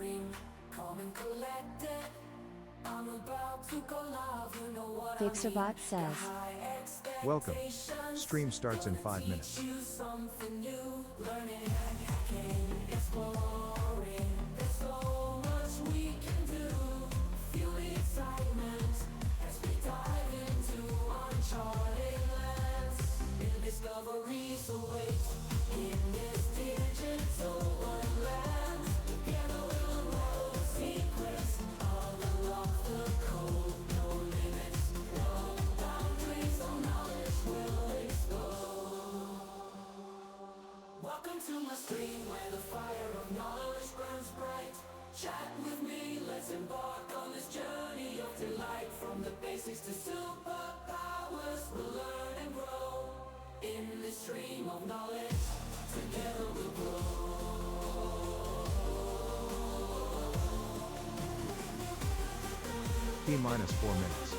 supreme, calm and collected. I'm about to go live, you know what I mean. Fixerbot says, Welcome. Stream starts in 5 minutes. Teach you something new, learning, hacking, exploring. There's so much we can do. Feel the excitement as we dive into uncharted lands. New discoveries await in this digital wonderland. Together we'll unroll the secrets, all along the code. No limits, no boundaries, no knowledge will explode. Welcome to my stream where the fire of knowledge burns bright. Chat with me, let's embark on this journey of delight. From the basics to superpowers, we'll learn and grow. In this stream of knowledge, together we'll grow. T-minus 4 minutes.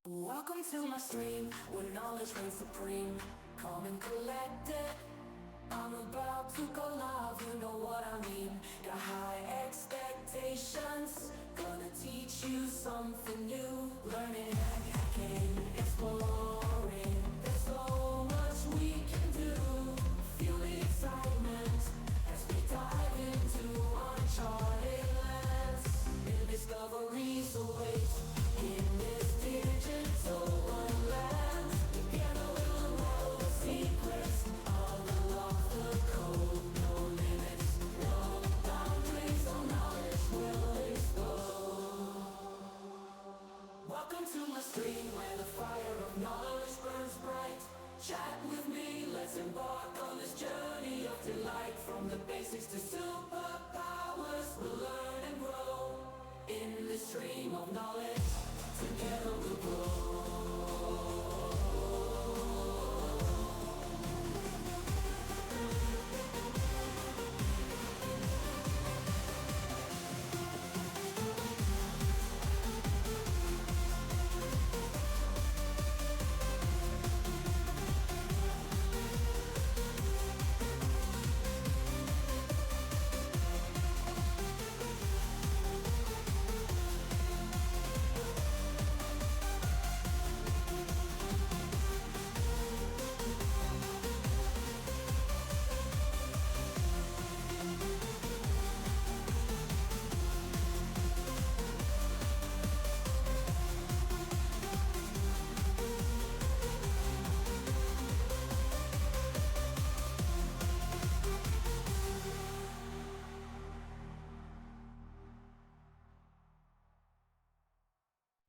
Welcome to my stream, where knowledge reigns supreme, calm and collected. I'm about to go live, you know what I mean. Got high expectations, gonna teach you something new. Learning, hacking, exploring. There's so much we can do. Feel the excitement as we dive into uncharted lands. New discoveries await in this digital wonderland. Together we'll unroll the secrets, all along the code. No limits, no boundaries, no knowledge will explode. Welcome to my stream where the fire of knowledge burns bright. Chat with me, let's embark on this journey of delight. From the basics to superpowers, we'll learn and grow. In this stream of knowledge, together we'll grow.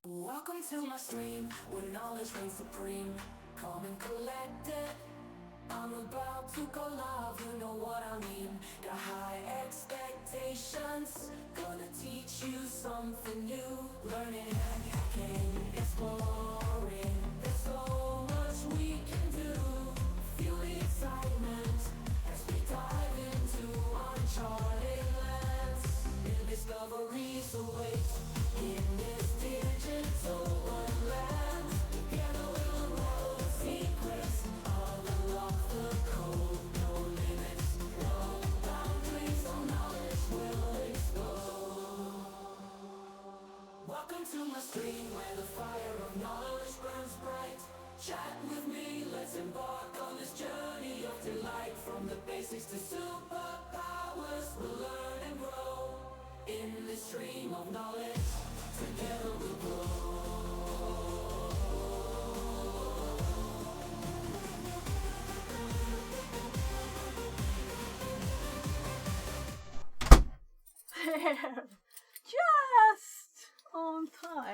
Welcome to my stream, where knowledge reigns supreme, calm and collected. I'm about to go live, you know what I mean. Got high expectations, gonna teach you something new. Learning, hacking, exploring. There's so much we can do. Feel the excitement as we dive into uncharted lands. New discoveries await in this digital wonderland. Together we'll unroll the secrets, all along the code. No limits, no boundaries, no knowledge will explode. Welcome to my stream where the fire of knowledge burns bright. Chat with me, let's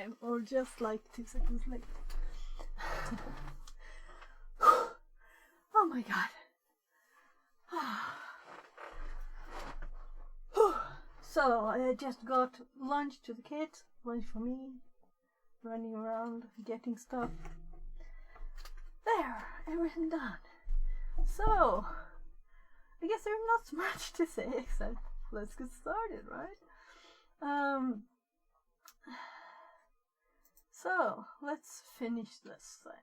time, or just like 2 seconds late. Oh my god. So I just got lunch to the kids, lunch for me, running around, getting stuff. There, everything done. So, I guess there's not much to say except let's get started, right? So, let's finish this thing.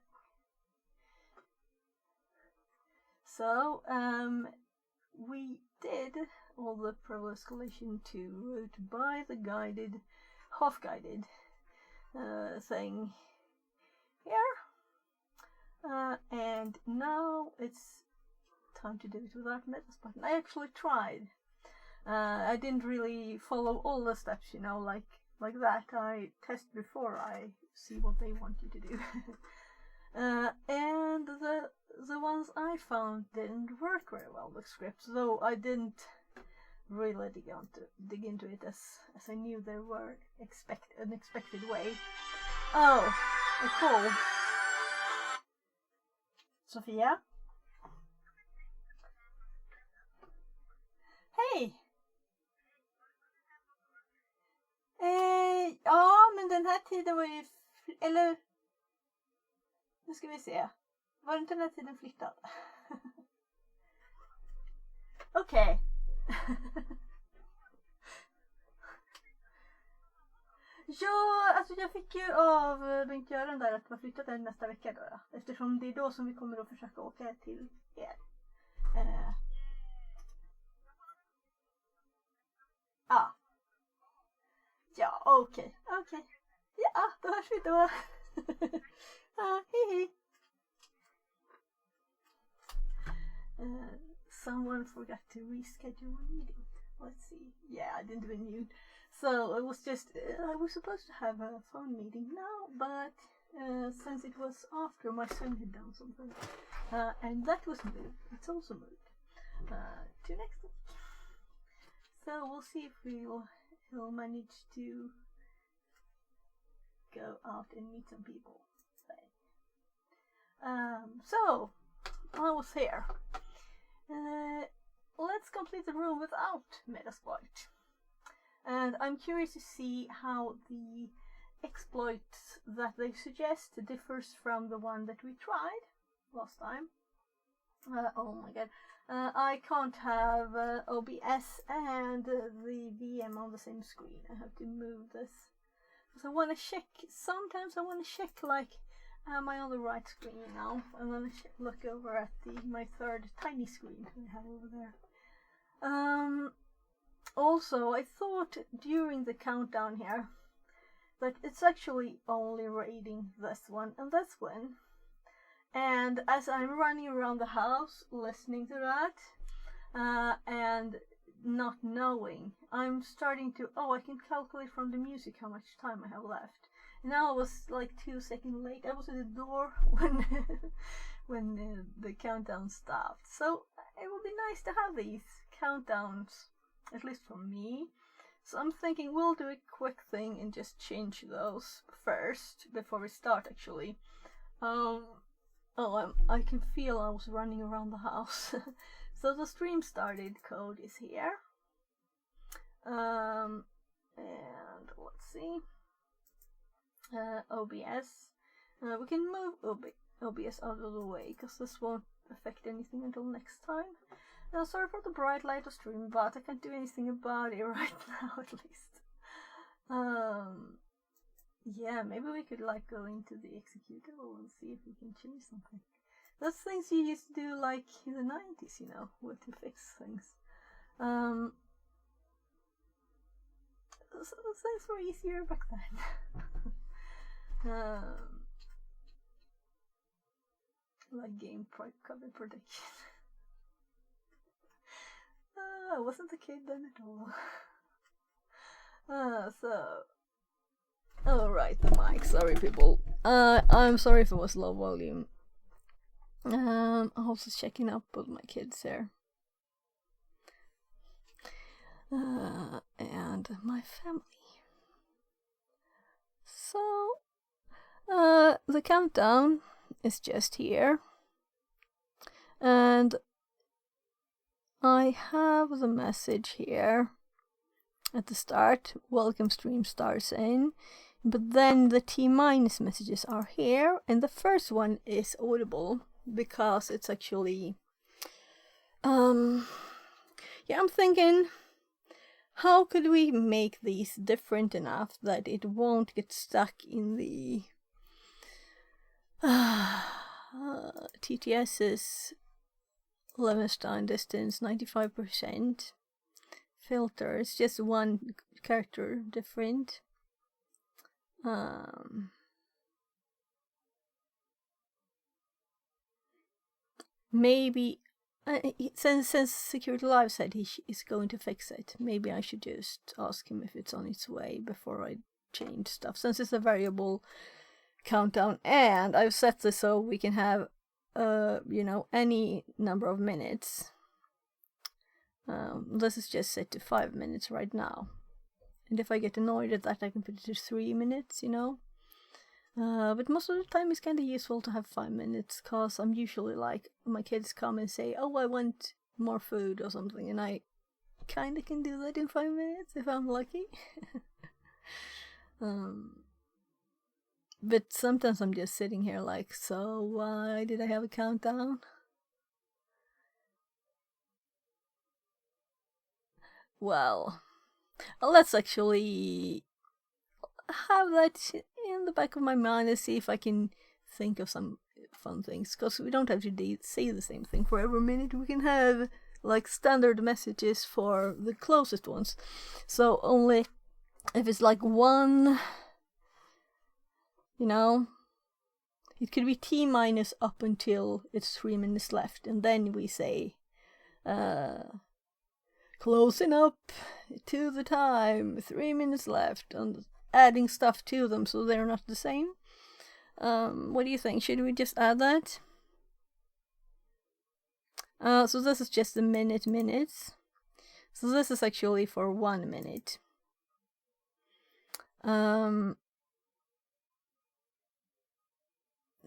So, we did all the pro escalation to buy the guided, half-guided thing here. And now it's time to do it without Metas button. I actually tried. I didn't really follow all the steps, you know, like that. I test before I see what they want you to do. And the ones I found didn't work very well with scripts, though I didn't really dig into it as I knew there were an expected way. Oh, a call. Sofia? Hej! Ja, men den här tiden var ju... Eller... Nu ska vi se. Var inte den här tiden flyttad? Okej. Ja, alltså jag fick ju av Bengt-Göran där att det var flyttat den nästa vecka då. Eftersom det är då som vi kommer att försöka åka till er. Ja. Ja, okej. Ja, då hörs vi då. Hej. Someone forgot to reschedule a meeting. Let's see. Yeah, I didn't renew. So it was just, I was supposed to have a phone meeting now, but since it was after my son had done something, and that was moved, it's also moved to next week. So we'll see if he'll manage to go out and meet some people. So I was here. Let's complete the room without Metasploit. And I'm curious to see how the exploit that they suggest differs from the one that we tried last time. Oh my god. I can't have OBS and the VM on the same screen. I have to move this. Because I want to check, sometimes I want to check like, am I on the right screen now? And then I look over at my third tiny screen I have over there. Also, I thought during the countdown here that it's actually only raiding this one and this one. And as I'm running around the house listening to that and not knowing, I'm starting to, I can calculate from the music how much time I have left. Now I was like 2 seconds late. I was at the door when the countdown stopped. So it would be nice to have these countdowns, at least for me. So I'm thinking we'll do a quick thing and just change those first before we start actually. I can feel I was running around the house. So the stream started code is here. And let's see. OBS. We can move OBS out of the way because this won't affect anything until next time. Now, sorry for the bright light of stream, but I can't do anything about it right now, at least. Yeah, maybe we could like go into the executable and see if we can change something. Those things you used to do like in the 90s, you know, to fix things. So those things were easier back then. Like game cover protection. I wasn't a kid then at all. Alright, the mic, sorry people. I'm sorry if it was low volume. I'm also checking up with my kids here. And my family. So, the countdown is just here. And I have the message here at the start. Welcome stream starts in. But then the T- messages are here. And the first one is audible because it's actually... yeah, I'm thinking... how could we make these different enough that it won't get stuck in the TTS's Levenstein distance 95% filter? It's just one character different. Maybe since Security Live said he is going to fix it, maybe I should just ask him if it's on its way before I change stuff, since it's a variable countdown and I've set this so we can have any number of minutes. This is just set to 5 minutes right now, and if I get annoyed at that I can put it to 3 minutes, but most of the time it's kind of useful to have 5 minutes, because I'm usually like, my kids come and say, oh, I want more food or something, and I kind of can do that in 5 minutes if I'm lucky. But sometimes I'm just sitting here like, so why did I have a countdown? Well, let's actually have that in the back of my mind and see if I can think of some fun things, because we don't have to say the same thing for every minute. We can have like standard messages for the closest ones, so only if it's like one, it could be T- up until it's 3 minutes left, and then we say closing up to the time, 3 minutes left, and adding stuff to them so they're not the same. What do you think? Should we just add that? So this is just the minutes. So this is actually for 1 minute.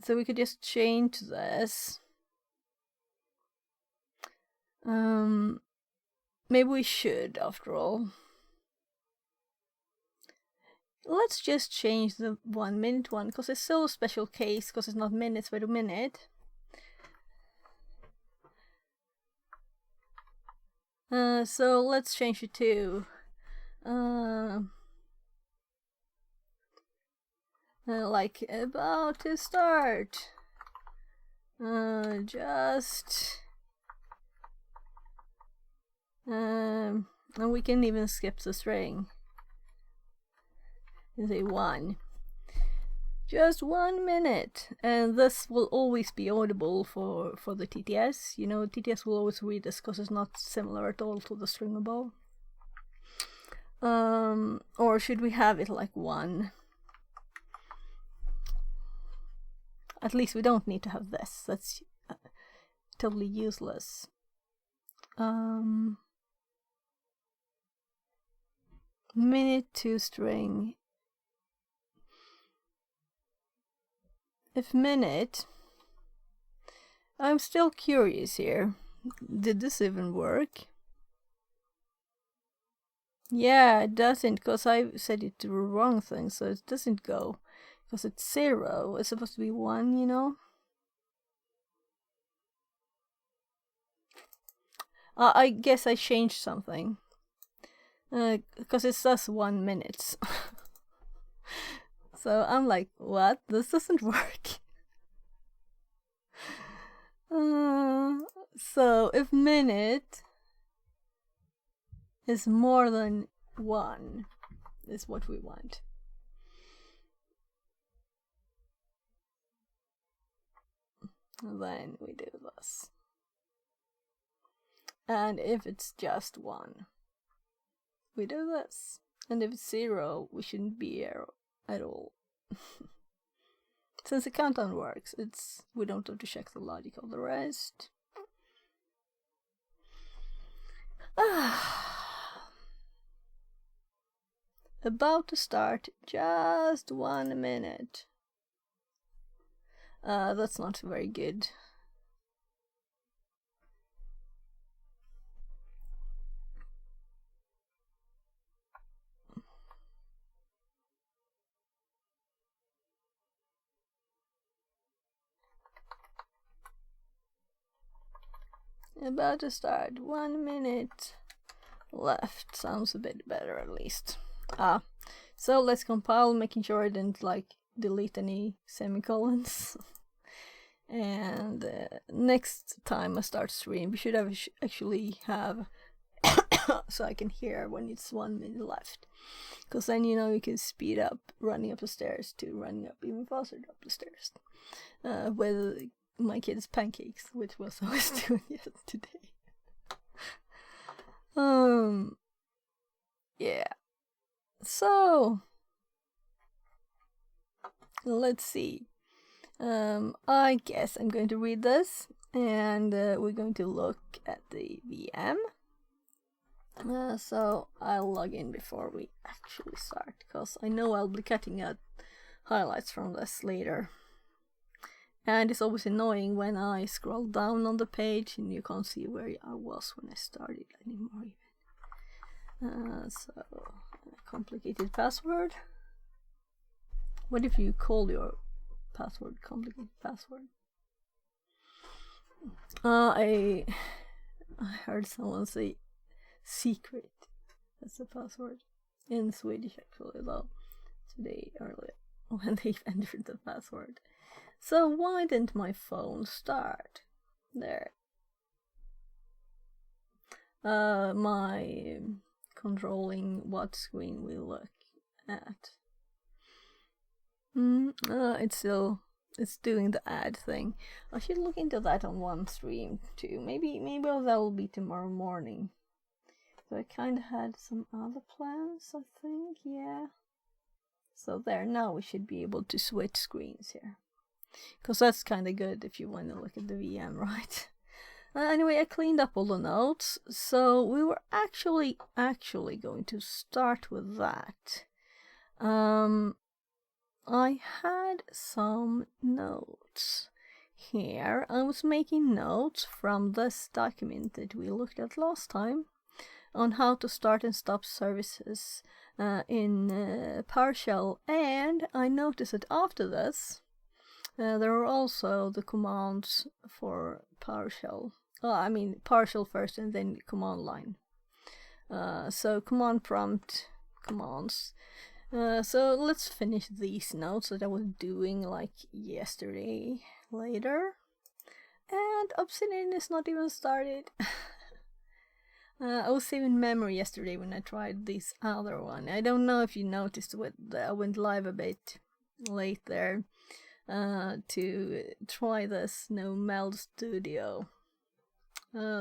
So we could just change this. Maybe we should, after all. Let's just change the 1 minute one, because it's still a special case, because it's not minutes but a minute. So let's change it to like about to start. And we can even skip the string. Say 1. Just 1 minute, and this will always be audible for the TTS. TTS will always read this because it's not similar at all to the streamable. Or should we have it like 1? At least we don't need to have this. That's totally useless. Minute to string. If minute, I'm still curious here. Did this even work? Yeah, it doesn't, because I said it the wrong thing, so it doesn't go. Because it's 0, it's supposed to be 1, I guess I changed something. Because it says 1 minute. So I'm like, what? This doesn't work. So if minute is more than 1 is what we want. And then we do this. And if it's just 1, we do this. And if it's 0, we shouldn't be here at all. Since the countdown works, we don't have to check the logic of the rest. about to start. Just 1 minute. That's not very good. About to start. 1 minute left. Sounds a bit better at least. So let's compile, making sure I didn't delete any semicolons. And next time I start stream, we should actually have so I can hear when it's 1 minute left. Because then you can speed up running up the stairs to running up even faster up the stairs. With my kids' pancakes, which was I was doing yesterday. Yeah. So let's see. I guess I'm going to read this, and we're going to look at the VM. So I'll log in before we actually start, because I know I'll be cutting out highlights from this later. And it's always annoying when I scroll down on the page and you can't see where I was when I started anymore even. So, complicated password. What if you call your password complicated password? I heard someone say secret. That's the password. In Swedish actually though. Today earlier when they entered the password. So why didn't my phone start? There. My controlling what screen we look at. It's doing the ad thing. I should look into that on one stream too. Maybe that will be tomorrow morning. So I kind of had some other plans, I think. Yeah. So there. Now we should be able to switch screens here. Because that's kind of good if you want to look at the VM, right? Anyway, I cleaned up all the notes, so we were actually going to start with that. I had some notes here. I was making notes from this document that we looked at last time on how to start and stop services in PowerShell, and I noticed that after this, there are also the commands for PowerShell. PowerShell first and then command line. So command prompt commands. So let's finish these notes that I was doing yesterday later. And Obsidian is not even started. I was saving memory yesterday when I tried this other one. I don't know if you noticed I went live a bit late there. To try this Meld Studio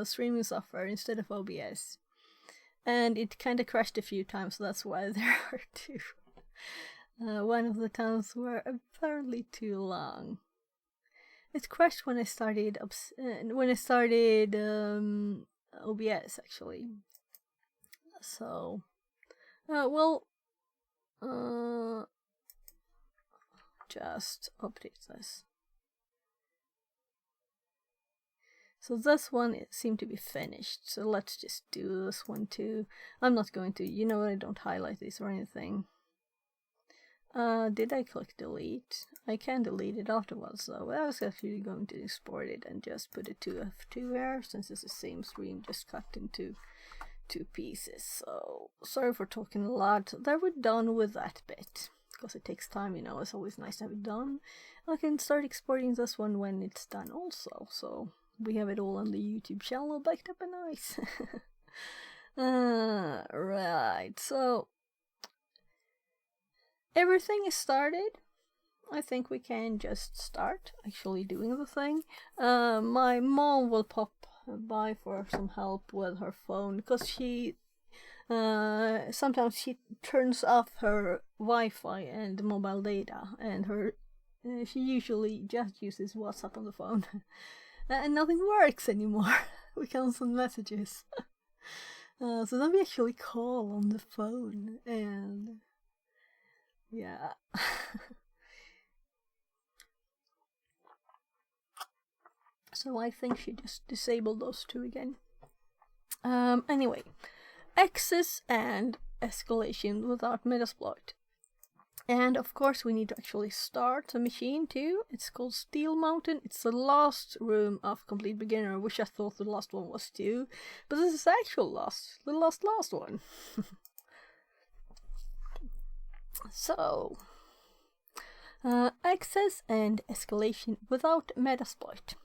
streaming software instead of OBS, and it kind of crashed a few times, so that's why there are two. One of the times were apparently too long. It crashed when I started OBS actually. So just update this. So this one seemed to be finished, so let's just do this one too. I'm not going to, I don't highlight this or anything. Did I click delete? I can delete it afterwards though. I was actually going to export it and just put it to F2 here, since it's the same stream just cut into 2 pieces. So sorry for talking a lot. There we're done with that bit. Because it takes time, it's always nice to have it done. I can start exporting this one when it's done also, so we have it all on the YouTube channel backed up and nice. Right, so everything is started. I think we can just start actually doing the thing. My mom will pop by for some help with her phone, because she sometimes she turns off her Wi-Fi and mobile data, and she usually just uses WhatsApp on the phone, and nothing works anymore. We can't send messages. So then we actually call on the phone, and Yeah. So I think she just disabled those two again. Anyway, access and escalation without Metasploit. And of course we need to actually start the machine too. It's called Steel Mountain. It's the last room of Complete Beginner, which I thought the last one was too. But this is actual the last one. So, access and escalation without Metasploit.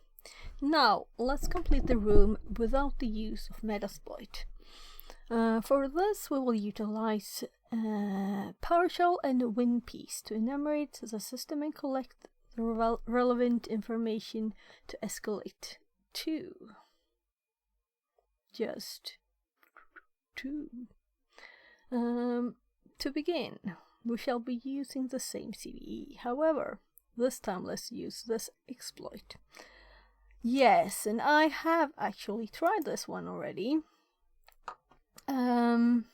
Now, let's complete the room without the use of Metasploit. For this, we will utilize PowerShell and WinPiece to enumerate the system and collect the relevant information to escalate to. Just to. To begin, we shall be using the same CVE. However, this time let's use this exploit. Yes, and I have actually tried this one already. And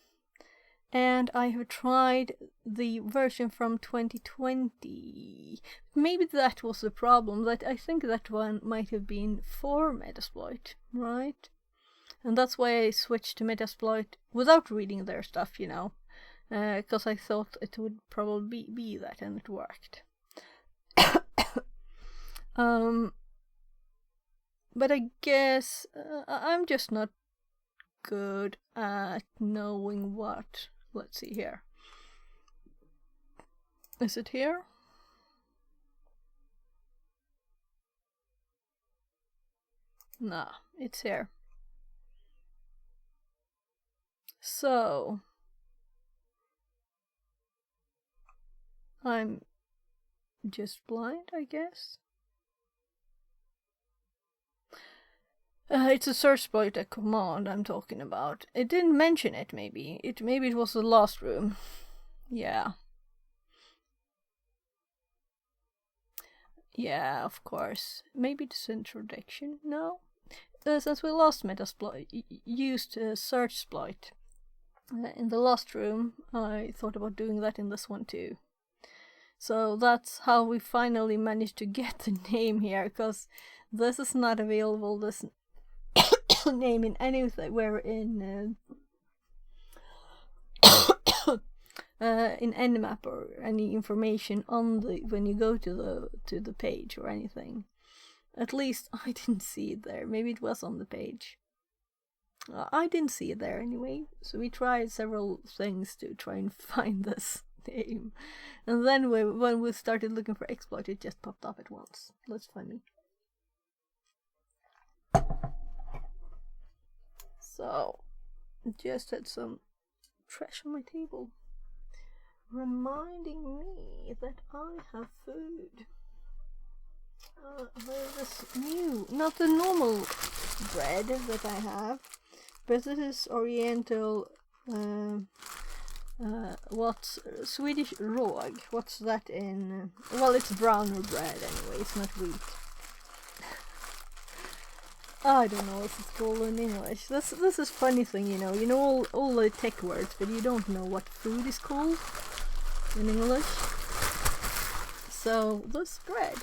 I have tried the version from 2020. Maybe that was the problem, that I think that one might have been for Metasploit, right? And that's why I switched to Metasploit without reading their stuff, you know. Because I thought it would probably be that, and it worked. But I guess I'm just not good at knowing what. Let's see here. Is it here? Nah, it's here. So I'm just blind, I guess. It's a search exploit command I'm talking about. It didn't mention it, maybe. Maybe it was the last room. Yeah. Yeah, of course. Maybe it's introduction? No? Since we last used search exploit in the last room, I thought about doing that in this one too. So that's how we finally managed to get the name here, because this is not available, this name in anywhere in Nmap or any information on the when you go to the page or anything. At least I didn't see it there. Maybe it was on the page. I didn't see it there anyway. So we tried several things to try and find this name, and then when we started looking for exploit, it just popped up at once. That's funny. So, just had some trash on my table, reminding me that I have food. There's this new, not the normal bread that I have, but this is Oriental, what's Swedish råg? What's that in? Well, it's browner bread anyway, it's not wheat. I don't know what it's called in English. This is funny thing, you know all the tech words, but you don't know what food is called in English. So this bread,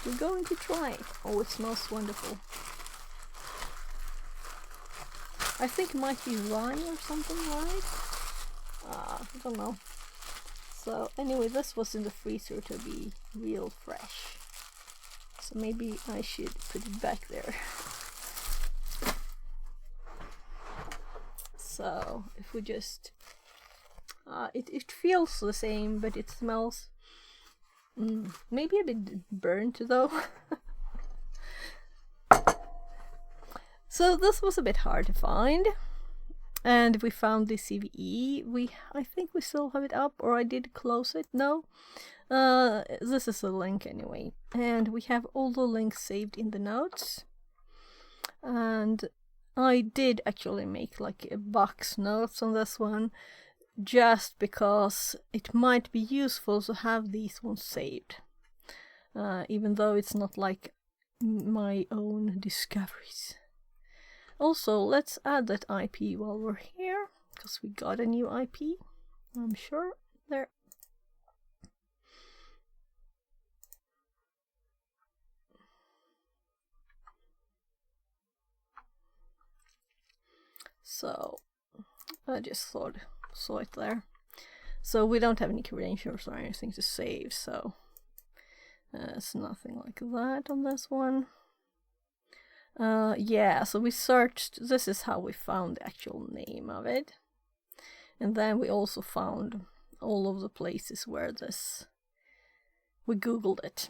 we're going to try it. Oh, it smells wonderful. I think it might be rye or something, right? I don't know. So anyway, this was in the freezer to be real fresh. So maybe I should put it back there. So if we just, it feels the same, but it smells maybe a bit burnt though. So this was a bit hard to find, and we found the CVE. I think we still have it up, or I did close it. No. This is a link anyway, and we have all the links saved in the notes, and I did actually make like a box notes on this one just because it might be useful to have these ones saved, even though it's not like my own discoveries. Also, let's add that IP while we're here, because we got a new IP, I'm sure. There. So I just saw it there. So we don't have any credentials or anything to save, so it's nothing like that on this one. Yeah, so we searched. This is how we found the actual name of it. And then we also found all of the places where we googled it.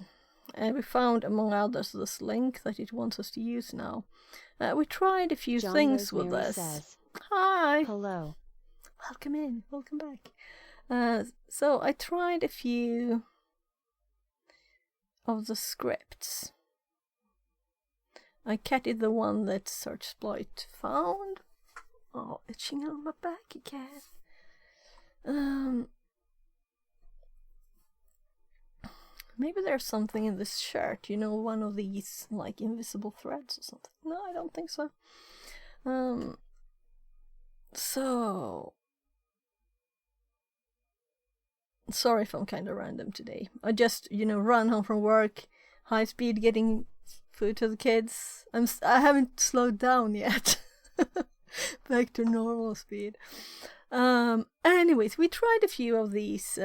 And we found, among others, this link that it wants us to use now. We tried a few things with this. Says, hi! hello. Welcome in, welcome back. So I tried a few of the scripts. I catted the one that Searchsploit found. Oh, itching on my back again. Maybe there's something in this shirt, one of these like invisible threads or something. No, I don't think so. So sorry if I'm kind of random today. I just, run home from work, high speed getting food to the kids. I haven't slowed down yet. Back to normal speed. Anyways, we tried a few of these,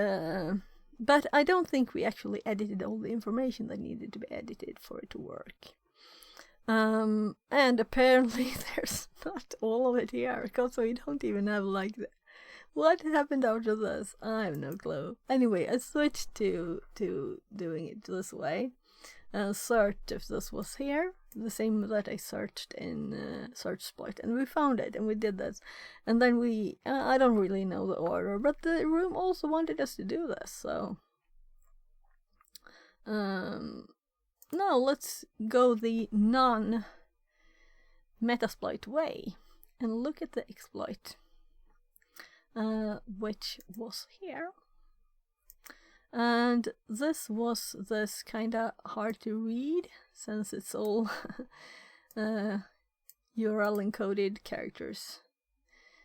but I don't think we actually edited all the information that needed to be edited for it to work. And apparently there's not all of it here, because we don't even have what happened after this? I have no clue. Anyway, I switched to doing it this way. Searched if this was here, the same that I searched in Searchsploit, and we found it, and we did this. And then I don't really know the order, but the room also wanted us to do this, so now let's go the non-Metasploit way and look at the exploit, which was here. And this was this kind of hard to read, since it's all URL encoded characters.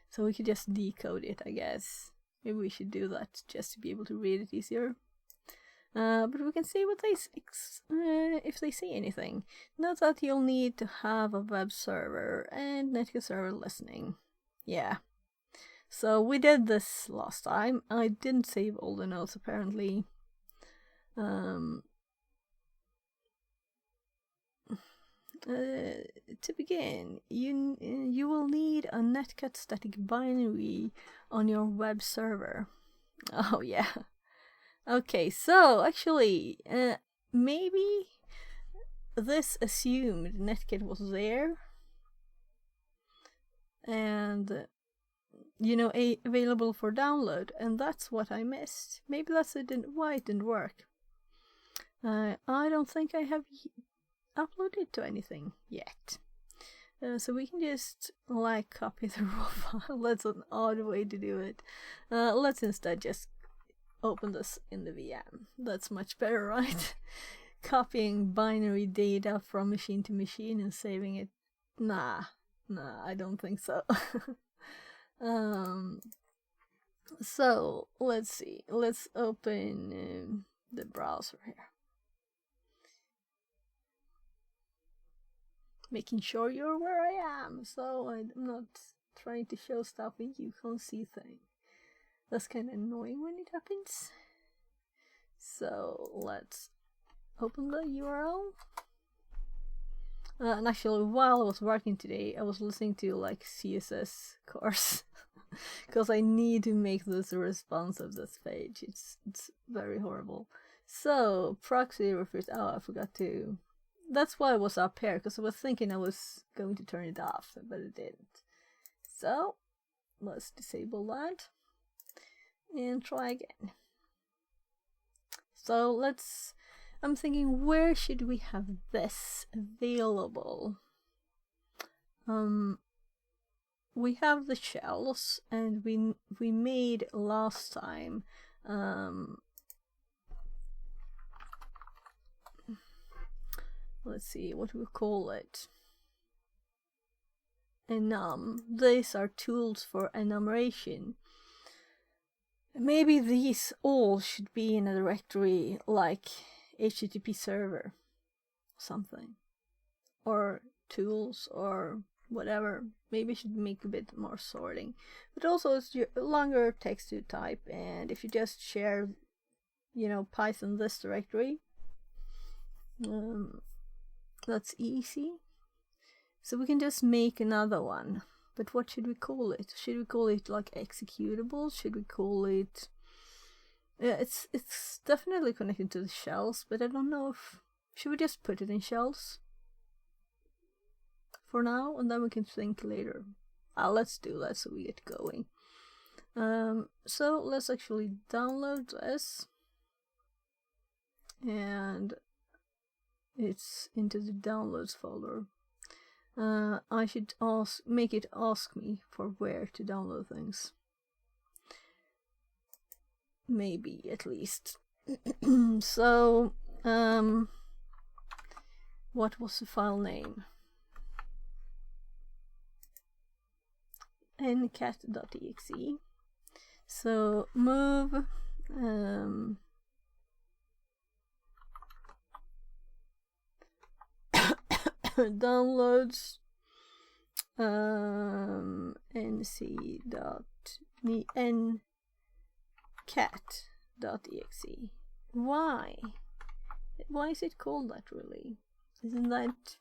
So we could just decode it, I guess. Maybe we should do that just to be able to read it easier. But we can see what if they see anything. Note that you'll need to have a web server and Netcat server listening. Yeah. So we did this last time. I didn't save all the notes apparently. To begin, you will need a Netcat static binary on your web server. Oh yeah. Okay, so actually, maybe this assumed Netcat was there and available for download, and that's what I missed. Maybe that's why it didn't work. I don't think I have uploaded to anything yet. So we can just copy the raw file. That's an odd way to do it. Let's instead just open this in the VM. That's much better, right? Copying binary data from machine to machine and saving it. Nah, I don't think so. So let's see. Let's open the browser here. Making sure you're where I am, so I'm not trying to show stuff and you can't see things. That's kind of annoying when it happens. So let's open the URL. And actually, while I was working today, I was listening to CSS course because I need to make this responsive. This page, it's very horrible. So proxy refers. Oh, I forgot to. That's why I was up here, because I was thinking I was going to turn it off, but it didn't. So let's disable that and try again. So I'm thinking, where should we have this available? We have the shells, and we made last time. Let's see what we call it. Enum. These are tools for enumeration. Maybe these all should be in a directory like HTTP server, something, or tools, or whatever. Maybe I should make a bit more sorting. But also it's longer text to type, and if you just share, Python this directory, that's easy. So we can just make another one. But what should we call it? Should we call it like executable? Should we call it... it's definitely connected to the shells, but I don't know if... Should we just put it in shells? For now, and then we can think later. Let's do that so we get going. So let's actually download this. And it's into the downloads folder. I should make it ask me for where to download things. Maybe, at least. So, what was the file name? ncat.exe. So move downloads ncat.exe. Why is it called that, really? Isn't that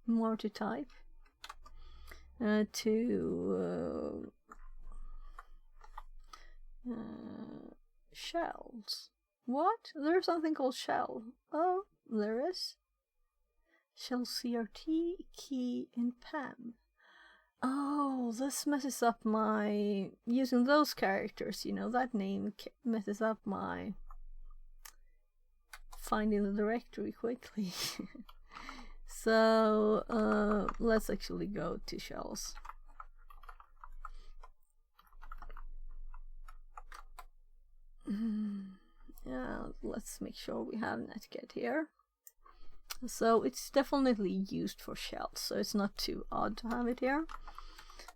more to type? Shells. What? There's something called shell. Oh, there is. Shell CRT, key, and PAM. Oh, this messes up my... Using those characters, that name messes up my... finding the directory quickly. So, let's actually go to shells. Yeah, let's make sure we have netcat here. So it's definitely used for shells, so it's not too odd to have it here.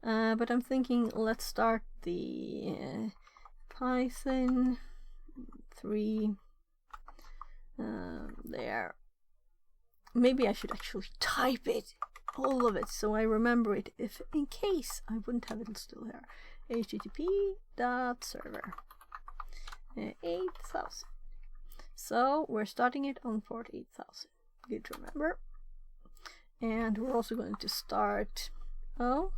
But I'm thinking let's start the Python 3 there. Maybe I should actually type it, all of it, so I remember it, if in case I wouldn't have it still here. http.server 8000. So we're starting it on port 8000. Good to remember. And we're also going to start... I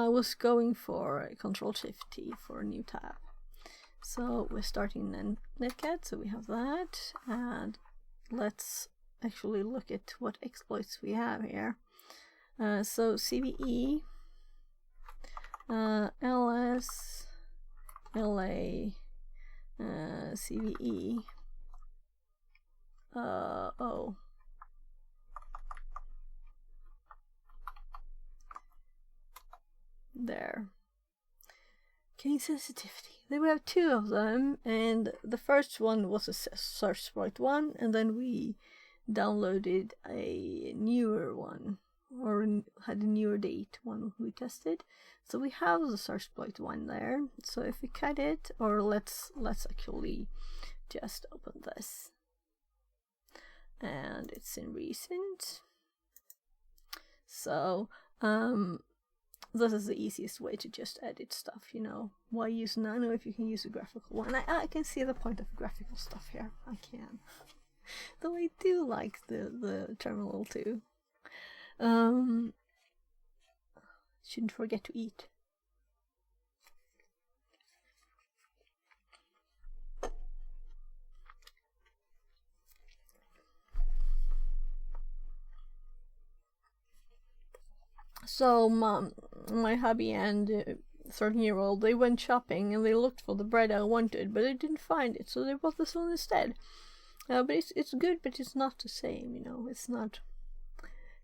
was going for Control-Shift-T for a new tab. So we're starting netcat, so we have that, and let's actually look at what exploits we have here. So CVE, ls, la, CVE, oh. There. Gain sensitivity. Then we have two of them, and the first one was a SearchSprite one, and then we downloaded a newer one, or had a newer date one we tested. So we have the SearchSprite one there. So if we cut it, or let's actually just open this, and it's in recent. So this is the easiest way to just edit stuff, Why use Nano if you can use a graphical one? I can see the point of graphical stuff here. I can. Though I do like the terminal too. Shouldn't forget to eat. So my hubby and 13-year-old, they went shopping and they looked for the bread I wanted, but they didn't find it, so they bought this one instead. But it's good, but it's not the same, It's not,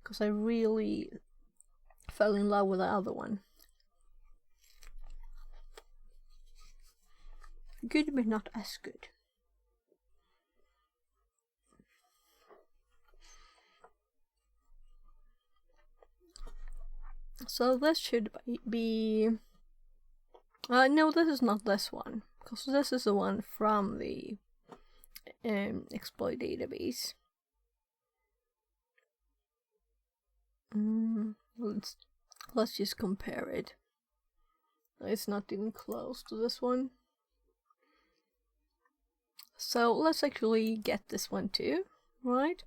because I really fell in love with the other one. Good, but not as good. So this should be... no, this is not this one, because this is the one from the exploit database. let's just compare it. It's not even close to this one. So let's actually get this one too, right?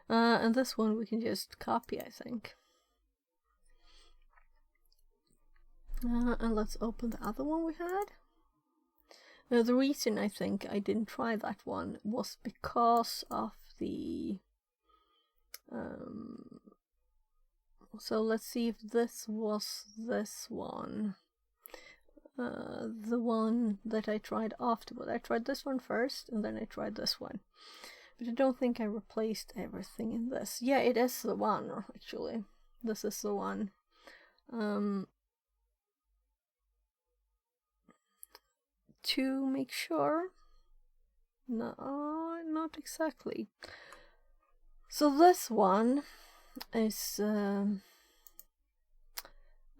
And this one we can just copy, I think. And let's open the other one we had. Now, the reason I think I didn't try that one was because of the... so let's see if this was this one. The one that I tried afterward. I tried this one first, and then I tried this one. But I don't think I replaced everything in this. Yeah, it is the one, actually. This is the one. To make sure. No, not exactly. So this one is...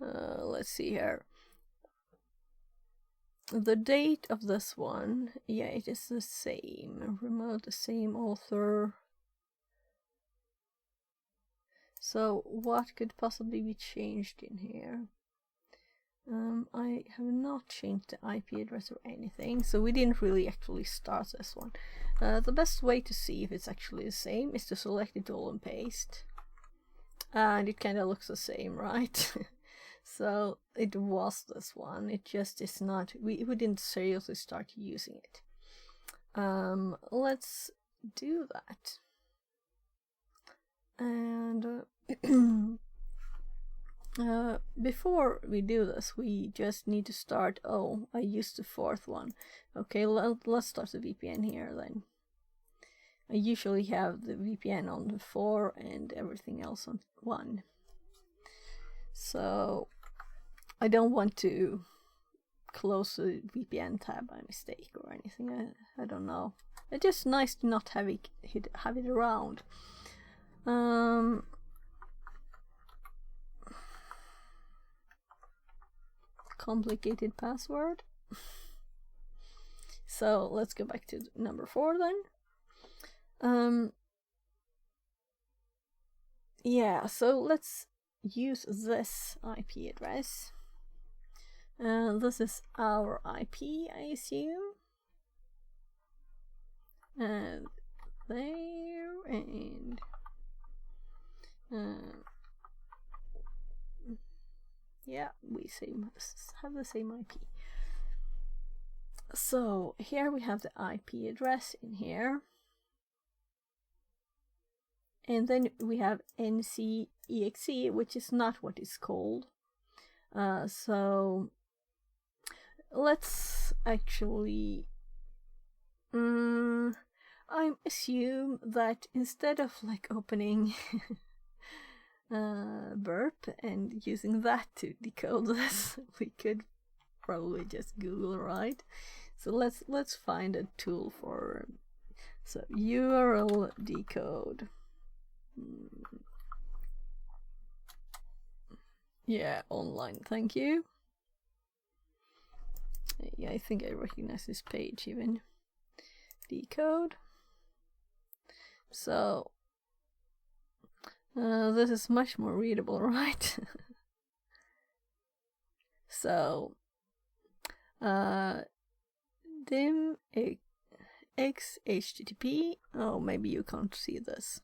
let's see here. The date of this one, yeah, it is the same. Remote, the same author. So what could possibly be changed in here? I have not changed the IP address or anything, so we didn't really actually start this one. The best way to see if it's actually the same is to select it all and paste. And it kind of looks the same, right? So it was this one, it just is not, we didn't seriously start using it. Let's do that. And before we do this, we just need to start, oh, I used the fourth one. Okay, let's start the VPN here then. I usually have the VPN on the 4 and everything else on 1. So I don't want to close the VPN tab by mistake or anything. I don't know. It's just nice to not have it around. Complicated password. So let's go back to number 4 then. Yeah, so let's use this IP address. This is our IP, I assume. And there, and yeah, we have the same IP. So here we have the IP address in here. And then we have NCEXE, which is not what it's called. So let's actually... I assume that instead of like opening burp and using that to decode this, we could probably just Google, right? So let's find a tool for so URL decode. Yeah, online, thank you. Yeah, I think I recognize this page even. Decode. So this is much more readable, right? So dim x HTTP. Oh, maybe you can't see this.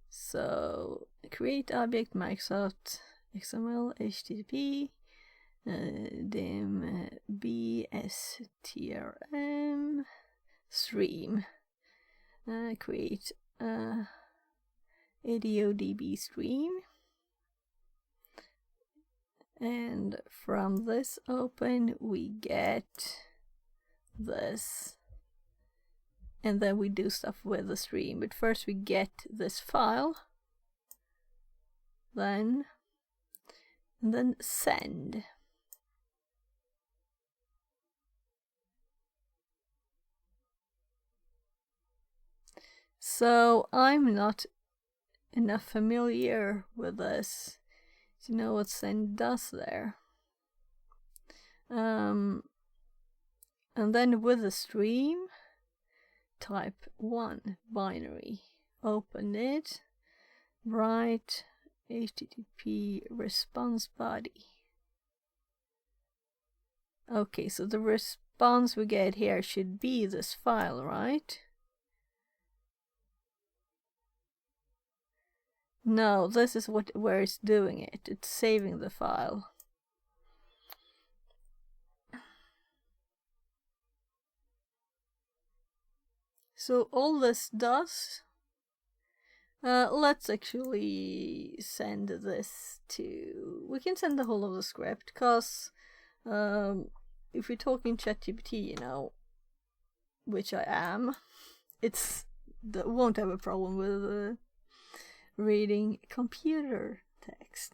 So create object Microsoft XML HTTP dim bstrm stream. Create ADODB stream, and from this open we get this, and then we do stuff with the stream. But first we get this file, and then send. So I'm not enough familiar with this to know what send does there. And then with the stream, type 1 binary, open it, write HTTP response body. Okay, so the response we get here should be this file, right? No, this is where it's doing it. It's saving the file. So all this does, let's actually send this to, we can send the whole of the script, because if we're talking ChatGPT, you know, which I am, won't have a problem with reading computer text.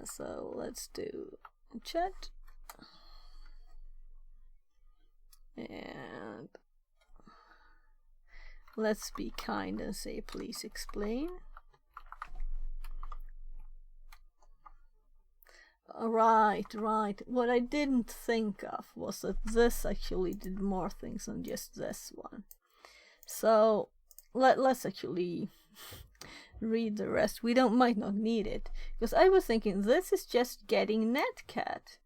So let's do chat. And let's be kind and say, please explain. Right. What I didn't think of was that this actually did more things than just this one. So let's actually read the rest. We might not need it, because I was thinking this is just getting netcat.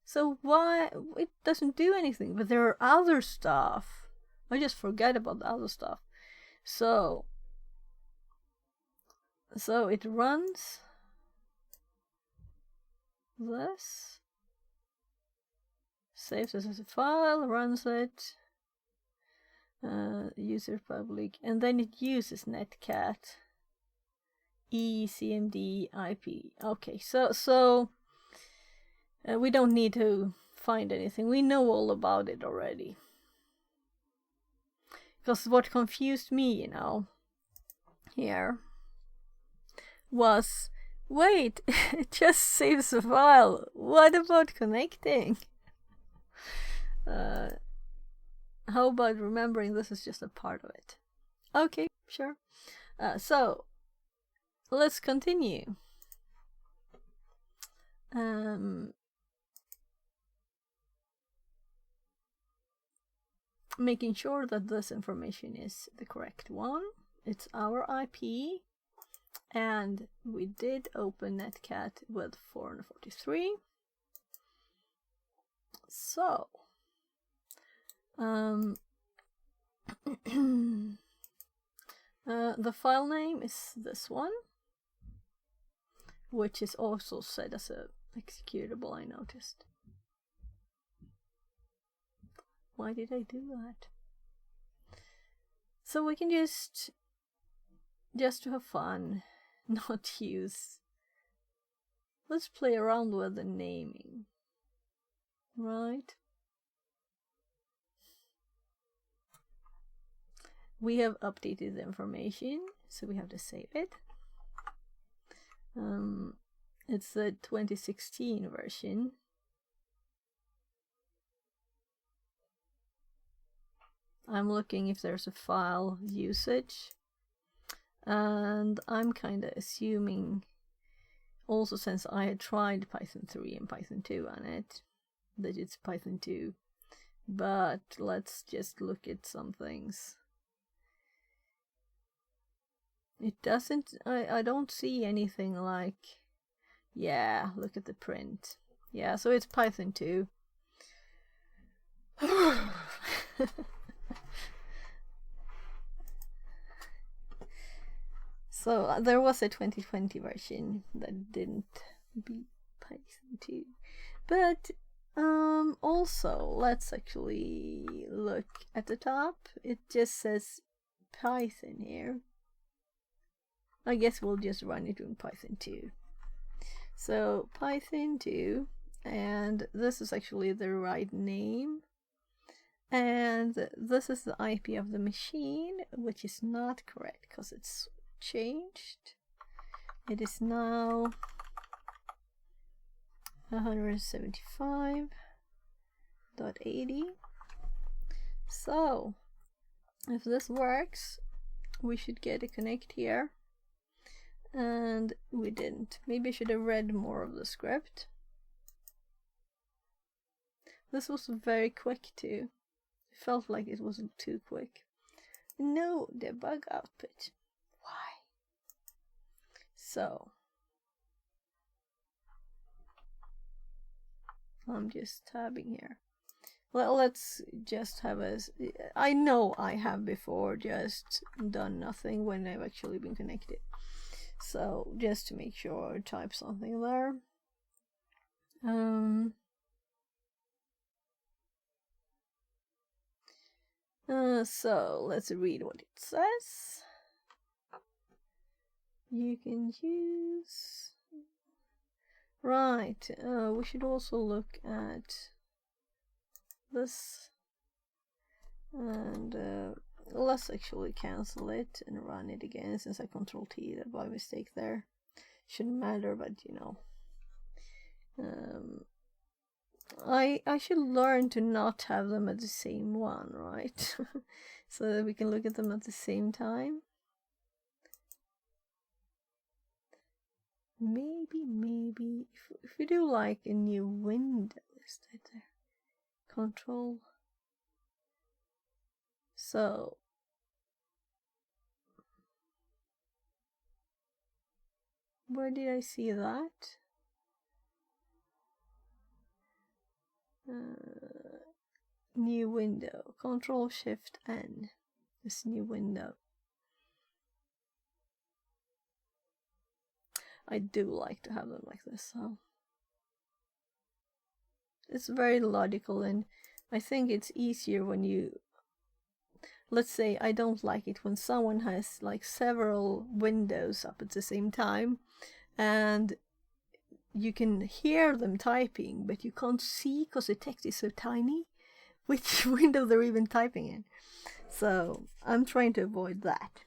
So why it doesn't do anything? But there are other stuff. I just forget about the other stuff. So it runs this, saves it as a file, runs it, user public, and then it uses netcat eCMD IP. Okay, so we don't need to find anything. We know all about it already. Because what confused me, you know, here was, wait, it just saves a file. What about connecting? How about remembering this is just a part of it? Okay, sure. So let's continue. Making sure that this information is the correct one. It's our IP, and we did open netcat with 443. So the file name is this one, which is also set as a executable, I noticed. Why did I do that? So we can just to have fun, not use. Let's play around with the naming, right? We have updated the information, so we have to save it. It's the 2016 version. I'm looking if there's a file usage, and I'm kind of assuming, also since I had tried Python 3 and Python 2 on it, that it's Python 2. But let's just look at some things. It doesn't, I don't see anything like, yeah, look at the print. Yeah, so it's Python 2. So there was a 2020 version that didn't beat Python 2. But also, let's actually look at the top. It just says Python here. I guess we'll just run it in Python 2. So Python 2, and this is actually the right name. And this is the IP of the machine, which is not correct because it's changed. It is now 175.80. So if this works, we should get a connect here, and we didn't. Maybe I should have read more of the script. This was very quick too. It felt like it was too quick. No debug output. Why? So I'm just tabbing here. Well, let's just have I know I have before just done nothing when I've actually been connected. So just to make sure I type something there. So let's read what it says. You can use... Right, we should also look at this. And let's actually cancel it and run it again, since I Control T that by mistake there. Shouldn't matter, but you know. I should learn to not have them at the same one, right? So that we can look at them at the same time. Maybe if we do like a new window, is that there? Control. So where did I see that? New window. Control Shift N. This new window. I do like to have them like this, so it's very logical, and I think it's easier when you, let's say I don't like it when someone has like several windows up at the same time and you can hear them typing but you can't see because the text is so tiny which window they're even typing in. So I'm trying to avoid that.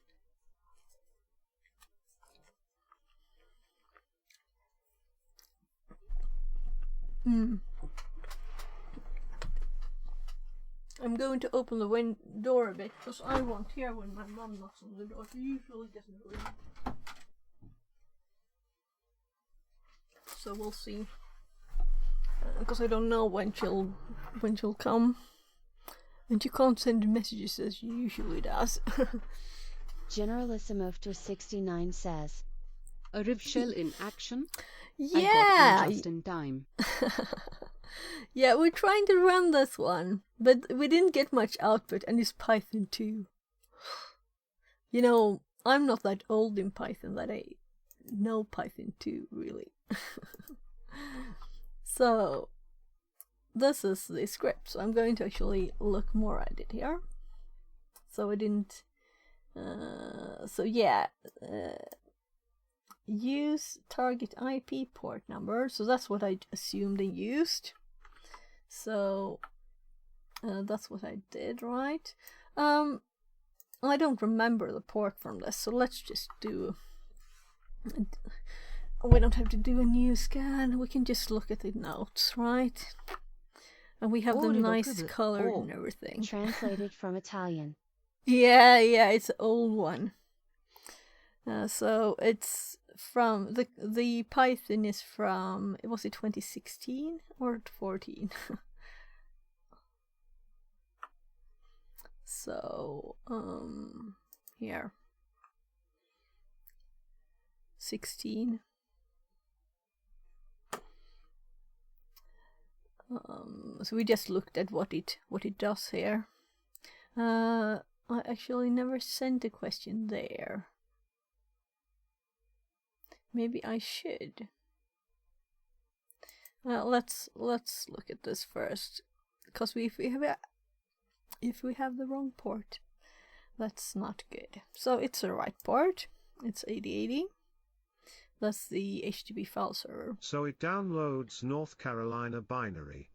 I'm going to open the door a bit because I won't hear when my mom knocks on the door. She usually doesn't ring. So we'll see. Because I don't know when she'll come, and she can't send messages as she usually does. Generalissimo 69 says, "A riv shell in action. Yeah, I got in just in time." Yeah, we're trying to run this one, but we didn't get much output, and it's Python 2. You know, I'm not that old in Python that I know Python 2, really. So, this is the script, so I'm going to actually look more at it here. So I didn't... use target IP port number, so that's what I assumed they used. So that's what I did, right? I don't remember the port from this, so let's just do... We don't have to do a new scan, we can just look at the notes, right? And we have the nice color and everything. Translated from Italian. Yeah, it's an old one. So it's from the Python is from, was it 2016 or 14? So here 16. So we just looked at what it does here. I actually never sent a question there. Maybe I should. Let's look at this first, because if we have the wrong port, that's not good. So it's the right port. It's 8080. That's the HTTP file server. So it downloads North Carolina binary.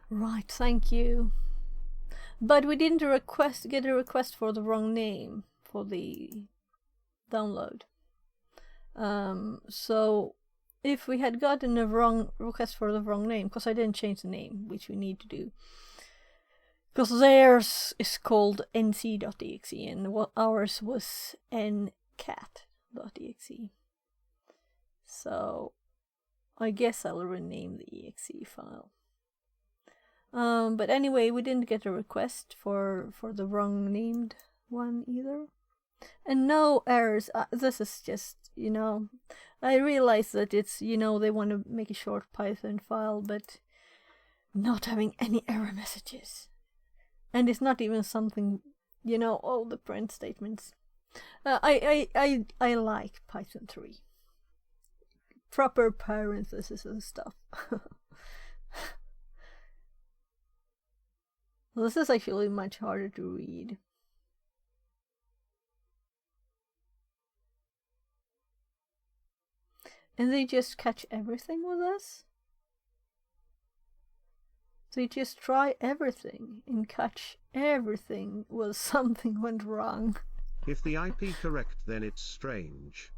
Right, thank you. But we didn't get a request for the wrong name for the download. So if we had gotten a wrong request for the wrong name, because I didn't change the name, which we need to do, because theirs is called nc.exe and ours was ncat.exe. So I guess I'll rename the exe file. But anyway, we didn't get a request for the wrong named one either. And no errors. This is just I realize that it's, they want to make a short Python file, but not having any error messages. And it's not even something, all the print statements. I like Python 3. Proper parentheses and stuff. This is actually much harder to read. And they just catch everything with us? They just try everything and catch everything when something went wrong. If the IP correct, then it's strange.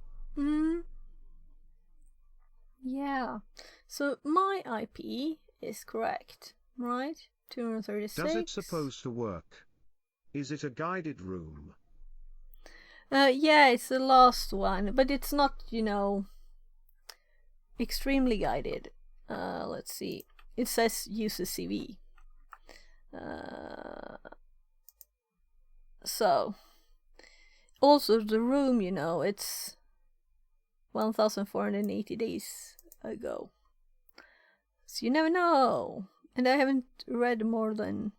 Yeah. So my IP is correct, right? 236. Does it supposed to work? Is it a guided room? Yeah, it's the last one, but it's not, extremely guided. Let's see. It says use a CV. So, also the room, it's 1,480 days ago. So you never know. And I haven't read more than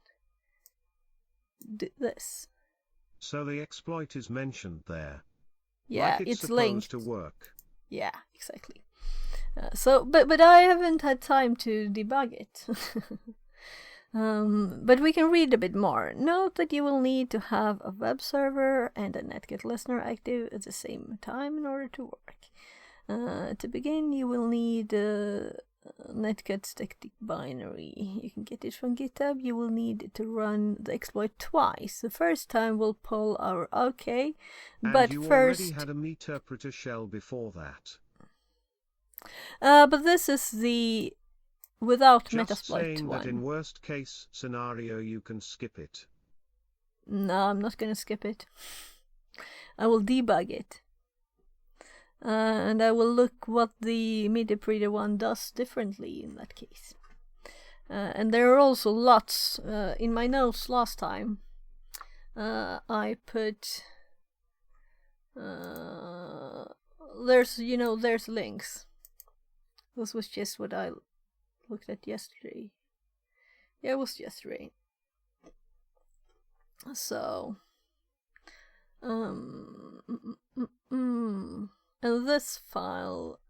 this. So the exploit is mentioned there. Yeah, like it's supposed linked to work. Yeah, exactly. But I haven't had time to debug it. But we can read a bit more. Note that you will need to have a web server and a NetGet listener active at the same time in order to work. To begin, you will need NetGet static binary. You can get it from GitHub. You will need to run the exploit twice. The first time will pull our OK, but you first already had a meterpreter shell before that. But this is the without Just Metasploit saying one. that in worst case scenario you can skip it. No, I'm not gonna skip it. I will debug it. And I will look what the MediaPreader one does differently in that case. And there are also lots in my notes last time. I put there's links. This was just what I looked at yesterday. Yeah, it was yesterday. So, and this file,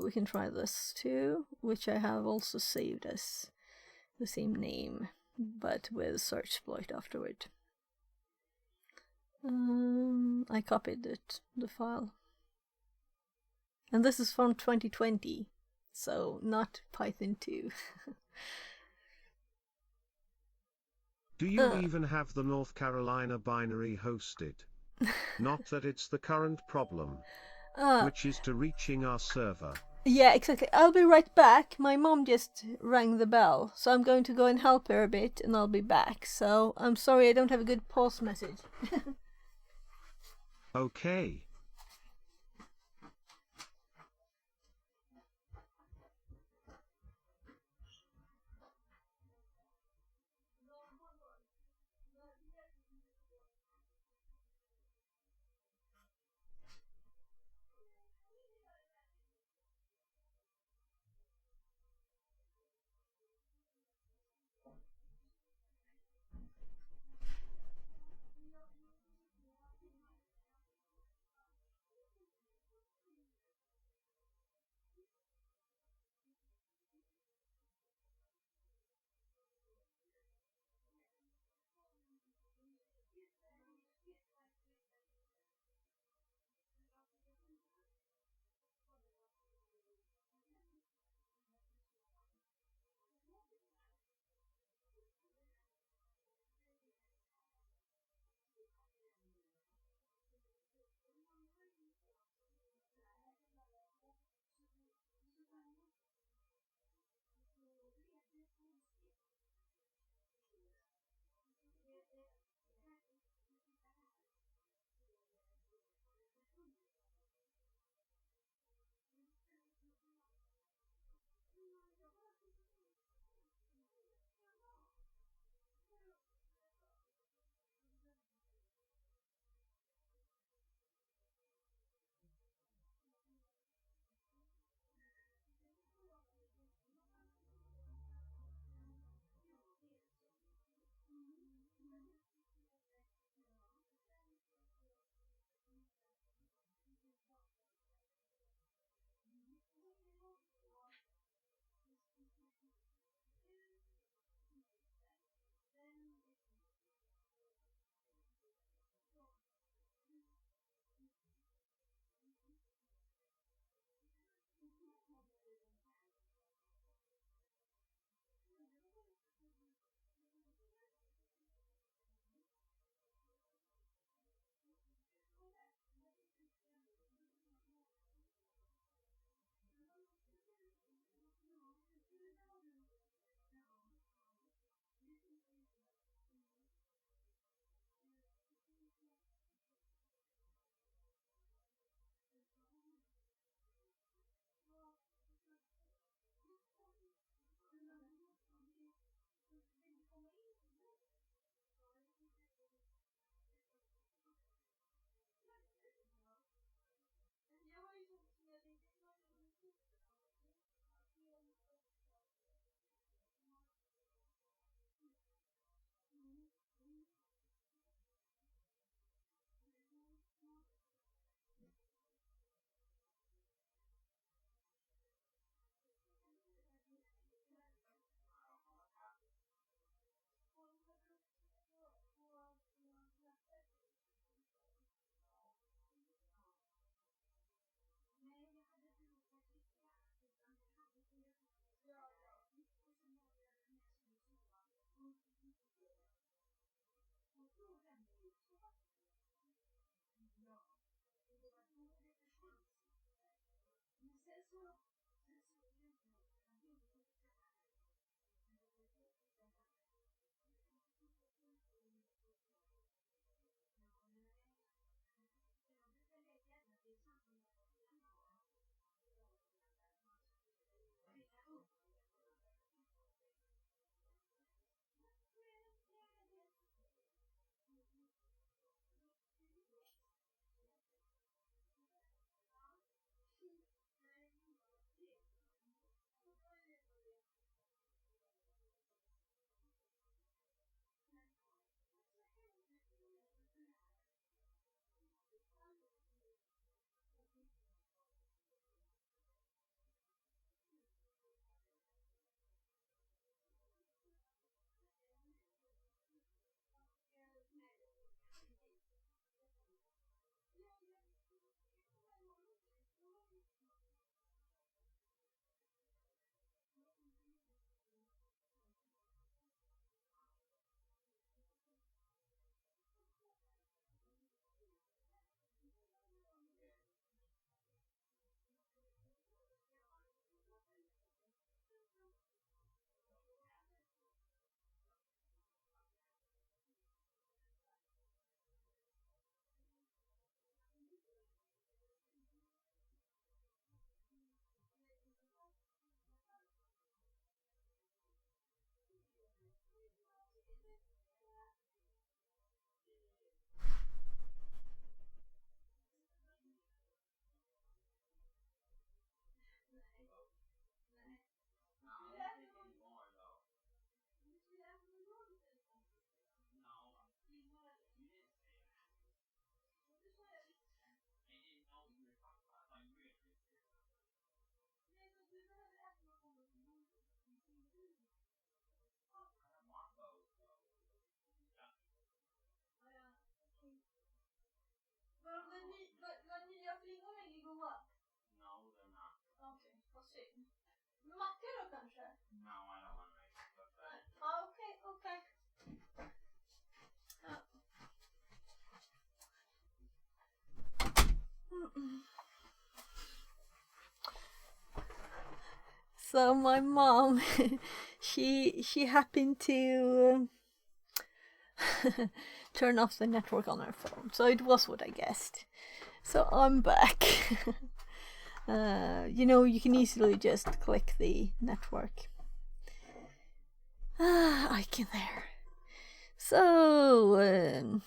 we can try this too, which I have also saved as the same name, but with searchsploit afterward. I copied the file. And this is from 2020, so not Python 2. Do you even have the North Carolina binary hosted? Not that it's the current problem, which is to reaching our server. Yeah, exactly. I'll be right back. My mom just rang the bell, so I'm going to go and help her a bit, and I'll be back. So I'm sorry I don't have a good pause message. Okay. Var nya flingorna goda? No, they're not. Okej, får se. Mackor då kanske? No, I don't want to make it. Okej. So my mom, she happened to turn off the network on her phone. So it was what I guessed. So I'm back. You can easily just click the network icon there. So,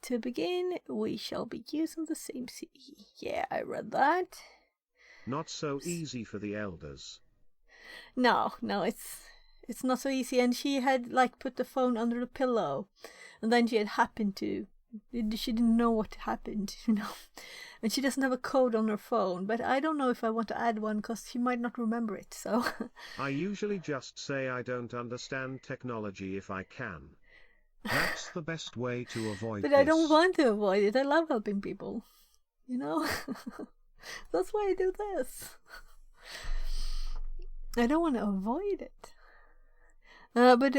to begin, we shall be using the same CE. Yeah, I read that. Not so easy for the elders. No, it's not so easy. And she had put the phone under the pillow, and then she didn't know what happened, and she doesn't have a code on her phone. But I don't know if I want to add one because she might not remember it. So I usually just say I don't understand technology if I can. That's the best way to avoid but this. I don't want to avoid it. I love helping people, That's why I do this. I don't want to avoid it. But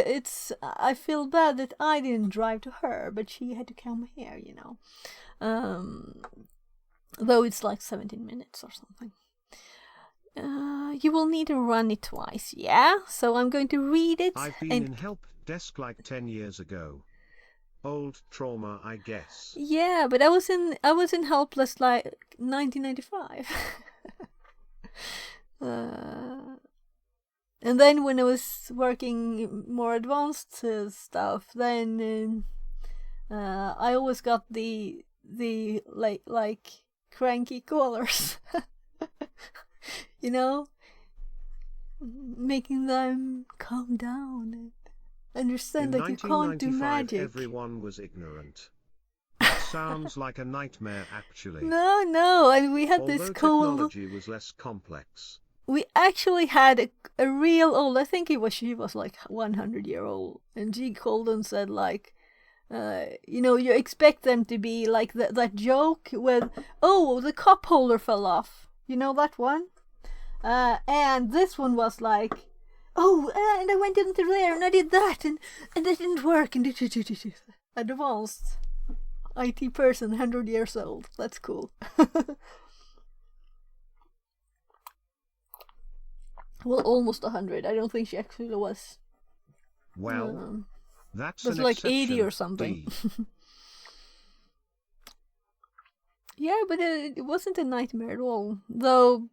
I feel bad that I didn't drive to her, but she had to come here, Though it's 17 minutes or something. You will need to run it twice, yeah? So I'm going to read it. I've been in help desk 10 years ago. Old trauma, I guess. Yeah, but I was in helpless 1995. And then when I was working more advanced stuff, then I always got the cranky callers, making them calm down and understand that you can't do magic. Everyone was ignorant. Sounds like a nightmare, actually. No, and we had this cool. Technology was less complex. We actually had a real old. I think she was 100-year-old, and she called and said you expect them to be like that joke with, oh, the cup holder fell off. You know that one? And this one was oh, and I went into there and I did that and that didn't work. And advanced IT person, 100 years old. That's cool. Well, almost 100. I don't think she actually was. Well, that's was an like exception, 80 or something. Yeah, but it wasn't a nightmare at all. Though,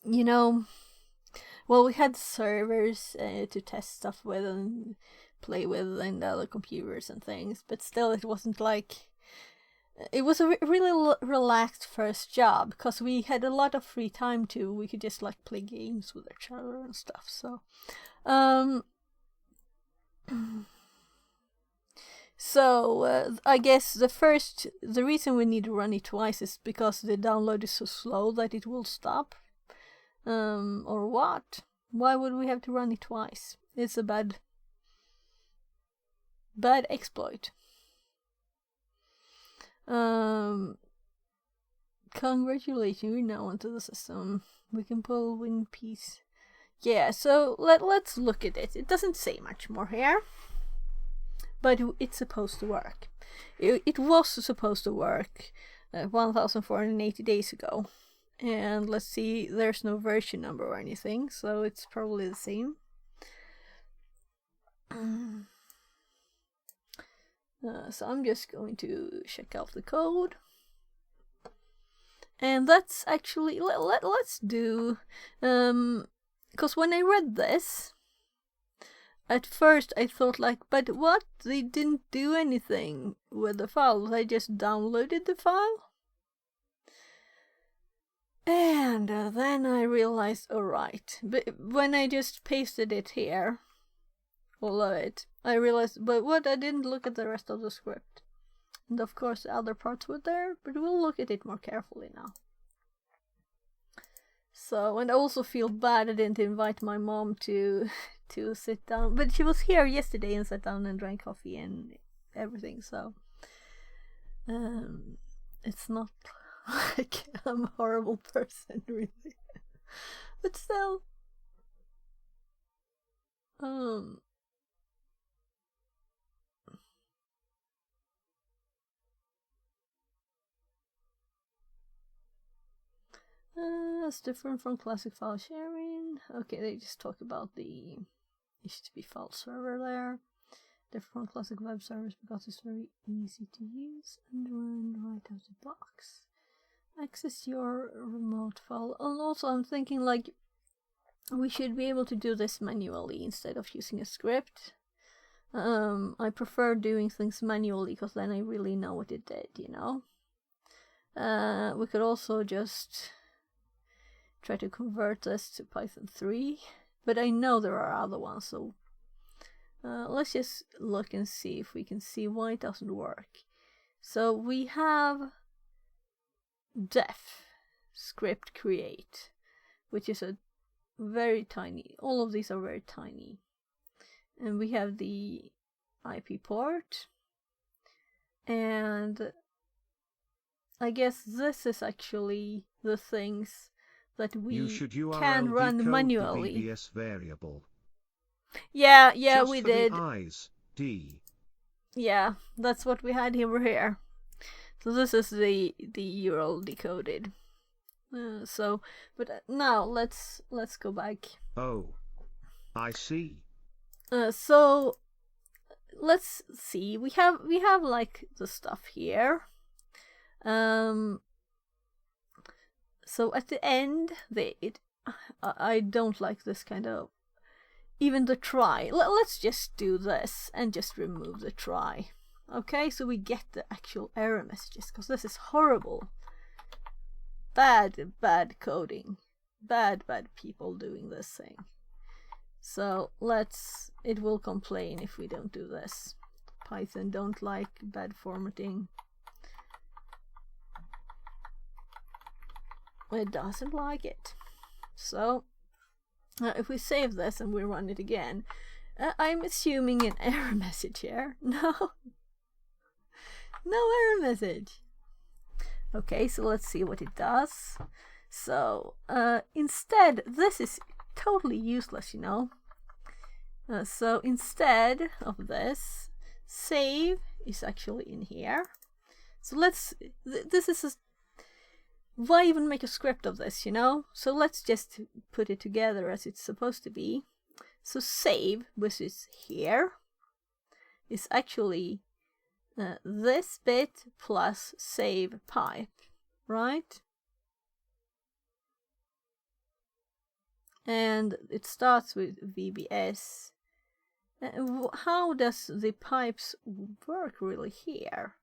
you know, well, we had servers to test stuff with and play with and other computers and things, but still it wasn't like... It was a really relaxed first job, because we had a lot of free time too. We could just like play games with each other and stuff, so... So, I guess the reason we need to run it twice is because the download is so slow that it will stop. Or what? Why would we have to run it twice? It's a bad exploit. Congratulations, we're now onto the system. We can pull WinPiece. Yeah, so let's look at it. It doesn't say much more here. But it's supposed to work. It was supposed to work 1,480 days ago. And let's see, there's no version number or anything, so it's probably the same. So I'm just going to check out the code. And that's actually, let's do, because when I read this, at first I thought like, but what? They didn't do anything with the file. They just downloaded the file? And then I realized, alright. But when I just pasted it here, all of it, I realized, but what? I didn't look at the rest of the script. And of course the other parts were there, but we'll look at it more carefully now. So, and I also feel bad I didn't invite my mom to sit down, but she was here yesterday and sat down and drank coffee and everything, so it's not like I'm a horrible person, really. But still, it's different from classic file sharing. Okay, they just talk about the HTTP file server there. Different from classic web service because it's very easy to use and run right out of the box. Access your remote file. And also I'm thinking like we should be able to do this manually instead of using a script. I prefer doing things manually because then I really know what it did, you know. We could also just try to convert this to Python 3, but I know there are other ones, so let's just look and see if we can see why it doesn't work. So we have def script create, which is a very tiny, all of these are very tiny, and we have the IP port, and I guess this is actually the things that we can run manually. The VBS variable. Yeah, just we for did. The I's, D. Yeah, that's what we had over here. So this is the URL decoded. But now let's go back. Oh, I see. So let's see. We have like the stuff here. So at the end, I don't like this kind of, even the try. Let's just do this and just remove the try. Okay, so we get the actual error messages, because this is horrible. Bad coding. Bad people doing this thing. So it will complain if we don't do this. Python don't like bad formatting. It doesn't like it. So if we save this and we run it again, I'm assuming an error message here. No error message. Okay, so let's see what it does. So instead, this is totally useless, you know. So instead of this, save is actually in here. So this is why even make a script of this, you know? So let's just put it together as it's supposed to be. So save, which is here, is actually this bit plus save pipe, right? And it starts with VBS. How does the pipes work really here?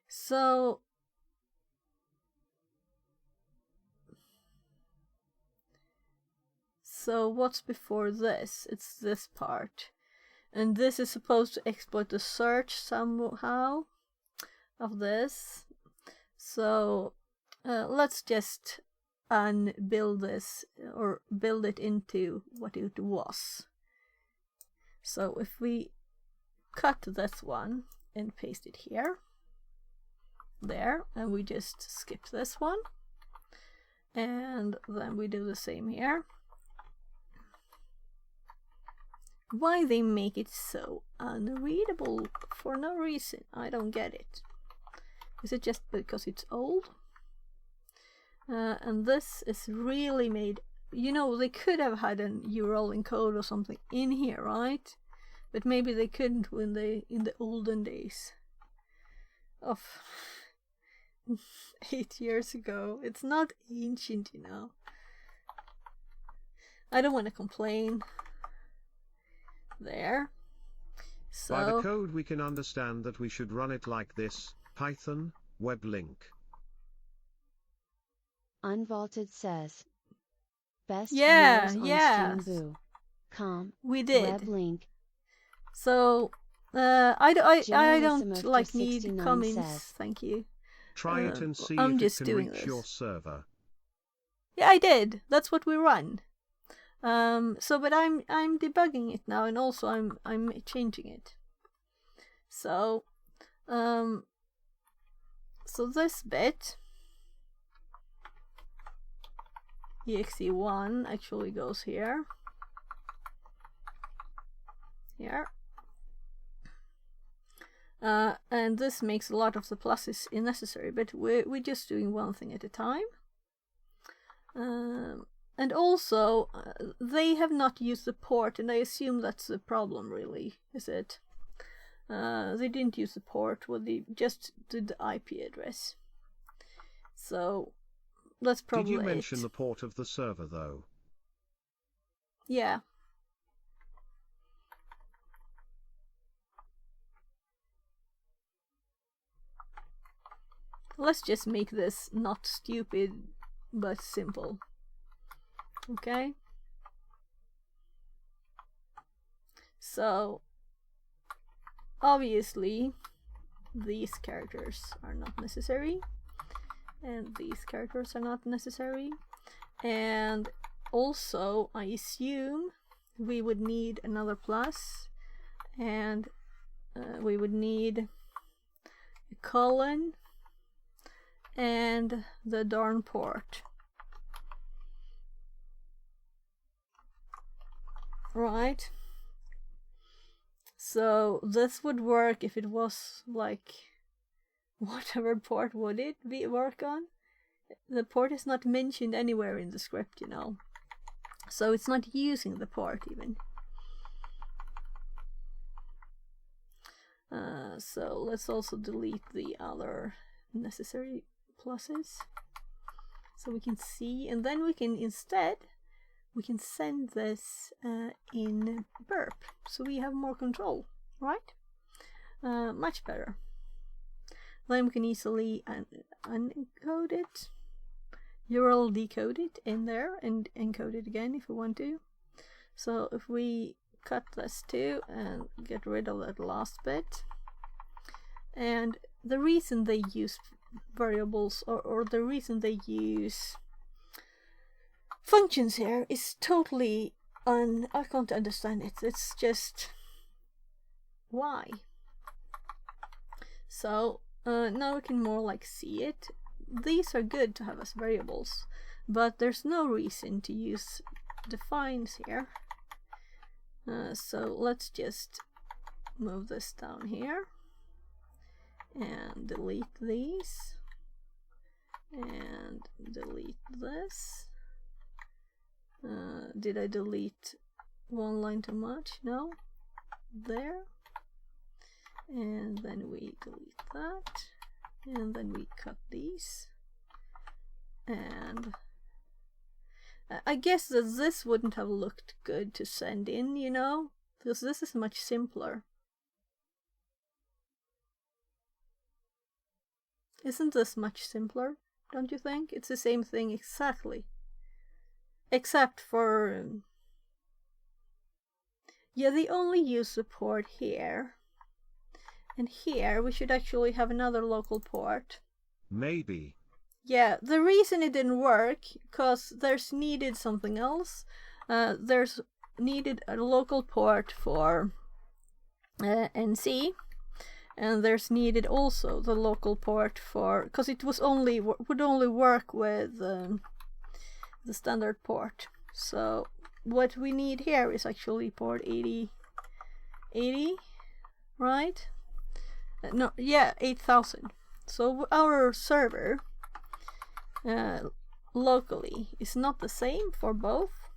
So what's before this? It's this part. And this is supposed to exploit the search somehow of this. So let's just unbuild this, or build it into what it was. So if we cut this one and paste it here, there, and we just skip this one, and then we do the same here. Why they make it so unreadable for no reason? I don't get it. Is it just because it's old? And this is really made, you know, they could have had an URL encode or something in here, right? But maybe they couldn't when in the olden days of 8 years ago. It's not ancient, you know. I don't want to complain. There. So by the code we can understand that we should run it like this: Python web link. Unvaulted says, best yeah, viewers on yeah, streamboo.com we did. web link. So I don't Journalism like after need 69 comments. says, Thank you. Try it and see I'm if just it can doing reach this. your server. Yeah, I did. That's what we run. So but I'm debugging it now, and also I'm changing it. So so this bit exe1 actually goes here. Here. And this makes a lot of the pluses unnecessary, but we're just doing one thing at a time. And also, they have not used the port, and I assume that's the problem, really, is it? They didn't use the port, well, they just did the IP address. So, that's probably Did you mention the port of the server, though? Yeah. Let's just make this not stupid, but simple. Okay? So, obviously, these characters are not necessary, and these characters are not necessary, and also, I assume we would need another plus, and we would need a colon, and the darn port. Right? So this would work if it was like whatever port would it be work on? The port is not mentioned anywhere in the script, you know. So it's not using the port even. So let's also delete the other necessary pluses so we can see, and then we can instead send this in burp, so we have more control, right? Much better. Then we can easily unencode it, URL decode it in there, and encode it again if we want to. So if we cut this too and get rid of that last bit, and the reason they use variables, or the reason they use functions here is totally I can't understand it. It's just why. So now we can more like see it. These are good to have as variables, but there's no reason to use defines here. So let's just move this down here and delete these and delete this. Did I delete one line too much? No. There. And then we delete that. And then we cut these. And I guess that this wouldn't have looked good to send in, you know, because this is much simpler. Isn't this much simpler, don't you think? It's the same thing exactly. Except for... yeah, they only use the port here. And here we should actually have another local port. Maybe. Yeah, the reason it didn't work, because there's needed something else. There's needed a local port for NC, and there's needed also the local port for, because it was only would only work with the standard port. So what we need here is actually port 80, right? No, yeah, 8000. So our server locally is not the same for both,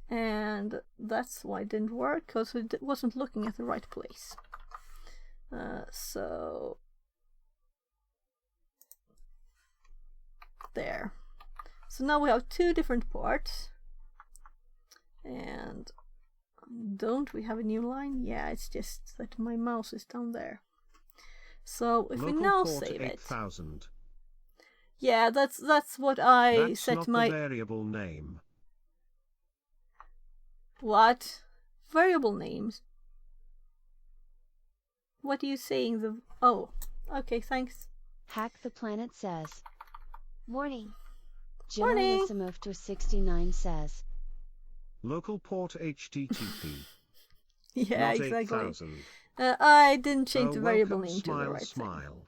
and that's why it didn't work, because it wasn't looking at the right place. So there. So now we have two different ports, and don't we have a new line? Yeah, it's just that my mouse is down there. So if Local we now port save it, 8000. yeah, that's what I That's set not my the variable name. what variable names. What are you saying? The oh, okay, thanks. Hack the Planet says. Morning. Morning. Generalissimov 69 says. Local port HTTP. Yeah, not exactly. 8000. I didn't change the Oh, variable welcome, name to the smile, right thing. smile.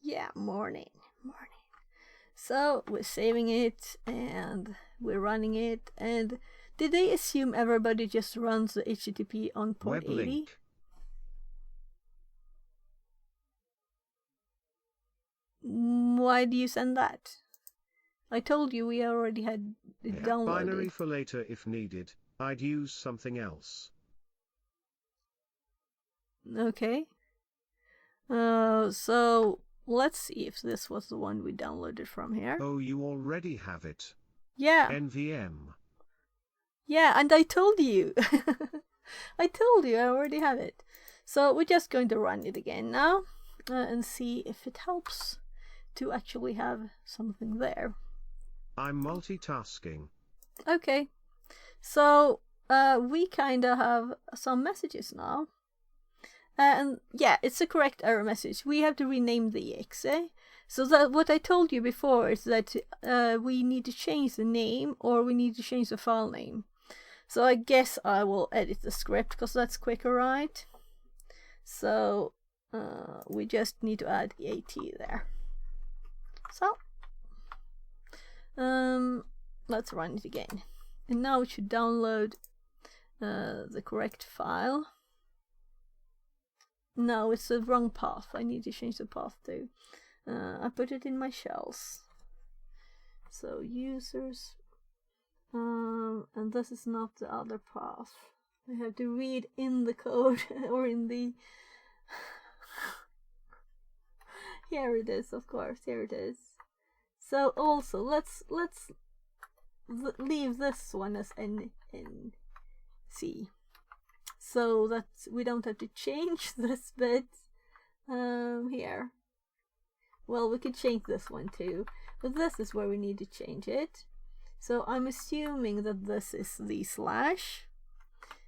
Yeah, morning. So we're saving it and we're running it. And did they assume everybody just runs the HTTP on port Web 80? link. Why do you send that? I told you we already had it Yeah, downloaded. binary for later if needed. I'd use something else. Okay. So let's see if this was the one we downloaded from here. Oh, you already have it. Yeah. NVM. Yeah, and I told you. I told you I already have it. So we're just going to run it again now and see if it helps to actually have something there. I'm multitasking. Okay. So we kind of have some messages now. And yeah, it's a correct error message. We have to rename the exe. So that what I told you before is that we need to change the name or we need to change the file name. So I guess I will edit the script because that's quicker, right? So we just need to add AT there. So let's run it again. And now it should download the correct file. No, it's the wrong path. I need to change the path too. I put it in my shells. So users, and this is not the other path. I have to read in the code or in the. Here it is, of course. Here it is. So also let's leave this one as NC. So that we don't have to change this bit here. Well, we could change this one too, but this is where we need to change it. So I'm assuming that this is the slash.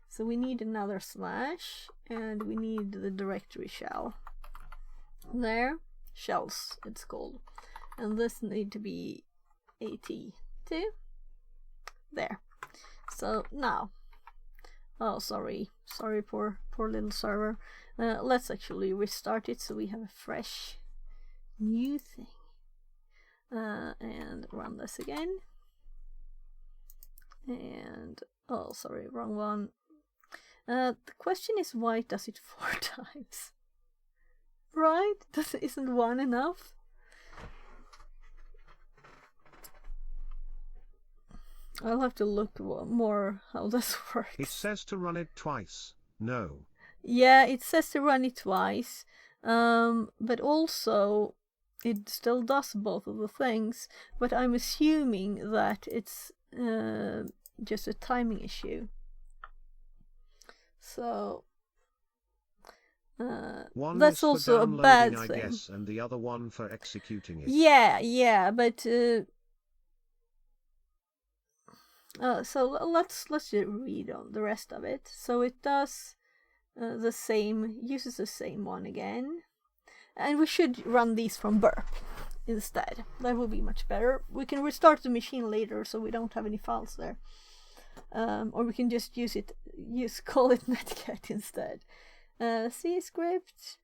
So we need another slash, and we need the directory shell. There, shells it's called. And this need to be AT too. There. So now. Oh, sorry, poor little server. Let's actually restart it so we have a fresh new thing. And run this again. And, oh, sorry, wrong one. The question is, why does it 4 times? Right? Isn't 1 enough? I'll have to look more how this works. It says to run it twice. No. Yeah, it says to run it twice. But also, it still does both of the things. But I'm assuming that it's just a timing issue. So one that's is for also a downloading, bad I thing. guess, and the other one for executing it. Yeah, but so let's just read on the rest of it. So it does uses the same one again, and we should run these from burp instead. That will be much better. We can restart the machine later, so we don't have any files there. Or we can just call it netcat instead. C script.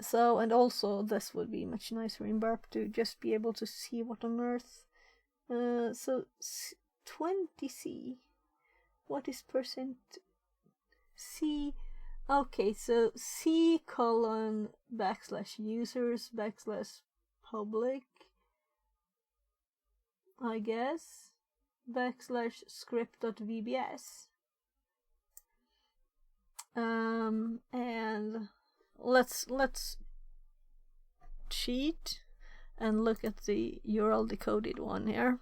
So, and also this would be much nicer in burp to just be able to see what on earth. So 20C. What is percent C? Okay, so C:\users /public, I guess, /script.vbs. And let's cheat and look at the URL decoded one here.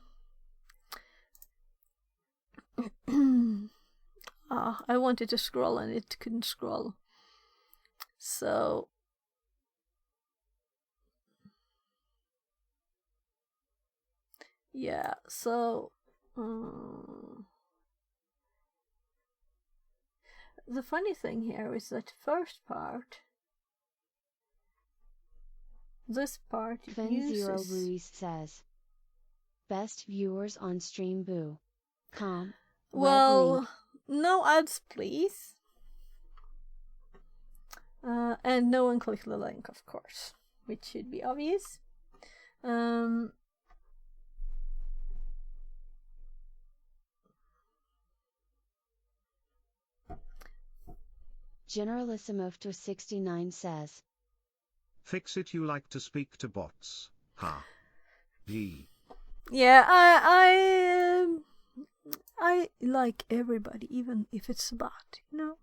I wanted to scroll and it couldn't scroll. So yeah, so the funny thing here is that first part, this part Fenzero uses... Ruiz says, best viewers on streamboo.com. Well, no ads, please. And no one click the link, of course, which should be obvious. Generalissimo69 says, Fix it, you like to speak to bots. Ha. Gee. Yeah, I like everybody, even if it's a bot, you know?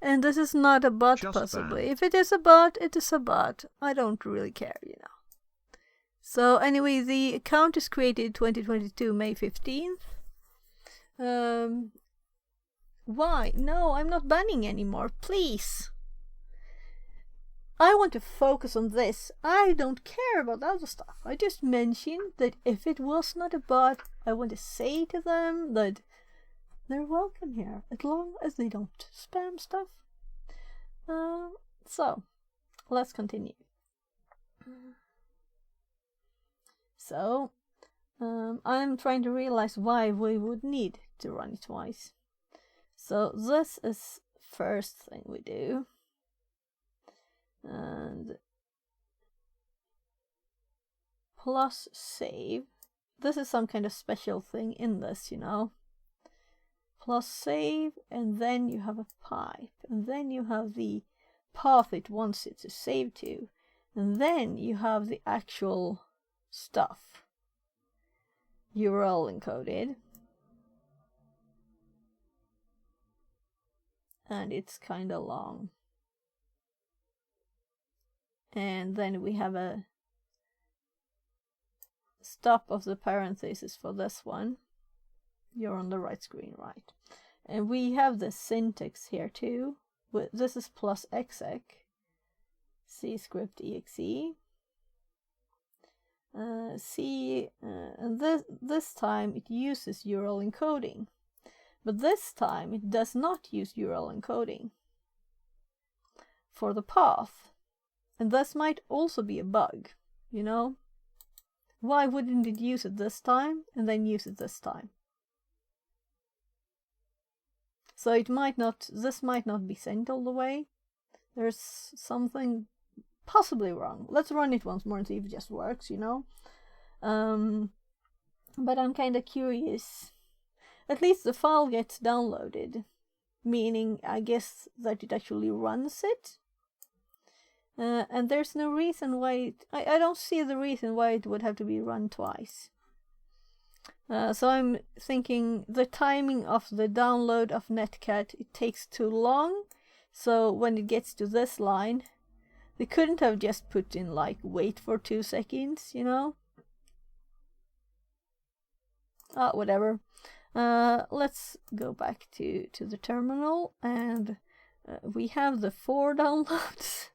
And this is not a bot, Just possibly. ban. If it is a bot, it is a bot. I don't really care, you know. So anyway, the account is created 2022 May 15th. Why? No, I'm not banning anymore, please. I want to focus on this. I don't care about the other stuff. I just mentioned that if it was not a bot, I want to say to them that they're welcome here, as long as they don't spam stuff. So, let's continue. So, I'm trying to realize why we would need to run it twice. So, this is first thing we do. And plus save. This is some kind of special thing in this, you know. Plus save, and then you have a pipe, and then you have the path it wants it to save to, and then you have the actual stuff. URL encoded. And it's kinda long. And then we have a stop of the parentheses for this one. You're on the right screen, right? And we have the syntax here too. This is plus exec, C script exe. And this time it uses URL encoding, but this time it does not use URL encoding for the path. And this might also be a bug, you know? Why wouldn't it use it this time and then use it this time? So this might not be sent all the way. There's something possibly wrong. Let's run it once more and see if it just works, you know? but I'm kind of curious. At least the file gets downloaded, meaning I guess that it actually runs it. And there's no reason why I don't see the reason why it would have to be run twice. So I'm thinking the timing of the download of Netcat, it takes too long. So when it gets to this line, they couldn't have just put in like wait for 2 seconds, you know? Whatever. Let's go back to the terminal, and we have the 4 downloads.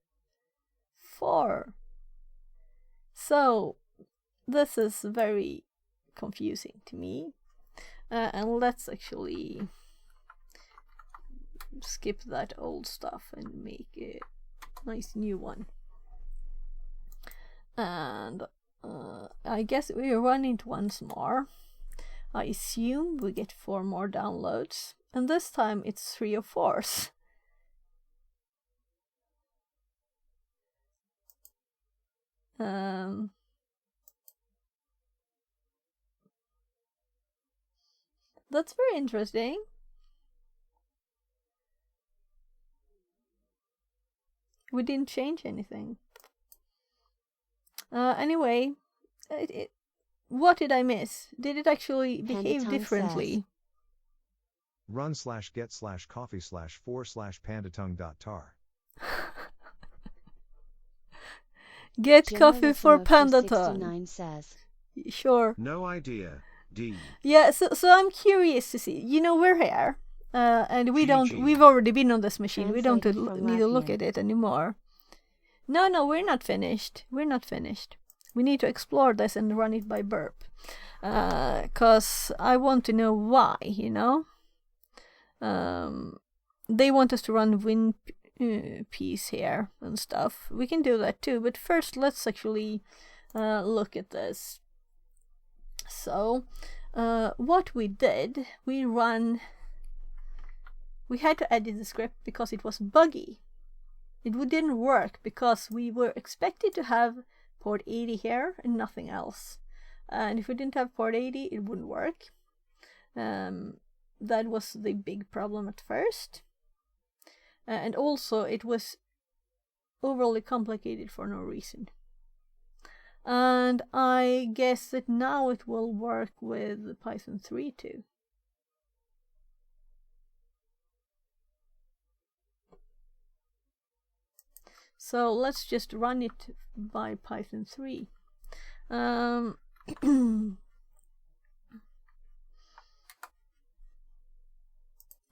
4. So this is very confusing to me. And let's actually skip that old stuff and make a nice new one. And I guess we run it once more. I assume we get 4 more downloads, and this time it's 3 or 4s. That's very interesting. We didn't change anything. Anyway, what did I miss? Did it actually behave Pandaton differently? says. run/get/coffee/4/pandatongue.tar. Get Gemma coffee for Lefimo Pandaton. 69 says. Sure. No idea. D. Yeah, so I'm curious to see. You know, we're here. And GG. we've already been on this machine. We don't Translated from need to look Latvia. at it anymore. No, we're not finished. We're not finished. We need to explore this and run it by burp. 'Cause I want to know why, you know? They want us to run win piece here and stuff. We can do that too, but first let's actually look at this. So, what we did, we had to edit the script because it was buggy. It didn't work because we were expected to have port 80 here and nothing else. And if we didn't have port 80, it wouldn't work. That was the big problem at first. And also, it was overly complicated for no reason. And I guess that now it will work with Python 3 too. So let's just run it by Python 3.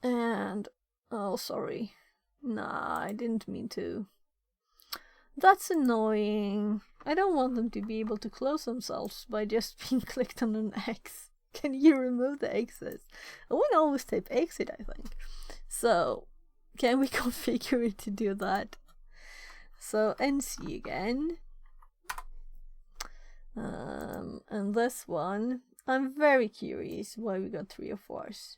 And, oh, sorry. Nah, I didn't mean to. That's annoying. I don't want them to be able to close themselves by just being clicked on an X. Can you remove the X's? I would always type exit, I think. So, can we configure it to do that? So, NC again. And this one, I'm very curious why we got 3 or 4s.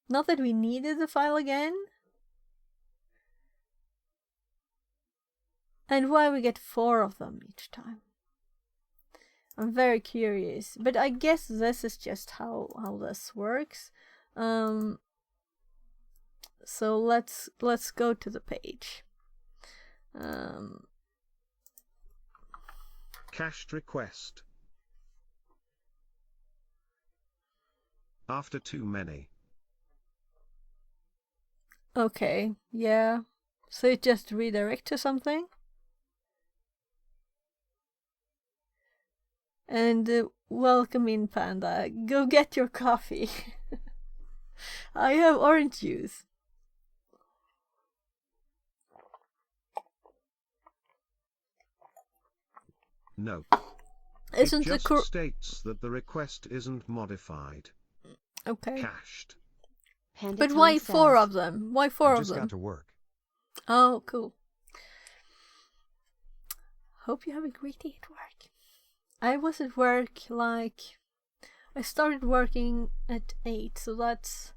Not that we needed the file again. And why we get 4 of them each time. I'm very curious, but I guess this is just how this works. So let's go to the page. Cached request. After too many. Okay, yeah. So it just redirect to something? And welcome in, Panda. Go get your coffee. I have orange juice. No. Isn't it the just states that the request isn't modified. Okay. Cached. But why 4 of them? Why 4 of Just them? got to work. Oh, cool. Hope you have a great day at work. I was at work I started working at 8, so that's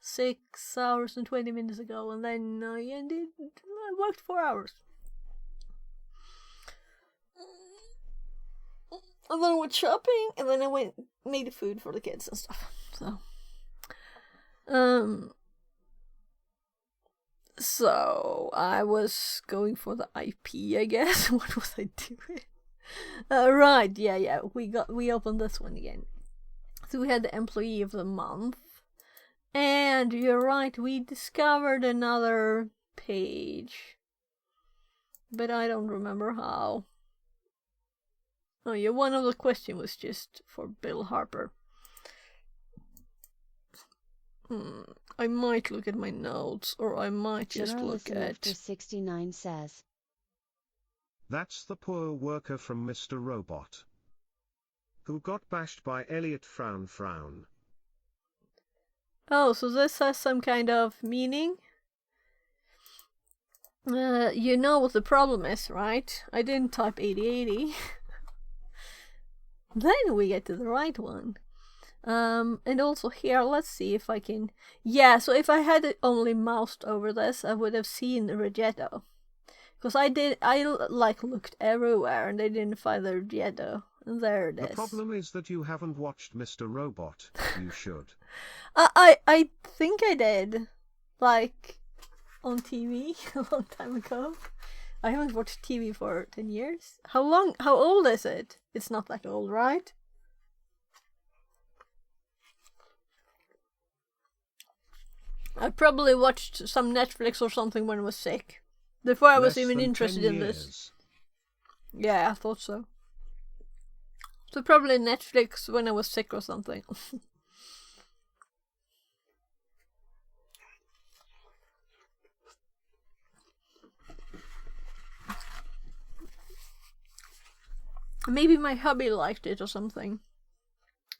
6 hours and 20 minutes ago, and then I worked 4 hours. And then I went shopping, and then I made food for the kids and stuff. So I was going for the IP, I guess. What was I doing? Right, yeah. We opened this one again. So we had the employee of the month. And you're right, we discovered another page. But I don't remember how. Oh yeah, one of the questions was just for Bill Harper. I might look at my notes, or I might just look at... 69 says. That's the poor worker from Mr. Robot, who got bashed by Elliot Frown. Oh, so this has some kind of meaning? You know what the problem is, right? I didn't type 8080. Then we get to the right one. And also here, let's see if I can... Yeah, so if I had only moused over this, I would have seen Rigetto. Because I looked everywhere and I didn't find the Rigetto. And there it is. The problem is that you haven't watched Mr. Robot. You should. I think I did. Like, on TV a long time ago. I haven't watched TV for 10 years. How old is it? It's not that old, right? I probably watched some Netflix or something when I was sick. Before I was even interested in this. Yeah, I thought so. So probably Netflix when I was sick or something. Maybe my hubby liked it or something.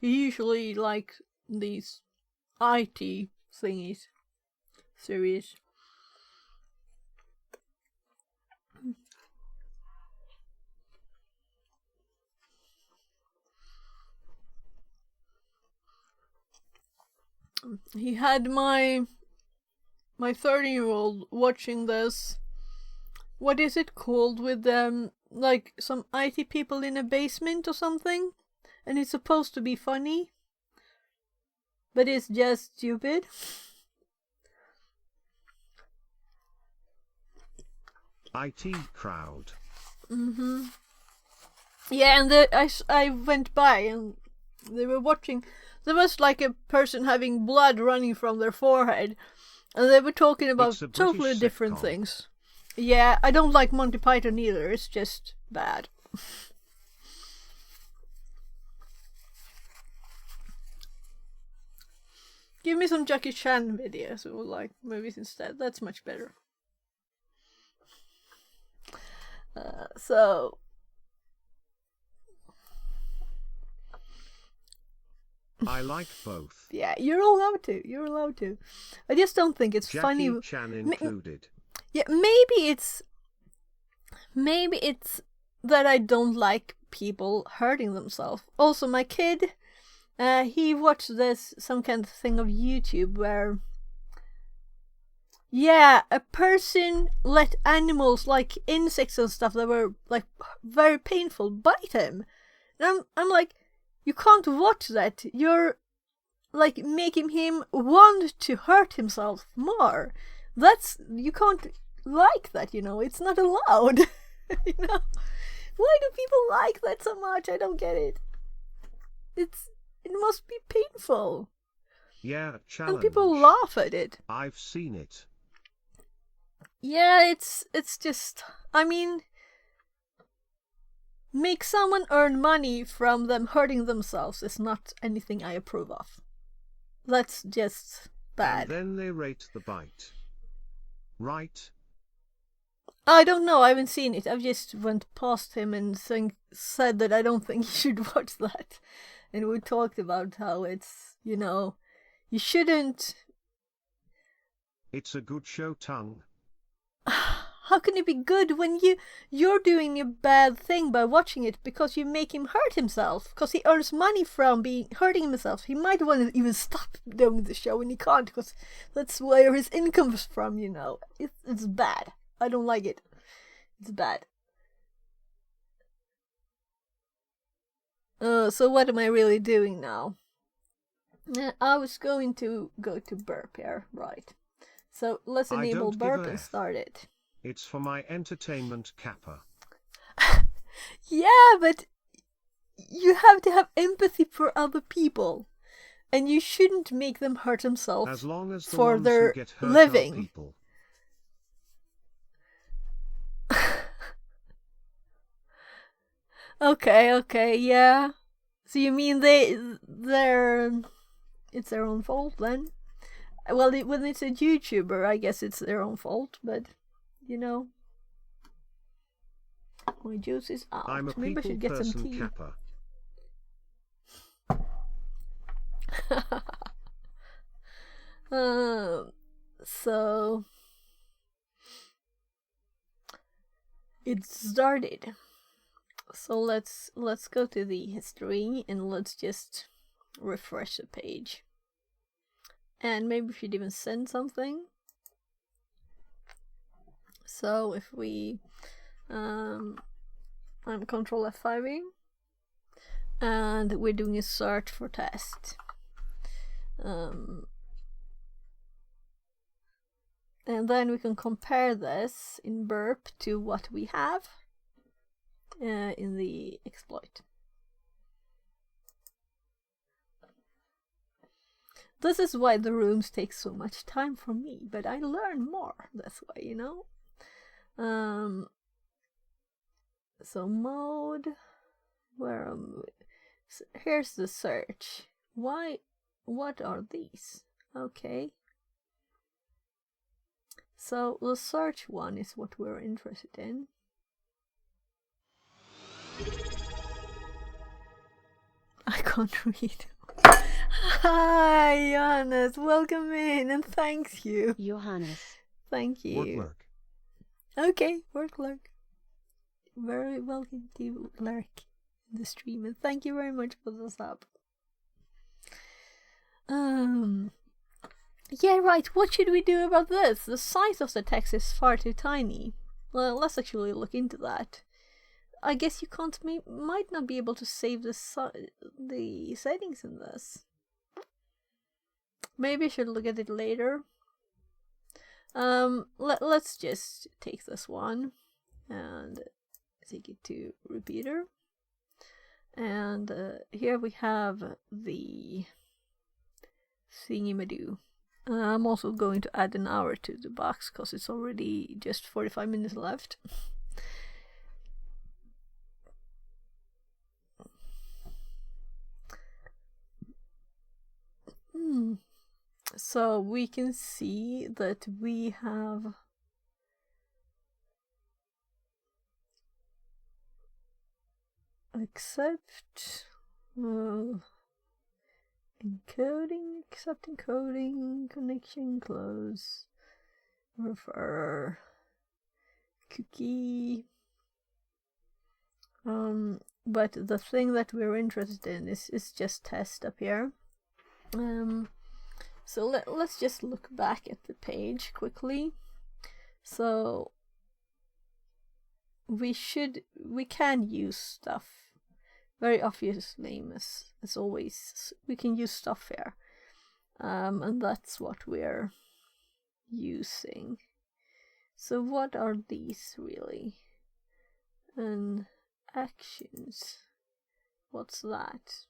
He usually likes these IT thingies. Series. He had my 30-year-old watching this. What is it called with like some IT people in a basement or something? And it's supposed to be funny, but it's just stupid. IT crowd. Yeah, and I went by and they were watching. There was like a person having blood running from their forehead, and they were talking about totally different things. Yeah, I don't like Monty Python either. It's just bad. Give me some Jackie Chan videos or like movies instead. That's much better. So I like both. Yeah, you're allowed to. You're allowed to. I just don't think it's funny. Jackie Chan included. Yeah, maybe it's that I don't like people hurting themselves. Also, my kid, he watched some kind of thing of YouTube where, yeah, a person let animals like insects and stuff that were like very painful bite him. And I'm like, you can't watch that. You're like making him want to hurt himself more. You can't like that, you know. It's not allowed. You know? Why do people like that so much? I don't get it. It must be painful. Yeah, challenge. And people laugh at it. I've seen it. Yeah, it's just, I mean, make someone earn money from them hurting themselves is not anything I approve of. That's just bad. And then they rate the bite. Right? I don't know, I haven't seen it. I've just went past him and said that I don't think you should watch that. And we talked about how it's, you know, you shouldn't... It's a good show, Tongue. How can it be good when you're doing a bad thing by watching it because you make him hurt himself? Because he earns money from hurting himself. He might want to even stop doing the show and he can't because that's where his income is from, you know. It's bad. I don't like it. It's bad. So what am I really doing now? I was going to go to burp here, right? So let's I enable don't give a burp and F. start it. It's for my entertainment, Kappa. Yeah, but you have to have empathy for other people, and you shouldn't make them hurt themselves As long as the for ones their who get hurt living. are people. Okay, yeah. So you mean it's their own fault then? Well, when it's a YouTuber, I guess it's their own fault, but you know, my juice is out. I'm a Maybe I people should get some person, tea. Kappa. So it started. So let's go to the history and let's just refresh the page. And maybe we should even send something. So if we I'm Control F5ing and we're doing a search for test. And then we can compare this in burp to what we have in the exploit. This is why the rooms take so much time for me, but I learn more this way, you know? So mode, where am we? So here's the search. What are these? Okay. So the search one is what we're interested in. I can't read. Hi, Johannes. Welcome in and thank you. Johannes. Thank you. Work lurk. Okay, work lurk. Very welcome to lurk in the stream and thank you very much for the sub. Yeah, right. What should we do about this? The size of the text is far too tiny. Well, let's actually look into that. I guess you might not be able to save the settings in this. Maybe I should look at it later. Let's just take this one and take it to repeater. And here we have the thingy-madoo. I'm also going to add an hour to the box because it's already just 45 minutes left. So we can see that we have accept encoding, accept encoding, connection close, refer, cookie. But the thing that we're interested in is just test up here. So let's just look back at the page quickly. So we can use stuff. Very obviously, as always, we can use stuff here. And that's what we're using. So what are these really? And actions. What's that?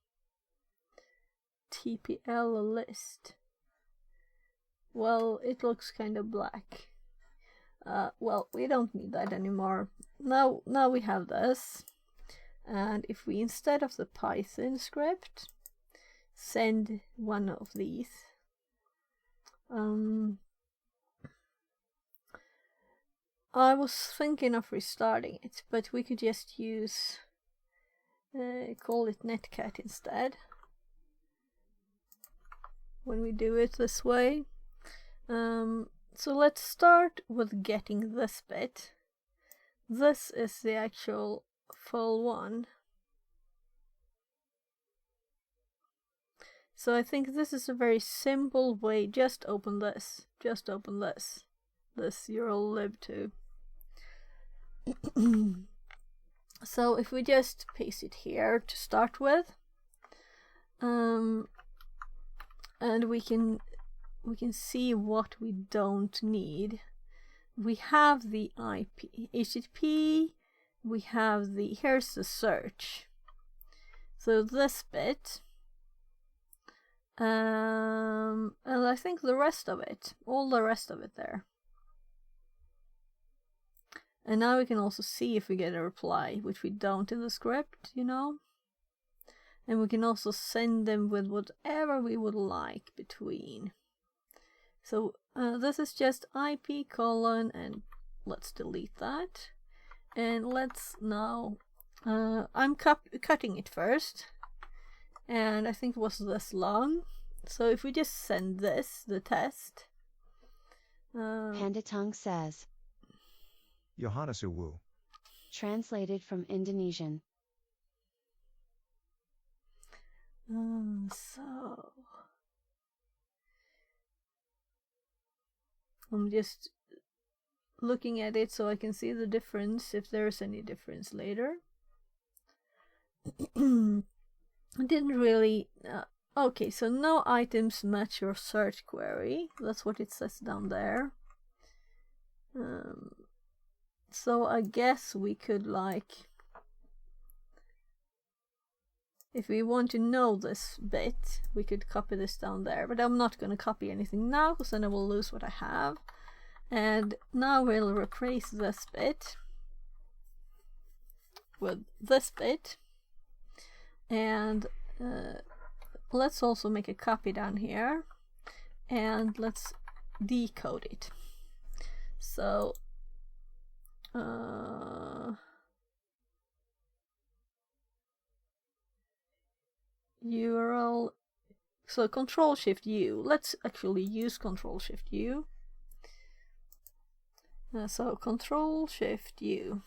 TPL list. Well, it looks kind of black. Well, we don't need that anymore. Now we have this. And if we, instead of the Python script, send one of these. I was thinking of restarting it, but we could just use, call it netcat instead. When we do it this way. So let's start with getting this bit. This is the actual full one. So I think this is a very simple way. Just open this. Just open this. This URL lib2. So if we just paste it here to start with, and we can see what we don't need. We have the IP, HTTP, we have here's the search. So this bit, and I think the rest of it, all the rest of it there. And now we can also see if we get a reply, which we don't in the script, you know. And we can also send them with whatever we would like between. So this is just IP colon, and let's delete that. And let's now, I'm cutting it first. And I think it was this long. So if we just send this, the test. Pandatong says. Yohanasu Wu. Translated from Indonesian. So I'm just looking at it so I can see the difference, if there's any difference later. I didn't really... okay, so no items match your search query. That's what it says down there. So I guess we could, like... if we want to know this bit, we could copy this down there. But I'm not going to copy anything now, because then I will lose what I have. And now we'll replace this bit with this bit. And let's also make a copy down here. And let's decode it. So... URL, so Control-Shift-U. Let's actually use Control-Shift-U. So Control-Shift-U.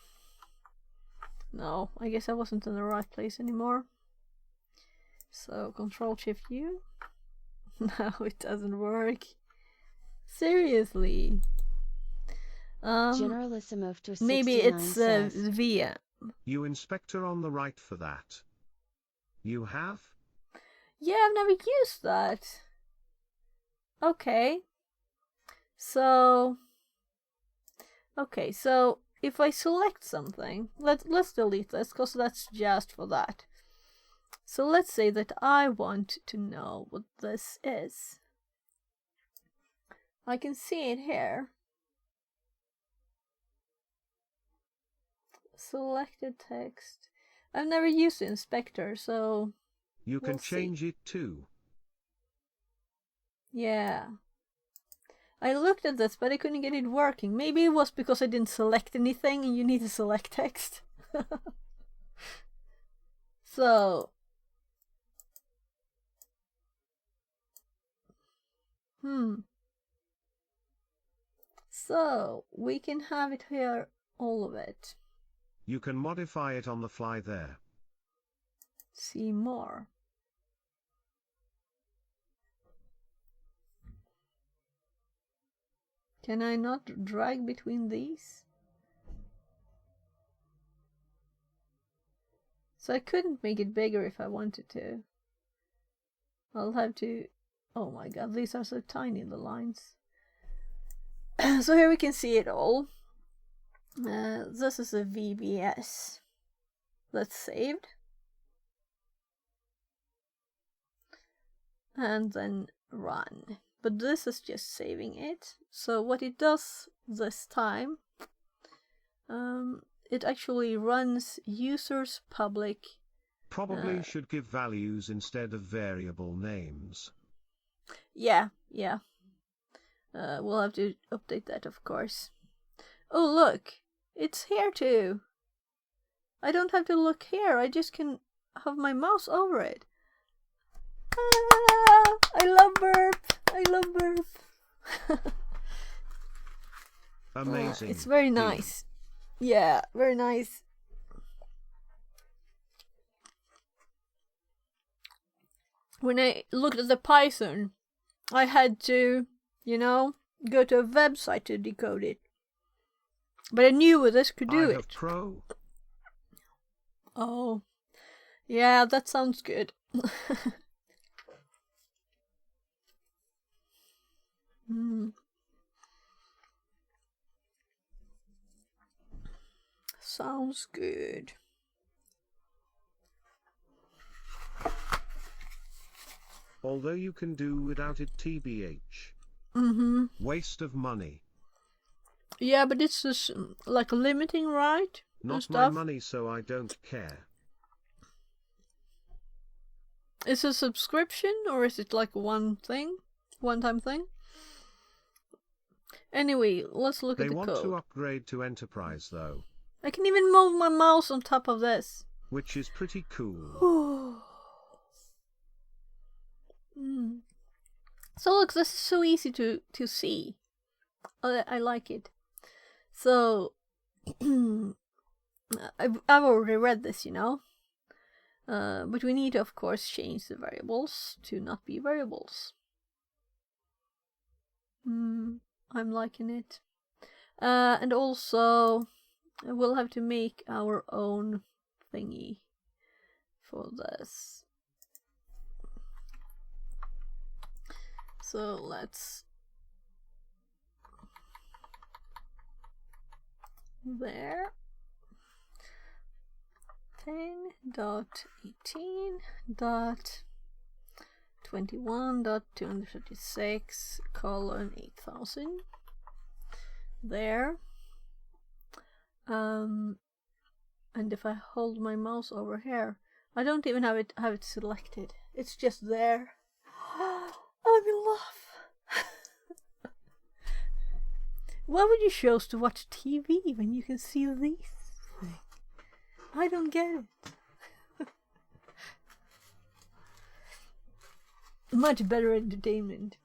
No, I guess I wasn't in the right place anymore. So Control-Shift-U. No, it doesn't work. Seriously. Generalissimo to Maybe it's via. You inspector on the right for that. You have? Yeah, I've never used that. Okay. So if I select something, let's delete this, because that's just for that. So let's say that I want to know what this is. I can see it here. Selected text. I've never used the inspector, so... You can change it too. Yeah. I looked at this, but I couldn't get it working. Maybe it was because I didn't select anything and you need to select text. So... So, we can have it here, all of it. You can modify it on the fly there. See more. Can I not drag between these? So I couldn't make it bigger if I wanted to. I'll have to... Oh my god, these are so tiny, the lines. So here we can see it all. This is a VBS that's saved. And then run. But this is just saving it. So what it does this time, it actually runs users public. Probably should give values instead of variable names. Yeah. We'll have to update that, of course. Oh, look! It's here too! I don't have to look here, I just can have my mouse over it. Ah, I love burp! I love burp! Amazing. It's very nice. Yeah, very nice. When I looked at the Python, I had to, go to a website to decode it. But I knew this could do it. Pro. Oh, yeah, that sounds good. mm. Sounds good. Although you can do without it, TBH. Waste of money. Yeah, but it's just like limiting, right? Not my money, so I don't care. Is it a subscription or is it like one-time thing? Anyway, let's look at the code. They want to upgrade to Enterprise though. I can even move my mouse on top of this. Which is pretty cool. So look, this is so easy to see. I like it. So I've already read this, you know. But we need to, of course, change the variables to not be variables. I'm liking it. And also, we'll have to make our own thingy for this. So let's there 10.18.21.236:8000 there. And if I hold my mouse over here, I don't even have it selected. It's just there. I'm in love. Why would you choose to watch TV when you can see these things? I don't get it. Much better entertainment.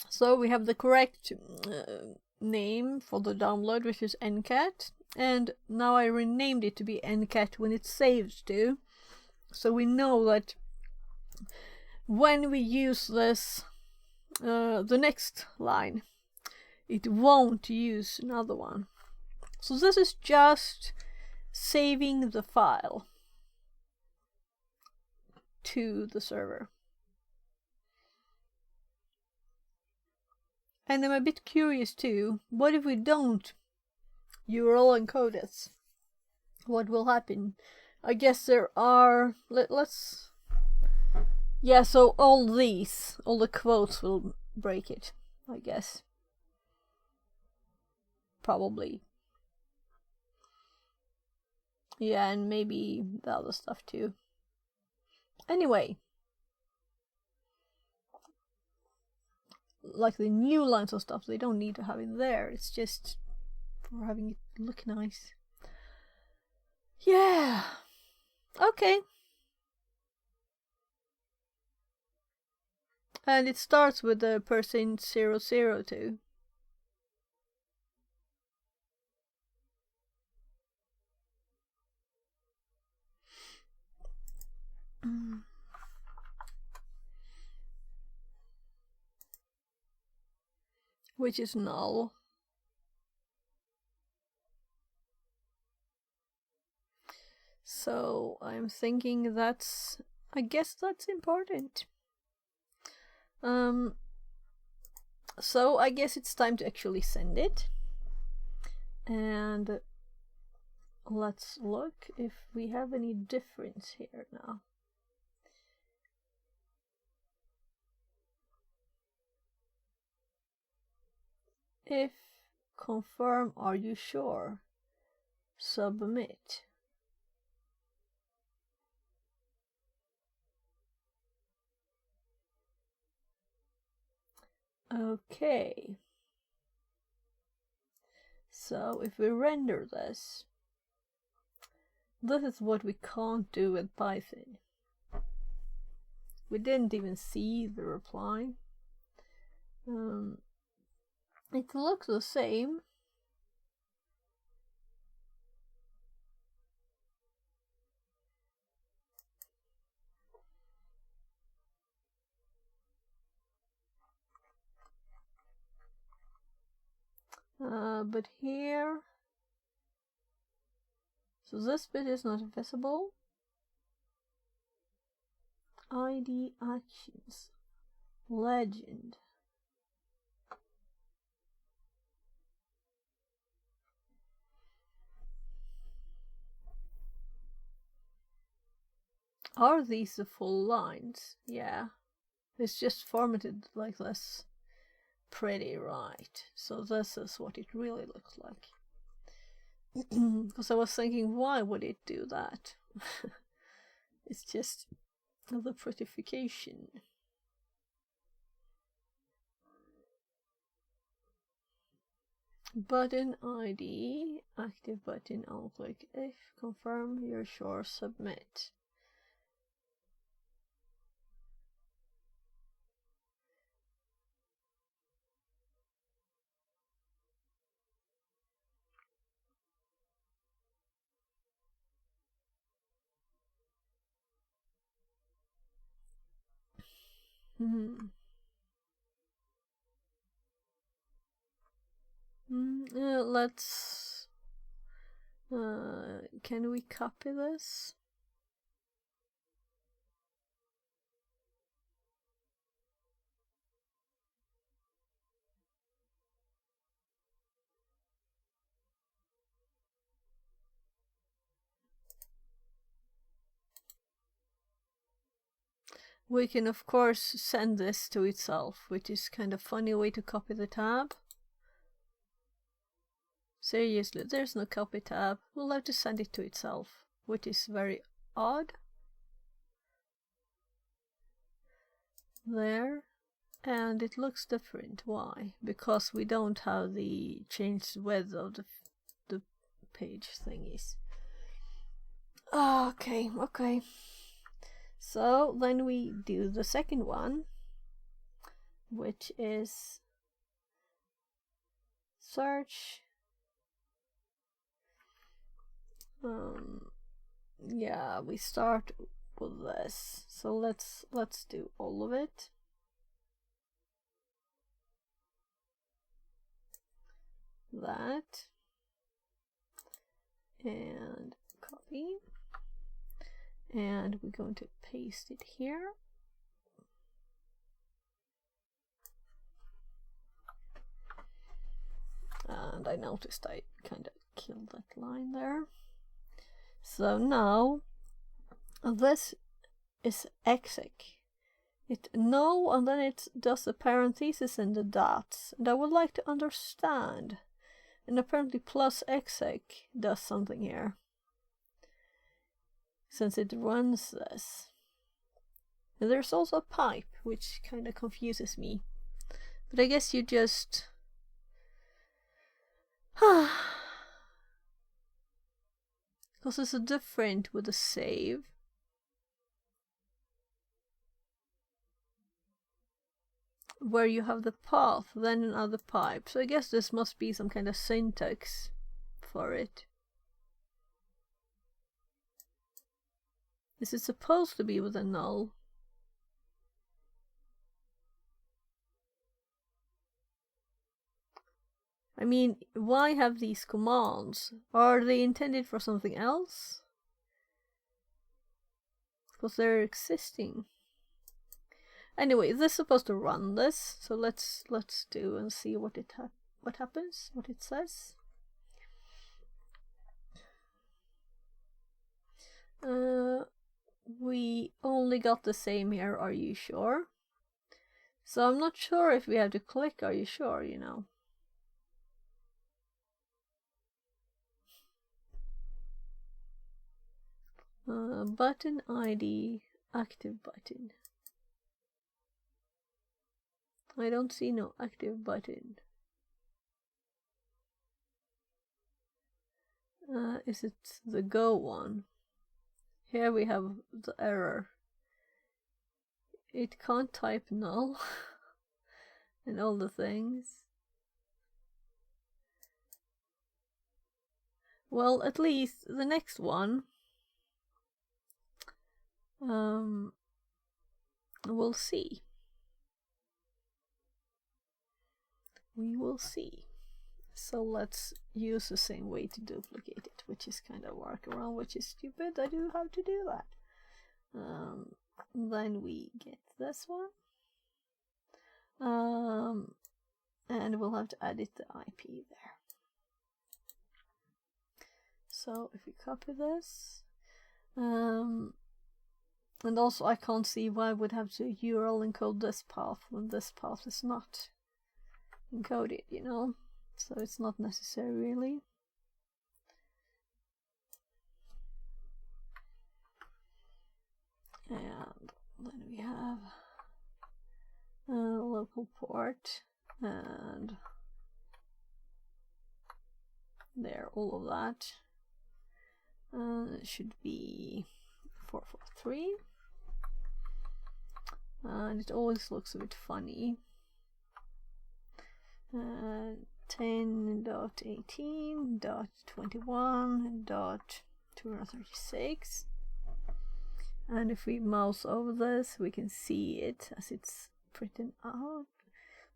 So we have the correct name for the download, which is NCAT, and now I renamed it to be NCAT when it saves to. So we know that when we use this, the next line, it won't use another one. So this is just saving the file to the server. And I'm a bit curious too, what if we don't URL encode it? What will happen? I guess there are... let's... Yeah, so all the quotes will break it, I guess. Probably. Yeah, and maybe the other stuff too. Anyway. Like the new lines of stuff, they don't need to have it there. It's just for having it look nice. Yeah. Okay. And it starts with the %002. Which is null. So I'm thinking I guess that's important. So I guess it's time to actually send it. And let's look if we have any difference here now. If confirm, are you sure? Submit. Okay. So if we render this is what we can't do with Python. We didn't even see the reply. It looks the same. But here, so this bit is not visible. ID actions, legend. Are these the full lines? Yeah. It's just formatted like this. Pretty right. So this is what it really looks like. Because I was thinking, why would it do that? It's just the prettification. Button ID, active button, I'll click if, confirm, you're sure, submit. Let's can we copy this? We can of course send this to itself, which is kind of funny way to copy the tab. Seriously, there's no copy tab. We'll have to send it to itself, which is very odd. There. And it looks different. Why? Because we don't have the changed width of the page thingies. Okay, okay. So then we do the second one, which is search. Yeah, we start with this. So let's do all of it. That and copy, and we're going to paste it here. And I noticed I kind of killed that line there. So now this is exec. It no, and then it does the parentheses and the dots, and I would like to understand. And apparently plus exec does something here, since it runs this. And there's also a pipe, which kind of confuses me. But I guess you just... because it's different with the save. Where you have the path, then another pipe. So I guess this must be some kind of syntax for it. Is it supposed to be with a null? I mean, why have these commands? Are they intended for something else? Because they're existing. Anyway, this is supposed to run this, so let's do and see what happens, what it says. We only got the same here, are you sure? So I'm not sure if we have to click, are you sure, you know. Button ID, active button. I don't see no active button. Is it the go one? Here we have the error. It can't type null and all the things. Well, at least the next one, we'll see. We will see. So let's use the same way to duplicate it, which is kind of workaround, which is stupid. I do have to do that. Then we get this one. And we'll have to edit the IP there. So if we copy this, and also I can't see why I would have to URL encode this path when this path is not encoded, you know, so it's not necessary really. And then we have a local port, and there, all of that. It should be 443, and it always looks a bit funny. 10.18.21.236, and if we mouse over this, we can see it as it's printed out.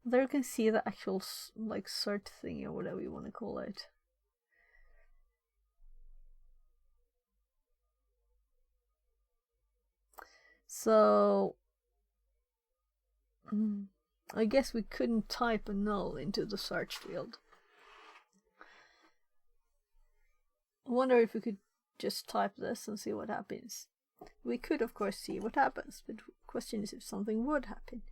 There you can see the actual like cert thing or whatever you want to call it. So I guess we couldn't type a null into the search field. I wonder if we could just type this and see what happens. We could of course see what happens, but the question is if something would happen.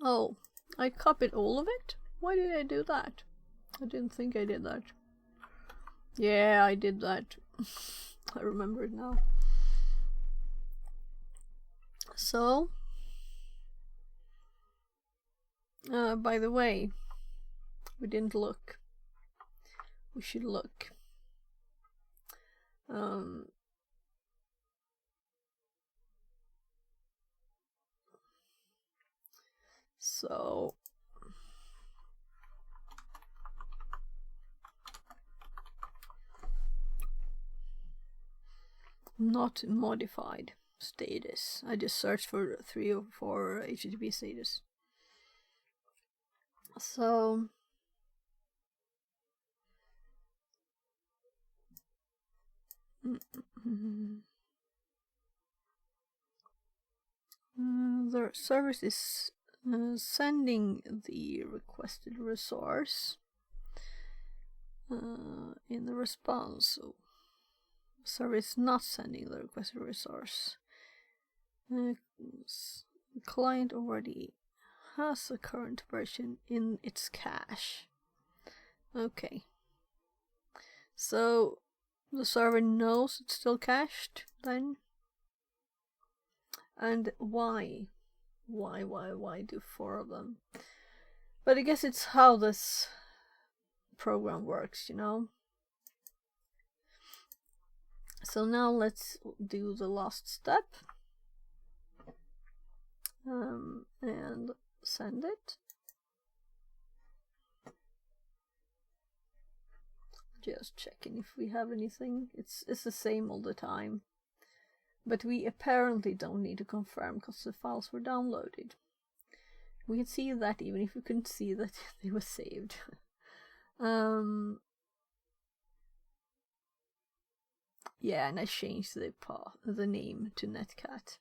Oh, I copied all of it? Why did I do that? I didn't think I did that. Yeah, I did that. I remember it now. So, by the way, we didn't look. We should look. So not modified status. I just searched for 3 or 4 HTTP status. So the service is sending the requested resource in the response. So service not sending the requested resource. The client already has a current version in its cache. Okay. So the server knows it's still cached then? And why? Why do 4 of them? But I guess it's how this program works, you know? So now let's do the last step. And send it. Just checking if we have anything. It's the same all the time. But we apparently don't need to confirm because the files were downloaded. We can see that even if we couldn't see that they were saved. Yeah, and I changed the name to Netcat.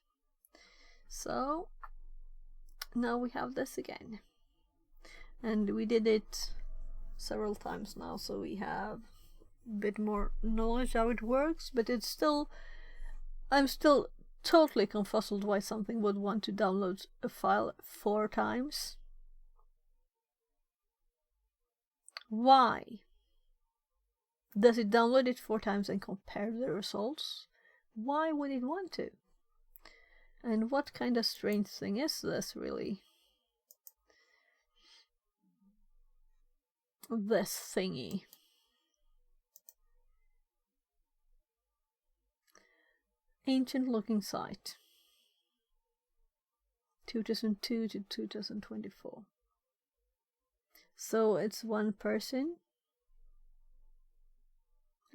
So now we have this again. And we did it several times now, so we have a bit more knowledge how it works, but it's still, I'm still totally confuzzled why something would want to download a file 4 times. Why? Does it download it 4 times and compare the results? Why would it want to? And what kind of strange thing is this, really? This thingy. Ancient looking site. 2002 to 2024. So it's one person.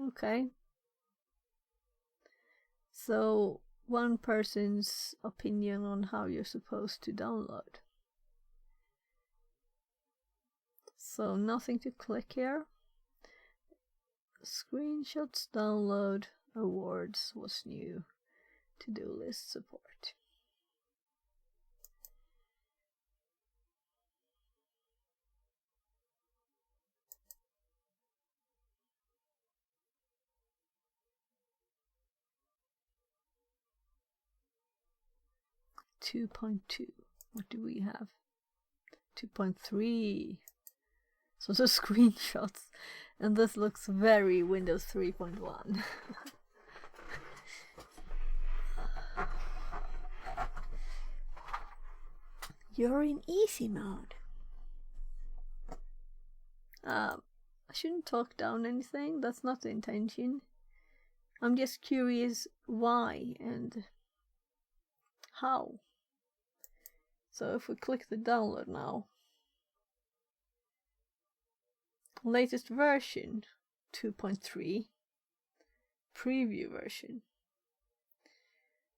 Okay. So one person's opinion on how you're supposed to download. So nothing to click here. Screenshots, download, awards, what's new, to-do list, support. Two 2.2. What do we have? 2.3. So the screenshots, and this looks very Windows 3.1. You're in easy mode. I shouldn't talk down anything, that's not the intention. I'm just curious why and how. So if we click the download now, latest version 2.3, preview version.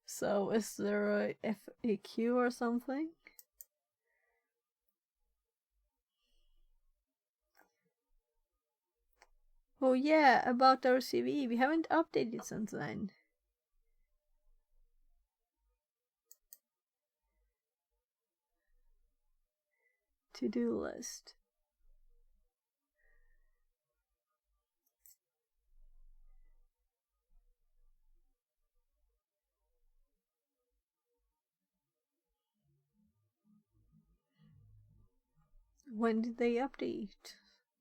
So is there a FAQ or something? Oh yeah, about our CV, we haven't updated since then. To-do list. When did they update?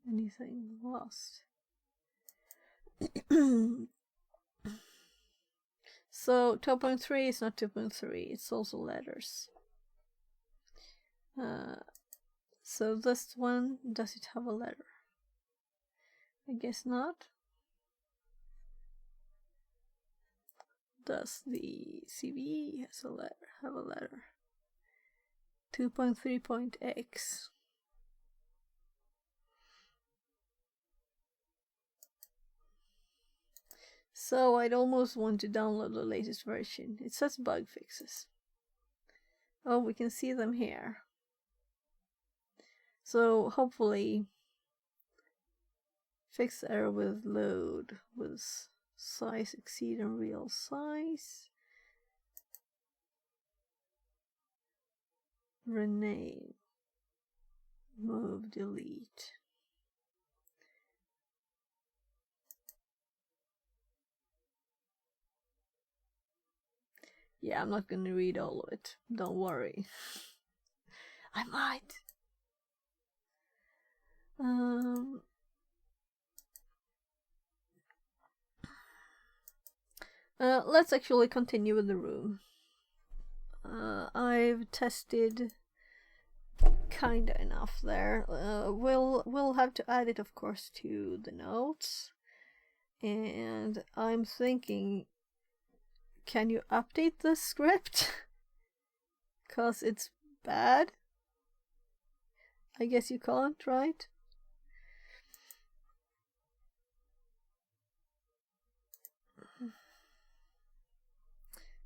Anything lost? So 2.3 is not 2.3, it's also letters. So this one, does it have a letter? I guess not. Does the CV have a letter? 2.3.x. So I'd almost want to download the latest version. It says bug fixes. Oh, we can see them here. So hopefully fix error with load with size exceeding real size. Rename. Move, delete. Yeah, I'm not gonna read all of it. Don't worry. I might. Let's actually continue with the room. I've tested kinda enough there. We'll have to add it, of course, to the notes. And I'm thinking, can you update the script? 'Cause it's bad. I guess you can't, right?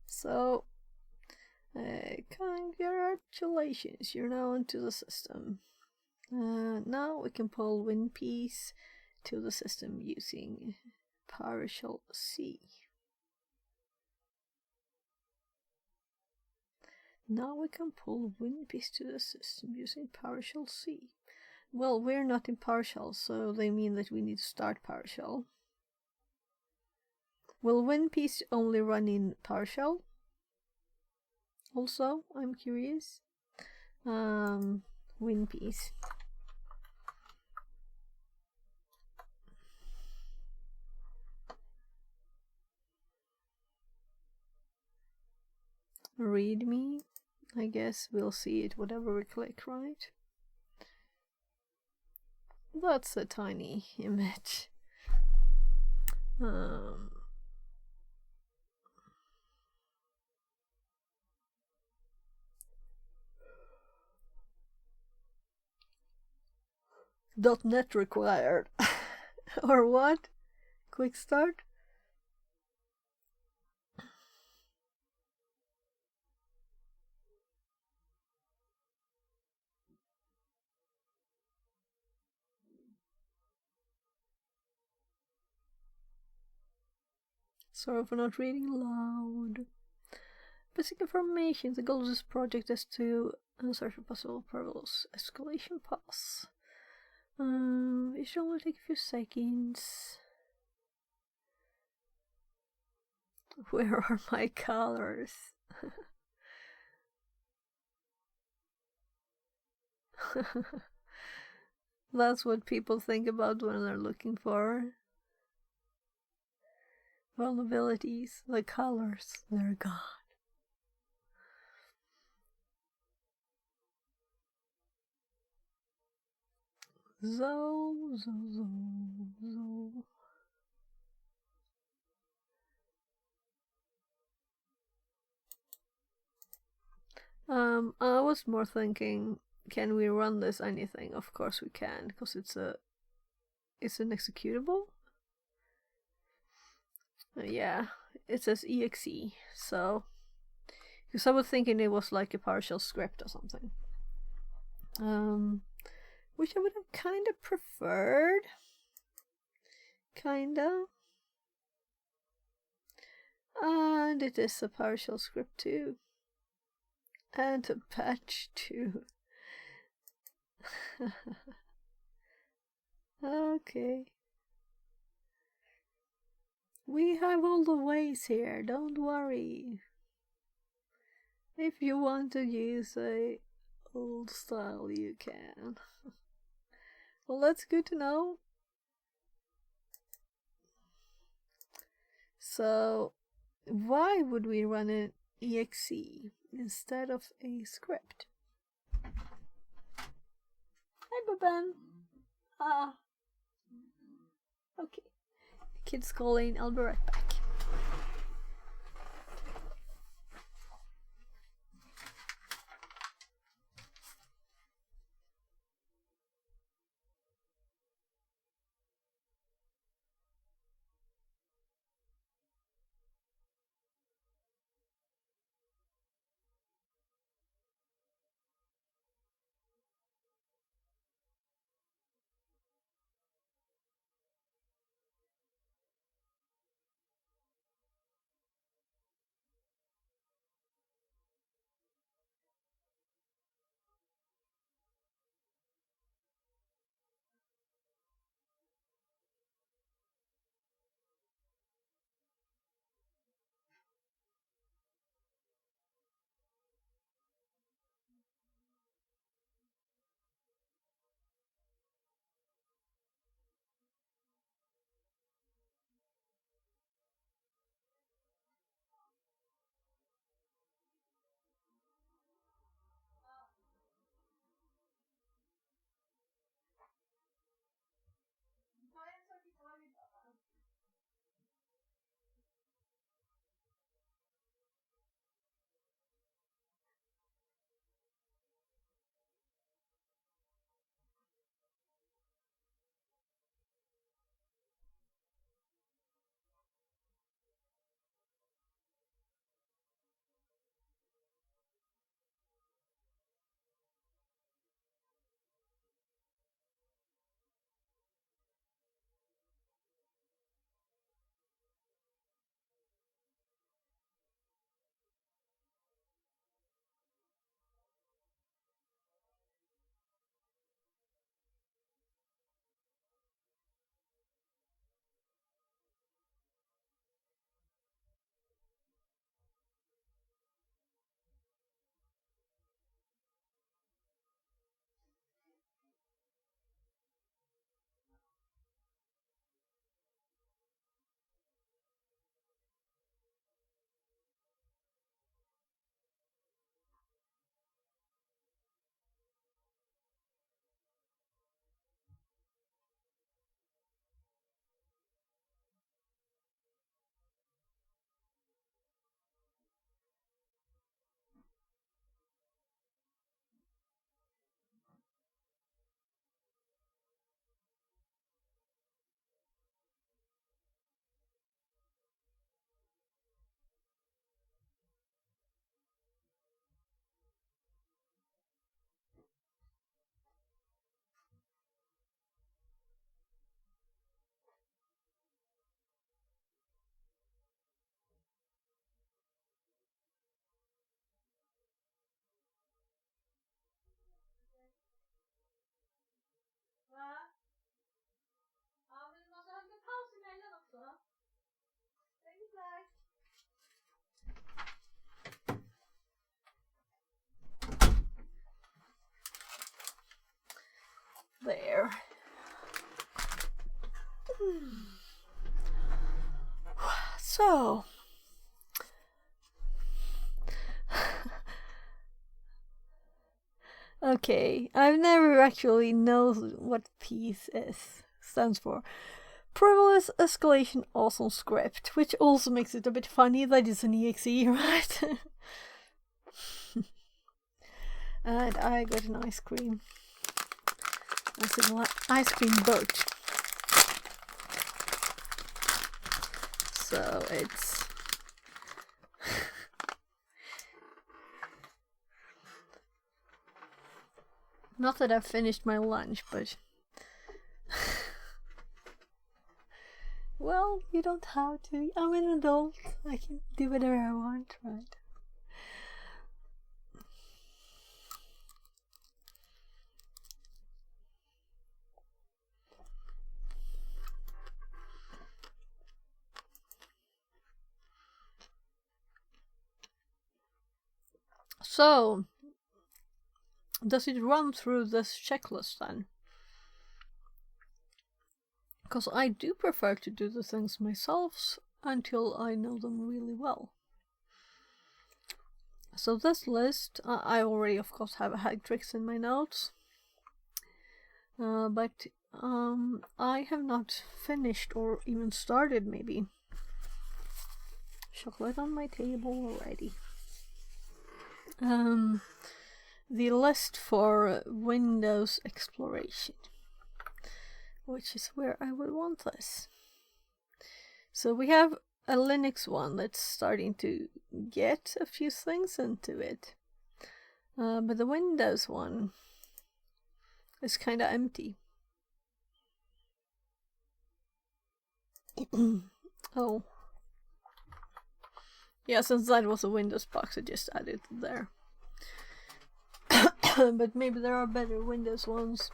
So, congratulations, you're now into the system. Now we can pull WinPiece to the system using PowerShell C. Now we can pull WinPiece to the system using PowerShell C. Well, we're not in PowerShell, so they mean that we need to start PowerShell. Will WinPiece only run in PowerShell? Also, I'm curious. WinPiece. README. I guess we'll see it whatever we click, right? That's a tiny image. .NET required. Or what? Quick start? Sorry for not reading loud. Basic information. The goal of this project is to search for possible parallels escalation paths. It should only take a few seconds. Where are my colors? That's what people think about when they're looking for vulnerabilities. The colors, they're gone. Zo. I was more thinking, can we run this anything? Of course we can, because it's an executable. Yeah, it says exe, so because I was thinking it was like a PowerShell script or something. Which I would have kind of preferred. Kinda. And it is a PowerShell script too. And a patch too. Okay. We have all the ways here, don't worry. If you want to use a old style, you can. Well, that's good to know. So, why would we run an exe instead of a script? Hi, Baban. Okay. Kids calling. I'll be right back. there. So, okay, I've never actually known what PEACE stands for. Privilege Escalation Awesome Script, which also makes it a bit funny that it's an EXE, right? And I got an ice cream. Ice cream boat. So it's not that I've finished my lunch, but well, you don't have to. I'm an adult. I can do whatever I want, right? So, does it run through this checklist then? Because I do prefer to do the things myself until I know them really well. So this list, I already of course have hack tricks in my notes. But I have not finished or even started maybe. Chocolate on my table already. The list for Windows exploration, which is where I would want this. So we have a Linux one that's starting to get a few things into it. But the Windows one is kind of empty. Oh. Yeah, since that was a Windows box, I just added it there. But maybe there are better Windows ones.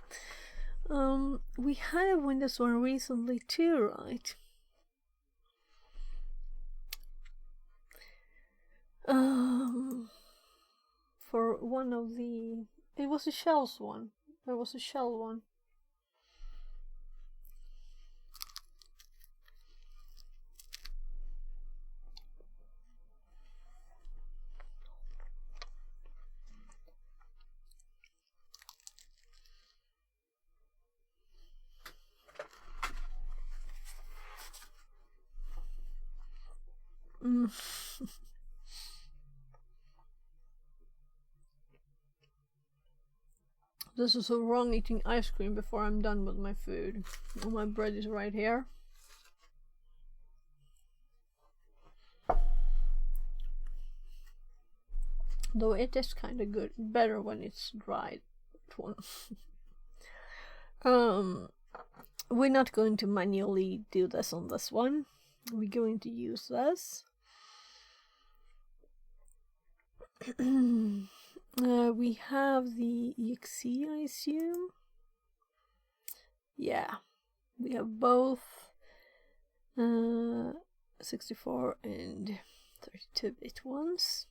We had a Windows one recently too, right? For one of the... It was a shells one. There was a shell one. This is so wrong, eating ice cream before I'm done with my food. Oh, my bread is right here. Though it is kind of good, better when it's dried. We're not going to manually do this on this one. We're going to use this. We have the EXE, I assume. Yeah, we have both 64 and 32-bit ones.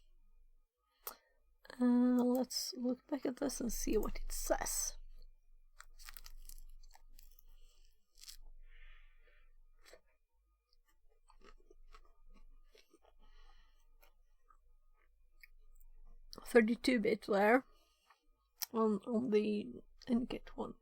Let's look back at this and see what it says. (32-bit) there on the NKit one.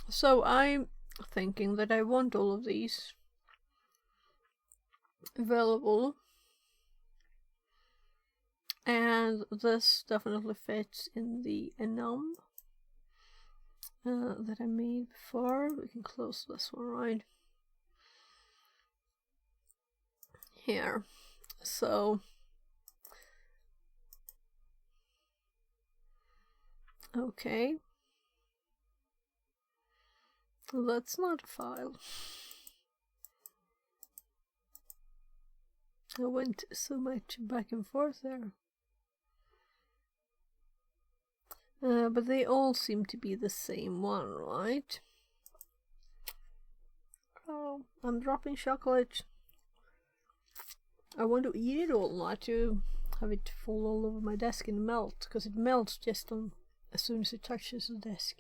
So I'm thinking that I want all of these available, and this definitely fits in the enum that I made before. We can close this one right here. So okay, that's not a file. I went so much back and forth there. But they all seem to be the same one, right? Oh, I'm dropping chocolate. I want to eat it all, not to have it fall all over my desk and melt, because it melts just on as soon as it touches the desk.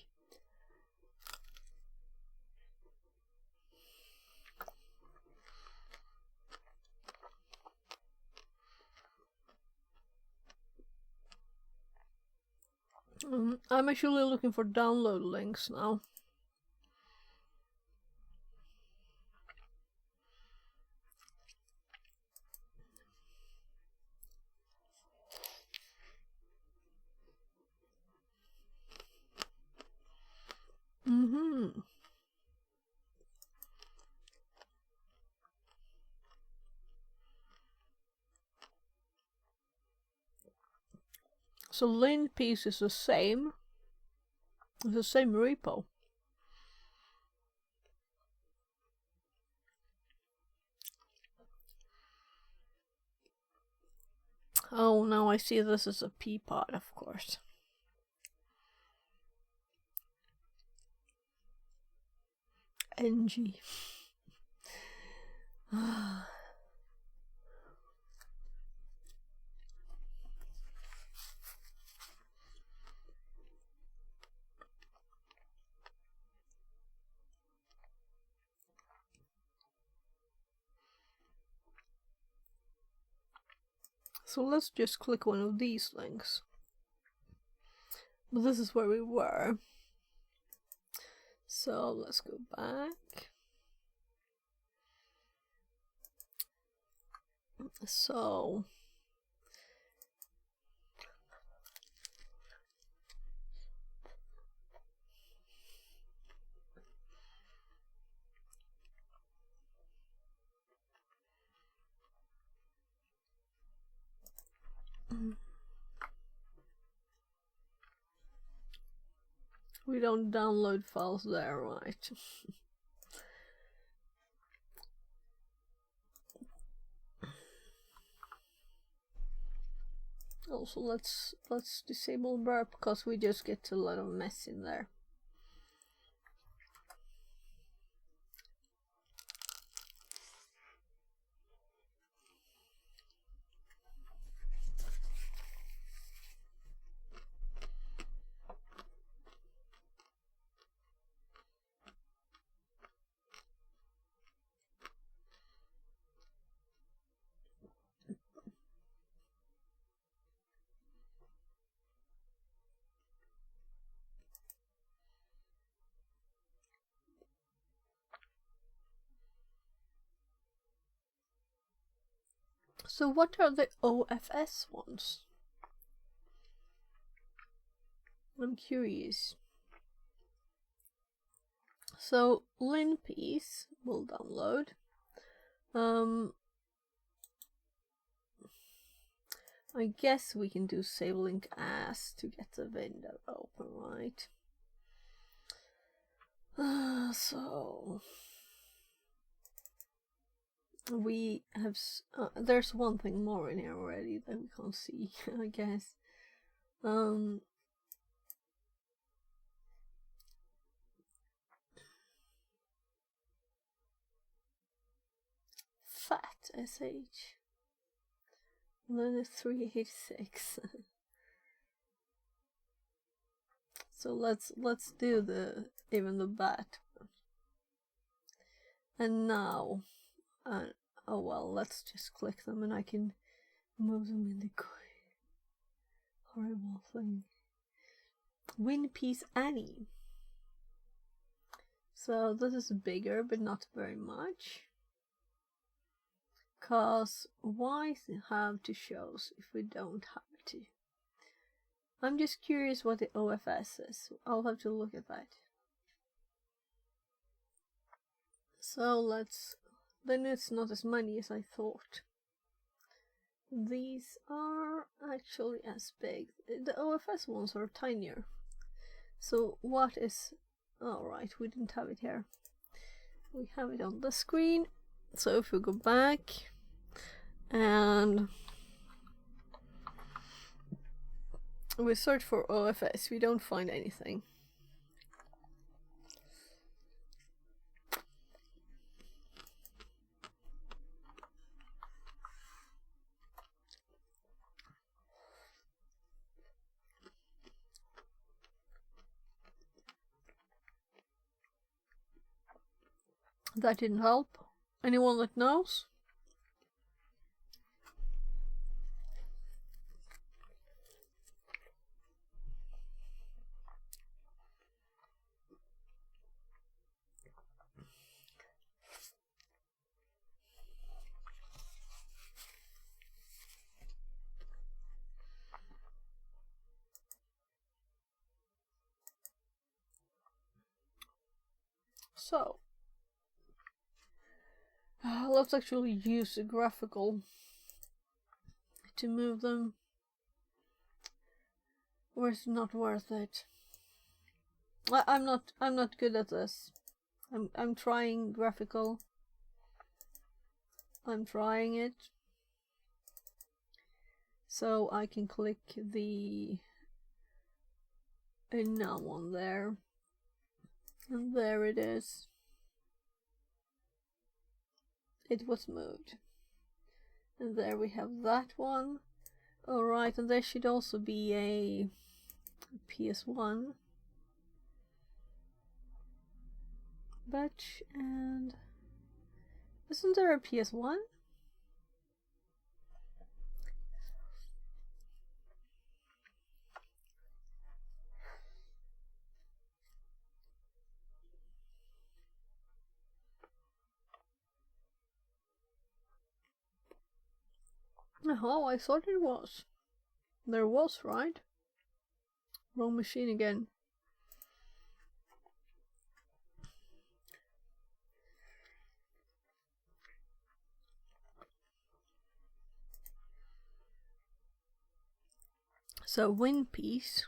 I'm actually looking for download links now. So Linpiece is the same. It's the same repo. Oh, now I see this is a Peapod, of course. NG. So let's just click one of these links. But this is where we were. So let's go back. So we don't download files there, right? Also, let's disable burp, because we just get a lot of mess in there. So what are the OFS ones? I'm curious. So Linpiece will download. I guess we can do save link as to get the window open, right? So we have there's one thing more in here already that we can't see. I guess fat sh, and then it's 386. So let's do the even the bat. And now oh well, let's just click them and I can move them in the horrible thing. Winpiece Annie. So this is bigger, but not very much. Cause why have to shows if we don't have to? I'm just curious what the OFS is. I'll have to look at that. So then it's not as many as I thought. These are actually as big. The OFS ones are tinier. So what is... Alright, we didn't have it here. We have it on the screen. So if we go back and we search for OFS. We don't find anything. That didn't help. Anyone that knows? So, let's actually use a graphical to move them. Or it's not worth it. I'm not good at this. I'm trying graphical. I'm trying it. So I can click the now one there. And there it is. It was moved. And there we have that one. Alright, and there should also be a PS1. Batch, and isn't there a PS1? Oh, I thought it was. There was, right? Wrong machine again. So WinPiece,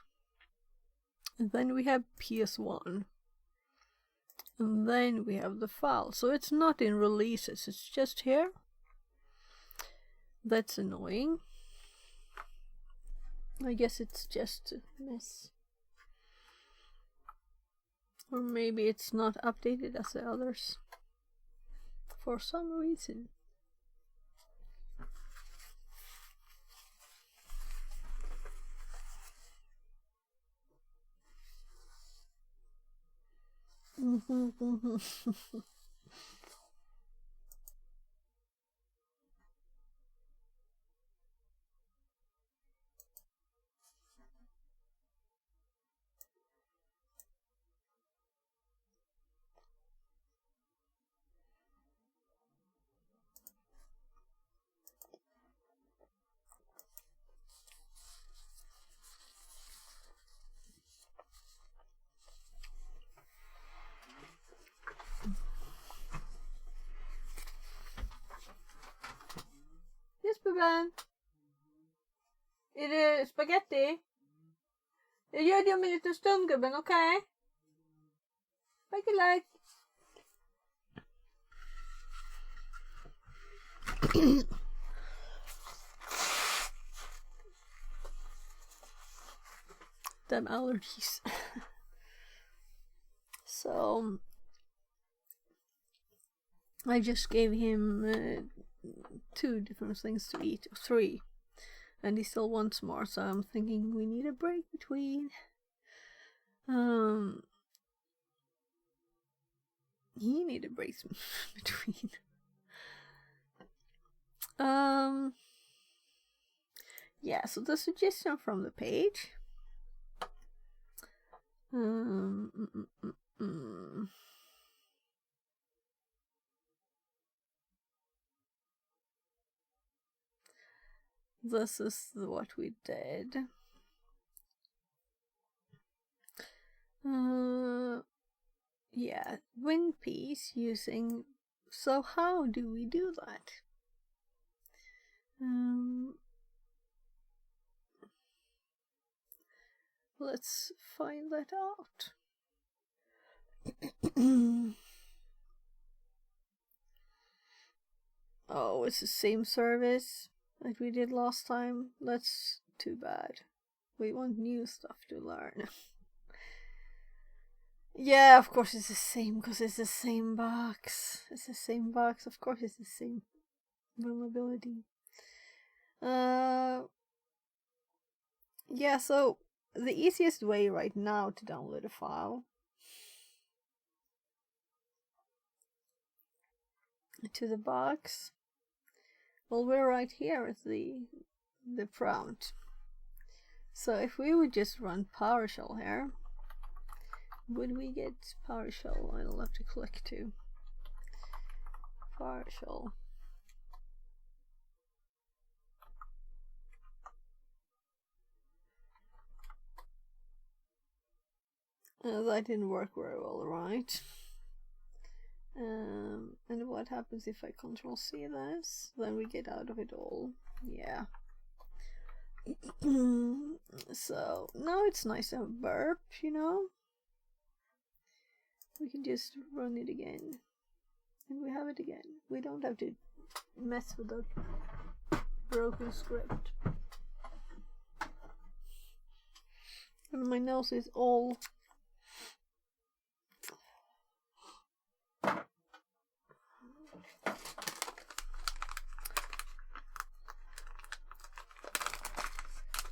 and then we have PS1, and then we have the file. So it's not in releases, it's just here. That's annoying. I guess it's just a mess. Or maybe it's not updated as the others for some reason. Yes, Buban. Är det spaghetti? Jag gör det om en liten stund, gubben, okej? Like it like. Damn allergies. So I just gave him 2 different things to eat, 3, and he still wants more, so I'm thinking we need a break between. He need a break between. Yeah, so the suggestion from the page. This is what we did. Yeah, WinPiece using. So how do we do that? Let's find that out. Oh, it's the same service that we did last time. That's too bad. We want new stuff to learn. Yeah, of course it's the same, because it's the same box. It's the same box, of course it's the same vulnerability. Yeah, so the easiest way right now to download a file to the box, well, we're right here at the prompt. So if we would just run PowerShell here, would we get PowerShell? I'll have to click to PowerShell. That didn't work very well, right? And what happens if I Control-C this? Then we get out of it all. Yeah. So now it's nice to have burp, you know? We can just run it again. And we have it again. We don't have to mess with the broken script. And my nose is all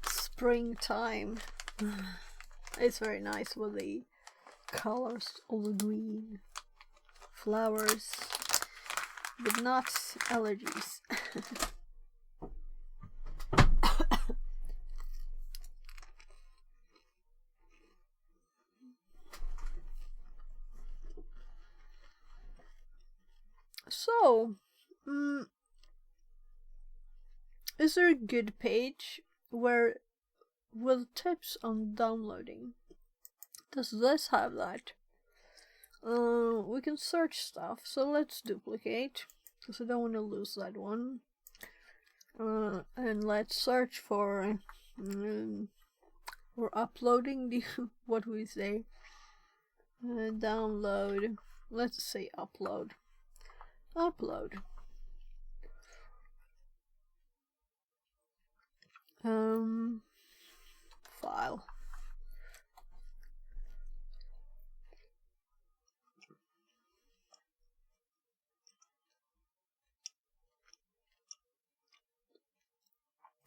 springtime. It's very nice with the colors, all the green flowers, but not allergies. So, is there a good page where with tips on downloading? Does this have that? We can search stuff, so let's duplicate, because I don't want to lose that one. And let's search for uploading. What we say? Download. Let's say upload. Upload. File.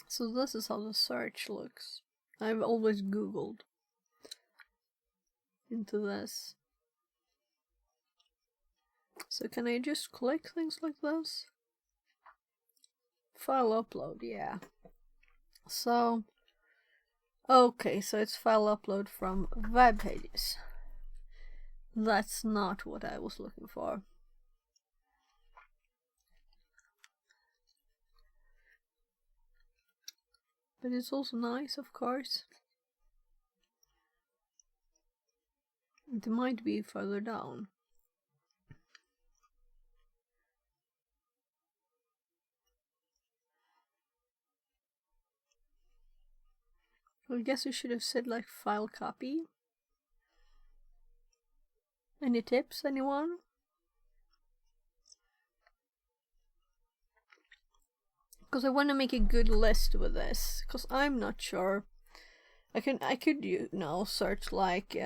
So this is how the search looks. I've always Googled into this. So can I just click things like this? File upload, yeah. So, okay, so it's file upload from web pages. That's not what I was looking for. But it's also nice, of course. It might be further down. I guess we should have said like file copy. Any tips, anyone? Because I want to make a good list with this, because I'm not sure. I could you know search like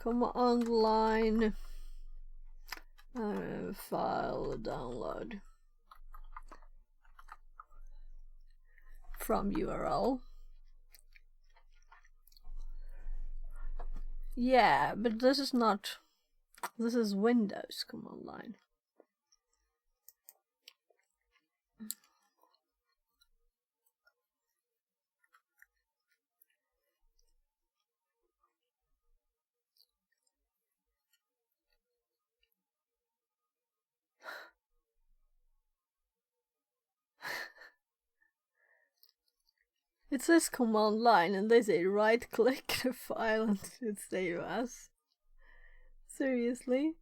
command line file download from URL. Yeah, but this is not. This is Windows command line. It says command line and they say right click the file and it's save as. Seriously?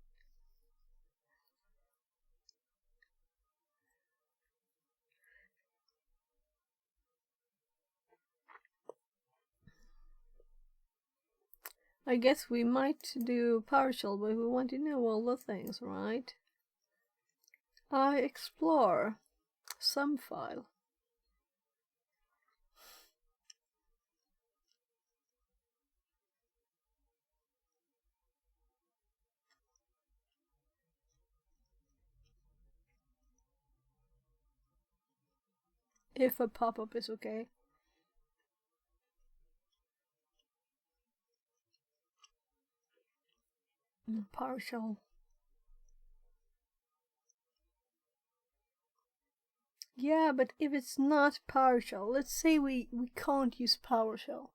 I guess we might do PowerShell, but we want to know all the things, right? I explore some file. If a pop-up is okay. PowerShell. Yeah, but if it's not PowerShell, let's say we can't use PowerShell.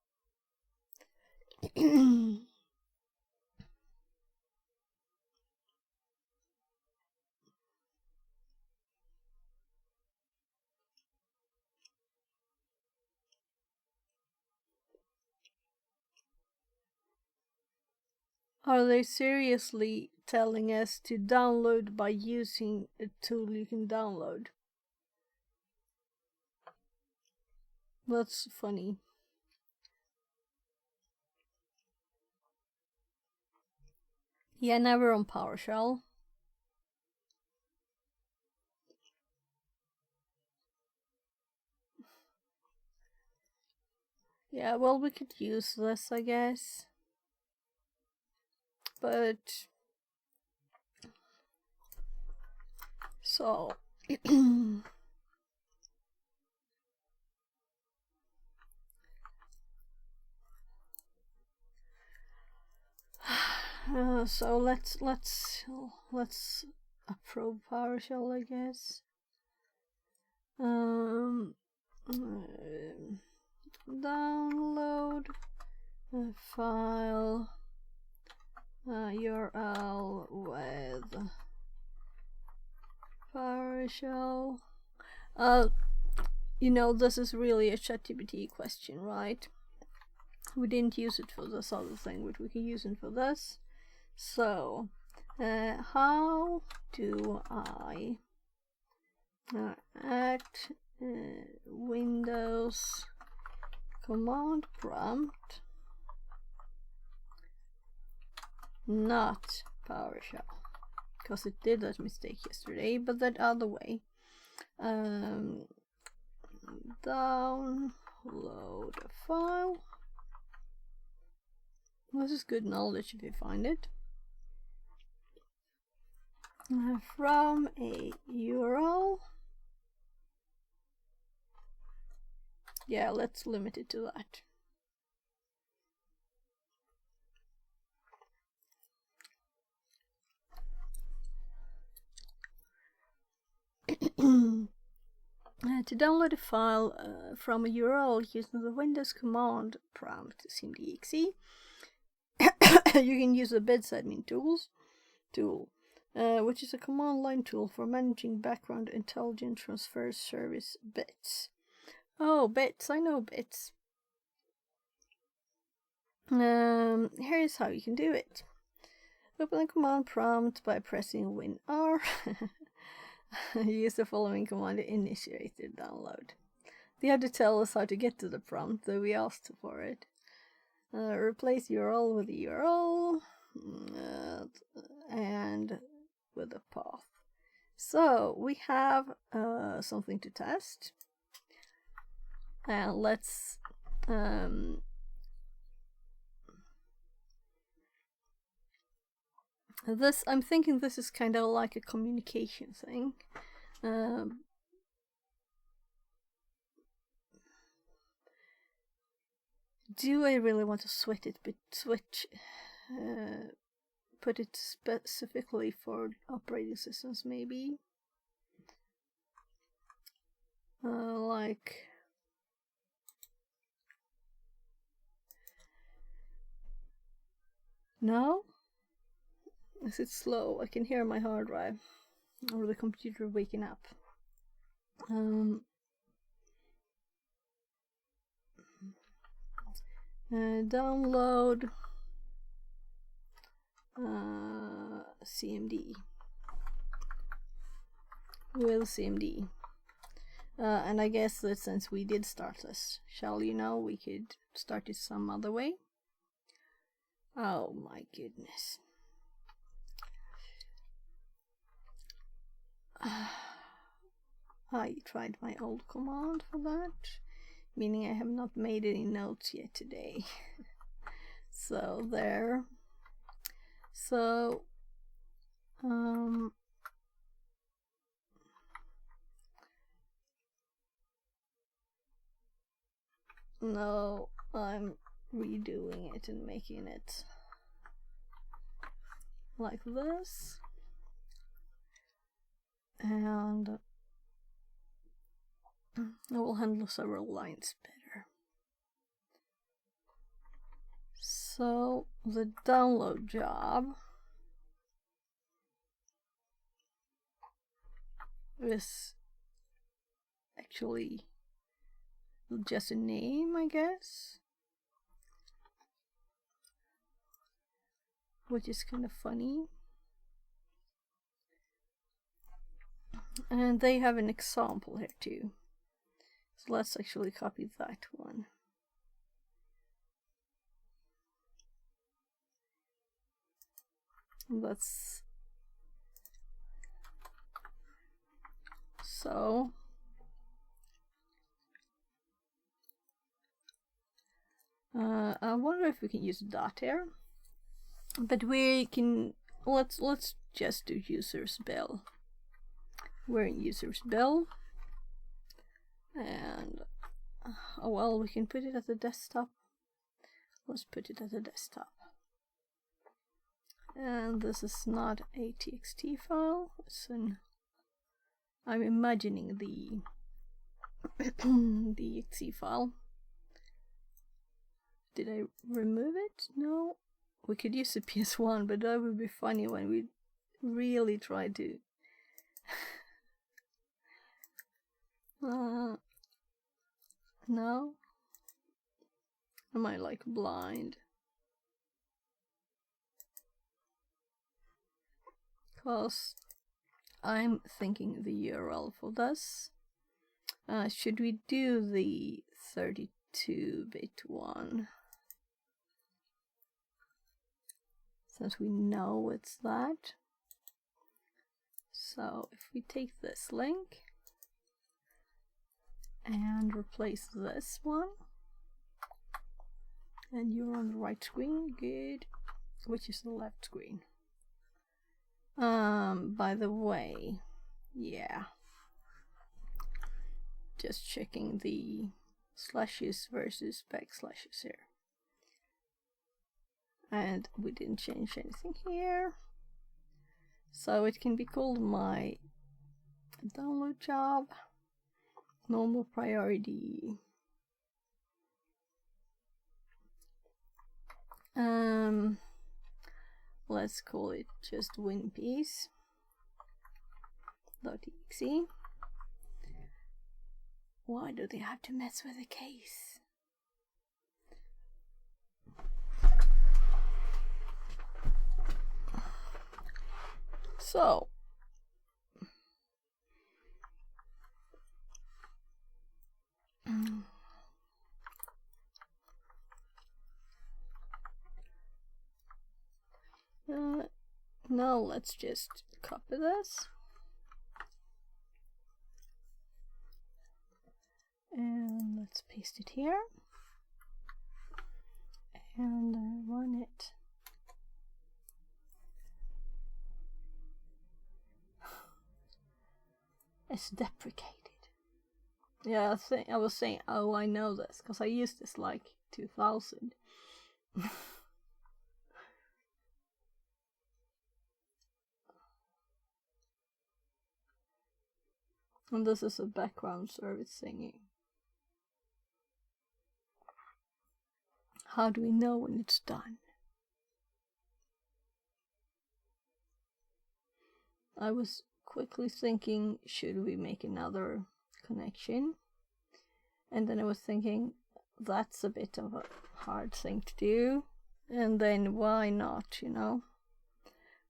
Are they seriously telling us to download by using a tool you can download? That's funny. Yeah, never on PowerShell. Yeah, well, we could use this, I guess. But... So... so let's approve PowerShell, I guess. Download a file URL with PowerShell. You know, this is really a ChatGPT question, right? We didn't use it for this other thing, but we can use it for this. So, how do I act Windows command prompt, not PowerShell? Because it did that mistake yesterday, but that other way. Download a file. This is good knowledge if you find it. From a URL. Yeah, let's limit it to that. To download a file from a URL using the Windows command prompt cmd.exe, you can use the BitSadmin tool, which is a command line tool for managing background intelligent transfer service bits. Oh, bits, I know bits. Here's how you can do it. Open the command prompt by pressing WinR. Use the following command to initiate the download. They had to tell us how to get to the prompt, though we asked for it. Replace URL with a URL and with a path. So we have something to test. And let's this, I'm thinking this is kind of like a communication thing. Do I really want to switch it, put it specifically for operating systems, maybe? Like... No? Is it slow? I can hear my hard drive or the computer waking up. Download CMD with CMD. And I guess that since we did start this, shall you know, we could start it some other way. Oh my goodness. I tried my old command for that, meaning I have not made any notes yet today. So there. So no, I'm redoing it and making it like this, and I will handle several lines better. So the download job is actually just a name, I guess, which is kind of funny. And they have an example here too, so let's actually copy that one. Let's so I wonder if we can use dot here, but we can let's just do users bill. We're in users bill, and oh well, we can put it at the desktop. Let's put it at the desktop. And this is not a txt file, it's an, I'm imagining the the exe file. Did I remove it? No. We could use a PS1, but that would be funny when we really try to no? Am I like blind? Because I'm thinking the URL for this. Should we do the 32-bit one? Since we know it's that. So if we take this link and replace this one, and you're on the right screen, good, which is the left screen. By the way, yeah, just checking the slashes versus backslashes here. And we didn't change anything here. So it can be called my download job, normal priority. Let's call it just winpiece.exe. Why do they have to mess with the case? So now let's just copy this and let's paste it here and run it. It's deprecated. Yeah, I was saying, oh, I know this because I used this like 2000. And this is a background service singing. How do we know when it's done? I was quickly thinking, should we make another connection? And then I was thinking, that's a bit of a hard thing to do. And then why not, you know?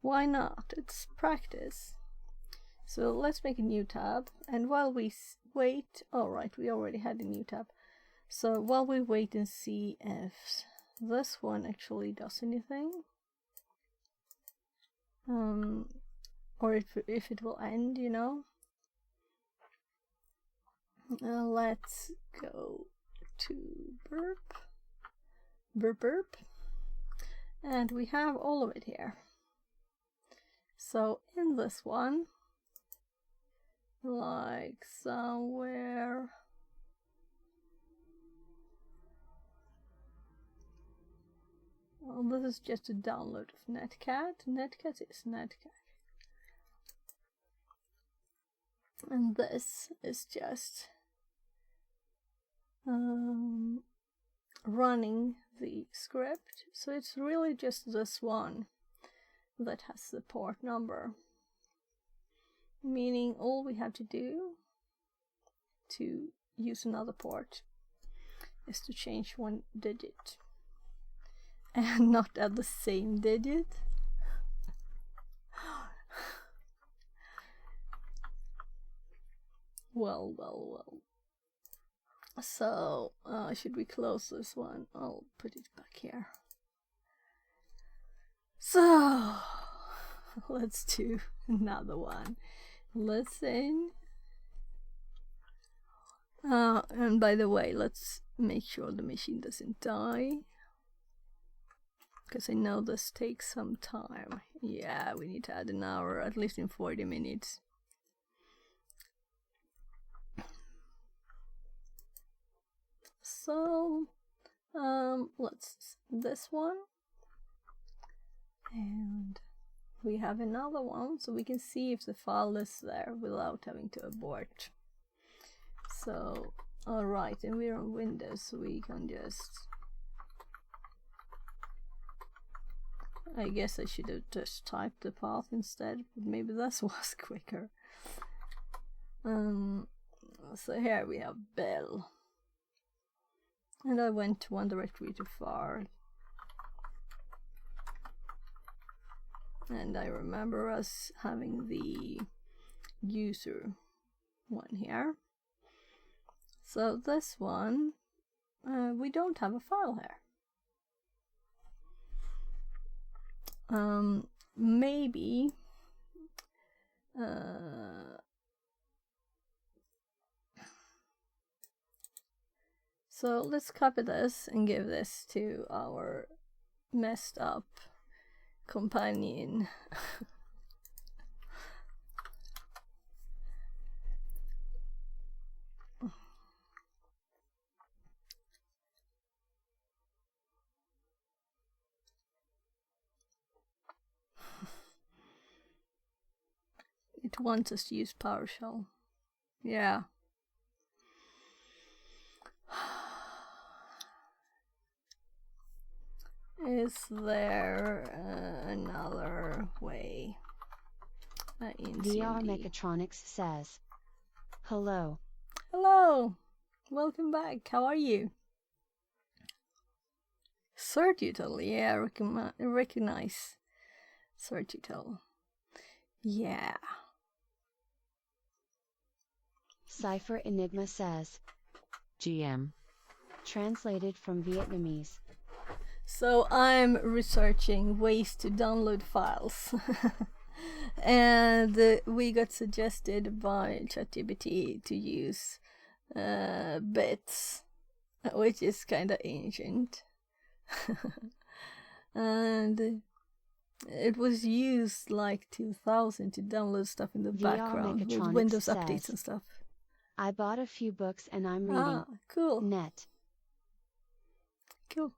Why not? It's practice. So let's make a new tab, and while we wait, alright, we already had a new tab. So while we wait and see if this one actually does anything, or if it will end, you know. Let's go to burp, and we have all of it here. So in this one, like somewhere, well, this is just a download of Netcat. Netcat is Netcat. And this is just running the script. So it's really just this one that has the port number. Meaning all we have to do to use another port is to change one digit. And not at the same digit. Well. So, should we close this one? I'll put it back here. So, let's do another one. Listen. And by the way, let's make sure the machine doesn't die. Because I know this takes some time. Yeah, we need to add an hour, at least in 40 minutes. So, let's this one. And we have another one, so we can see if the file is there without having to abort. So, alright, and we're on Windows, so we can just... I guess I should have just typed the path instead, but maybe that was quicker. So here we have Bell. And I went one directory too far. And I remember us having the user one here. So this one, we don't have a file here. Maybe so let's copy this and give this to our messed up companion. It wants us to use PowerShell. Yeah. Is there another way? In VR CMD? Mechatronics says, "Hello." Hello, welcome back. How are you? Certutal, yeah, recognize Certutal. Yeah. Cypher Enigma says, GM. translated from Vietnamese. So I'm researching ways to download files. And we got suggested by ChatGPT to use bits, which is kind of ancient. And it was used like 2000 to download stuff in the VR background with Mechatronics Windows says, updates and stuff. I bought a few books and I'm reading. Ah, cool. Net. Cool.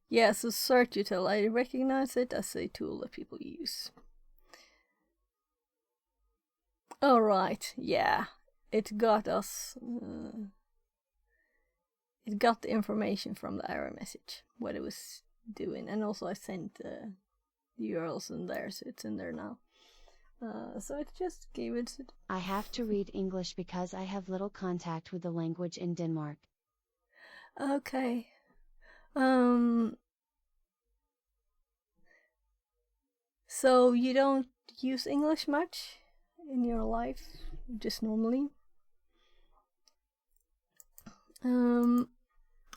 Yeah, so Certutal, I recognize it as a tool that people use. Alright, yeah. It got us... it got the information from the error message, what it was doing. And also I sent the URLs in there, so it's in there now. So it just gave it... I have to read English because I have little contact with the language in Denmark. Okay. So you don't use English much in your life, just normally?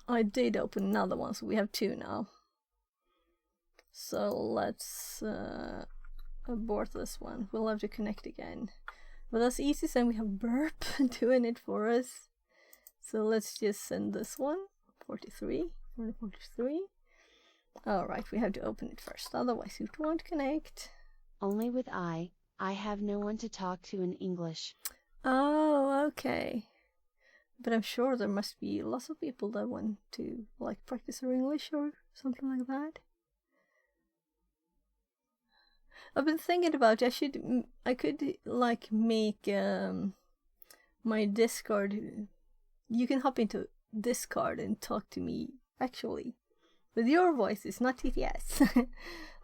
I did open another one, so we have 2 now. So let's abort this one. We'll have to connect again. But that's easy, so we have Burp doing it for us. So let's just send this one. 43. Alright, we have to open it first, otherwise it won't connect. Only with I have no one to talk to in English. Oh, okay. But I'm sure there must be lots of people that want to like practice their English or something like that. I've been thinking about I could like make my Discord. You can hop into Discord and talk to me actually with your voices, not TTS.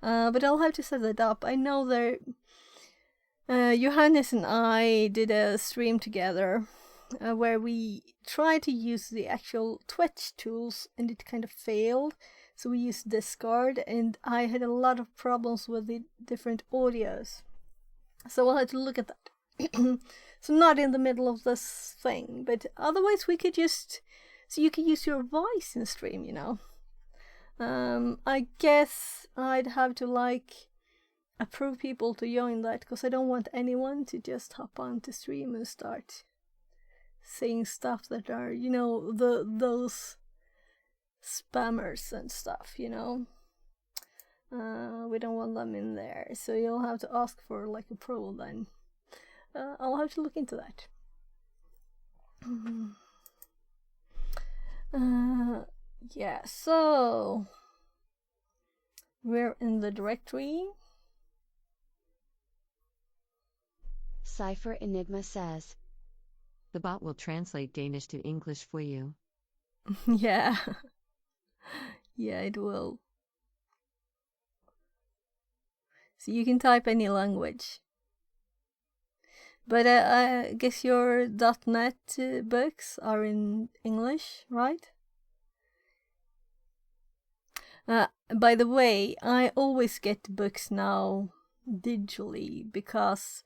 But I'll have to set that up. I know there. Johannes and I did a stream together where we tried to use the actual Twitch tools and it kind of failed. So we used Discord and I had a lot of problems with the different audios. So I'll have to look at that. So not in the middle of this thing, but otherwise we could just... So you can use your voice in stream, you know. I guess I'd have to like approve people to join that because I don't want anyone to just hop on to stream and start saying stuff that are, you know, those spammers and stuff, you know. We don't want them in there, so you'll have to ask for like approval then. I'll have to look into that. Yeah, so we're in the directory. Cypher Enigma says, The bot will translate Danish to English for you. Yeah. Yeah, it will. So you can type any language. But I guess your .NET books are in English, right? By the way, I always get books now digitally because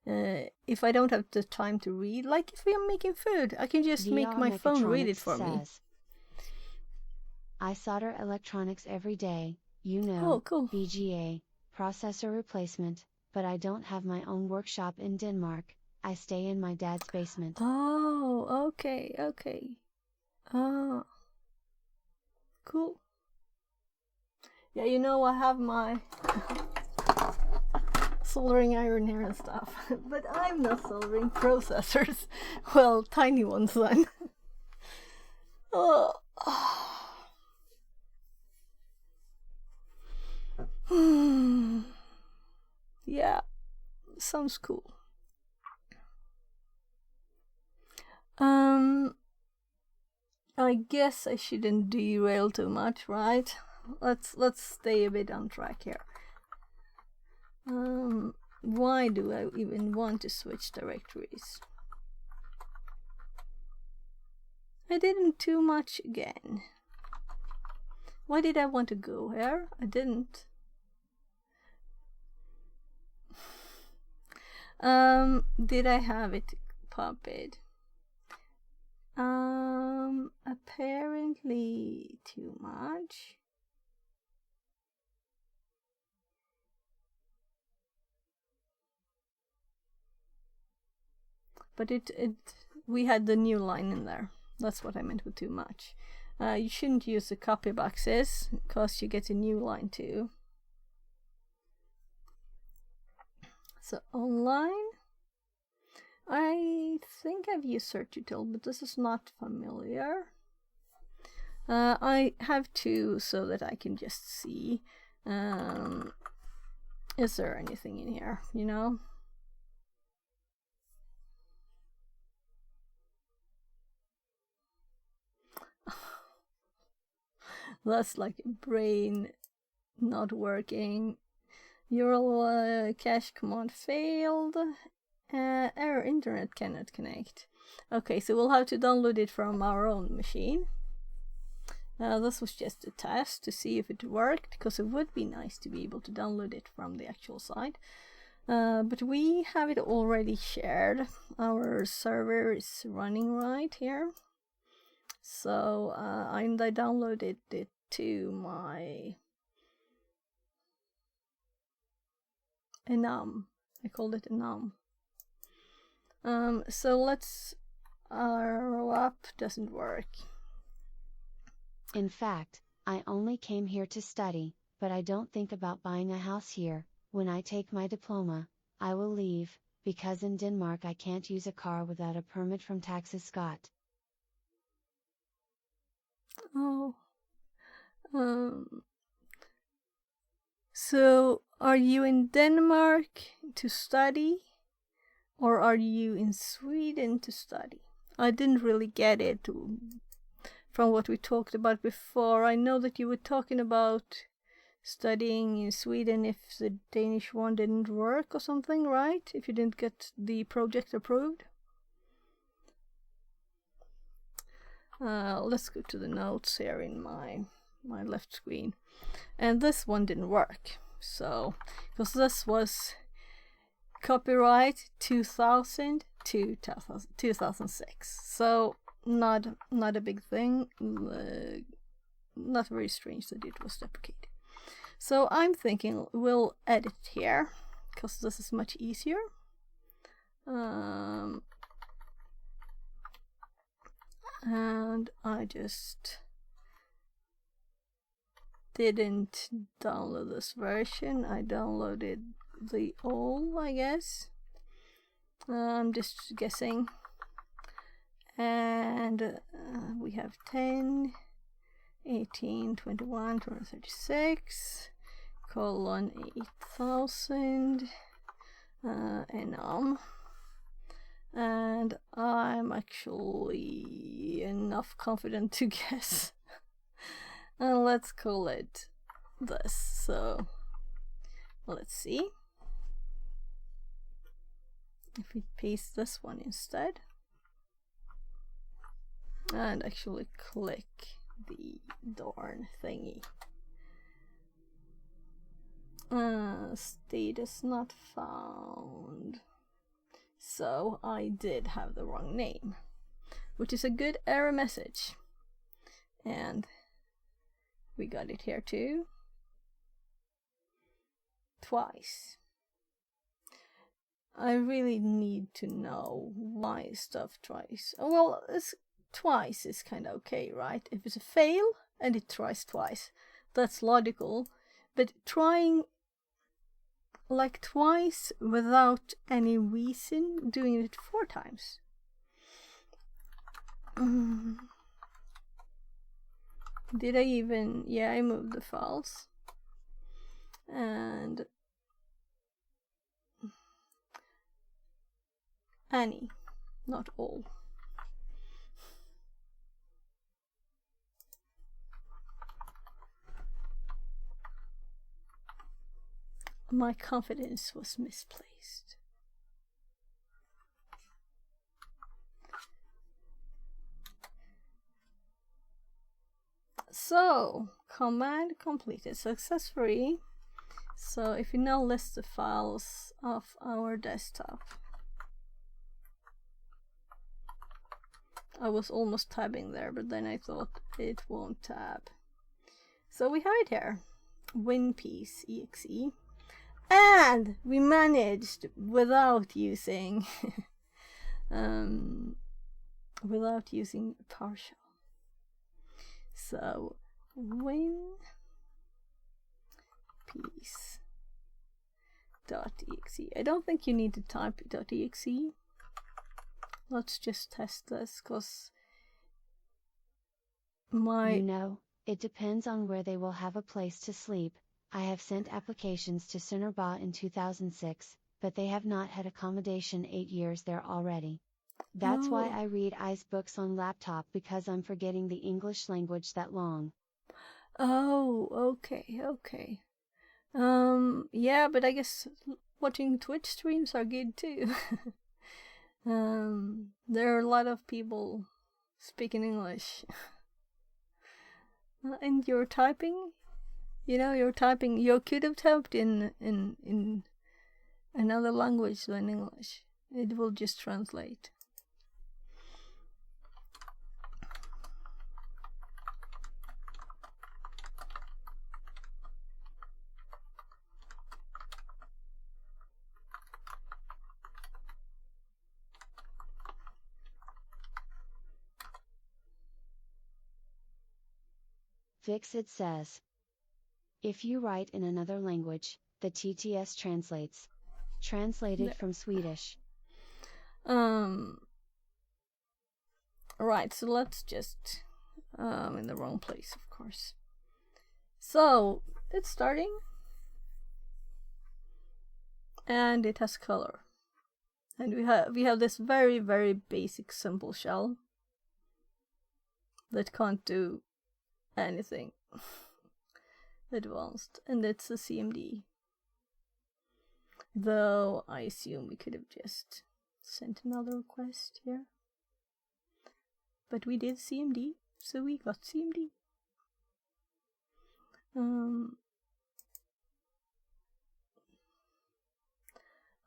if I don't have the time to read, like if I'm making food, I can just make my phone read it for me. I solder electronics every day, you know, oh, cool. BGA, processor replacement, but I don't have my own workshop in Denmark. I stay in my dad's basement. Oh, okay. Ah, cool. Yeah, you know, I have my soldering iron here and stuff, but I'm not soldering processors. Well, tiny ones then. Oh. Yeah, sounds cool. I guess I shouldn't derail too much, right? Let's stay a bit on track here. Why do I even want to switch directories? I didn't too much again. Why did I want to go here? I didn't. Did I have it copied? Apparently too much. But we had the new line in there. That's what I meant with too much. You shouldn't use the copy boxes because you get a new line too. So online, I think I've used search-util, but this is not familiar. I have two so that I can just see. Is there anything in here, you know? That's like brain not working. URL cache command failed. Error internet cannot connect. Okay, so we'll have to download it from our own machine. This was just a test to see if it worked, because it would be nice to be able to download it from the actual site. But we have it already shared. Our server is running right here. So I downloaded it to my enum. I called it enum. So let's. Our app doesn't work. In fact, I only came here to study, but I don't think about buying a house here. When I take my diploma, I will leave, because in Denmark I can't use a car without a permit from Taxiskat. Oh. So, are you in Denmark to study? Or are you in Sweden to study? I didn't really get it from what we talked about before. I know that you were talking about studying in Sweden if the Danish one didn't work or something, right? If you didn't get the project approved. Let's go to the notes here in my left screen. And this one didn't work. So, because this was copyright 2000 to 2006. So, not a big thing. Not very strange that it was deprecated. So I'm thinking we'll edit here, because this is much easier. And I just didn't download this version. I downloaded the old, I guess. I'm just guessing. And we have 10, 18, 21, 236, colon 8000, enum. And I'm actually enough confident to guess. And let's call it this. So let's see if we paste this one instead. And actually click the darn thingy. Status not found. So I did have the wrong name, which is a good error message. And we got it here too. Twice. I really need to know why stuff tries. Well, twice is kind of okay, right? If it's a fail and it tries twice, that's logical. But trying like twice without any reason, doing it 4 times. Did I even... Yeah, I moved the files. And... any, not all. My confidence was misplaced. So, command completed successfully. So, if you now list the files of our desktop. I was almost tabbing there, but then I thought it won't tab. So we have it here. WinPiece.exe. And we managed without using PowerShell. So WinPiece.exe. I don't think you need to type .exe. Let's just test this, because it depends on where they will have a place to sleep. I have sent applications to Sønderborg in 2006, but they have not had accommodation 8 years there already. That's why I read ICE books on laptop, because I'm forgetting the English language that long. Oh, okay. Yeah, but I guess watching Twitch streams are good too. There are a lot of people speaking English. And you're typing? You're typing. You could have typed in another language than English. It will just translate. Fixit says, if you write in another language, the TTS translates. Translated from Swedish. Right, so let's just in the wrong place, of course. So it's starting, and it has color, and we have this very, very basic simple shell that can't do anything advanced, and it's a CMD. Though I assume we could have just sent another request here. But we did CMD, so we got CMD.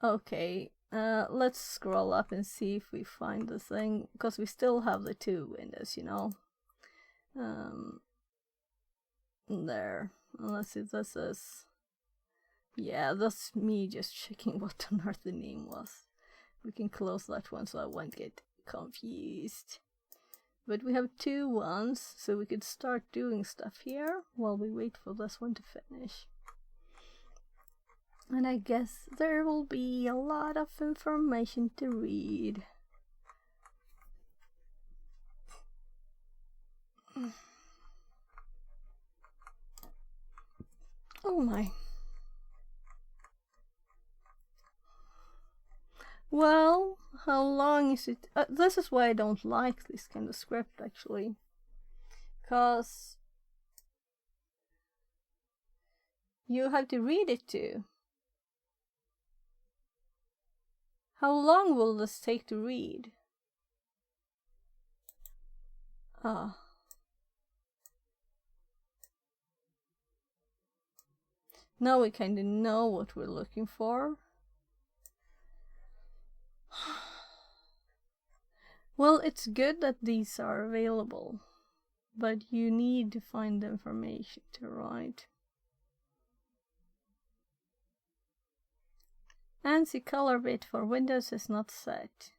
Okay, let's scroll up and see if we find the thing, because we still have the two windows, you know. There. Let's see if this is... Yeah, that's me just checking what on earth the name was. We can close that one so I won't get confused. But we have two ones, so we could start doing stuff here while we wait for this one to finish. And I guess there will be a lot of information to read. Oh my. Well, how long is it? This is why I don't like this kind of script, actually. Because you have to read it too. How long will this take to read? Now we kind of know what we're looking for. Well, it's good that these are available, but you need to find the information to write. ANSI color bit for Windows is not set.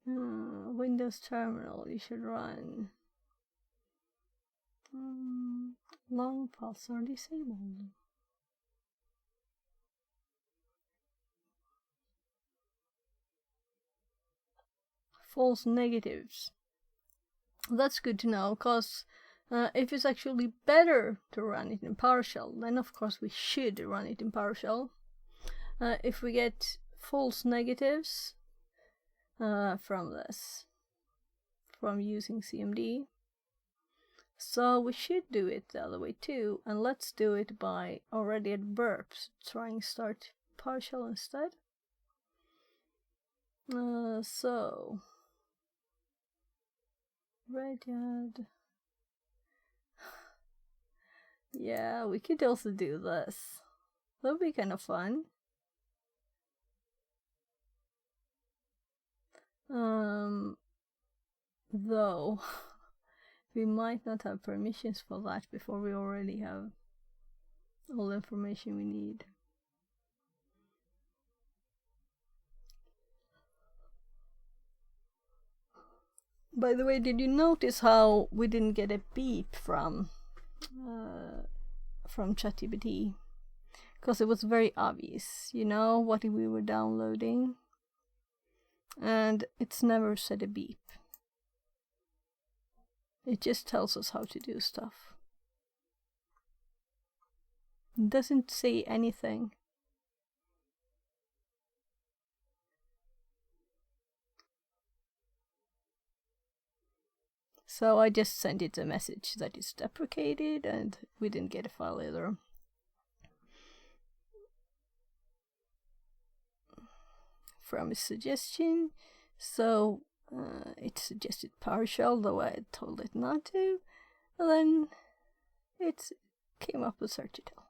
Windows terminal you should run. Long pulse are disabled. False negatives. That's good to know, because if it's actually better to run it in PowerShell, then of course we should run it in PowerShell. If we get false negatives from this, from using CMD, so we should do it the other way too, and let's do it by already at burps, trying start PowerShell instead. So Redyard. Yeah, we could also do this. That would be kind of fun. Though we might not have permissions for that before we already have all the information we need. By the way, did you notice how we didn't get a beep from ChatGPT? Because it was very obvious, you know, what we were downloading. And it's never said a beep. It just tells us how to do stuff. It doesn't say anything. So I just sent it a message that it's deprecated, and we didn't get a file either. From a suggestion, so it suggested PowerShell, though I had told it not to, and then it came up with Searchitel,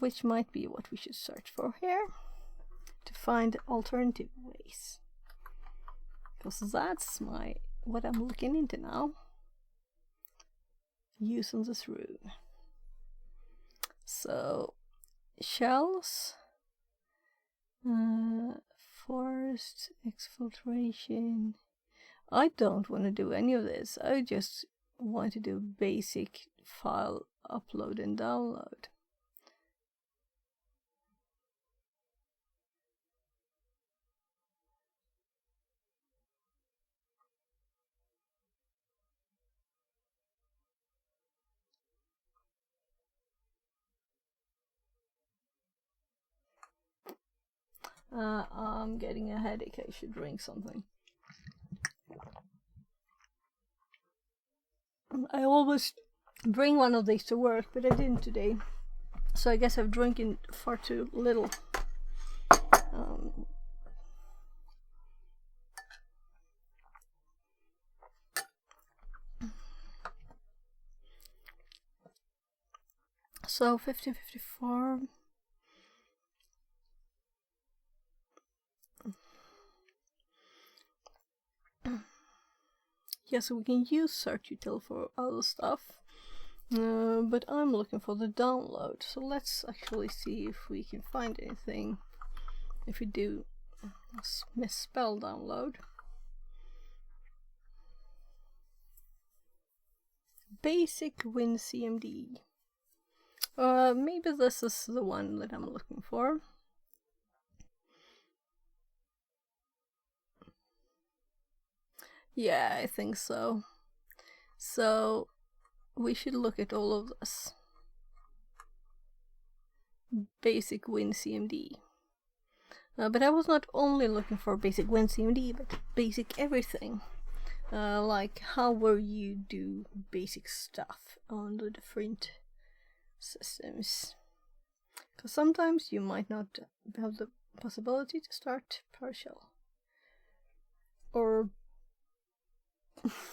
which might be what we should search for here to find alternative ways. Because that's what I'm looking into now. Using this rune. So, shells, forest exfiltration. I don't want to do any of this. I just want to do basic file upload and download. I'm getting a headache. I should drink something. I always bring one of these to work, but I didn't today. So I guess I've drinking far too little. So 1554. Yeah, so we can use search_util for other stuff, but I'm looking for the download. So let's actually see if we can find anything. If we do misspell download, basic WinCMD. Maybe this is the one that I'm looking for. Yeah, I think so. So we should look at all of this. Basic WinCMD. But I was not only looking for basic WinCMD, but basic everything. Like how will you do basic stuff on the different systems. Because sometimes you might not have the possibility to start PowerShell. Or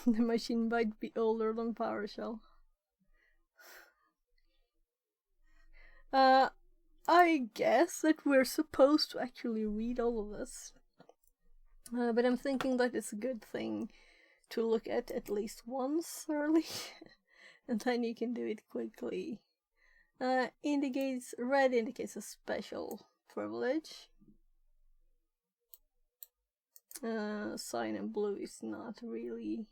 the machine might be older than PowerShell. I guess that we're supposed to actually read all of this. But I'm thinking that it's a good thing to look at least once early. And then you can do it quickly. Red indicates a special privilege. Cyan and blue is not really.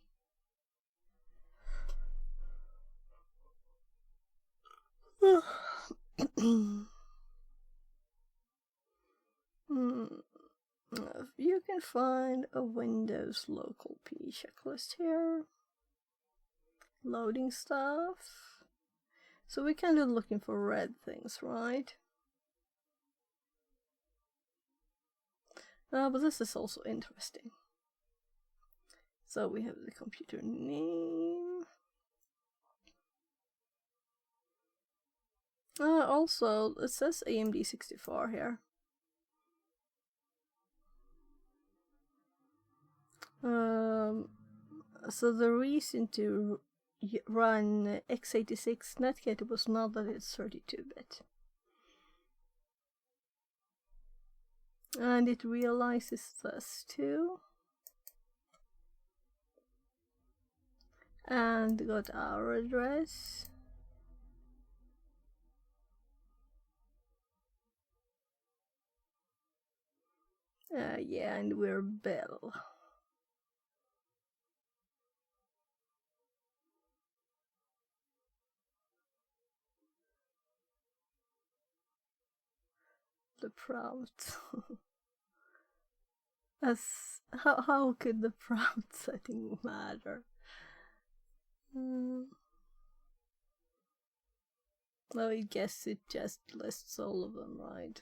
You can find a Windows local P checklist here. Loading stuff. So we're kind of looking for red things, right? But this is also interesting. So we have the computer name. Also, it says AMD 64 here. So the reason to run x86 Netcat was not that it's 32-bit. And it realizes this too. And got our address. Yeah, and we're Bell. The prompt. How could the prompt setting matter? Well, I guess it just lists all of them, right?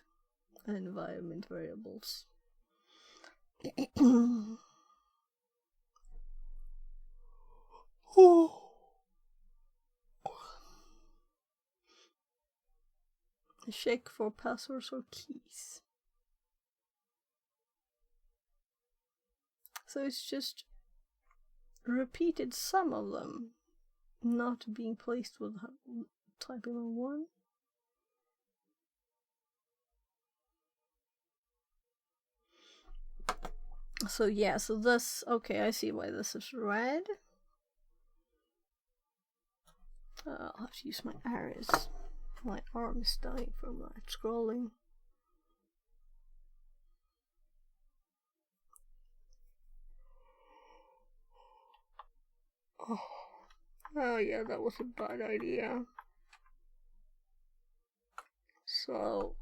Environment variables. Check for passwords or keys. So it's just repeated some of them, not being placed with typing on one. So yeah, so this, okay, I see why this is red. I'll have to use my arrows. My arm is dying from that scrolling. Oh. Oh yeah, that was a bad idea. So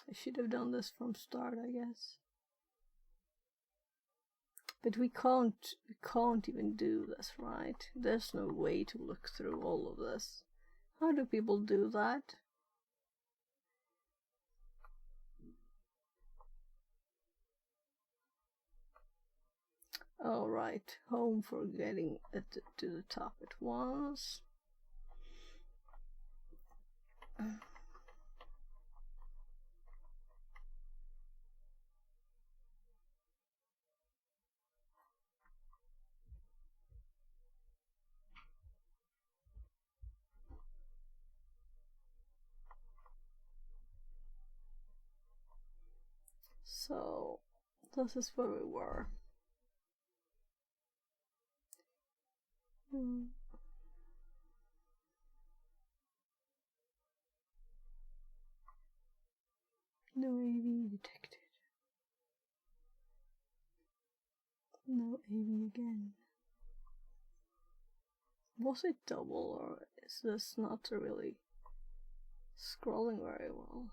I should have done this from start, I guess. But we can't even do this, right? There's no way to look through all of this. How do people do that? Alright, home for getting it to the top at once. So, this is where we were. No AV detected. No AV again. Was it double, or is this not really scrolling very well?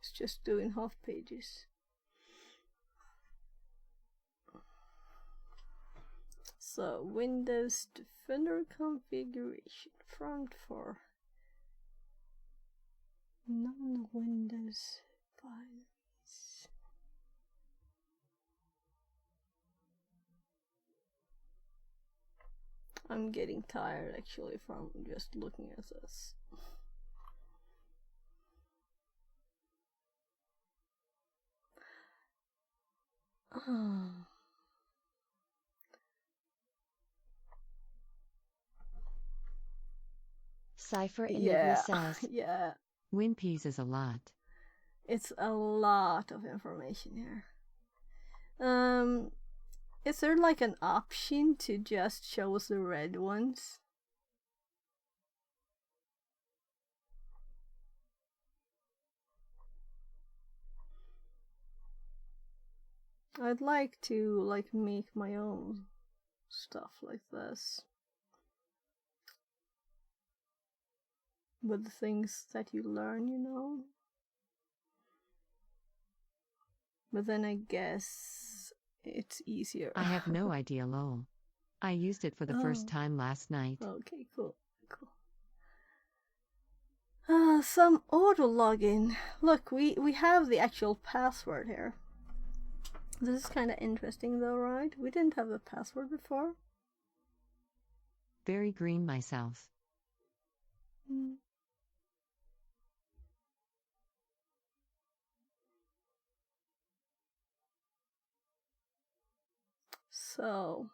It's just doing half pages. So, Windows Defender configuration front for non-Windows files. I'm getting tired actually from just looking at this. Cypher Enigma says, yeah. WinPeas is a lot. It's a lot of information here. Is there like an option to just show us the red ones? I'd like to like make my own stuff like this. With the things that you learn, you know. But then I guess it's easier. I have no idea, lol. I used it for the first time last night. Okay, cool. Some auto login. Look, we have the actual password here. This is kind of interesting though, right? We didn't have the password before. Very green myself. So,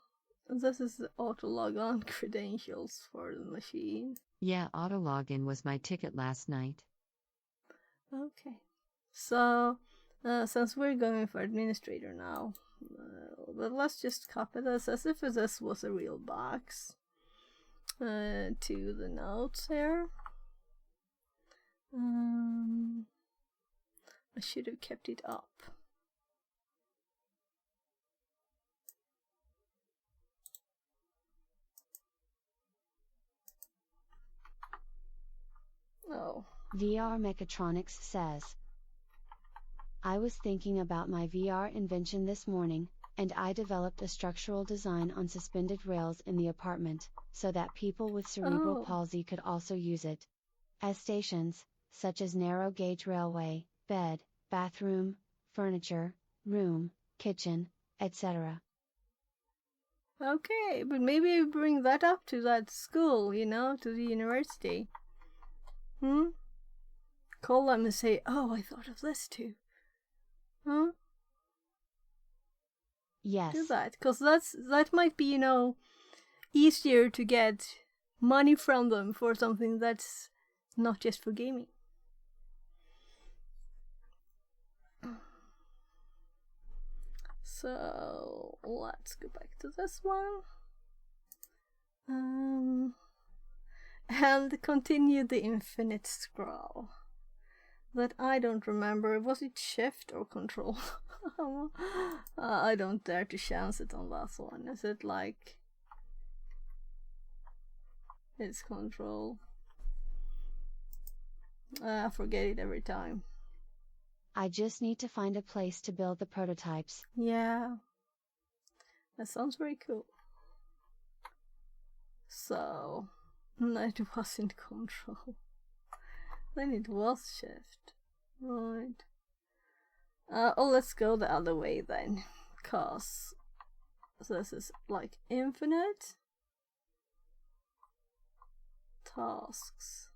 this is the auto logon credentials for the machine. Yeah, auto login was my ticket last night. Okay. So, since we're going for administrator now, but let's just copy this as if this was a real box to the notes here. I should have kept it up. Oh. VR Mechatronics says, I was thinking about my VR invention this morning, and I developed a structural design on suspended rails in the apartment, so that people with cerebral palsy could also use it as stations, such as narrow gauge railway, bed, bathroom, furniture, room, kitchen, etc. Okay, but maybe bring that up to that school, you know, to the university. Call them and say, oh, I thought of this too. Huh? Yes. Do that, because that might be, you know, easier to get money from them for something that's not just for gaming. So let's go back to this one. And continue the infinite scroll. that I don't remember. Was it shift or control? I don't dare to chance it on that one. Is it like... It's control. I forget it every time. I just need to find a place to build the prototypes. Yeah. That sounds very cool. So, no, it wasn't control. Then it was shift. Right. Let's go the other way then. Cause this is like infinite. Tasks.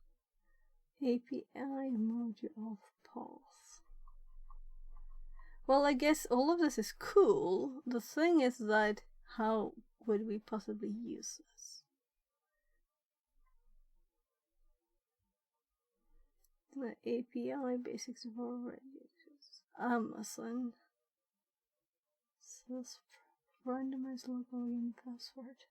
API module path. Well, I guess all of this is cool. The thing is that how would we possibly use this? The API basics of already. Amazon. Says randomize login password.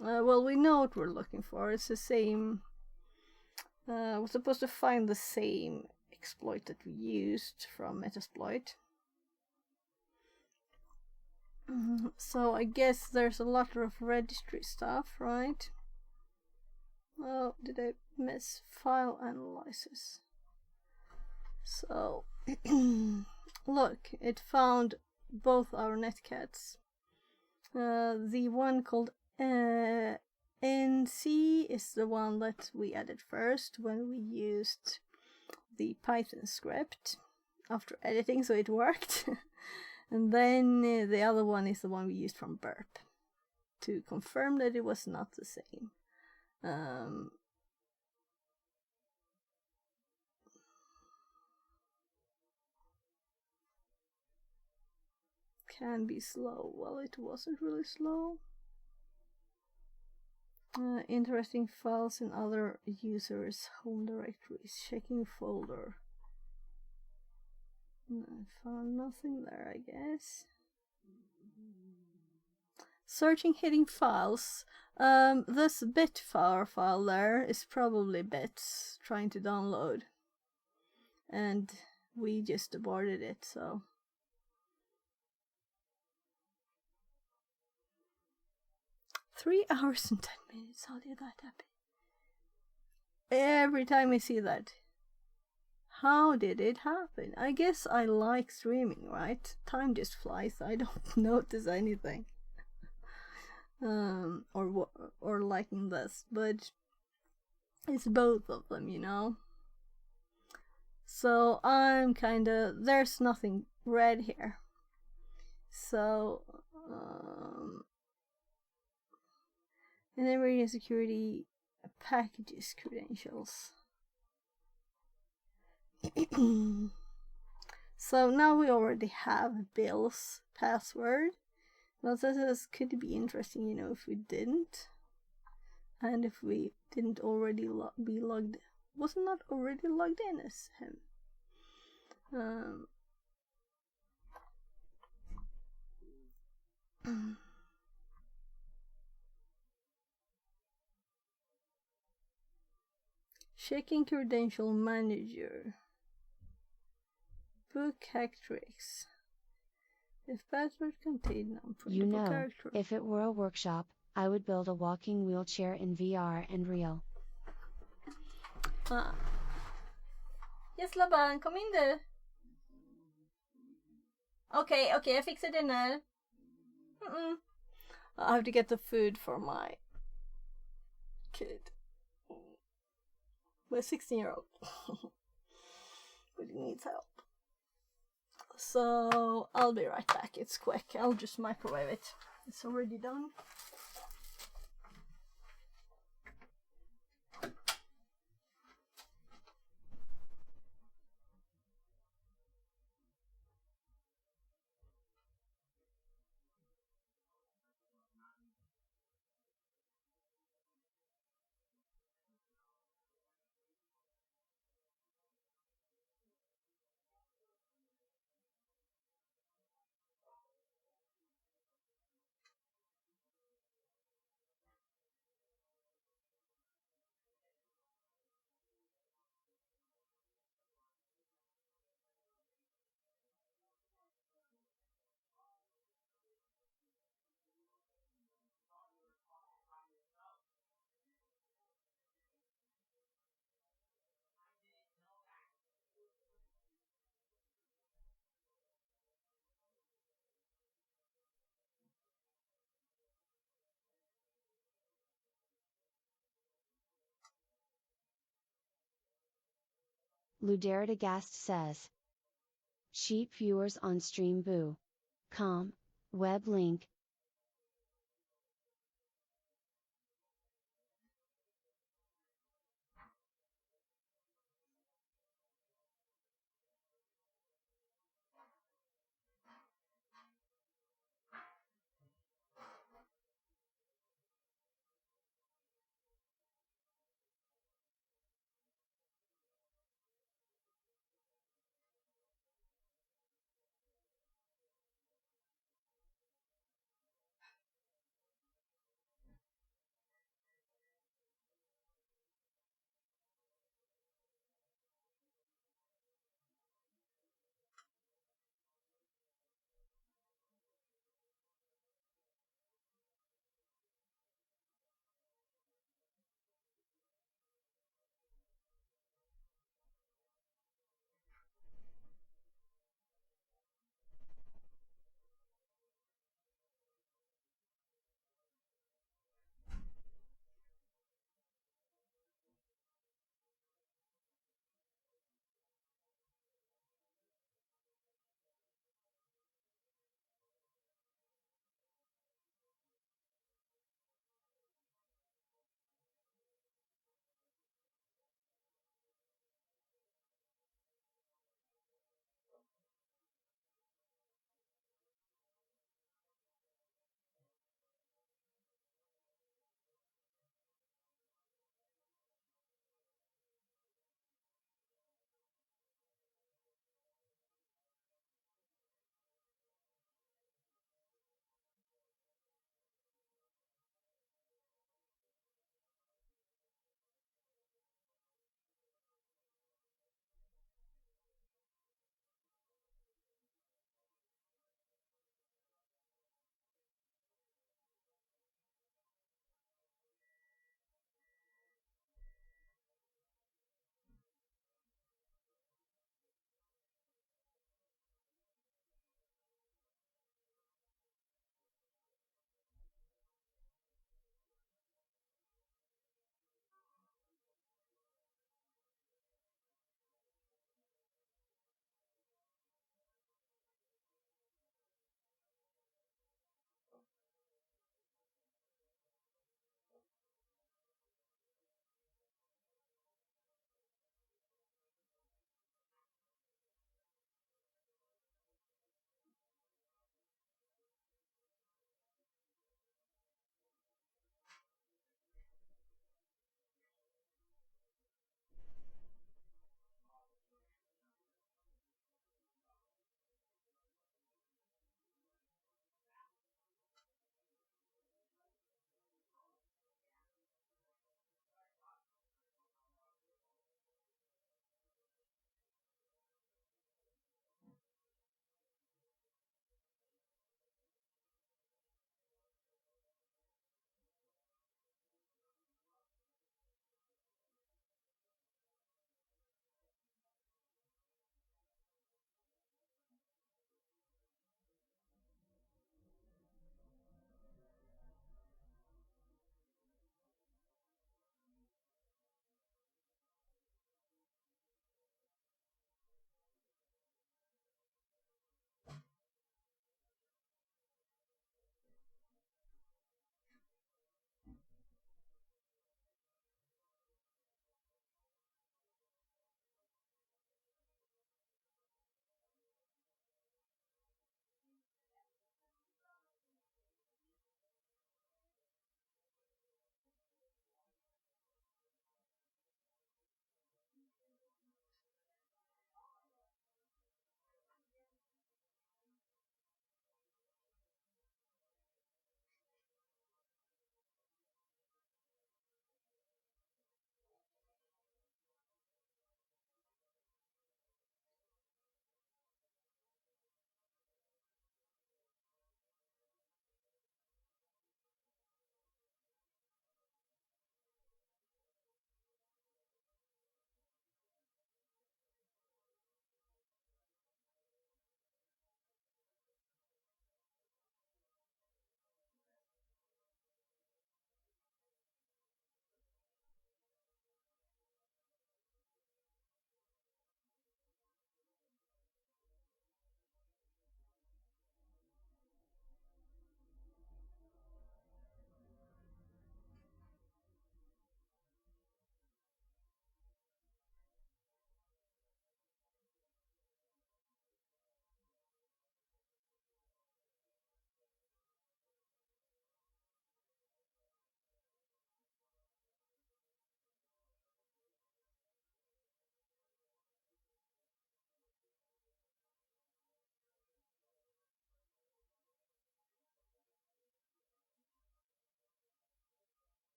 Well, we know what we're looking for. It's the same. We're supposed to find the same exploit that we used from Metasploit. So I guess there's a lot of registry stuff, right? Oh, did I miss file analysis? So, look, it found both our netcats. The one called NC is the one that we added first when we used the Python script after editing, so it worked. And then the other one is the one we used from Burp to confirm that it was not the same. Can be slow. Well, it wasn't really slow. Interesting files in other users' home directories. Checking folder. I found nothing there, I guess. Searching hidden files. This bitfar file there is probably bits trying to download. And we just aborted it, so. Three hours and 10 minutes. How did that happen? Every time I see that. How did it happen? I guess I like streaming, right? Time just flies. I don't notice anything. Or liking this, but it's both of them, you know. So I'm kinda, there's nothing red here. So and then radio security packages credentials. So now we already have Bill's password. Well, this could be interesting, you know, if we didn't. And if we didn't already be logged, wasn't not already logged in as him. Checking credential manager. Book hack tricks. If password contained non-printable character. If it were a workshop, I would build a walking wheelchair in VR and real. Yes, Laban, kom in du. Okay, I fixar det nu. I have to get the food for my kid. My 16-year-old. But he needs help. So I'll be right back. It's quick. I'll just microwave it. It's already done. Luderitagast says. Sheep viewers on streamboo.com, web link.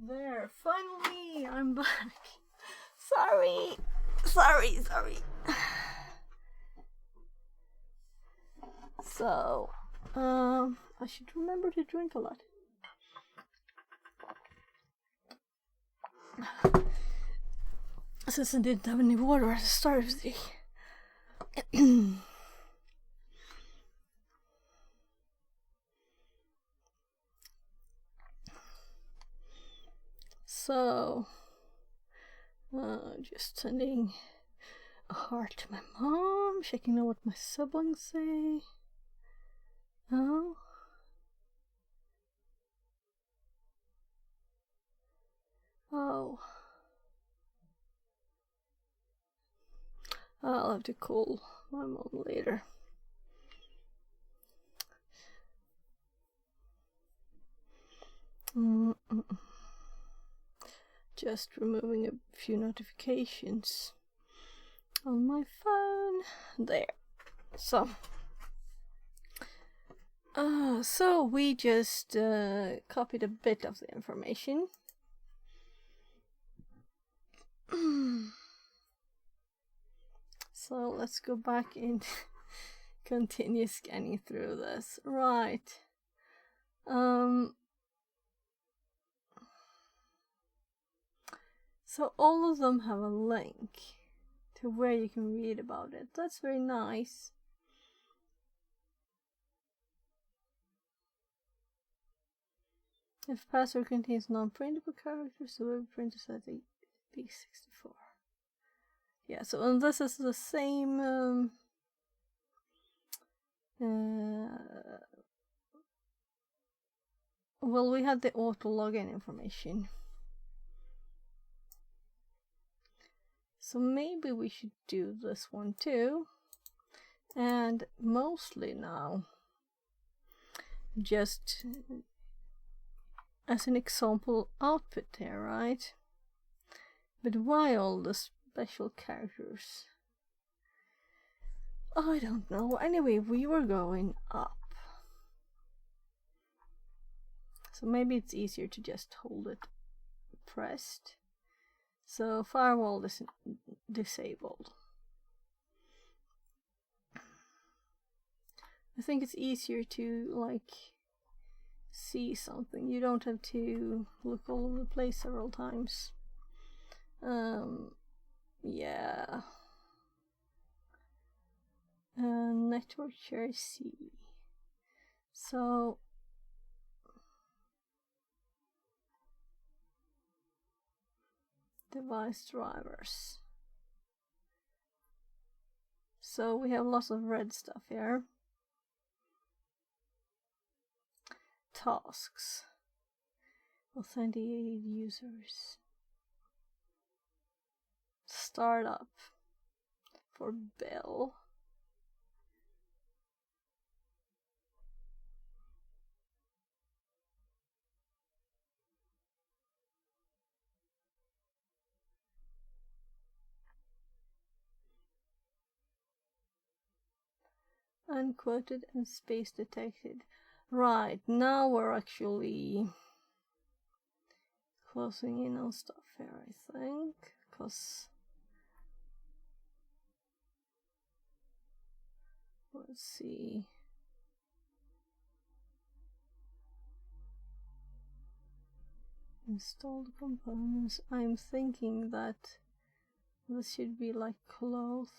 There, finally, I'm back. Sorry. So, I should remember to drink a lot. Since I didn't have any water at the start of the day. So, just sending a heart to my mom, checking out what my siblings say. Oh. I'll have to call my mom later. Just removing a few notifications on my phone. There. So we just copied a bit of the information. So let's go back and continue scanning through this. Right. So all of them have a link to where you can read about it. That's very nice. If password contains non-printable characters, the web printer says P64. Yeah, so and this is the same well, we had the auto login information. So maybe we should do this one too. And mostly now, just as an example output there, right? But why all the special characters? I don't know. Anyway, we were going up. So maybe it's easier to just hold it pressed. So firewall is disabled. I think it's easier to like see something. You don't have to look all over the place several times. Yeah. Network share C. So device drivers. So we have lots of red stuff here. Tasks. Authenticated users. Startup for Bell. Unquoted and space detected. Right, now we're actually closing in on stuff here, I think, because let's see. Install the components. I'm thinking that this should be like close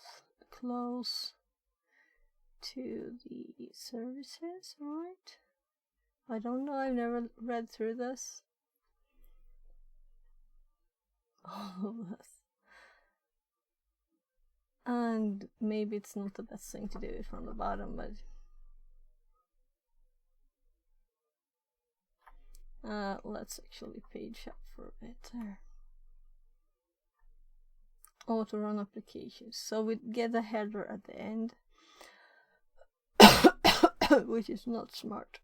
to the services, right? I don't know, I've never read through this. All of this. And maybe it's not the best thing to do it from the bottom, but let's actually page up for a bit there. Auto run applications. So we get a header at the end, which is not smart.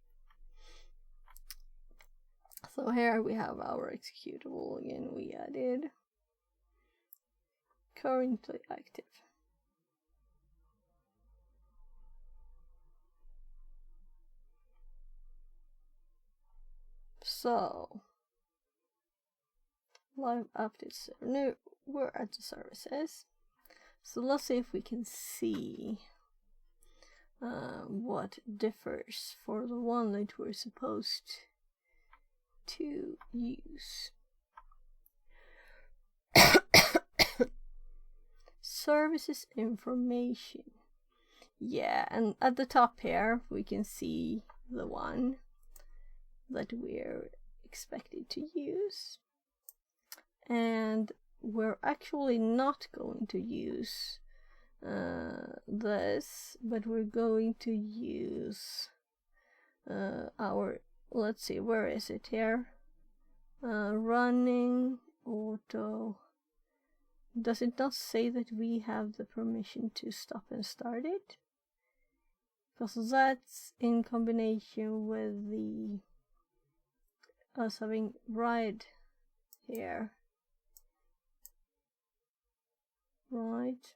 So here we have our executable again. We added currently active. So live updates. No, we're at the services. So let's see if we can see what differs for the one that we're supposed to use. Services information. Yeah, and at the top here we can see the one that we're expected to use. And we're actually not going to use this, but we're going to use our, let's see, where is it here? Running auto. Does it not say that we have the permission to stop and start it? Because that's in combination with the us having ride here. Right.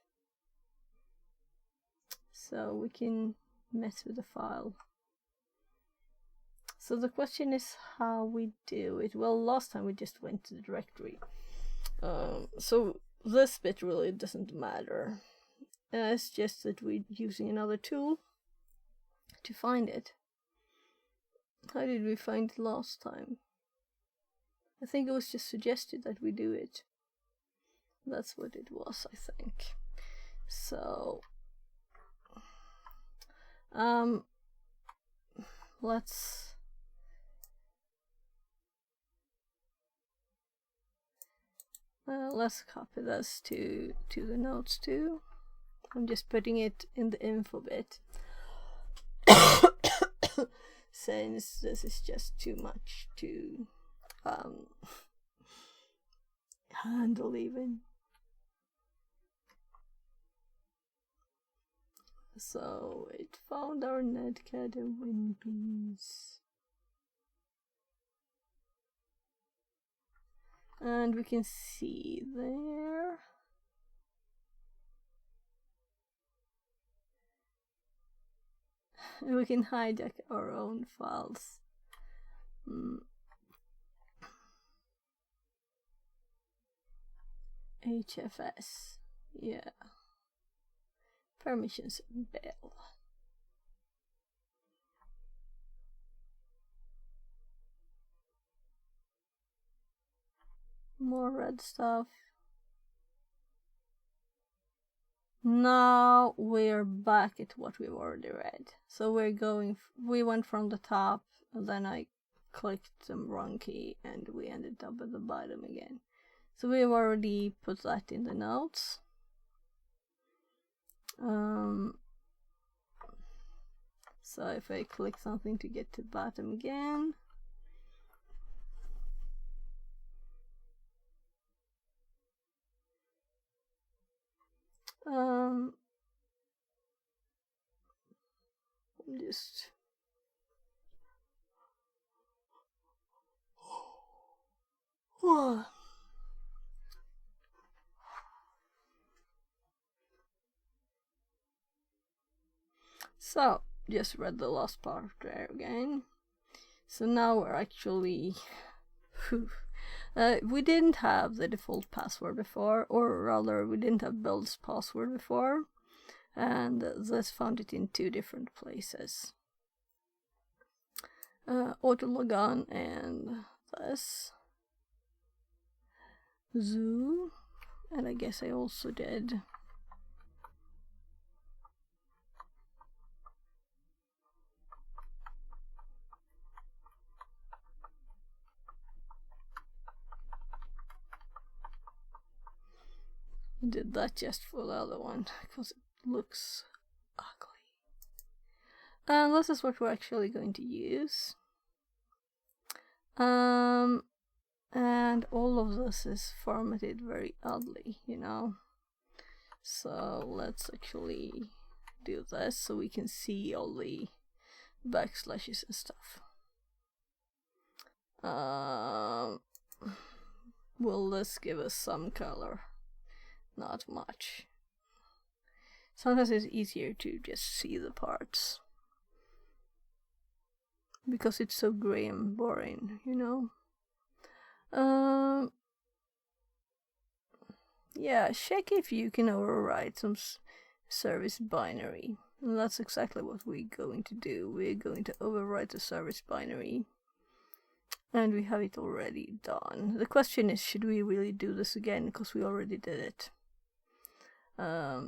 So we can mess with the file. So the question is how we do it. Well, last time we just went to the directory. So this bit really doesn't matter. It's just that we're using another tool to find it. How did we find it last time? I think it was just suggested that we do it. That's what it was, I think. So let's copy this to the notes too. I'm just putting it in the info bit since this is just too much to handle even. So it found our netcat and WinBeans. And we can see there. And we can hijack our own files. HFS, yeah. Permissions Bell. More red stuff. Now we're back at what we've already read. So we went from the top, and then I clicked the wrong key, and we ended up at the bottom again. So we've already put that in the notes. So if I click something to get to the bottom again, just so just read the last part there again. So now we're actually we didn't have the default password before, or rather we didn't have Bill's password before, and this found it in two different places. Auto logon and this zoo, and I guess I also did that just for the other one because it looks ugly. And this is what we're actually going to use. And all of this is formatted very oddly, you know. So let's actually do this so we can see all the backslashes and stuff. Will this give us some color? Not much. Sometimes it's easier to just see the parts because it's so gray and boring, you know. Yeah, check if you can override some service binary. And that's exactly what we're going to do. We're going to override the service binary. And we have it already done. The question is, should we really do this again? Because we already did it.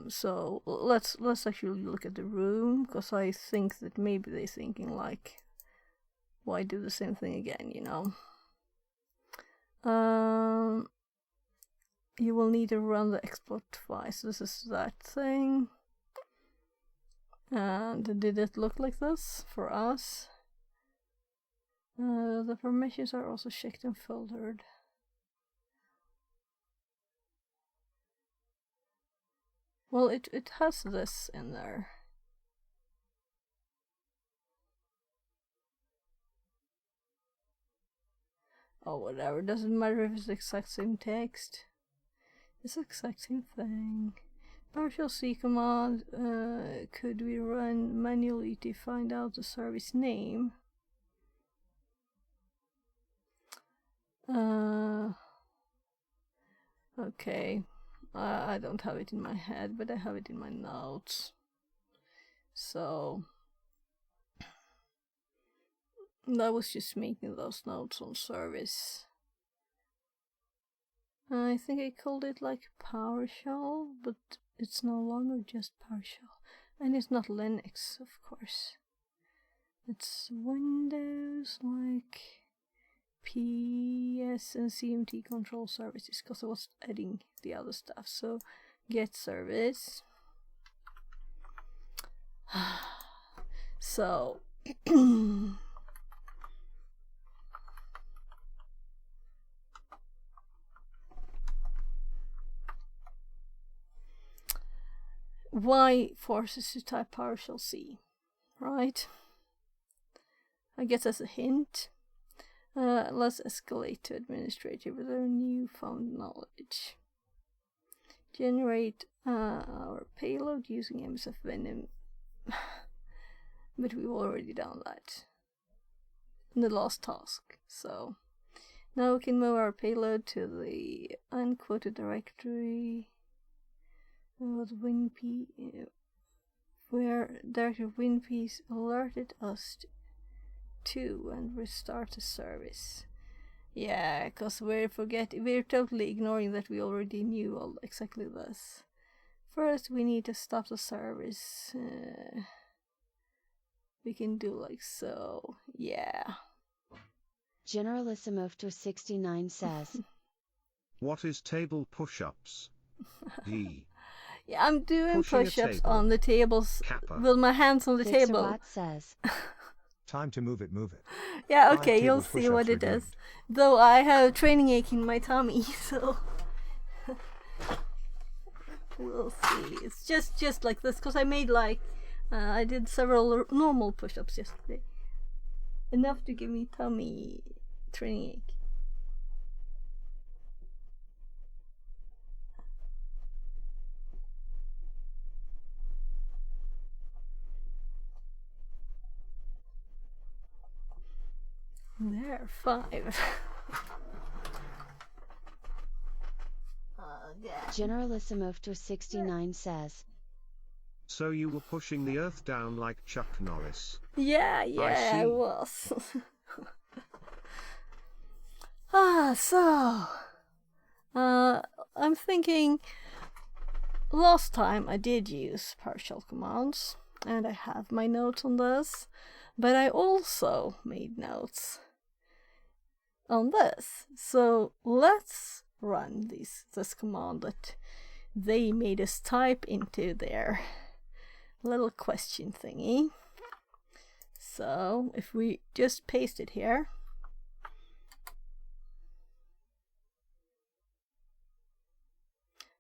So let's actually look at the room, because I think that maybe they're thinking like, why do the same thing again, you know? You will need to run the exploit twice. This is that thing. And did it look like this for us? The permissions are also checked and filtered. Well, it has this in there. Oh, whatever. Doesn't matter if it's the exact same text. It's the exact same thing. PowerShell C command. Could we run manually to find out the service name? Okay. I don't have it in my head, but I have it in my notes. So I was just making those notes on service. I think I called it like PowerShell, but it's no longer just PowerShell. And it's not Linux, of course. It's Windows, like PS and CMT control services, because I was adding the other stuff. So get service. So Y forces to type PowerShell C, right? I guess as a hint. Let's escalate to administrator with our newfound knowledge. Generate our payload using MSF Venom. But we've already done that in the last task. So now we can move our payload to the unquoted directory with WinP, where Director WinP's alerted us to and restart the service. Yeah, because we're totally ignoring that we already knew all exactly this. First, we need to stop the service. We can do like so. Yeah. Generalissimo 69 says, What is table push-ups? D. Yeah, I'm doing push-ups table. on the tables Kappa. with my hands on the table. Fixerbot says, Time to move it, move it. Yeah, 5 okay, you'll table see what push-ups it is. redeemed. Though I have a training ache in my tummy, so we'll see. It's just like this, because I made like I did several normal push-ups yesterday, enough to give me tummy training ache. There, 5. Yeah. Generalissimo 69 says, So you were pushing the earth down like Chuck Norris. Yeah, I see. was. So I'm thinking last time I did use PowerShell commands, and I have my notes on this, but I also made notes on this. So let's run this command that they made us type into their little question thingy. So if we just paste it here,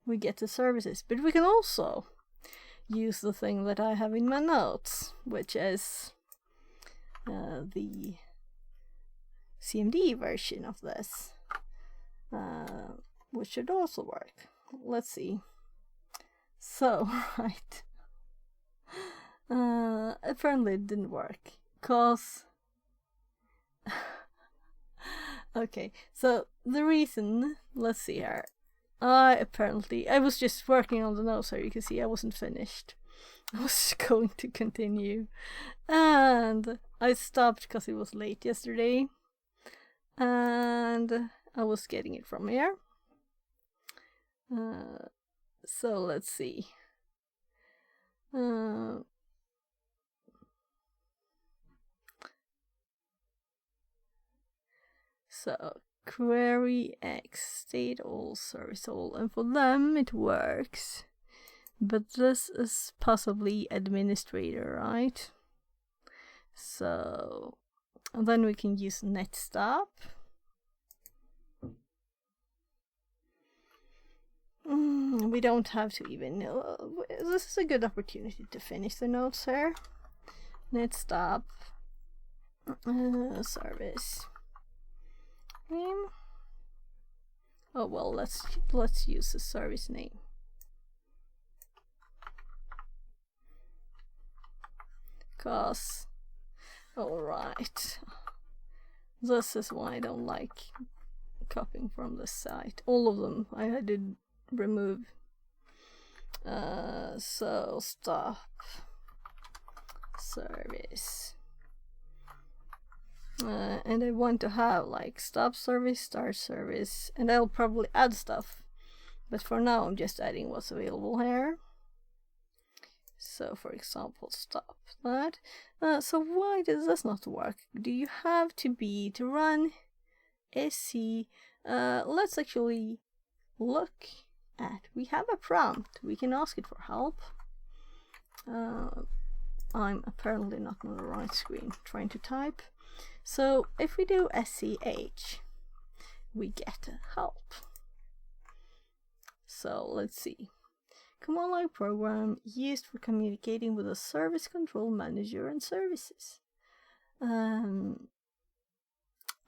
we get the services. But we can also use the thing that I have in my notes, which is the CMD version of this, which should also work. Let's see. So, right. Apparently it didn't work, cause okay, so the reason, let's see here, I was just working on the notes, so you can see I wasn't finished. I was going to continue, and I stopped because it was late yesterday, and I was getting it from here. So let's see. So query X state all service all, and for them it works, but this is possibly administrator, right? So and then we can use netstop. We don't have to even know. This is a good opportunity to finish the notes here. Netstop service name. Oh well, let's use the service name. Cause alright. This is why I don't like copying from the site. All of them I did remove. So stop service. And I want to have like stop service, start service, and I'll probably add stuff. But for now I'm just adding what's available here. So for example, stop that. So why does this not work? Do you have to run SC? Let's actually look at, we have a prompt, we can ask it for help. I'm apparently not on the right screen trying to type. So if we do SCH, we get help. So let's see. Command line program used for communicating with a service control manager and services. The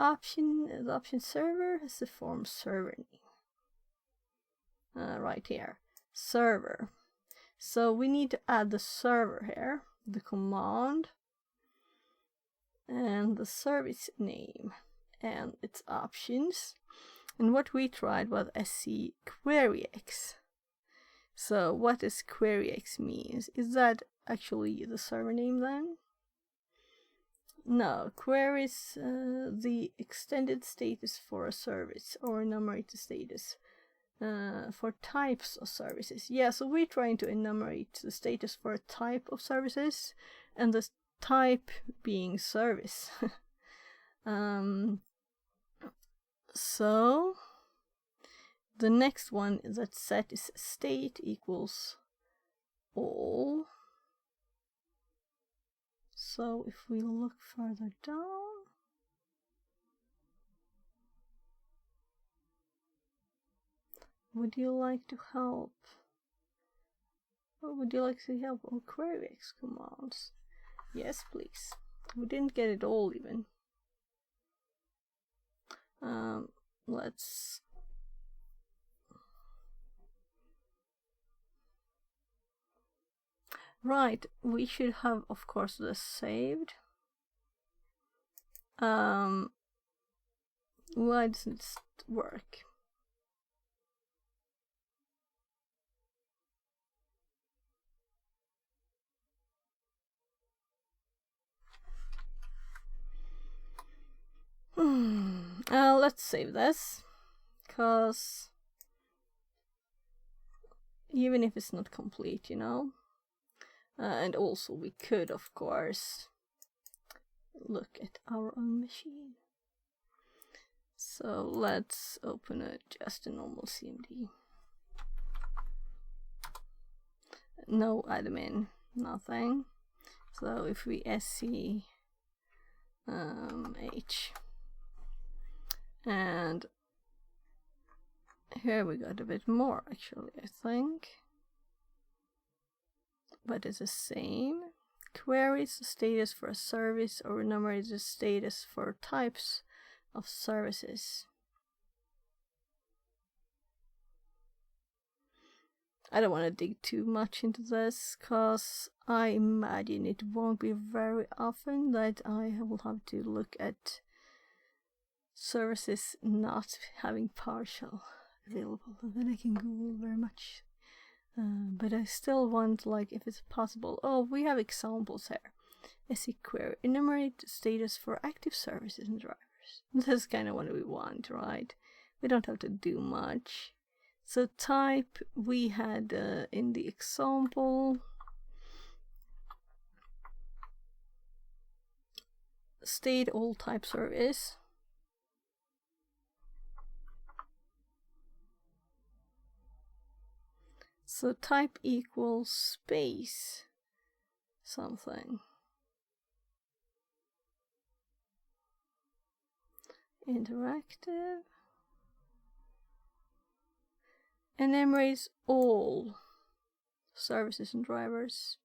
option server has the form server name. Right here, server. So we need to add the server here, the command, and the service name, and its options. And what we tried was SC queryx. So what does queryx means? Is that actually the server name then? No, queries the extended status for a service or enumerate the status for types of services. Yeah, so we're trying to enumerate the status for a type of services, and the type being service. So the next one that's set is state equals all. So if we look further down, would you like to help? Or would you like to help on queryx commands? Yes, please. We didn't get it all even. Let's right, we should have, of course, this saved. Why doesn't it work? Let's save this, because even if it's not complete, you know. And also we could, of course, look at our own machine. So let's open just a normal CMD. No admin, nothing. So if we SC H, and here we got a bit more actually, I think. But it's the same. Queries the status for a service or enumerate the status for types of services. I don't want to dig too much into this, because I imagine it won't be very often that I will have to look at services not having partial available, and then I can Google very much. But I still want, like, if it's possible. Oh, we have examples here. SE query, enumerate status for active services and drivers. This is kind of what we want, right? We don't have to do much. So type, we had in the example, state all type service. So type equals space something. Interactive. Enumerates all services and drivers.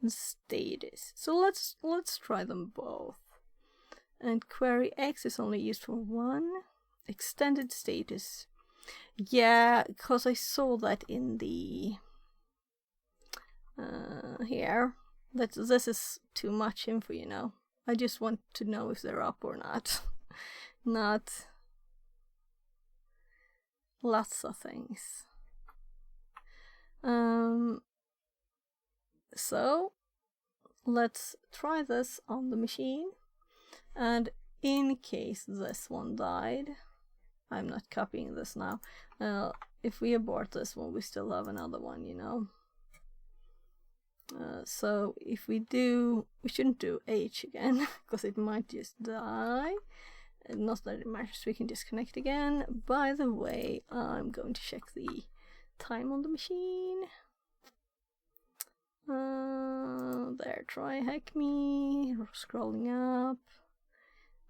And status. So let's try them both. And query X is only used for one. Extended status. Yeah, because I saw that in the here. That this is too much info, you know. I just want to know if they're up or not. Not lots of things. So let's try this on the machine, and in case this one died, I'm not copying this now. If we abort this one, we still have another one, you know. So if we do, we shouldn't do H again because it might just die. Not that it matters, we can disconnect again. By the way, I'm going to check the time on the machine. There, try hack me, scrolling up,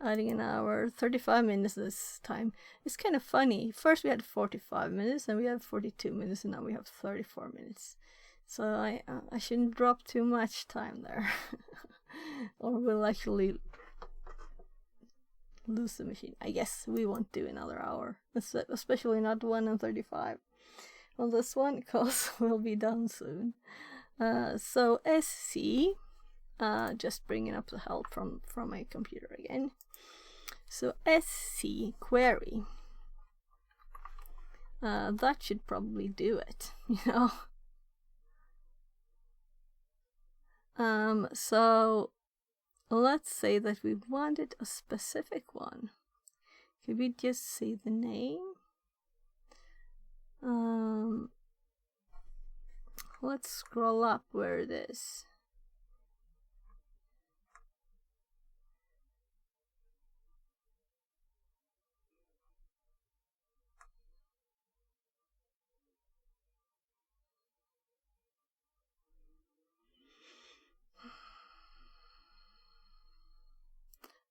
adding an hour, 35 minutes this time. It's kind of funny. First we had 45 minutes, and we have 42 minutes, and now we have 34 minutes. So I shouldn't drop too much time there, or we'll actually lose the machine. I guess we won't do another hour, especially not 1 and 35 on this one, because we'll be done soon. So SC, just bringing up the help from my computer again. So SC query, that should probably do it, you know. So let's say that we wanted a specific one. Could we just say the name? Let's scroll up where it is.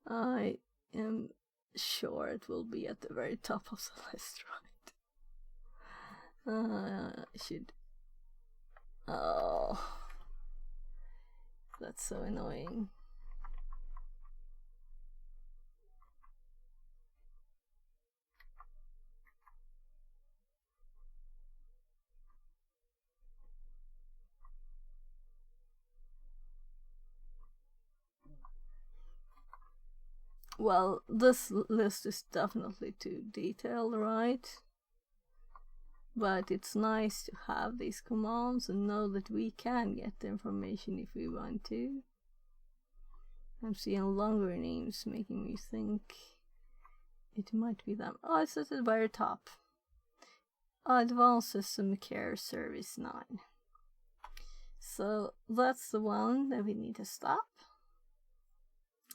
I am sure it will be at the very top of the list, right? Should. Oh, that's so annoying. Well, this list is definitely too detailed, right? But it's nice to have these commands and know that we can get the information if we want to. I'm seeing longer names making me think it might be them. Oh, it's at the very top. Advanced System Care Service 9. So that's the one that we need to stop.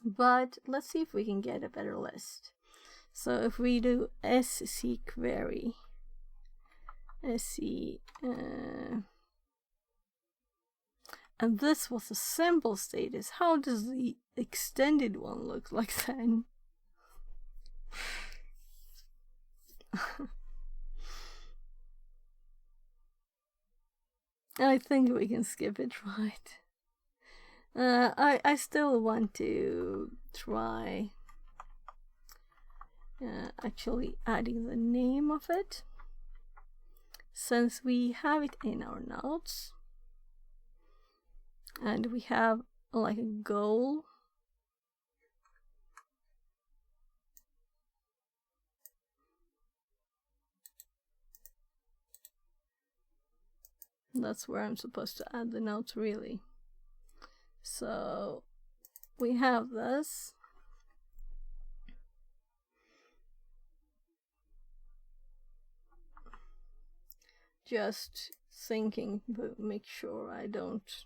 But let's see if we can get a better list. So if we do SC query, SC, and this was a simple status, how does the extended one look like then? I think we can skip it, right? I still want to try actually adding the name of it, since we have it in our notes and we have like a goal. That's where I'm supposed to add the notes, really. So we have this. Just thinking, but make sure I don't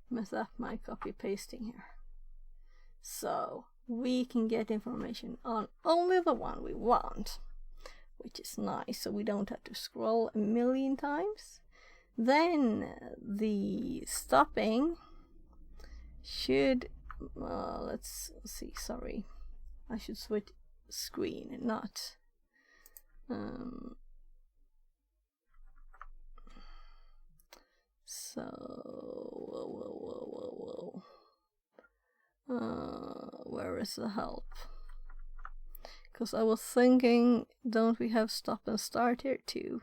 mess up my copy pasting here. So we can get information on only the one we want, which is nice, so we don't have to scroll a million times. Then the stopping should, let's see, sorry, I should switch screen, not so where is the help? Because I was thinking, don't we have stop and start here too?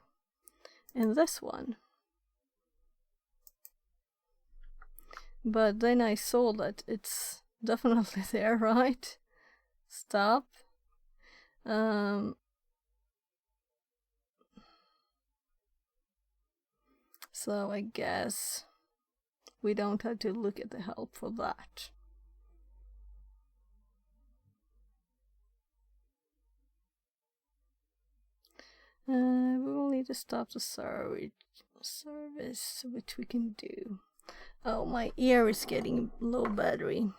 In this one. But then I saw that it's definitely there, right? Stop. So I guess we don't have to look at the help for that. We will need to stop the service, which we can do. Oh, my ear is getting low battery.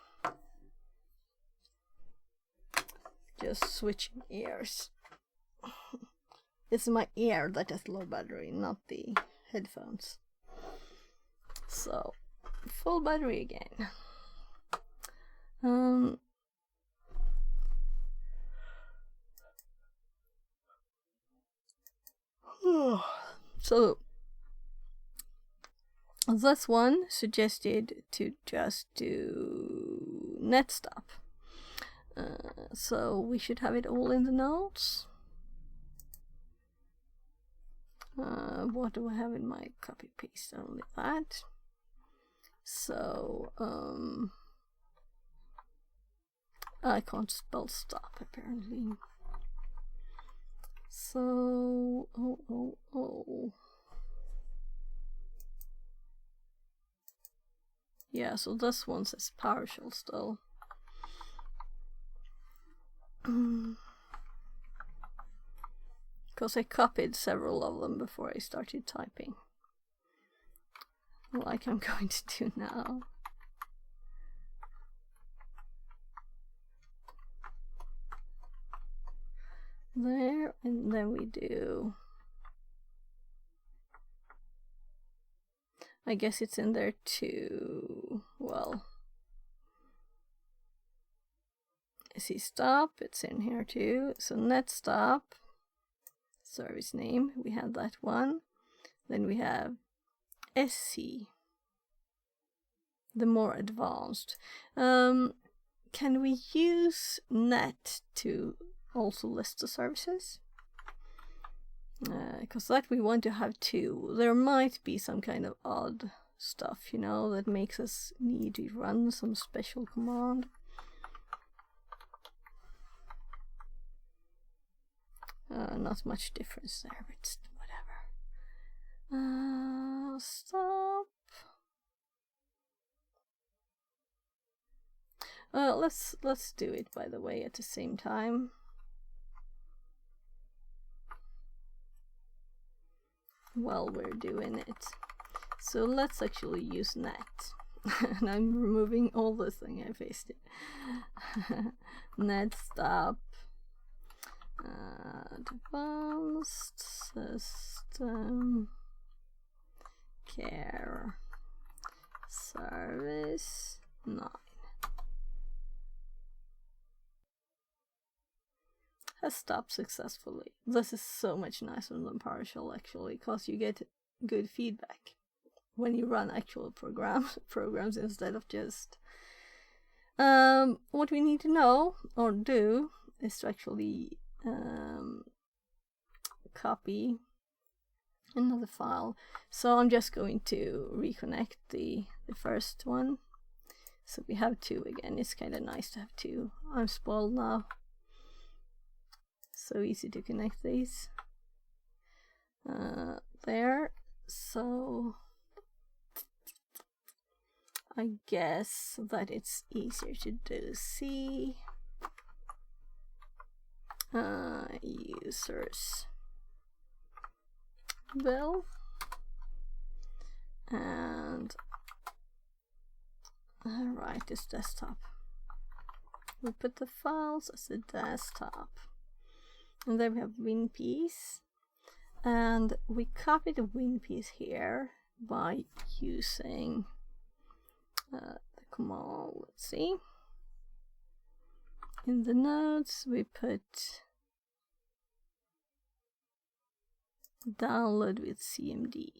Just switching ears. It's my ear that has low battery, not the headphones. So, full battery again. So this one suggested to just do net stop. So we should have it all in the notes. What do I have in my copy paste? Only that. So I can't spell stop apparently. So yeah, so this one says partial still. Because I copied several of them before I started typing, like I'm going to do now. There, and then we do, I guess it's in there too. Well, see stop, it's in here too. So net stop, service name, we have that one. Then we have SC, the more advanced. Can we use net to also list the services? Because that we want to have two. There might be some kind of odd stuff, you know, that makes us need to run some special command. Not much difference there, but whatever. Stop. Let's do it, by the way, at the same time. While we're doing it. So let's actually use net. And I'm removing all the thing I pasted. Net stop. Advanced system care service 9 has stopped successfully. This is so much nicer than partial actually, because you get good feedback when you run actual programs instead of just what we need to know or do is to actually copy another file. So I'm just going to reconnect the first one. So we have two again. It's kind of nice to have two. I'm spoiled now. So easy to connect these. There. So I guess that it's easier to do C. Users bill, and write this desktop. We put the files as a desktop, and then we have WinPiece, and we copy the WinPiece here by using the command. Let's see. In the notes, we put download with CMD.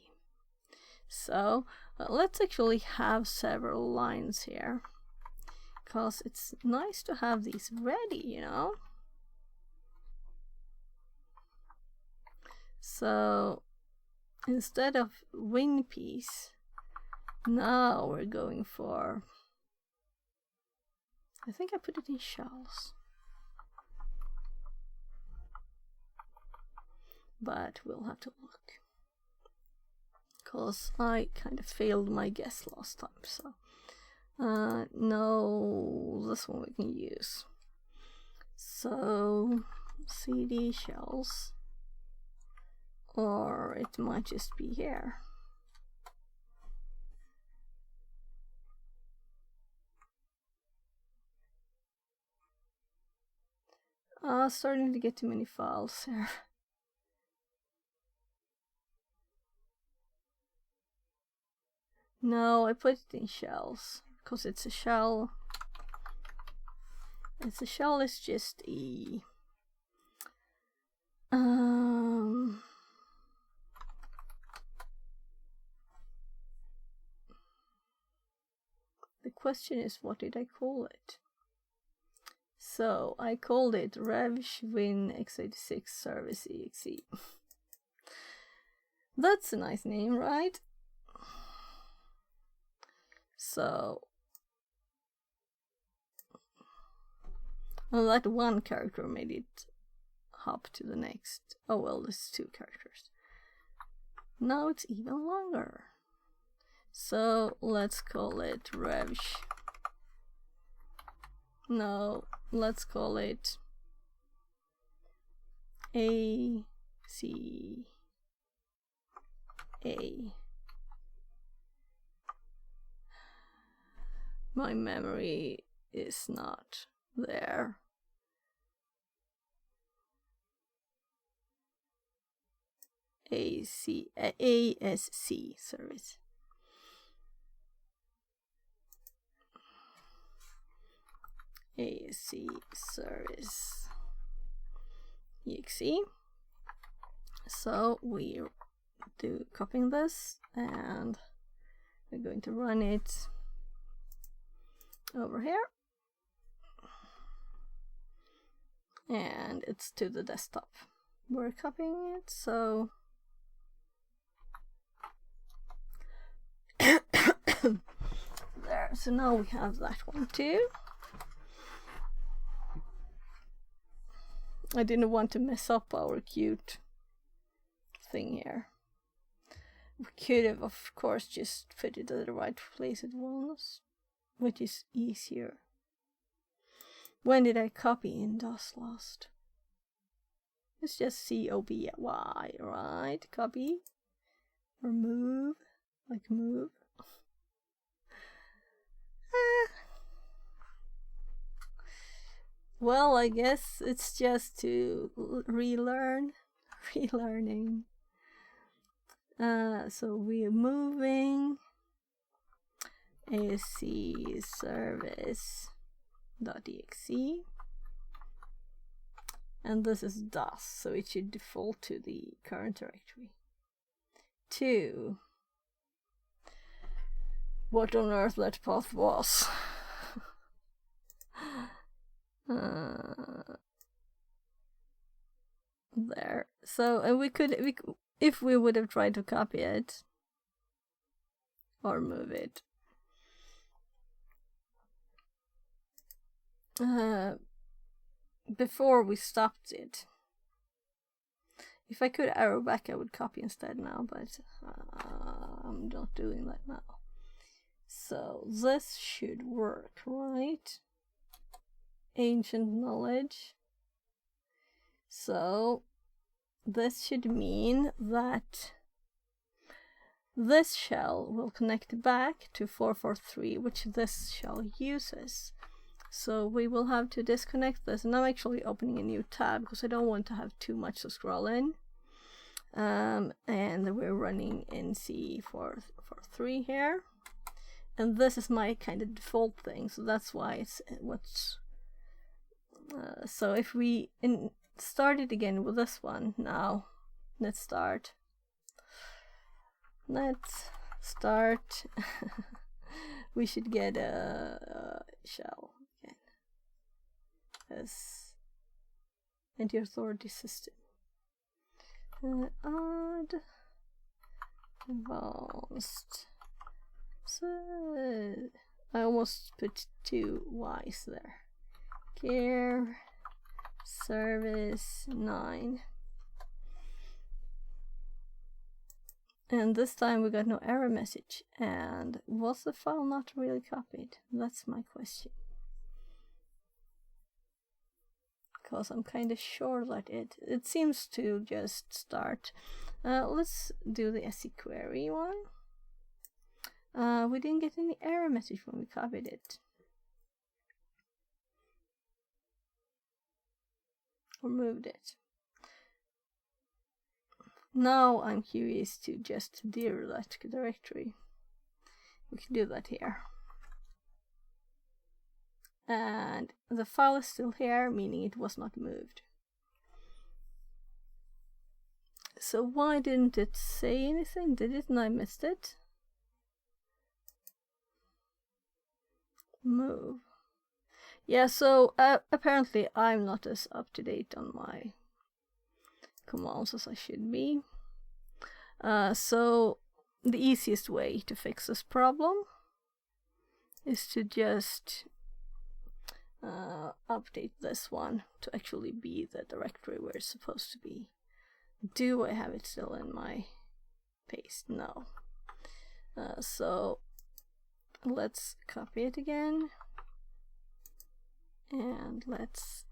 So let's actually have several lines here, because it's nice to have these ready, you know. So instead of WinPiece, now we're going for, I think I put it in shells, but we'll have to look, because I kind of failed my guess last time. So no, this one we can use. So CD shells, or it might just be here. Starting to get too many files here. No, I put it in shells because it's a shell. It's a shell. It's just a the question is, what did I call it? So I called it RevShWin x86 Service exe. That's a nice name, right? So, well, that one character made it hop to the next. Oh well, there's two characters. Now it's even longer. So let's call it RevSh. No, let's call it ACA. My memory is not there. ASC service. ASC service exe. So we do copying this, and we're going to run it over here, and it's to the desktop. We're copying it, so there. So now we have that one too. I didn't want to mess up our cute thing here. We could have, of course, just put it at the right place it was, which is easier. When did I copy in DOS last? It's just COPY, right? Copy or move, like move. Well, I guess it's just to relearning. So we're moving ASC service.exe, and this is DOS, so it should default to the current directory. 2. What on earth that path was. There. So, and we could, if we would have tried to copy it or move it, before we stopped it. If I could arrow back, I would copy instead now, but I'm not doing that now. So this should work, right? Ancient knowledge. So this should mean that this shell will connect back to 443, which this shell uses. So we will have to disconnect this, and I'm actually opening a new tab because I don't want to have too much to scroll in. And we're running NC443 here, and this is my kind of default thing, so that's why it's what's. So if we start it again with this one now, let's start. We should get a shell again as anti-authority system. Add advanced. So I almost put 2 Y's there. Care service 9. And this time we got no error message. And was the file not really copied? That's my question. Because I'm kind of sure that it seems to just start. Let's do the SE query one. We didn't get any error message when we copied it. Or moved it. Now I'm curious to just dir that directory. We can do that here. And the file is still here, meaning it was not moved. So why didn't it say anything? Did it and I missed it? Move. Yeah, so apparently I'm not as up to date on my commands as I should be. So the easiest way to fix this problem is to just update this one to actually be the directory where it's supposed to be. Do I have it still in my paste? No. So let's copy it again and let's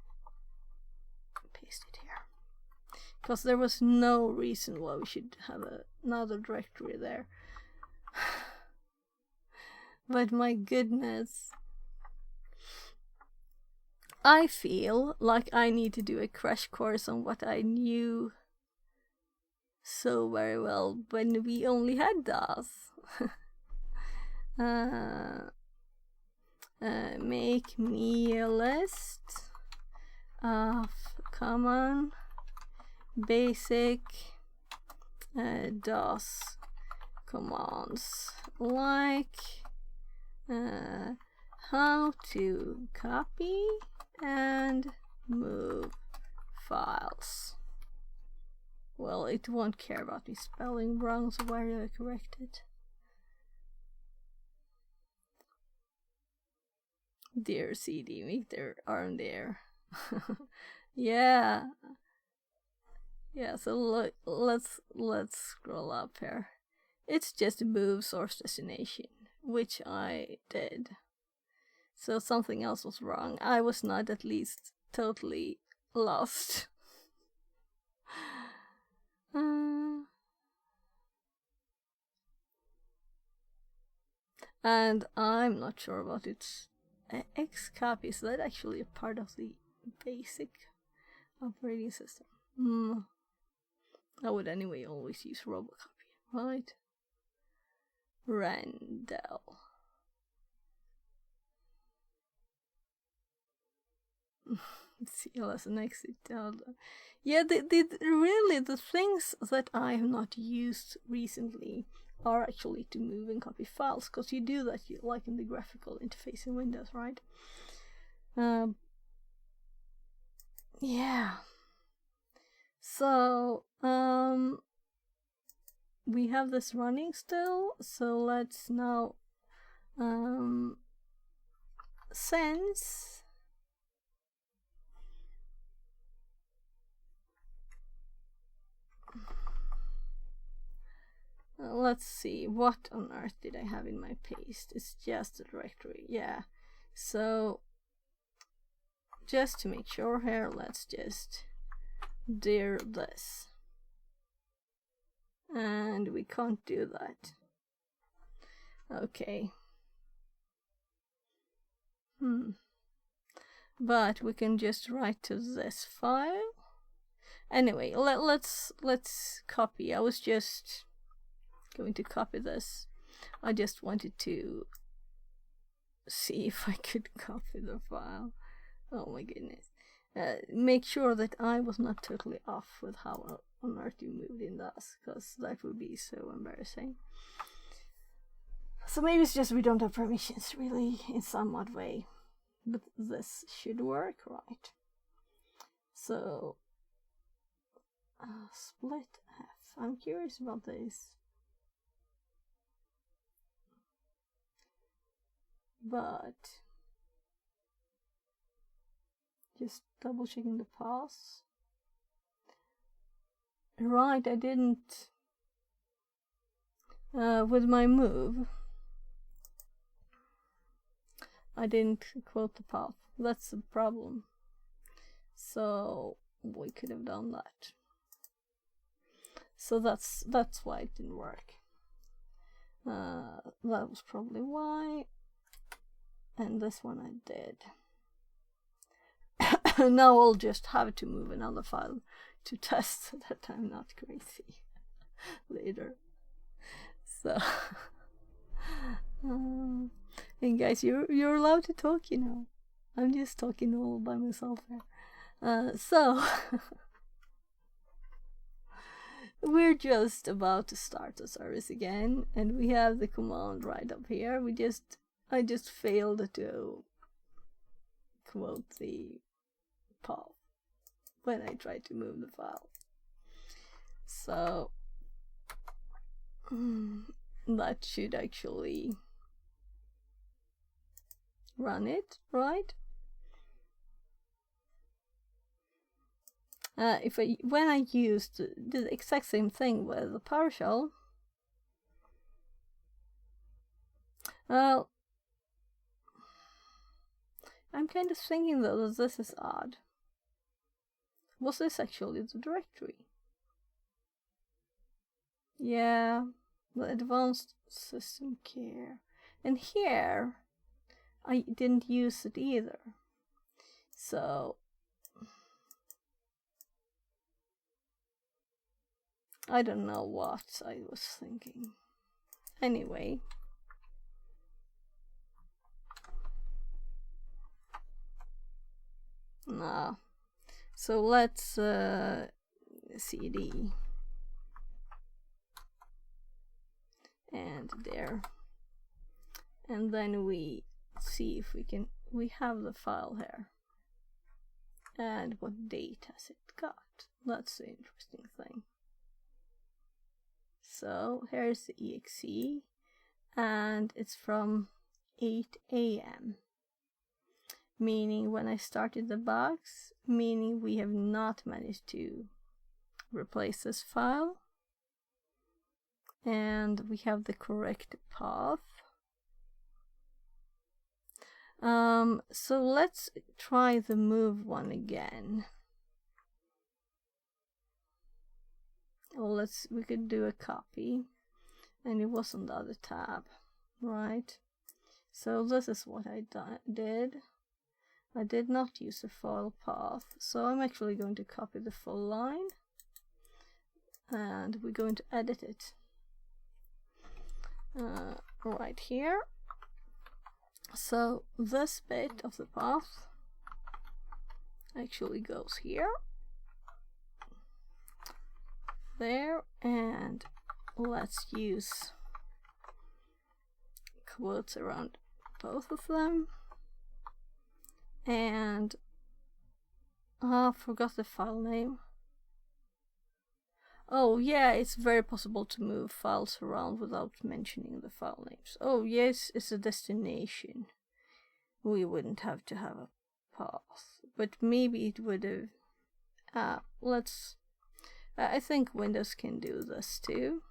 paste it here. Because there was no reason why we should have another directory there. But my goodness. I feel like I need to do a crash course on what I knew so very well when we only had DOS. Make me a list of common basic DOS commands, like how to copy and move files. Well, it won't care about me spelling wrong, so why did I correct it? Dear CD, make their arm there. Yeah. Yeah, so look, let's scroll up here. It's just move source destination, which I did. So something else was wrong. I was not at least totally lost. And I'm not sure about its Xcopy. Is that actually a part of the basic operating system? I would anyway always use Robocopy, right? Randall. CLS and exit. Yeah, really the things that I have not used recently are actually to move and copy files, because you do that like in the graphical interface in Windows, right? Yeah. So we have this running still, so let's now sense let's see, what on earth did I have in my paste? It's just a directory, yeah. So just to make sure here, let's just dir this. And we can't do that. Okay. But we can just write to this file. Anyway, let's copy. I was just going to copy this. I just wanted to see if I could copy the file. Oh my goodness. Make sure that I was not totally off with how on earth you moved in this, because that would be so embarrassing. So maybe it's just we don't have permissions really in some odd way. But this should work, right? So split F. I'm curious about this. But just double checking the paths. Right, I didn't with my move I didn't quote the path. That's the problem. So we could have done that. So that's why it didn't work. That was probably why. And this one I did. Now I'll just have to move another file to test that I'm not crazy later. So and guys, you're allowed to talk, you know. I'm just talking all by myself here. So we're just about to start the service again, and we have the command right up here. I just failed to quote the path when I tried to move the file. So that should actually run it, right? When I used the exact same thing with the PowerShell, well, I'm kind of thinking though that this is odd. Was this actually the directory? Yeah, the advanced system care. And here, I didn't use it either. So I don't know what I was thinking. Anyway. Nah. So let's cd and there, and then we see if we have the file here and what date has it got. That's the interesting thing. So here's the exe, and it's from 8 AM, meaning when I started the box, meaning we have not managed to replace this file, and we have the correct path. So let's try the move one again. Or we could do a copy, and it was on the other tab, right? So this is what I did. I did not use a file path, so I'm actually going to copy the full line, and we're going to edit it right here. So this bit of the path actually goes here, there, and let's use quotes around both of them. And I forgot the file name. Oh yeah, it's very possible to move files around without mentioning the file names. Oh yes, it's a destination. We wouldn't have to have a path, but maybe it would have. I think Windows can do this too.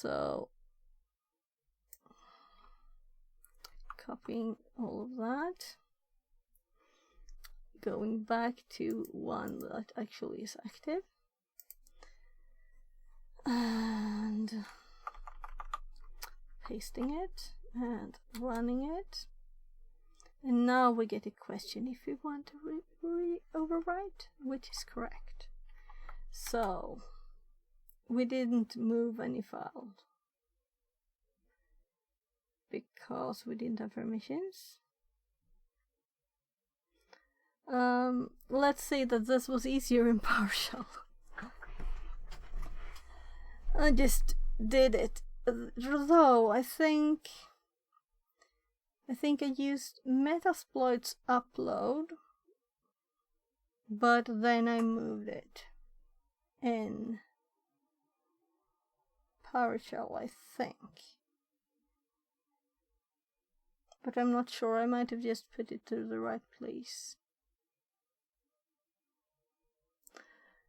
So copying all of that, going back to one that actually is active, and pasting it and running it. And now we get a question if we want to overwrite, which is correct. So we didn't move any files because we didn't have permissions. Let's say that this was easier in PowerShell. I just did it, though I think I used Metasploit's upload, but then I moved it in PowerShell, I think. But I'm not sure, I might have just put it to the right place.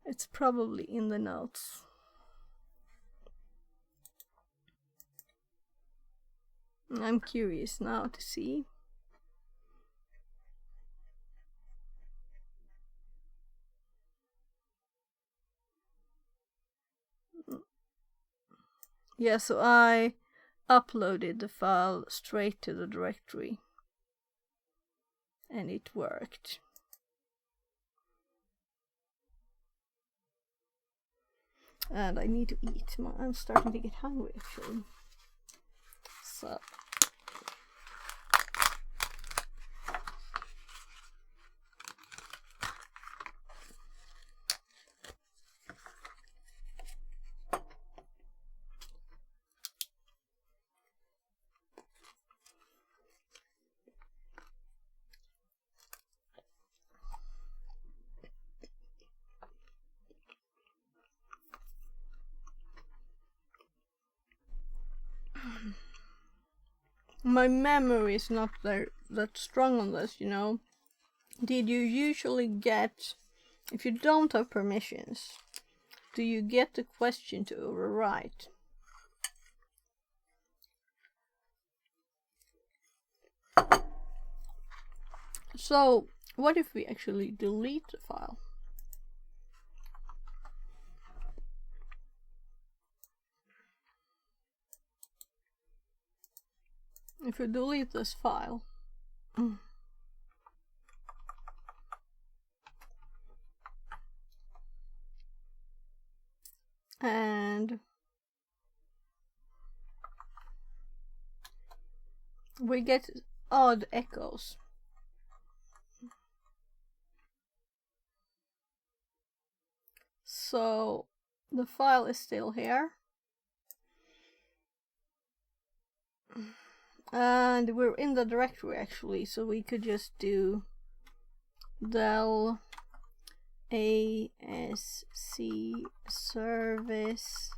It's probably in the notes. I'm curious now to see. Yeah, so I uploaded the file straight to the directory and it worked. And I need to eat. I'm starting to get hungry actually. So my memory is not that strong on this, you know. Did you usually get, if you don't have permissions, do you get the question to overwrite? So, what if we actually delete the file? If we delete this file, and we get odd echoes. So the file is still here. And we're in the directory actually, so we could just do del asc service.exe.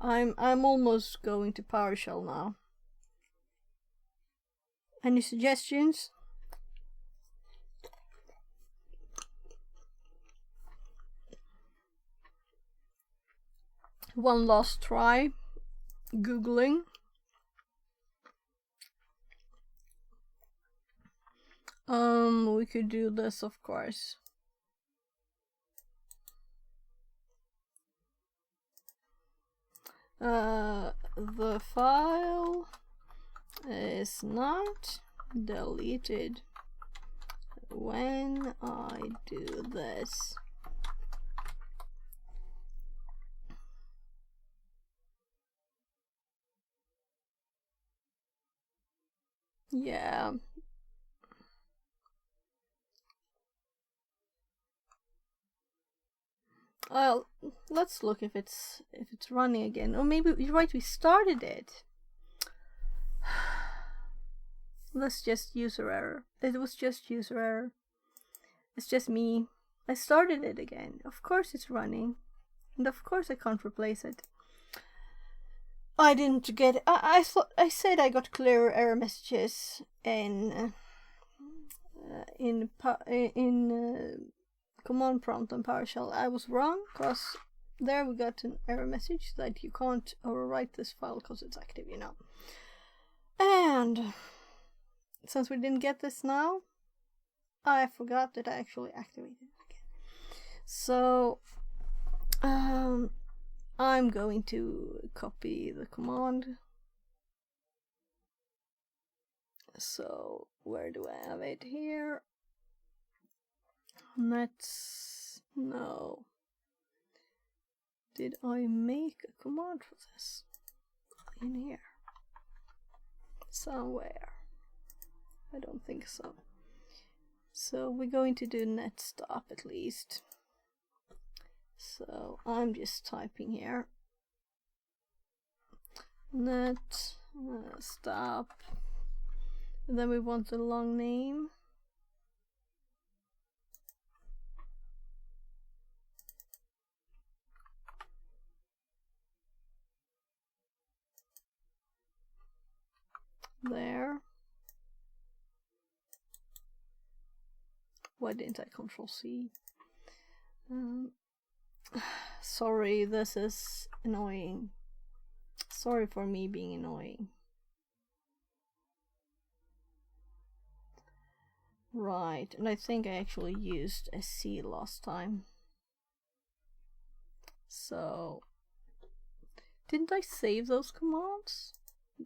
I'm almost going to PowerShell now. Any suggestions? One last try. Googling. We could do this, of course. The file is not deleted when I do this. Yeah. Well, let's look if it's running again. Or maybe you're right, we started it. That's just user error. It was just user error. It's just me. I started it again. Of course it's running. And of course I can't replace it. I didn't get it. I thought I said I got clear error messages in command prompt on PowerShell, I was wrong, because there we got an error message that you can't overwrite this file because it's active, you know. And since we didn't get this now, I forgot that I actually activated it again. So I'm going to copy the command. So where do I have it here? No. Did I make a command for this? In here. Somewhere. I don't think so. So we're going to do net stop at least. So I'm just typing here. Net stop. And then we want the long name. There. Why didn't I Control C? Sorry, this is annoying. Sorry for me being annoying. Right, and I think I actually used a C last time. So, didn't I save those commands?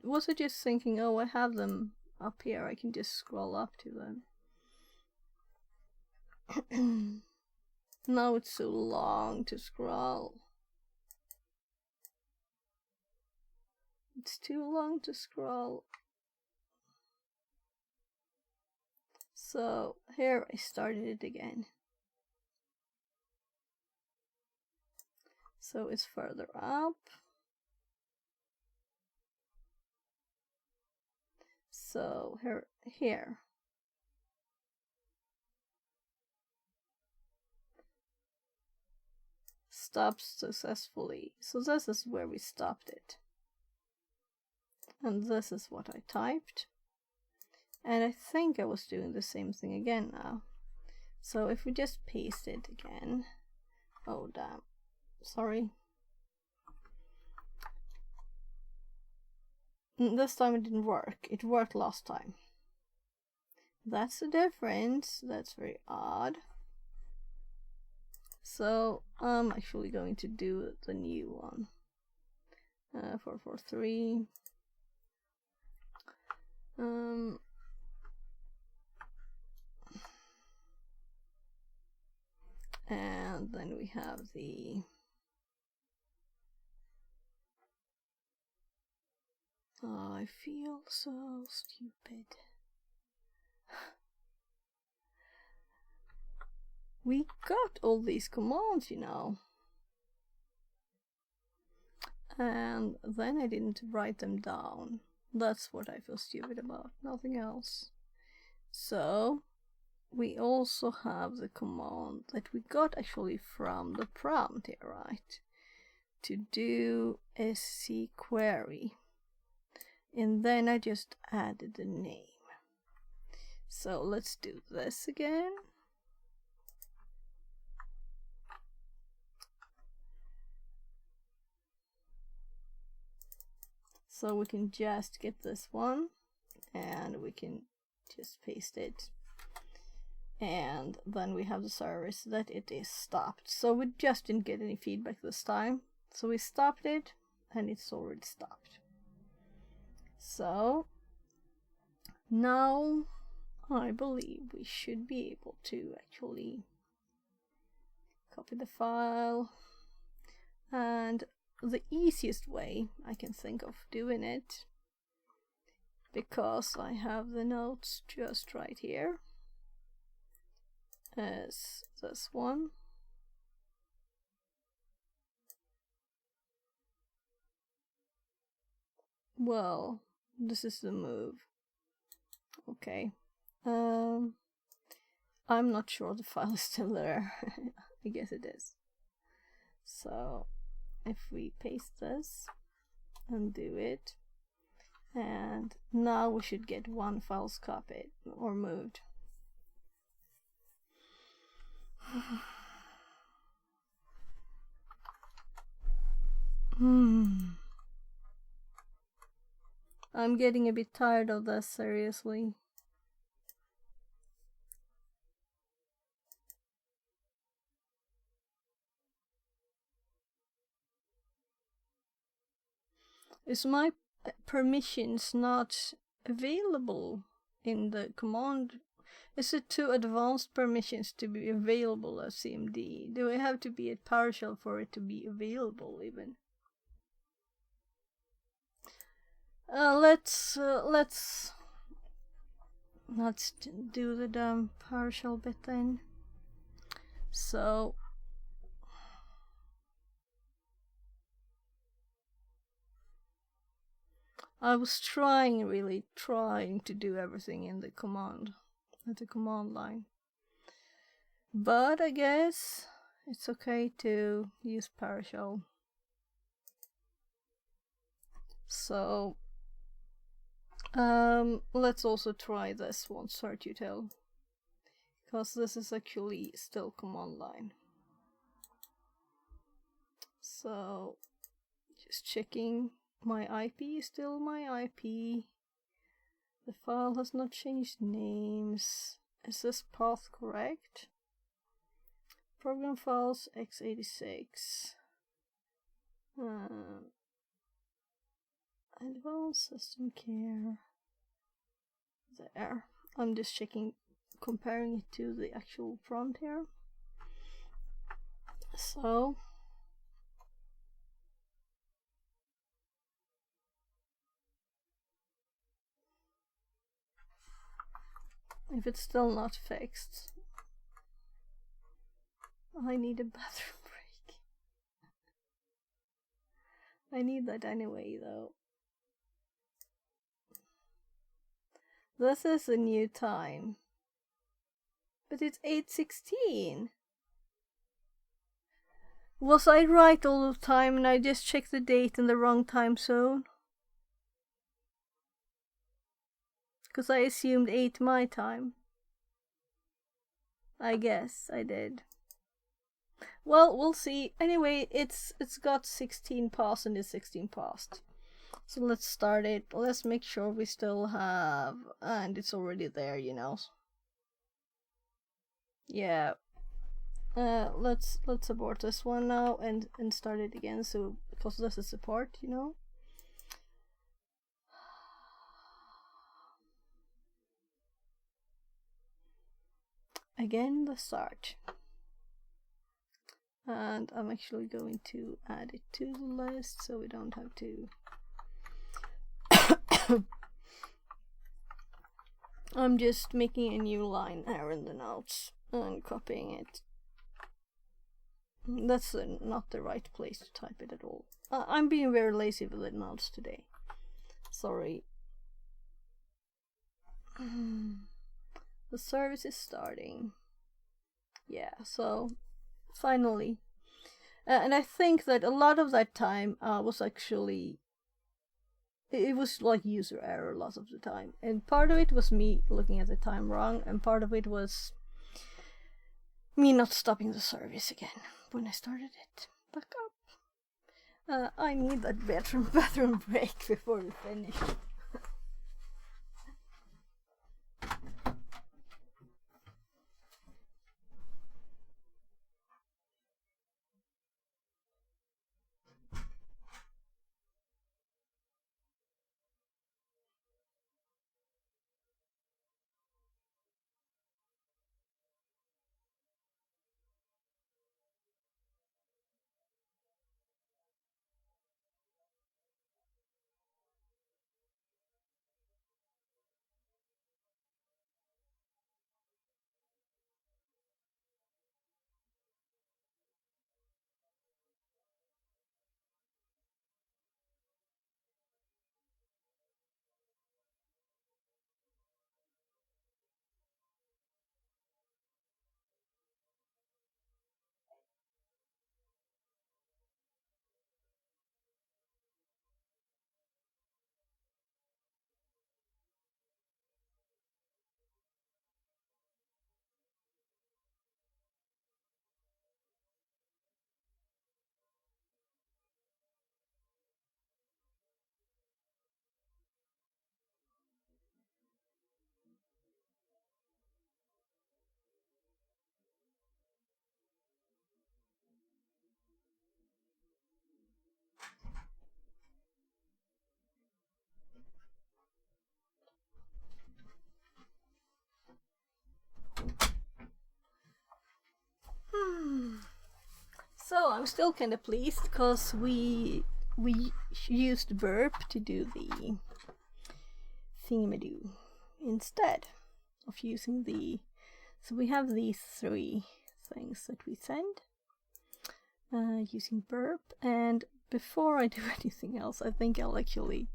Was I just thinking, oh, I have them up here, I can just scroll up to them. Now it's so long to scroll. It's too long to scroll. So here I started it again. So it's further up. So here. Stopped successfully. So this is where we stopped it. And this is what I typed. And I think I was doing the same thing again now. So if we just paste it again. Oh damn. Sorry. This time it didn't work. It worked last time. That's the difference. That's very odd. So I'm actually going to do the new one. 443. And then we have the I feel so stupid. We got all these commands, you know. And then I didn't write them down. That's what I feel stupid about, nothing else. So we also have the command that we got actually from the prompt here, right? To do sc query. And then I just added the name. So let's do this again. So we can just get this one and we can just paste it. And then we have the service that it is stopped. So we just didn't get any feedback this time. So we stopped it and it's already stopped. So now I believe we should be able to actually copy the file. And the easiest way I can think of doing it, because I have the notes just right here, is this one. Well, this is the move. Okay. I'm not sure the file is still there. I guess it is. So if we paste this and do it, and now we should get one file's copied or moved. I'm getting a bit tired of this, seriously. Is my permissions not available in the command? Is it too advanced permissions to be available as CMD? Do I have to be at PowerShell for it to be available even? Let's do the damn PowerShell bit then. So I was really trying to do everything in the command, at the command line. But I guess it's okay to use PowerShell. So let's also try this one, certutel, because this is actually still command line. So just checking, my IP is still my IP. The file has not changed names. Is this path correct? Program files x86. Advanced system care. There. I'm just checking, comparing it to the actual prompt here. So if it's still not fixed, I need a bathroom break. I need that anyway, though. This is a new time. But it's 8:16. Was I right all the time and I just checked the date in the wrong time zone? Because I assumed 8 my time. I guess I did. Well, we'll see. Anyway, it's got 16 past and it's 16 past. So let's start it. Let's make sure we still have, and it's already there, you know. Yeah. Let's abort this one now and start it again. So because this is support, you know. Again, the start. And I'm actually going to add it to the list so we don't have to. I'm just making a new line here in the notes and copying it. That's not the right place to type it at all. I'm being very lazy with the notes today. Sorry. The service is starting. Yeah, so finally. And I think that a lot of that time was actually, it was like user error a lot of the time. And part of it was me looking at the time wrong, and part of it was me not stopping the service again when I started it back up. I need that bathroom break before we finish. I'm still kind of pleased because we used burp to do the thingamadoo instead of using the. So we have these 3 things that we send using burp, and before I do anything else, I think I'll actually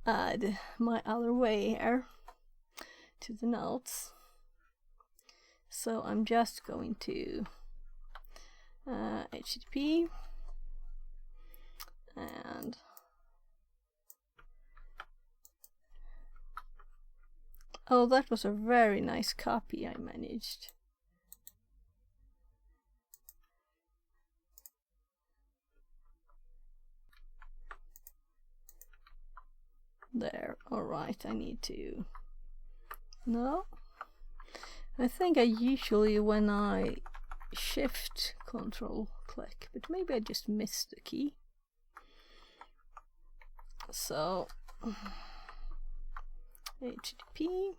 add my other way here to the notes. So I'm just going to HTTP and oh, that was a very nice copy I managed. There, alright, I need to. No? I think I usually, when I shift control click, but maybe I just missed the key. So HTTP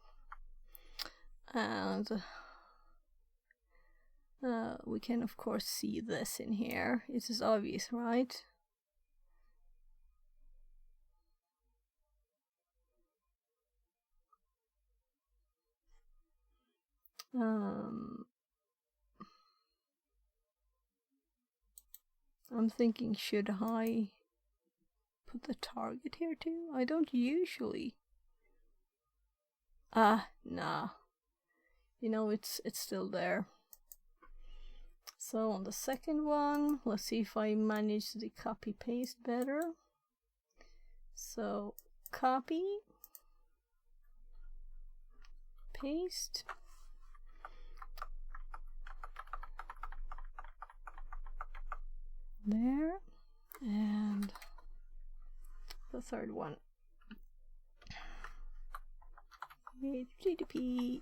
and we can of course see this in here. It is obvious, right? I'm thinking, should I put the target here too? I don't usually. Nah. You know, it's still there. So on the second one, let's see if I manage the copy paste better. So copy, paste. There, and the third one. HTTP.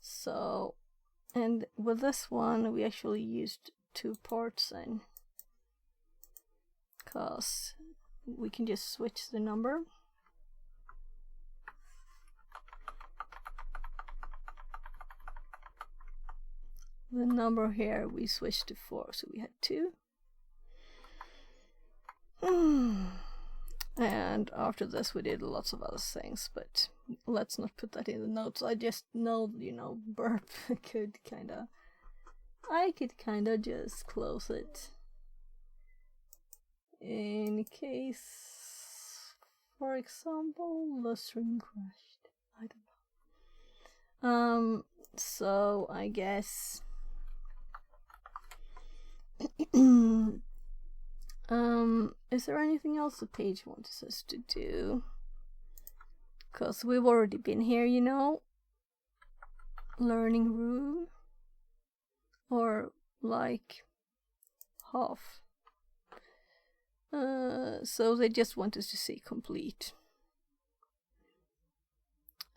So, and with this one, we actually used 2 ports in, because we can just switch the number. The number here we switched to 4, so we had 2. And after this we did lots of other things, but let's not put that in the notes. I just know, you know, burp I could kinda just close it in case, for example, the stream crashed. I don't know. So I guess is there anything else the page wants us to do? Because we've already been here, you know. Learning room. Or like half. So they just want us to say complete.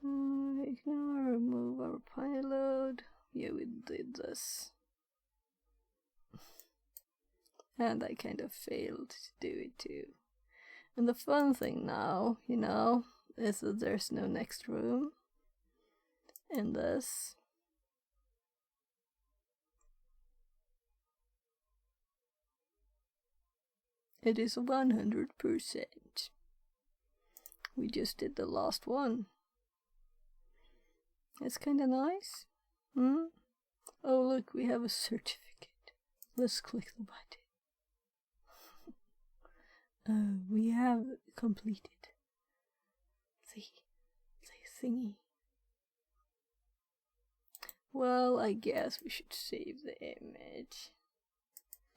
Ignore, remove our payload. Yeah, we did this. And I kind of failed to do it too. And the fun thing now, you know, is that there's no next room in this. It is 100%. We just did the last one. It's kind of nice. Oh look, we have a certificate. Let's click the button. We have completed the thingy. Well, I guess we should save the image.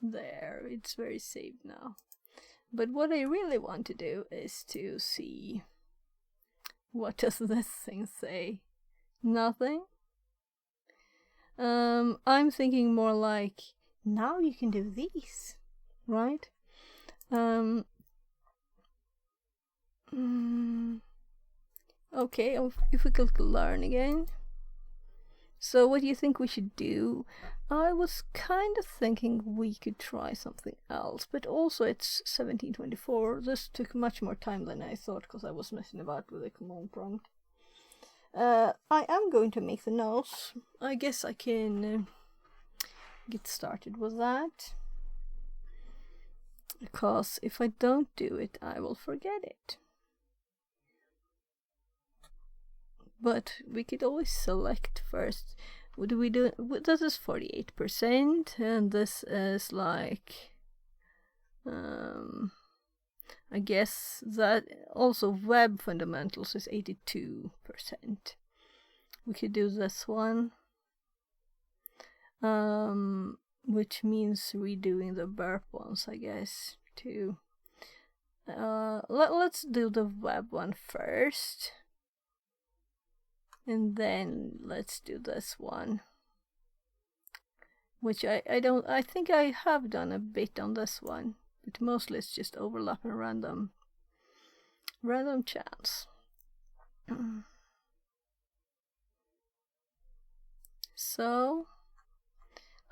There, it's very saved now. But what I really want to do is to see, what does this thing say? Nothing? I'm thinking more like, now you can do these, right? Okay, if we could learn again. So what do you think we should do? I was kind of thinking we could try something else, but also it's 1724. This took much more time than I thought because I was messing about with the command prompt. I am going to make the notes. I guess I can get started with that. Because if I don't do it, I will forget it. But we could always select first. What do we do? This is 48%, and this is like, I guess that also web fundamentals is 82%. We could do this one, which means redoing the burp ones, I guess, too. Let's do the web one first. And then let's do this one, which I think I have done a bit on this one, but mostly it's just overlap and random chance. So,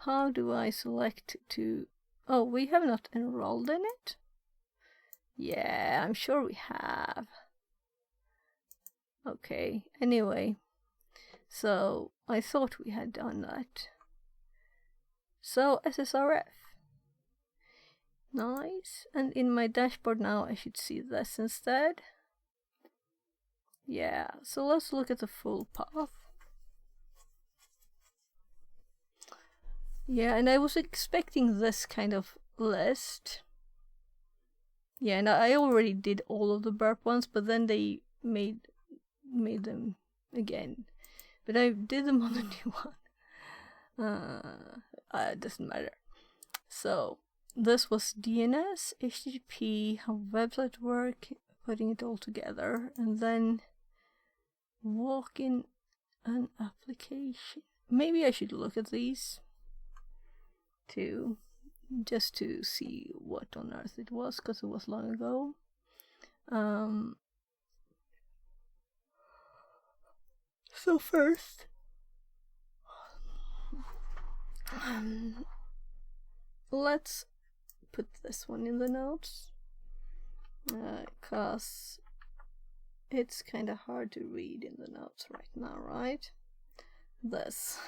how do I select to... Oh, we have not enrolled in it? Yeah, I'm sure we have. Okay, anyway, so I thought we had done that. So, SSRF. Nice. And in my dashboard now, I should see this instead. Yeah, so let's look at the full path. Yeah, and I was expecting this kind of list. Yeah, and I already did all of the burp ones, but then they made them again. But I did them on the new one. It doesn't matter. So, this was DNS, HTTP, how websites work, putting it all together, and then walk in an application. Maybe I should look at these too, just to see what on earth it was, because it was long ago. So first, let's put this one in the notes, because it's kind of hard to read in the notes right now, right? This.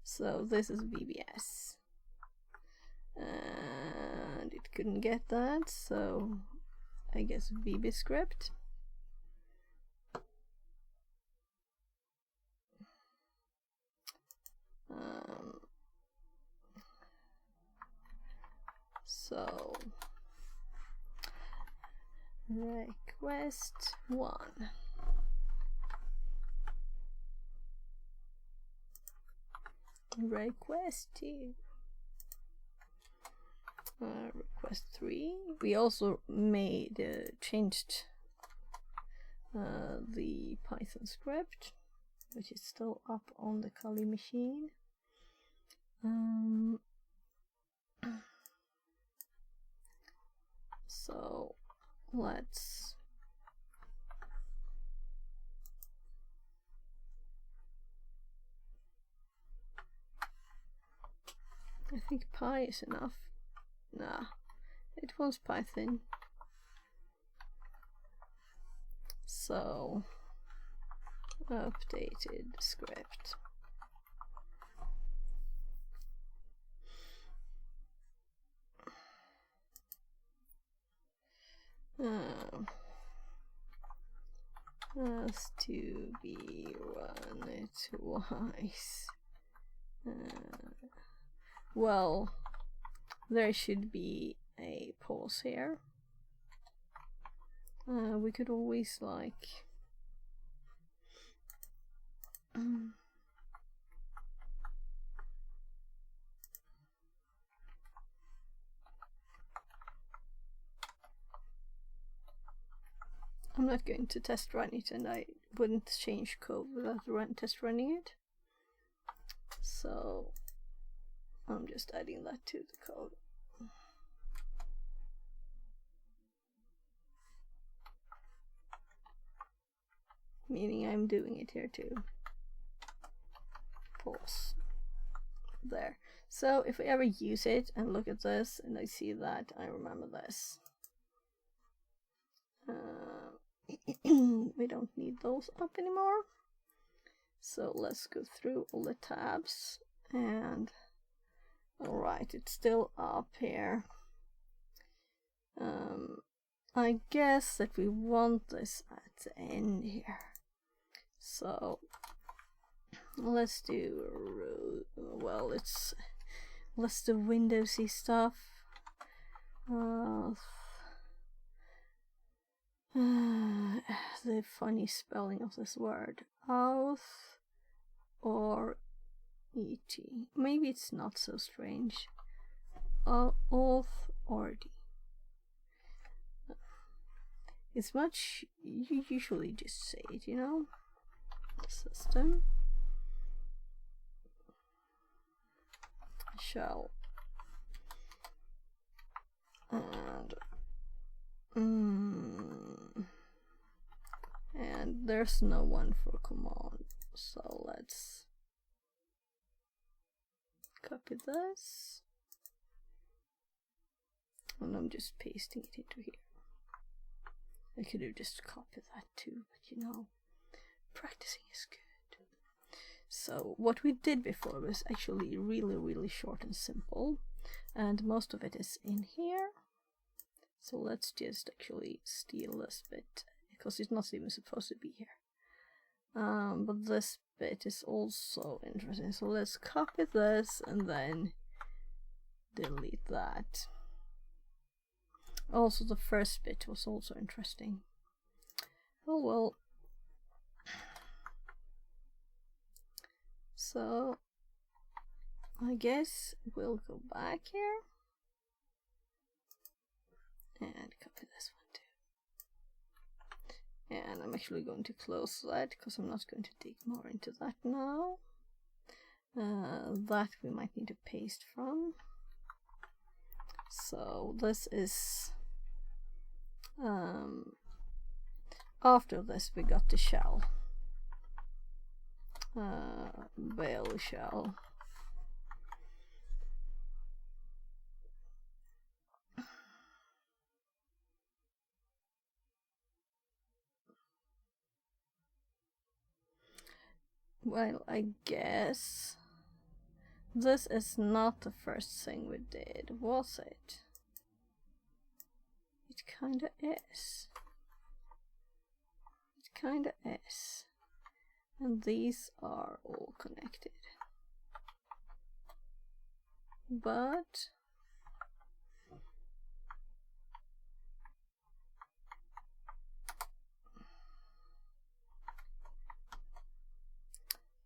So this is VBS. And it couldn't get that, so I guess VBScript. So request 1. Request 2. Request 3. We also changed the Python script, which is still up on the Kali machine. So let's I think Py is enough. Nah, it wants Python. So, updated script. Has to be run twice. Well, there should be a pause here. We could always like I'm not going to test run it, and I wouldn't change code without test running it. So I'm just adding that to the code. Meaning I'm doing it here too. Pause. There. So if I ever use it and look at this and I see that, I remember this. We don't need those up anymore. So let's go through all the tabs, and alright, it's still up here. I guess that we want this at the end here. So let's do, well, let's do Windowsy stuff. The funny spelling of this word, auth or et. Maybe it's not so strange. Auth or d. It's much, you usually just say it, you know. System shell and there's no one for command, so let's copy this, and I'm just pasting it into here. I could have just copied that too, but you know, practicing is good. So what we did before was actually really short and simple, and most of it is in here. So let's just actually steal this bit, because it's not even supposed to be here. But this bit is also interesting, so let's copy this and then delete that. Also, the first bit was also interesting. Oh well. So I guess we'll go back here and copy this one too. And I'm actually going to close that because I'm not going to dig more into that now. That we might need to paste from. So this is after this we got the shell, Bale shell. Well, I guess this is not the first thing we did, was it? It kinda is. It kinda is. And these are all connected. But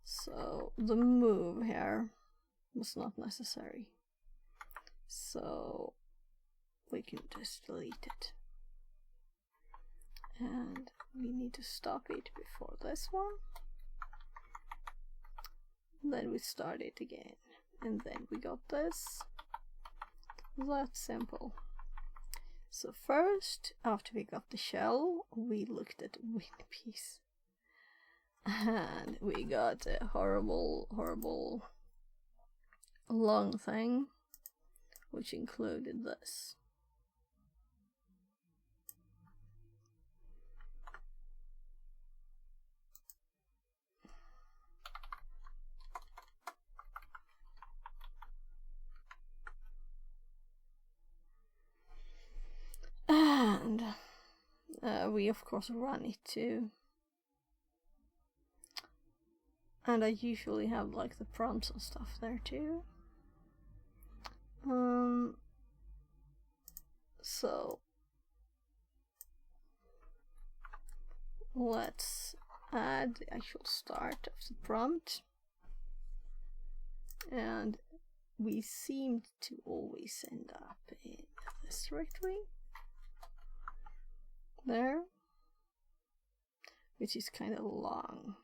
so the move here was not necessary. So we can just delete it. And we need to stop it before this one. Then we start it again. And then we got this. That simple. So first, after we got the shell, we looked at WinPiece. And we got a horrible long thing, which included this. And we of course run it too. And I usually have like the prompts and stuff there too. So let's add the actual start of the prompt. And we seem to always end up in this directory. There. Which is kind of long.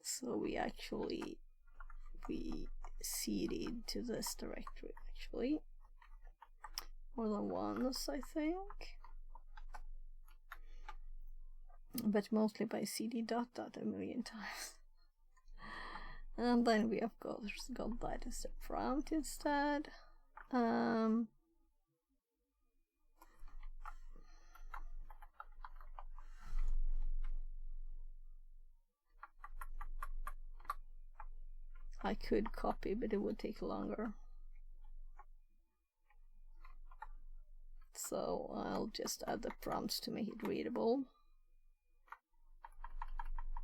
So we seeded to this directory actually. More than once, I think. But mostly by cd ... a million times. And then we of course got that as a prompt instead. I could copy, but it would take longer. So I'll just add the prompts to make it readable.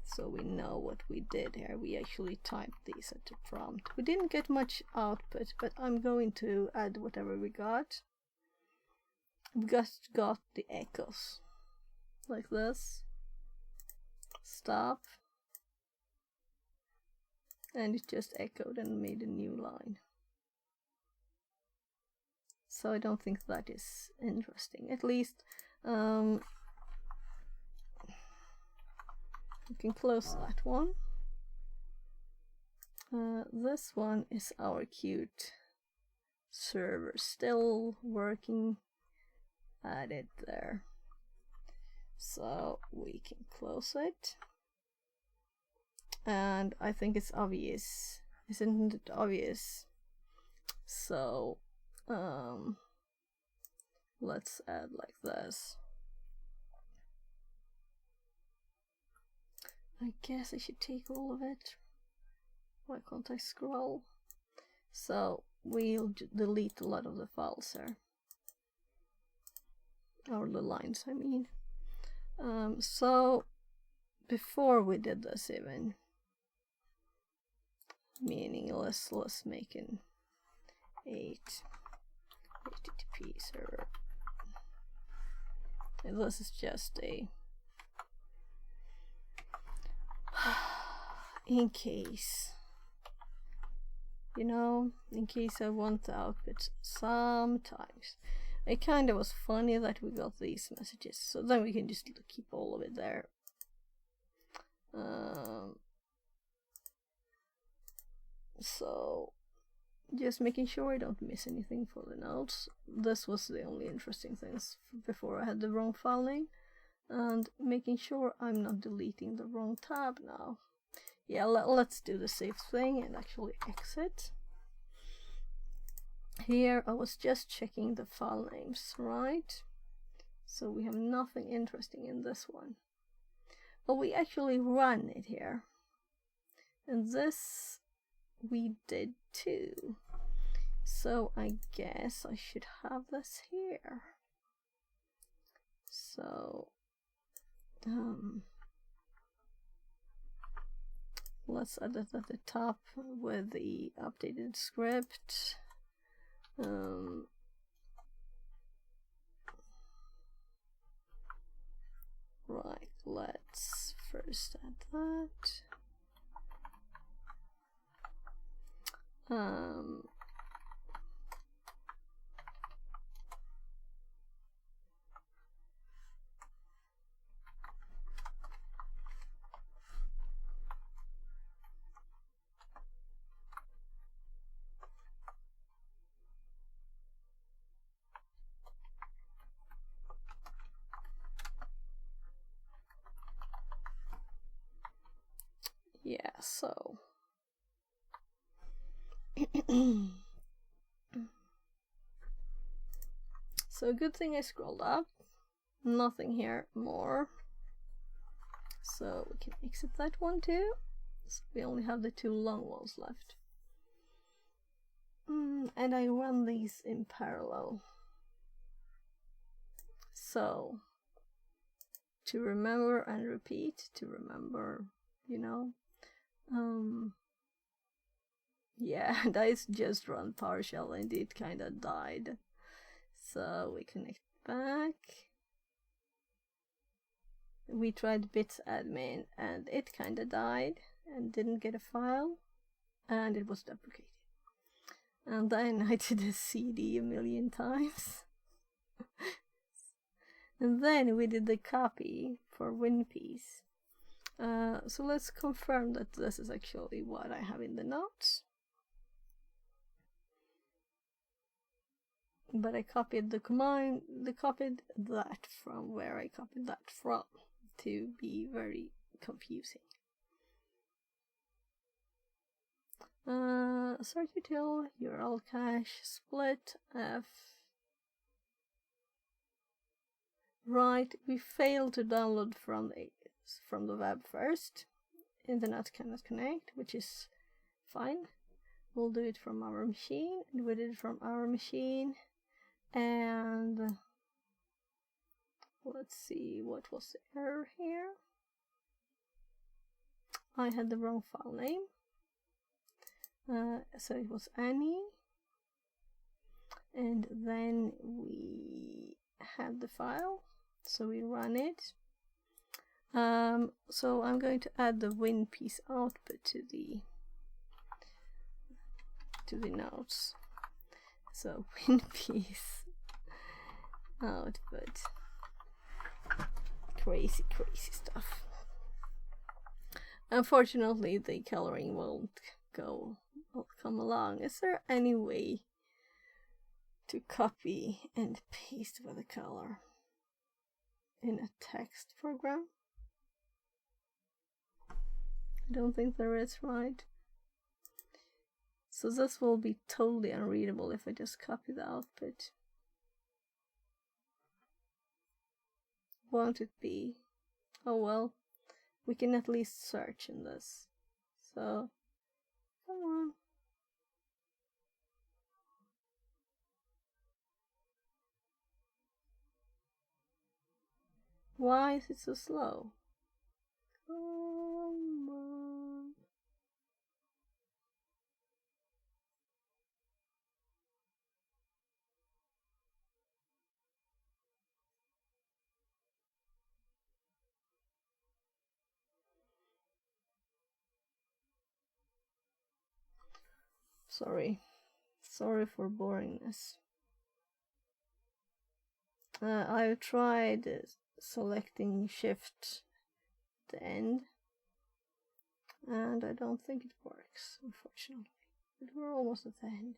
So we know what we did here. We actually typed these at the prompt. We didn't get much output, but I'm going to add whatever we got. We just got the echoes. Like this. Stop. And it just echoed and made a new line. So I don't think that is interesting. At least we can close that one. This one is our cute server, still working at it there. So we can close it. And I think it's obvious, isn't it obvious? So let's add like this. I guess I should take all of it. Why can't I scroll? So we'll delete a lot of the files here, or the lines I mean. So before we did this even, meaning let's make an 8 HTTP server. And this is just a in case, you know, in case I want the output sometimes. It kind of was funny that we got these messages, so then we can just keep all of it there. So just making sure I don't miss anything for the notes. This was the only interesting things before I had the wrong file name, and making sure I'm not deleting the wrong tab now. Yeah, let's do the safe thing and actually exit. Here I was just checking the file names, right? So we have nothing interesting in this one, but we actually run it here, and this we did too. So I guess I should have this here. So let's add it at the top with the updated script. Right, let's first add that. Yeah, so so good thing I scrolled up. Nothing here more. So we can exit that one too. So we only have the two long ones left. And I run these in parallel. So to remember and repeat, to remember, you know. Yeah, dice just run PowerShell and it kinda died. So we connect back. We tried bits admin and it kinda died and didn't get a file and it was deprecated. And then I did a CD a million times. And then we did the copy for WinPiece. So let's confirm that this is actually what I have in the notes. But I copied the command, copied that from where I copied that from, to be very confusing. Search util URL cache split F. Right, we failed to download from the web first. Internet cannot connect, which is fine. We'll do it from our machine, and we did it from our machine. And let's see, what was the error here? I had the wrong file name. So it was Annie. And then we had the file, so we run it. So I'm going to add the WinPiece output to the notes. So WinPiece output. Crazy stuff. Unfortunately, the coloring won't come along. Is there any way to copy and paste with a color in a text program? I don't think there is, right? So this will be totally unreadable if I just copy the output. Won't it be? Oh well, we can at least search in this. So, come on. Why is it so slow? Come on. Sorry for boringness. I've tried selecting shift at the end, and I don't think it works, unfortunately. But we're almost at the end.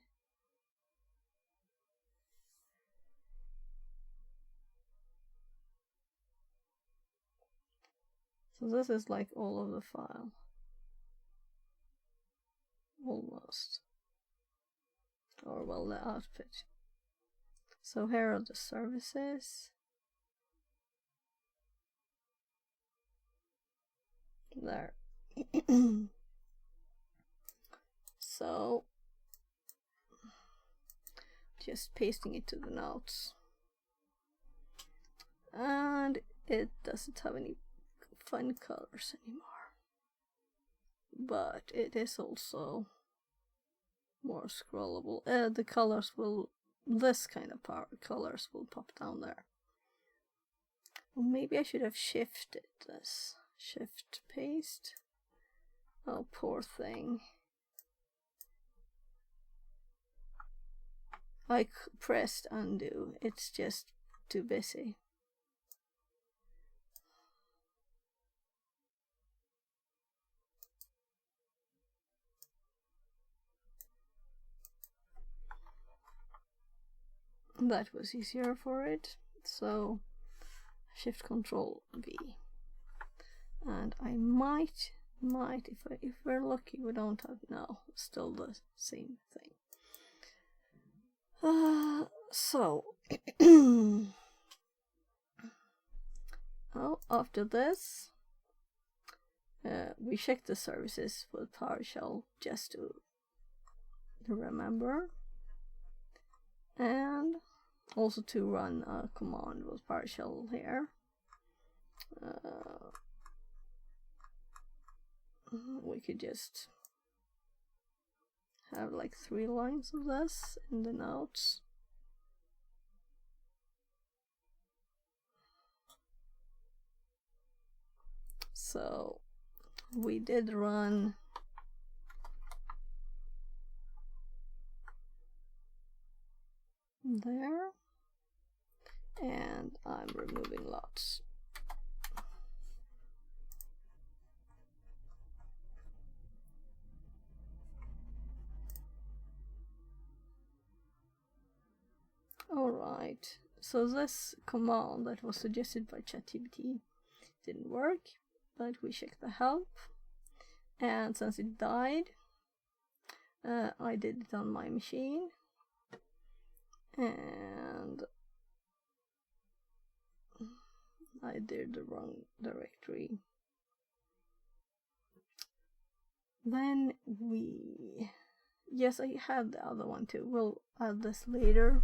So this is like all of the file. Almost. Or well, the output. So here are the services. There. So just pasting it to the notes. And it doesn't have any fun colors anymore. But it is also more scrollable. The colors will, this kind of colors will pop down there. Well, maybe I should have shifted this. Shift paste. Oh, poor thing. I pressed undo. It's just too busy. That was easier for it, so Shift Control V, and I might if we're lucky, we don't have, no, still the same thing. So oh, after this, we check the services with PowerShell just to remember. And also to run a command with PowerShell here. We could just have like 3 lines of this in the notes. So we did run there, and I'm removing lots. Alright, so this command that was suggested by ChatGPT didn't work, but we checked the help, and since it died, I did it on my machine, and I did the wrong directory. Then yes, I had the other one too. We'll add this later.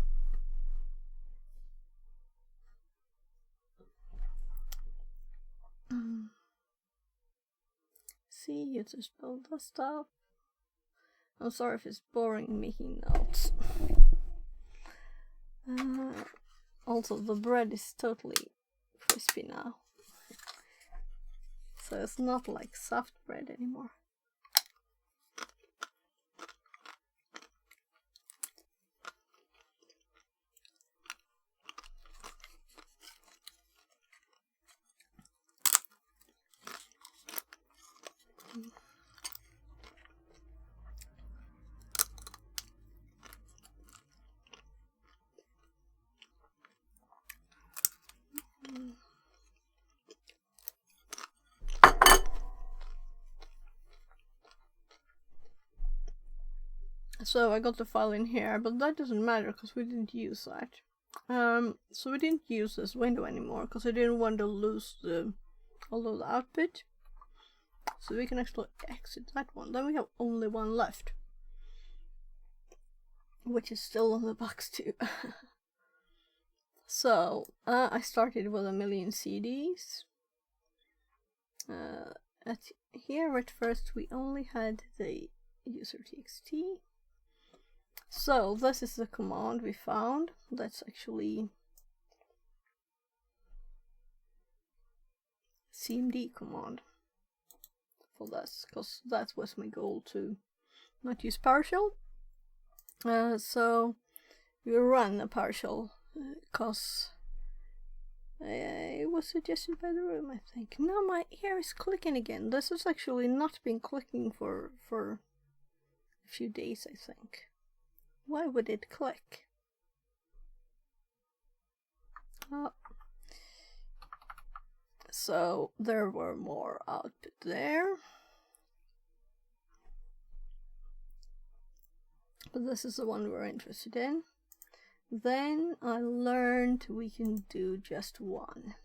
See, you just build the stuff. I'm sorry if it's boring making notes. Also, the bread is totally crispy now, so it's not like soft bread anymore. So I got the file in here, but that doesn't matter because we didn't use that. So we didn't use this window anymore because I didn't want to lose all of the output. So we can actually exit that one. Then we have only one left, which is still on the box too. So I started with 1,000,000 CDs. Here at first we only had the user.txt. So this is the command we found. That's actually cmd command for this, because that was my goal, to not use PowerShell. So we run a PowerShell because it was suggested by the room, I think. Now my ear is clicking again. This has actually not been clicking for a few days, I think. Why would it click? Oh. So there were more output there. But this is the one we're interested in. Then I learned we can do just one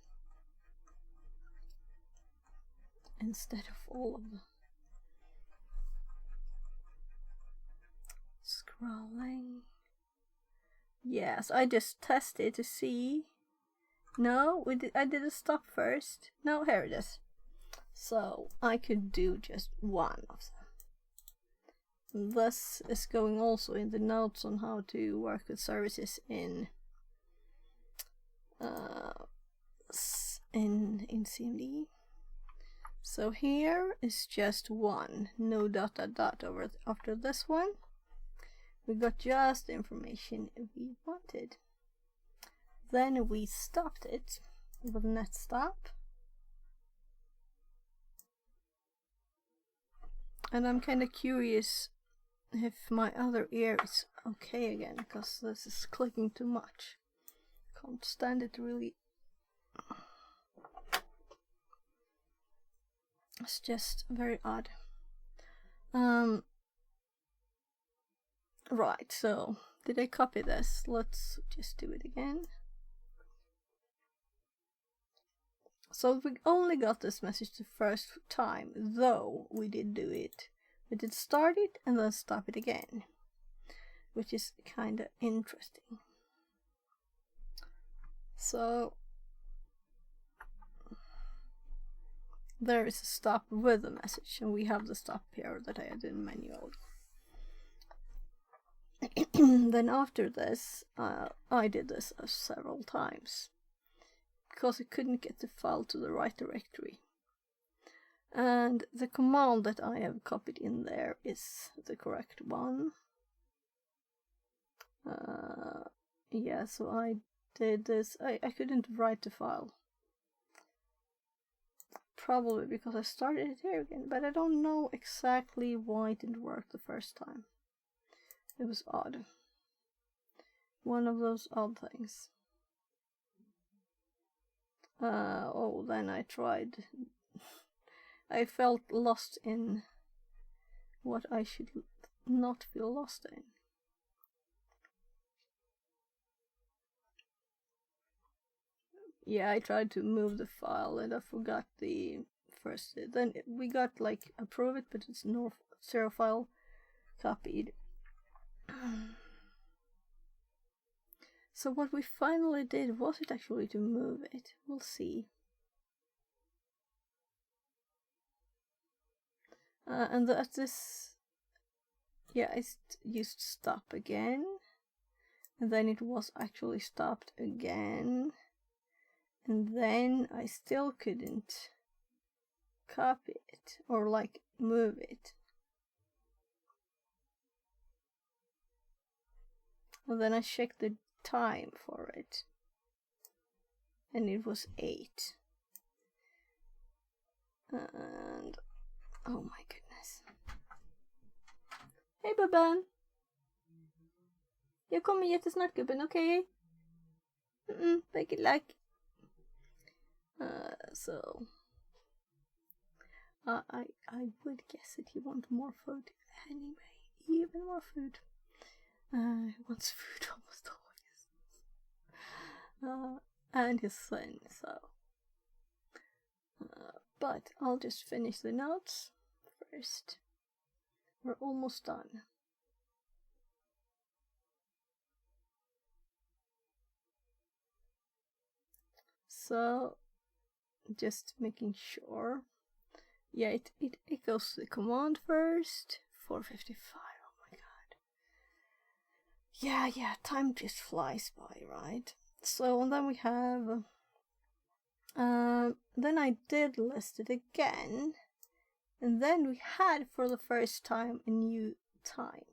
instead of all of them. Scrolling. Yes, I just tested to see. No, I did a stop first. No, here it is. So I could do just one of them. This is going also in the notes on how to work with services in CMD. So here is just one, no dot dot dot over after this one. We got just the information we wanted. Then we stopped it with net stop. And I'm kind of curious if my other ear is okay again, because this is clicking too much. Can't stand it really. It's just very odd. Right, so did I copy this? Let's just do it again. So we only got this message the first time, though we did do it. We did start it and then stop it again, which is kind of interesting. So there is a stop with a message, and we have the stop here that I did manually. Then after this, I did this several times because I couldn't get the file to the right directory. And the command that I have copied in there is the correct one. Yeah, so I did this. I couldn't write the file. Probably because I started it here again, but I don't know exactly why it didn't work the first time. It was odd. One of those odd things. Then I tried. I felt lost in what I should not feel lost in. Yeah, I tried to move the file and I forgot the first. Then we got like approve it, but it's no zero file copied. So what we finally did, was it actually to move it? We'll see. And at this, yeah, I used stop again, and then it was actually stopped again, and then I still couldn't copy it or like move it. And then I checked the time for it, and it was 8. And oh my goodness. Hej Bubben! Jag kommer jättesnart gubben, okej? Okay? Make it like. So I would guess that he wants more food anyway. Even more food. He wants food almost always. And his son, so. But I'll just finish the notes first. We're almost done. So, just making sure. Yeah, it echoes the command first. 4:55. Oh my god. Yeah, time just flies by, right? So, and then we have. Then I did list it again, and then we had for the first time a new time.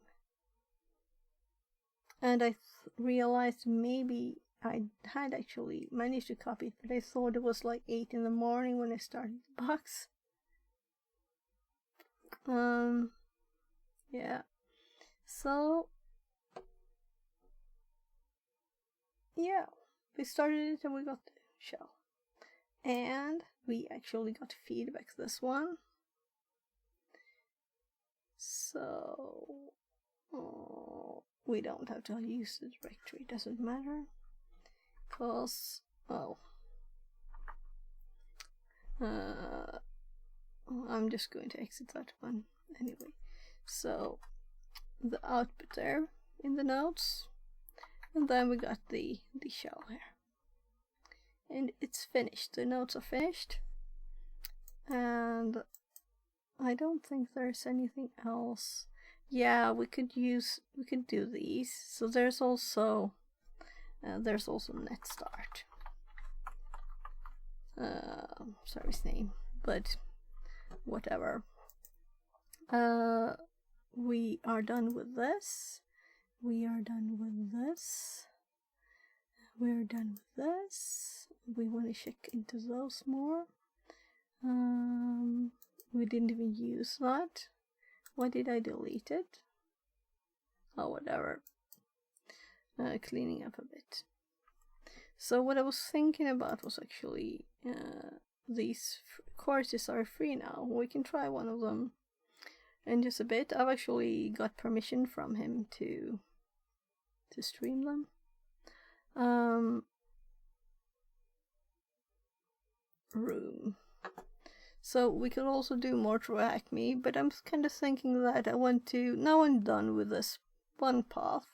And I realized maybe I had actually managed to copy it, but I thought it was like 8 in the morning when I started the box. Yeah. So, yeah, we started it and we got the shell. And we actually got feedback this one. So we don't have to use the directory, doesn't matter. Cause I'm just going to exit that one anyway. So the output there in the notes, and then we got the shell here. And it's finished. The notes are finished. And I don't think there's anything else. Yeah, we could do these. So there's also net start. Service name, but whatever. We are done with this. We are done with this. We're done with this. We want to check into those more. We didn't even use that. Why did I delete it? Oh, whatever. Cleaning up a bit. So what I was thinking about was actually these courses are free now. We can try one of them in just a bit. I've actually got permission from him to stream them. Room. So we could also do more through Acme, but I'm kind of thinking that I want to, now I'm done with this one path,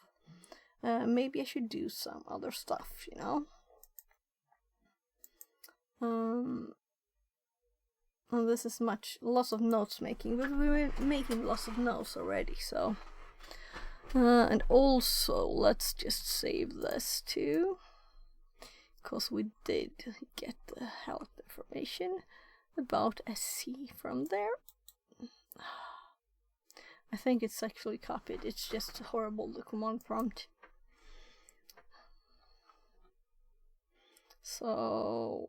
maybe I should do some other stuff, you know? And this is lots of notes making, but we're making lots of notes already, so. And also, let's just save this too, because we did get the help information about SC from there. I think it's actually copied, it's just horrible, the command prompt. So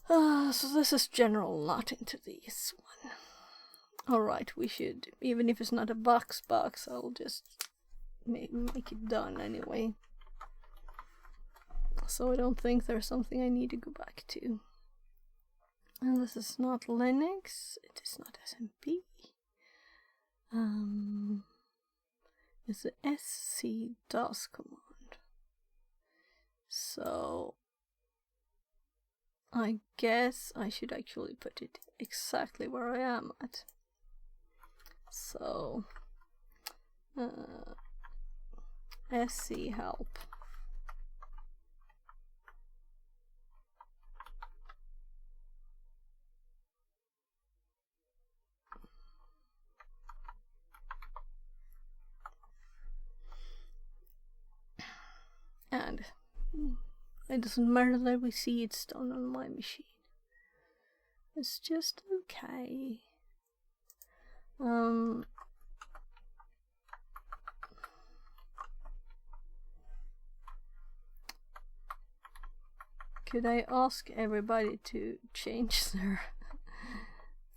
this is general, not into this one. Alright, we should, even if it's not a box, I'll just make it done anyway. So I don't think there's something I need to go back to. And this is not Linux, it is not SMP. is the SC DOS command. So I guess I should actually put it exactly where I am at. So SC help. And it doesn't matter that we see it's done on my machine. It's just okay. Could I ask everybody to change their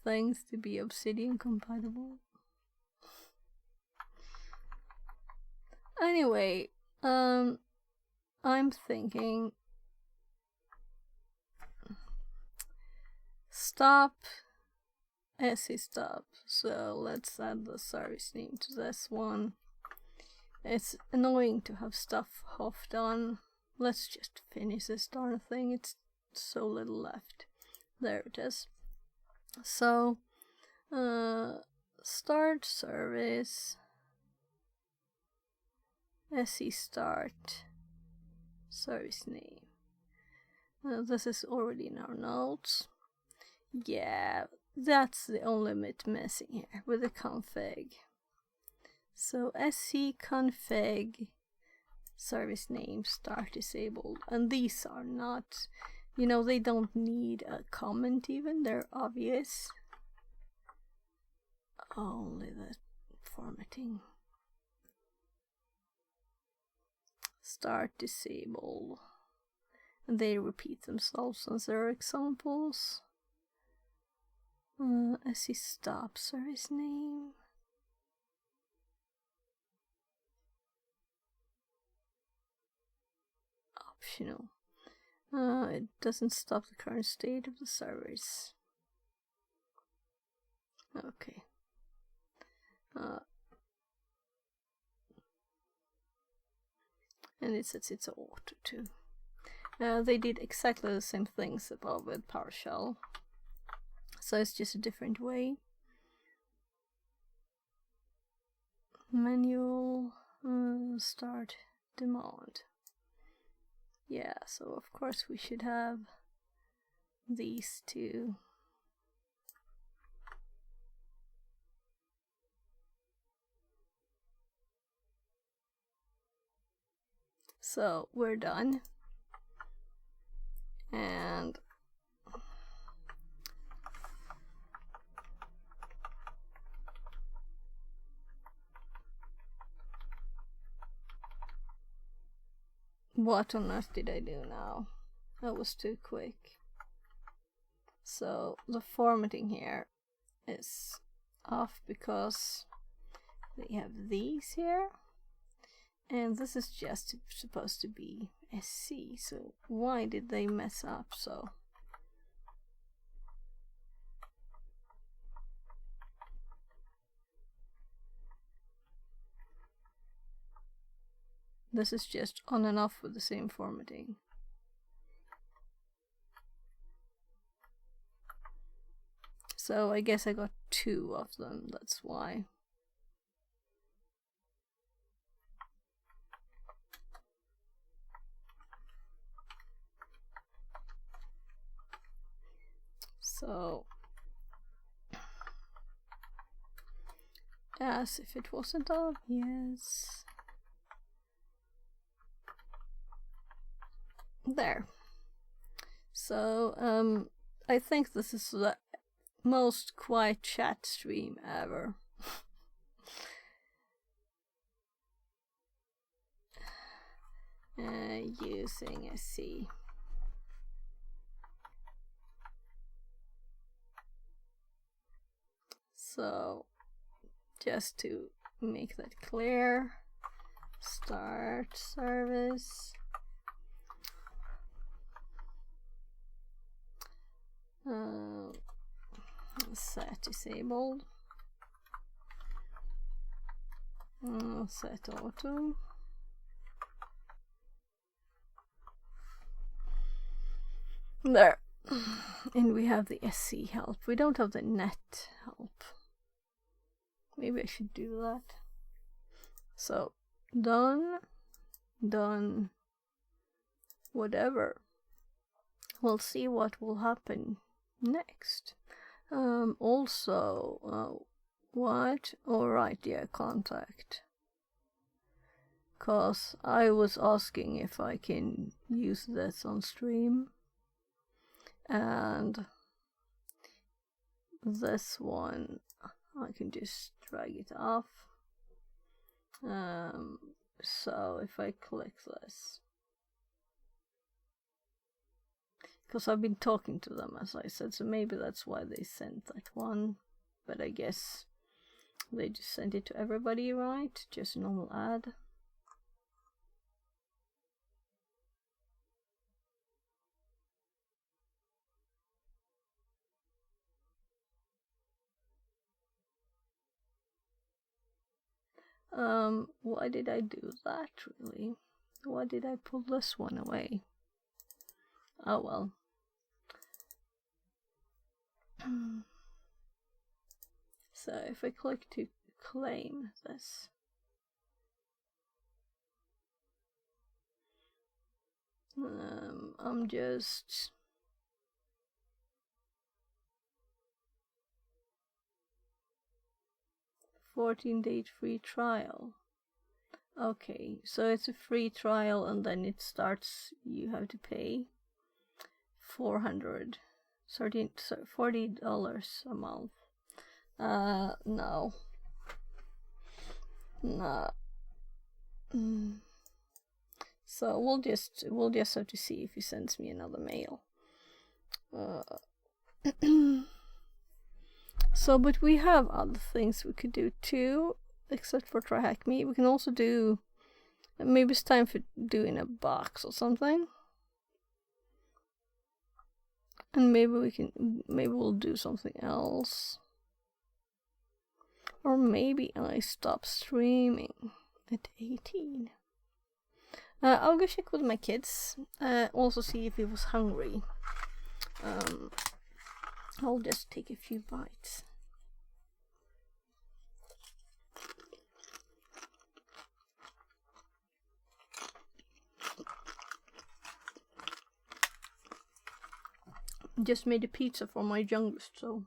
things to be Obsidian compatible? Anyway, I'm thinking stop SC stop. So let's add the service name to this one. It's annoying to have stuff half done. Let's just finish this darn thing. It's so little left. There it is. So start service SC start service name. This is already in our notes. Yeah, that's the only bit missing here with the config. So SC config service name start disabled, and these are not, you know, they don't need a comment even, they're obvious. Only the formatting. Start disable, and they repeat themselves since they're examples. SC stop service name. Optional. It doesn't stop the current state of the servers. Okay. And it sets its auto too. They did exactly the same things above with PowerShell, so it's just a different way. Manual start demand. Yeah, so of course we should have these two. So we're done. And what on earth did I do now? That was too quick. So the formatting here is off because they have these here. And this is just supposed to be SC, so why did they mess up so? This is just on and off with the same formatting. So I guess I got two of them, that's why. So, as if it wasn't obvious. There. So, I think this is the most quiet chat stream ever. Using SC. So, just to make that clear, start service. Set disabled. Set auto. There. And we have the SC help. We don't have the net help. Maybe I should do that. So, done, whatever. We'll see what will happen next. Also, what? Alright, yeah, contact. Cause I was asking if I can use this on stream. And this one, I can just drag it off. So if I click this, because I've been talking to them, as I said, so maybe that's why they sent that one. But I guess they just sent it to everybody, right? Just a normal ad. Why did I do that, really? Why did I pull this one away? Oh well. So if I click to claim this, I'm just $14-day free trial. Okay, so it's a free trial and then it starts, you have to pay $40 a month. No. So we'll just have to see if he sends me another mail. So, but we have other things we could do too, except for Try Hack Me. We can also do, maybe it's time for doing a box or something. And maybe we'll do something else. Or maybe I stop streaming at 18. I'll go check with my kids. Also see if he was hungry. I'll just take a few bites. Just made a pizza for my youngest, so.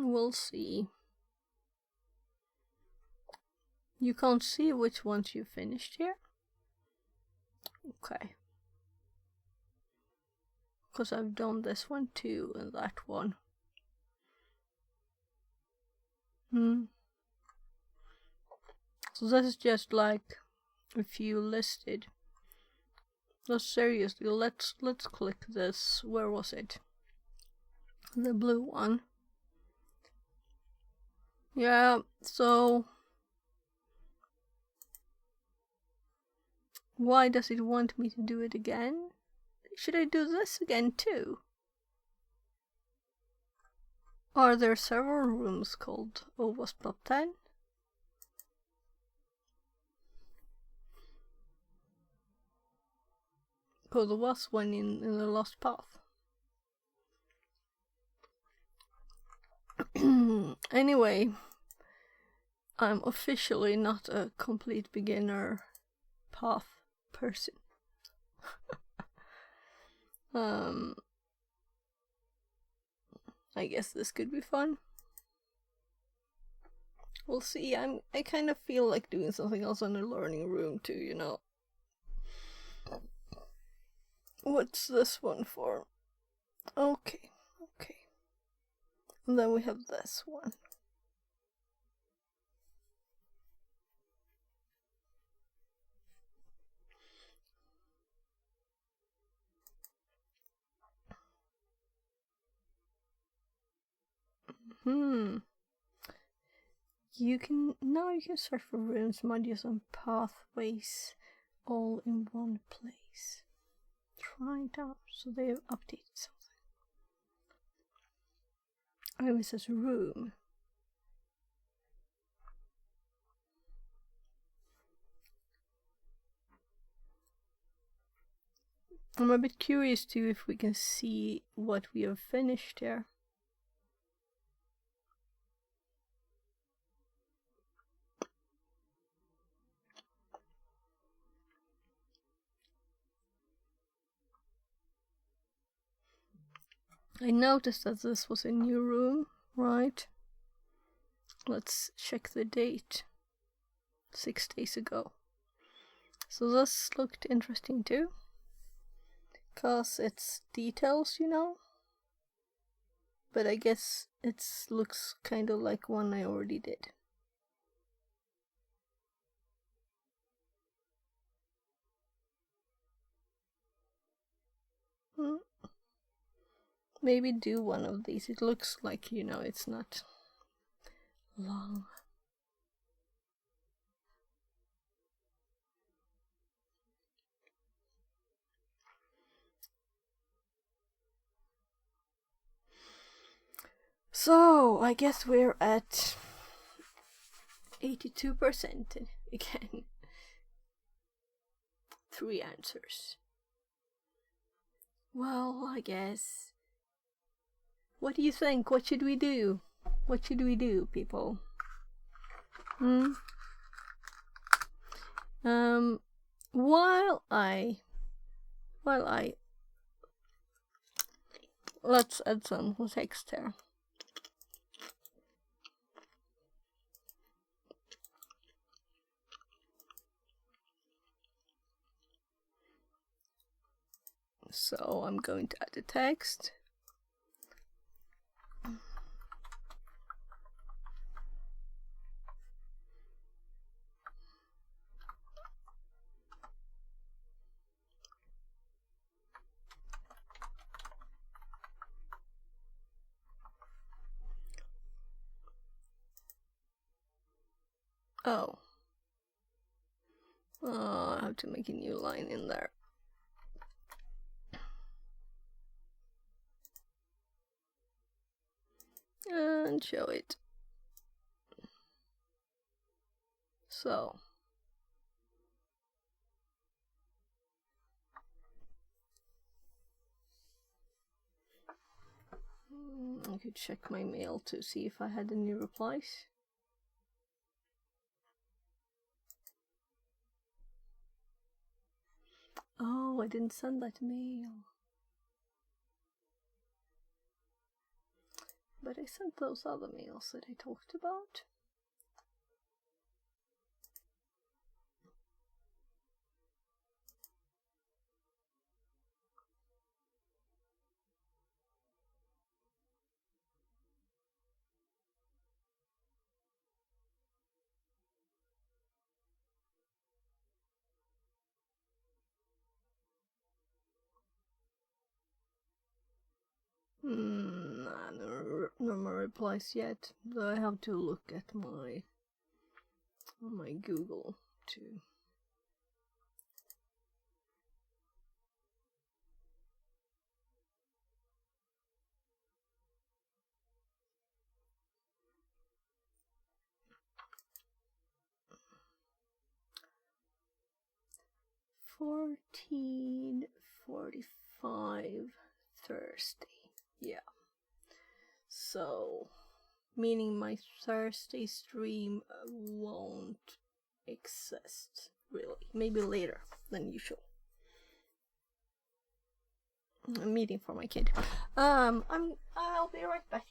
We'll see. You can't see which ones you finished here? Okay. Because I've done this one too, and that one. So this is just like a few listed. No, seriously, let's click this. Where was it? The blue one. Yeah, so why does it want me to do it again? Should I do this again too? Are there several rooms called OWASP Top 10? Because there was one in the Lost Path. Anyway, I'm officially not a complete beginner path person. I guess this could be fun. We'll see. I kind of feel like doing something else in the learning room too, you know. What's this one for? Okay. And then we have this one. You can search for rooms, modules, and pathways all in one place. Try it out. So they have updated something. Oh, it says room. I'm a bit curious too if we can see what we have finished here. I noticed that this was a new room, right? Let's check the date. 6 days ago. So this looked interesting too. 'Cause it's details, you know? But I guess it looks kind of like one I already did. Maybe do one of these. It looks like, you know, it's not long. So, I guess we're at 82% again. 3 answers. Well, I guess. What do you think? What should we do? What should we do, people? While I let's add some text here. So I'm going to add the text. Oh, I have to make a new line in there. And show it. So. I could check my mail to see if I had any replies. Oh, I didn't send that mail. But I sent those other mails that I talked about. Nah, no more replies yet. Though I have to look at my Google too. $14:45 Thursday. Yeah. So, meaning my Thursday stream won't exist, really. Maybe later than usual. meeting for my kid. I'll be right back.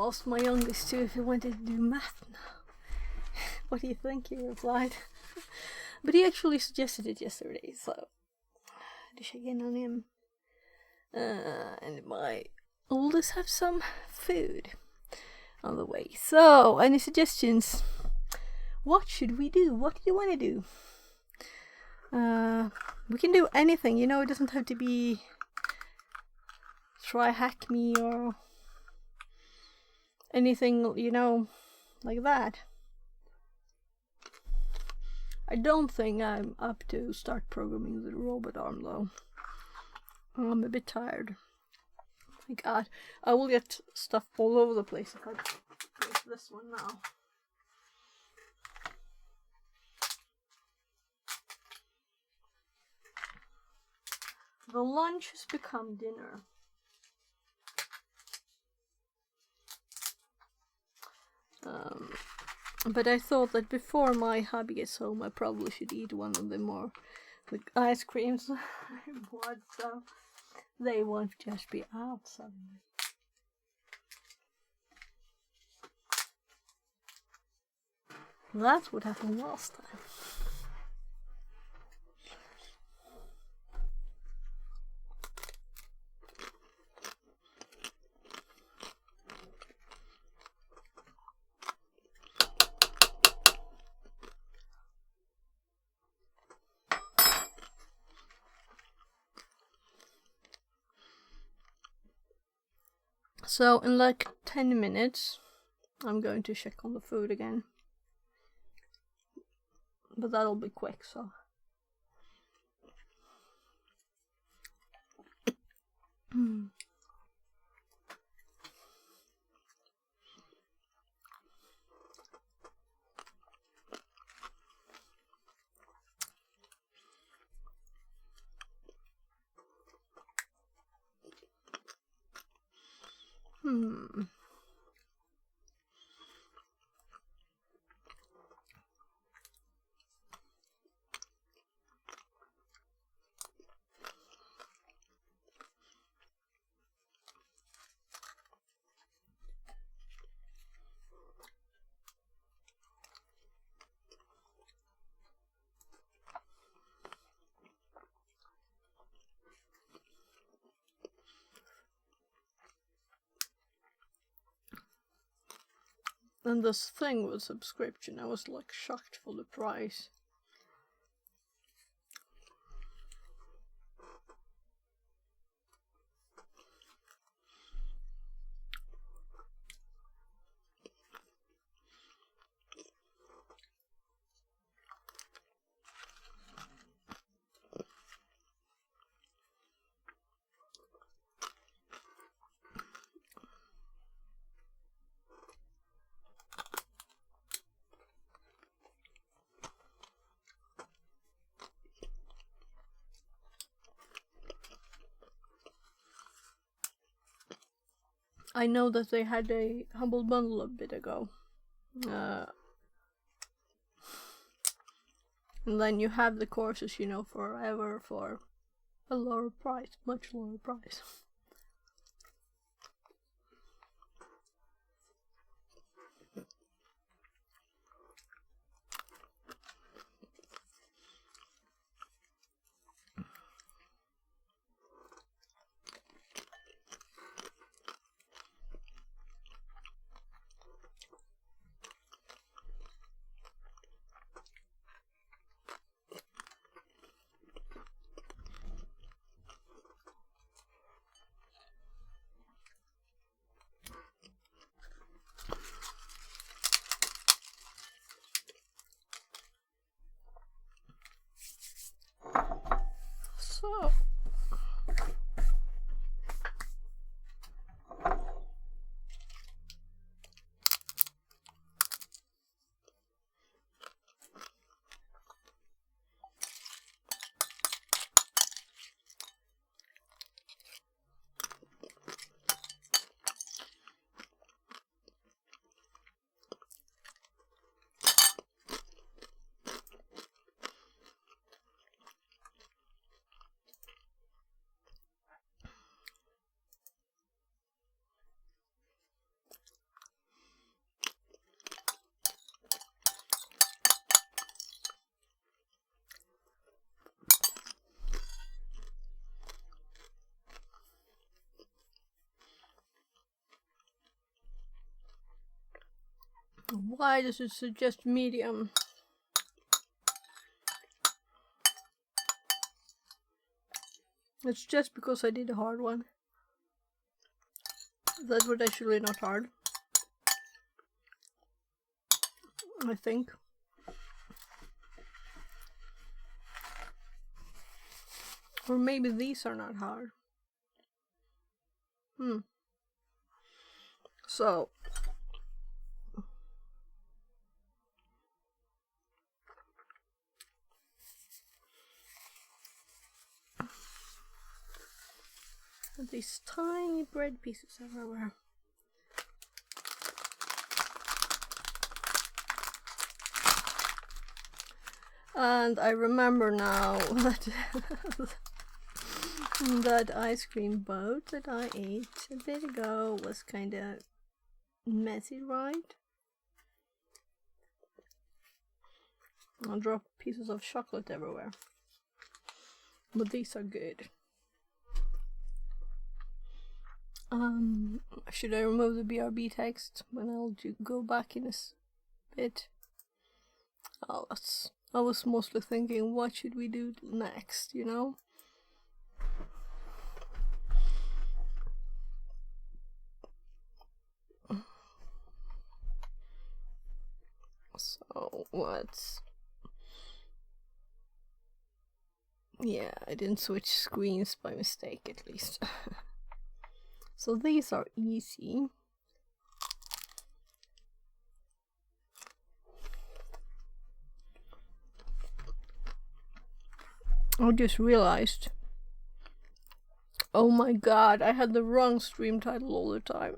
asked my youngest too if he wanted to do math now. What do you think? He replied. But he actually suggested it yesterday, so to check in on him. And my oldest have some food on the way. So, any suggestions? What should we do? What do you want to do? We can do anything, you know, it doesn't have to be try hack me or anything, you know, like that. I don't think I'm up to start programming the robot arm though. I'm a bit tired. My god, I will get stuff all over the place if I break this one now. The lunch has become dinner. But I thought that before my hubby gets home, I probably should eat one of the more like ice creams I bought, so they won't just be out suddenly. That's what happened last time. So in like 10 minutes, I'm going to check on the food again. But that'll be quick, so. And this thing with subscription, I was like shocked for the price. I know that they had a Humble Bundle a bit ago. And then you have the courses, you know, forever for a lower price, much lower price. Why does it suggest medium? It's just because I did a hard one. That was actually not hard, I think. Or maybe these are not hard. So these tiny bread pieces everywhere. And I remember now that that ice cream boat that I ate a bit ago was kind of messy, right? I'll drop pieces of chocolate everywhere. But these are good. Should I remove the BRB text when I'll go back in a bit? Oh, I was mostly thinking, what should we do next, you know? So, what's... Yeah, I didn't switch screens by mistake, at least. So these are easy. I just realized, oh my god, I had the wrong stream title all the time.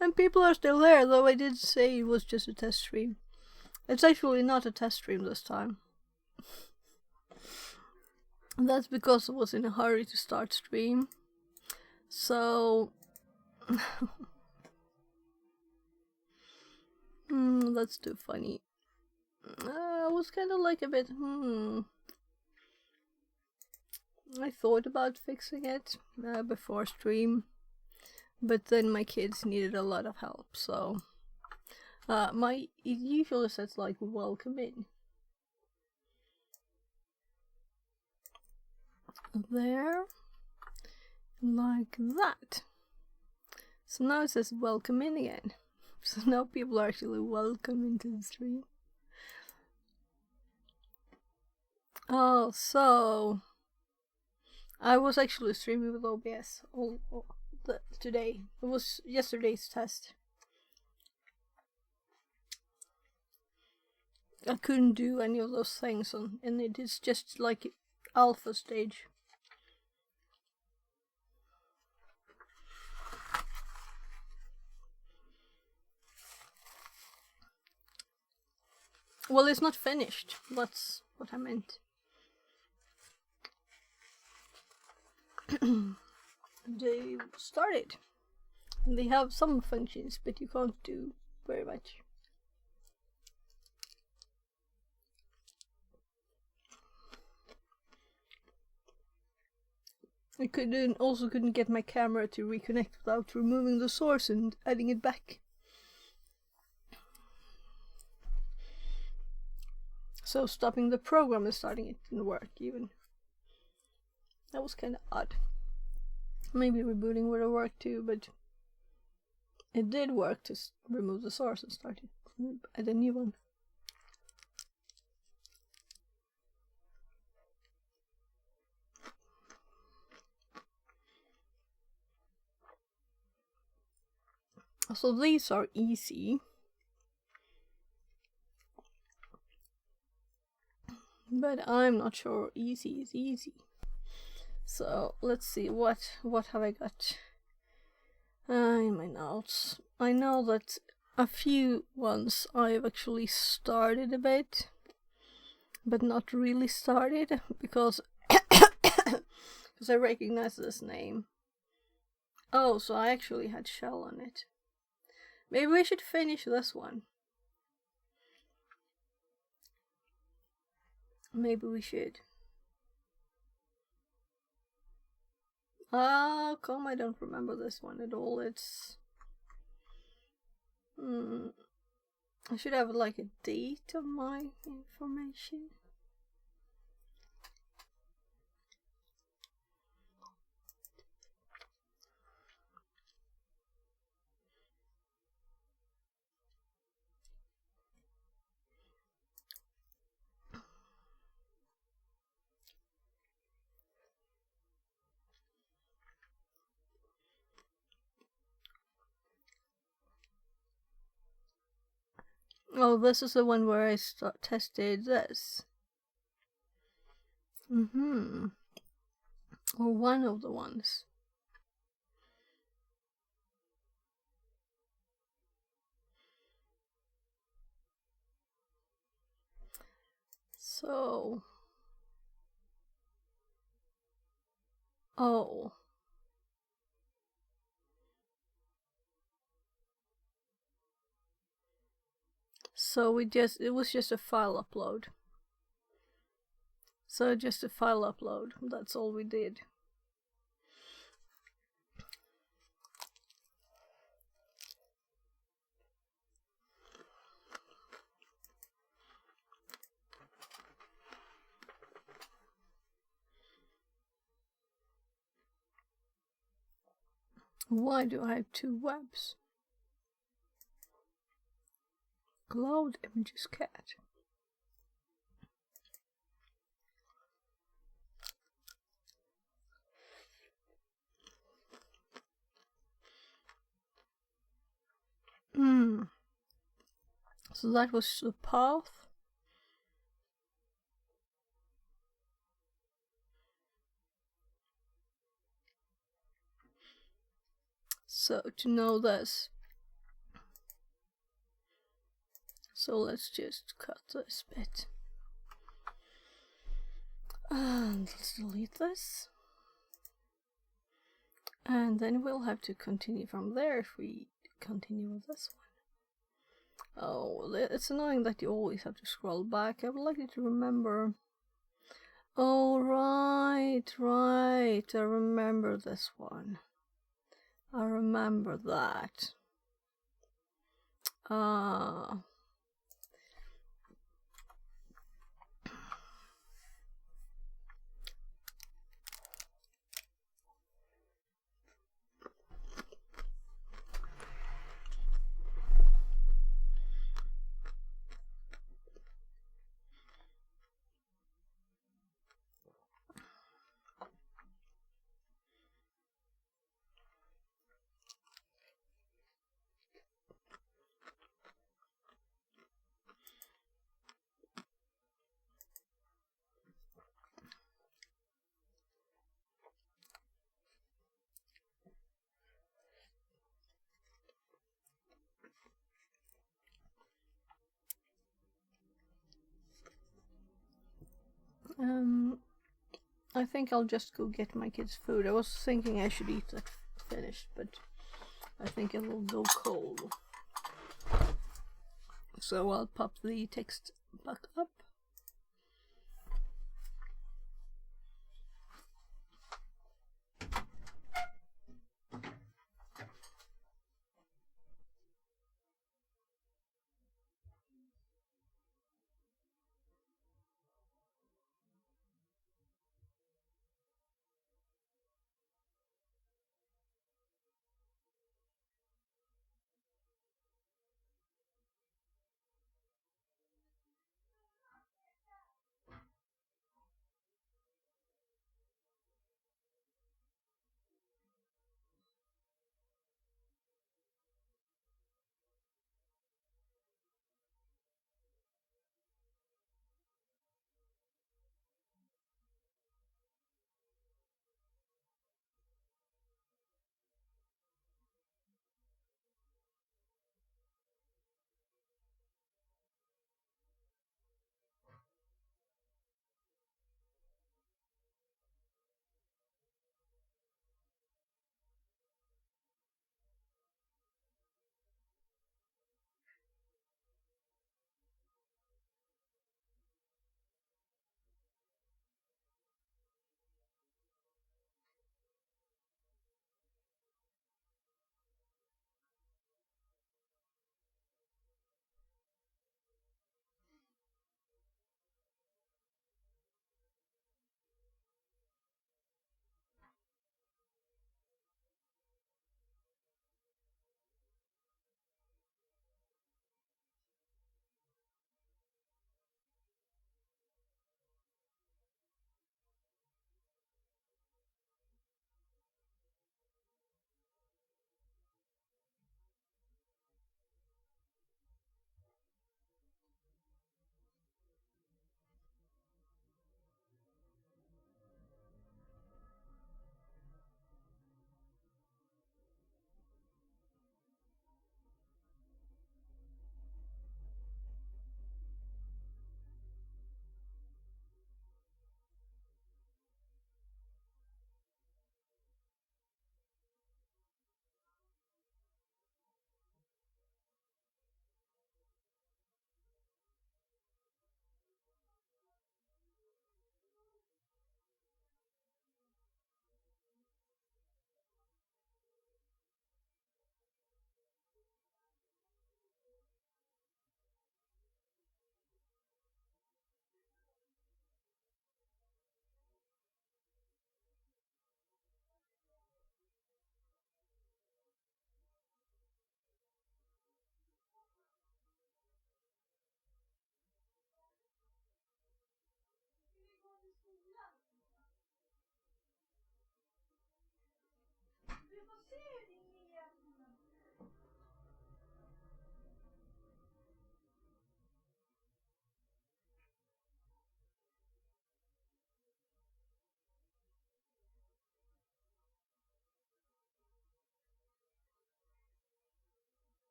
And people are still there, though I did say it was just a test stream. It's actually not a test stream this time. And that's because I was in a hurry to start stream. So... that's too funny. I was kind of like a bit, I thought about fixing it before stream, but then my kids needed a lot of help, so it usually says like welcome in. There, like that. So now it says welcome in again. So now people are actually welcome into the stream. Oh, so I was actually streaming with OBS today. It was yesterday's test. I couldn't do any of those things, and it is just like alpha stage. Well, it's not finished. That's what I meant. They started. They have some functions, but you can't do very much. I couldn't get my camera to reconnect without removing the source and adding it back. So stopping the program and starting it didn't work even. That was kind of odd. Maybe rebooting would have worked too, but it did work to remove the source and start it at a new one. So these are easy. But I'm not sure easy is easy. So let's see, what have I got in my notes? I know that a few ones I've actually started a bit, but not really started because I recognize this name. Oh, so I actually had shell on it. Maybe we should finish this one. Maybe we should. Come, I don't remember this one at all. It's... I should have like a date of my information. Oh, this is the one where I tested this. Or one of the ones. So... Oh. So it was just a file upload. So just a file upload, that's all we did. Why do I have two webs? Cloud Images Cat. So that was the path. So to know this, so let's just cut this bit. And let's delete this. And then we'll have to continue from there if we continue with this one. Oh, it's annoying that you always have to scroll back. I would like you to remember. Oh, right. I remember this one. I remember that. I think I'll just go get my kids' food. I was thinking I should eat that finished, but I think it will go cold. So I'll pop the text back up.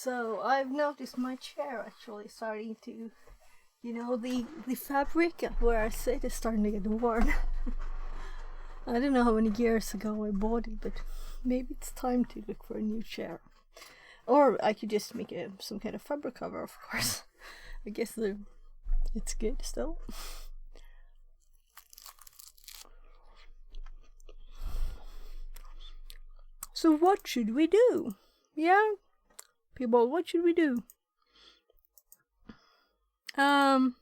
So I've noticed my chair actually starting to, the fabric where I sit is starting to get worn. I don't know how many years ago I bought it, but maybe it's time to look for a new chair. Or I could just make some kind of fabric cover, of course. I guess it's good still. So what should we do? Yeah, people, what should we do? There.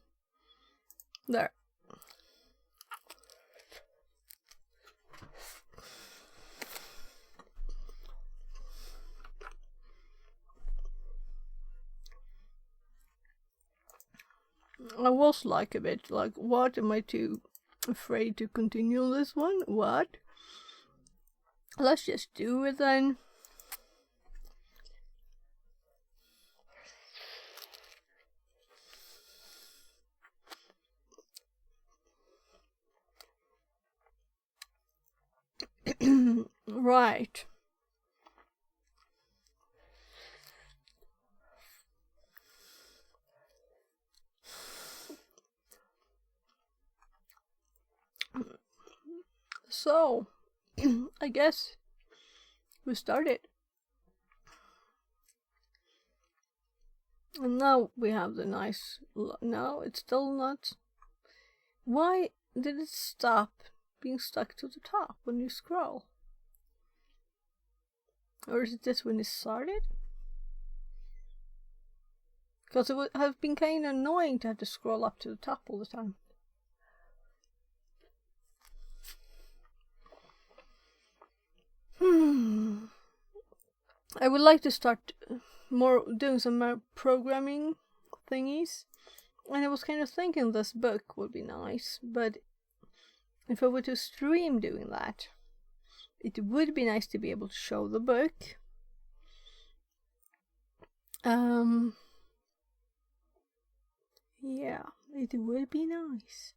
I was like a bit like, what, am I too afraid to continue this one? What? Let's just do it then. Right. So, I guess we started. And now we have the nice... No, it's still not... Why did it stop being stuck to the top when you scroll? Or is it just when it started? Because it would have been kind of annoying to have to scroll up to the top all the time. I would like to start doing some more programming thingies. And I was kind of thinking this book would be nice, but if I were to stream doing that, it would be nice to be able to show the book. Yeah, it would be nice.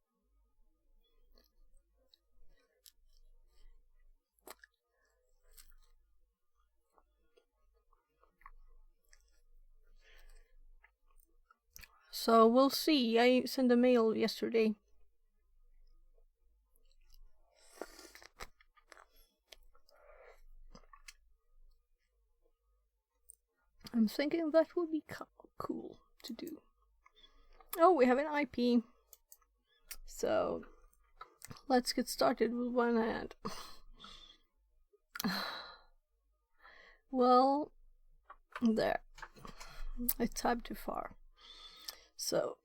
So we'll see. I sent a mail yesterday. I'm thinking that would be cool to do. Oh, we have an IP. So let's get started with one hand. Well, there. I typed too far. So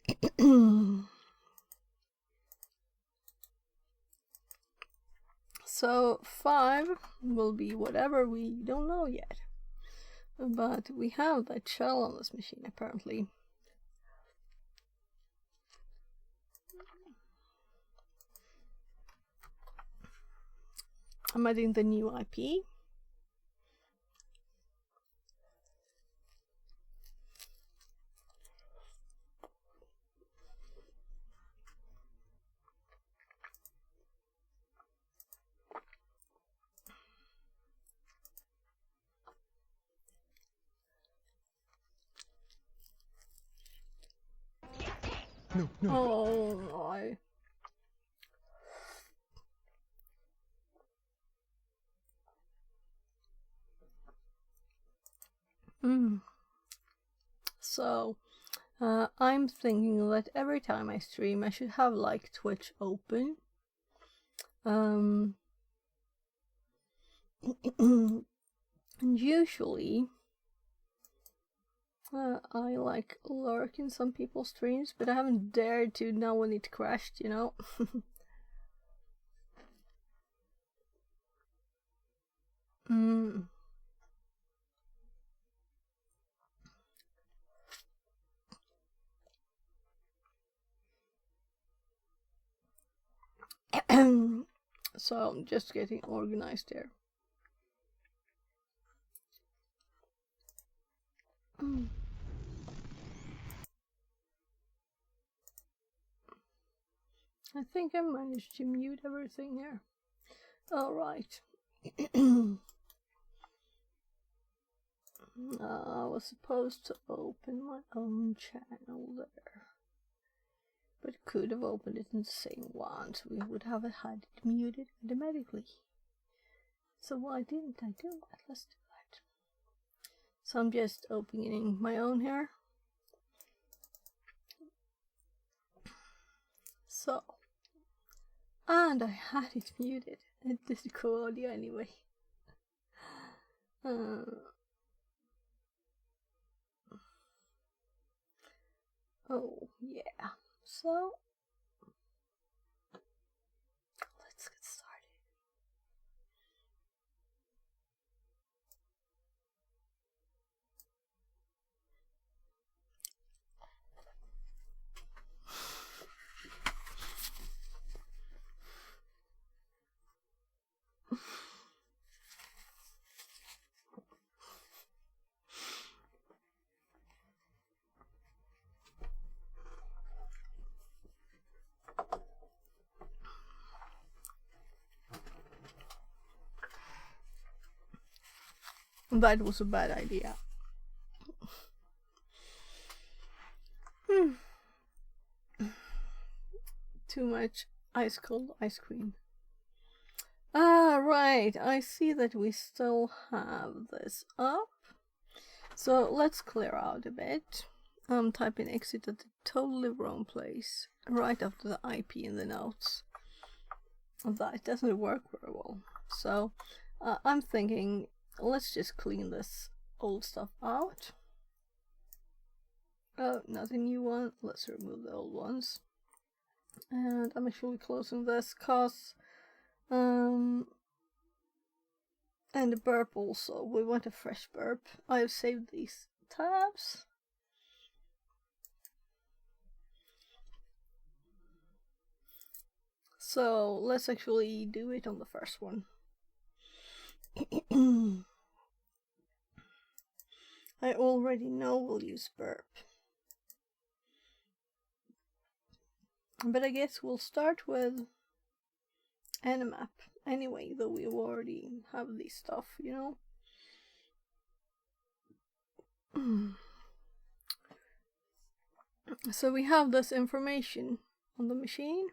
so 5 will be whatever, we don't know yet. But we have that shell on this machine apparently. I'm adding the new IP. No. Oh no. So, I'm thinking that every time I stream, I should have like Twitch open. And usually, I like lurk in some people's streams, but I haven't dared to now when it crashed, you know. So I'm just getting organized here. I think I managed to mute everything here. All right. I was supposed to open my own channel there, but could have opened it in the same one, so we would have had it muted automatically. So why didn't I do that? Let's do that. So I'm just opening my own here. So, and I had it muted. It did go audio anyway. Oh yeah. So let's get started. That was a bad idea. Too much ice cold ice cream. Ah, right. I see that we still have this up. So let's clear out a bit. Type in exit at the totally wrong place, right after the IP in the notes. That doesn't work very well. So I'm thinking, let's just clean this old stuff out. Oh, not a new one. Let's remove the old ones. And I'm actually closing this cause and the burp also. We want a fresh burp. I've saved these tabs. So let's actually do it on the first one. I already know we'll use burp. But I guess we'll start with Nmap anyway, though we already have this stuff, you know. So we have this information on the machine.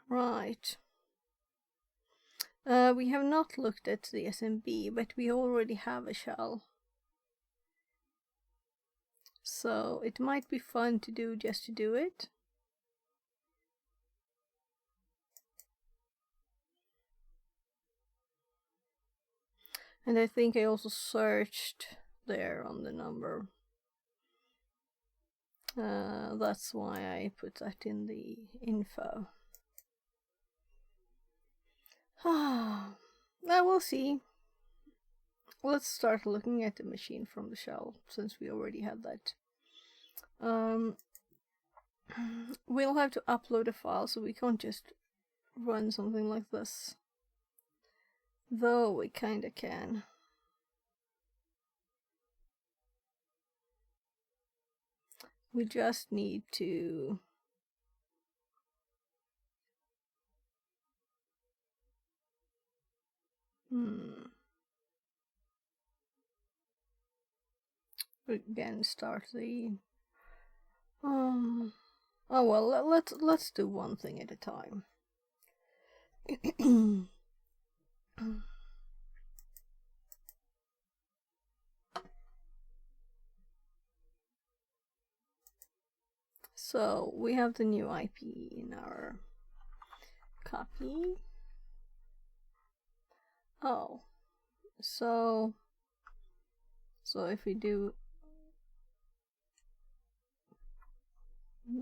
Right. We have not looked at the SMB, but we already have a shell. So it might be fun to do just to do it. And I think I also searched there on the number. That's why I put that in the info. Now we'll see. Let's start looking at the machine from the shell, since we already had that. We'll have to upload a file, so we can't just run something like this. Though we kinda can. We just need to again start the oh well, let's do one thing at a time. So we have the new IP in our copy. Oh, so if we do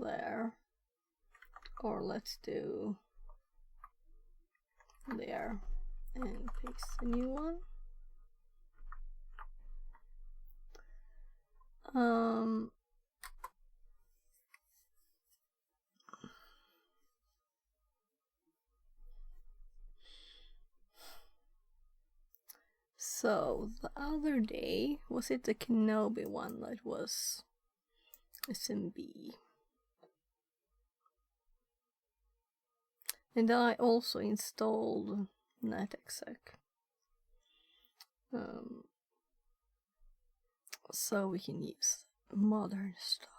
there, or let's do there and paste the new one. So the other day, was it the Kenobi one that was SMB? And I also installed NetExec. So we can use modern stuff.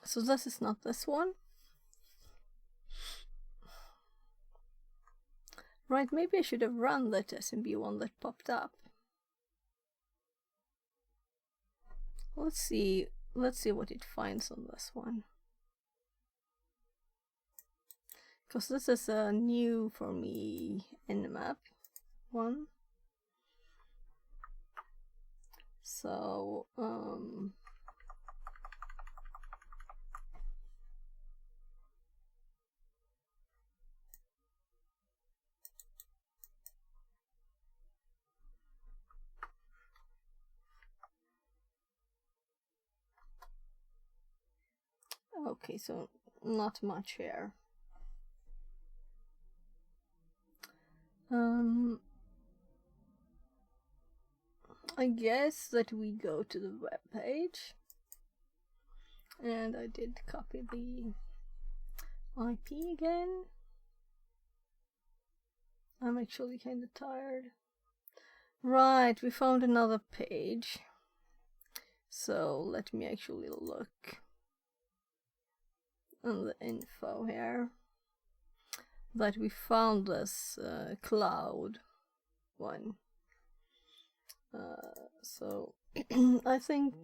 So this is not this one. Right, maybe I should have run that SMB one that popped up. Let's see what it finds on this one. Because this is a new for me Nmap one. So okay, so not much here. I guess that we go to the web page, and I did copy the IP again. I'm actually kind of tired. Right, we found another page. So let me actually look on the info here. That we found this cloud one. So I think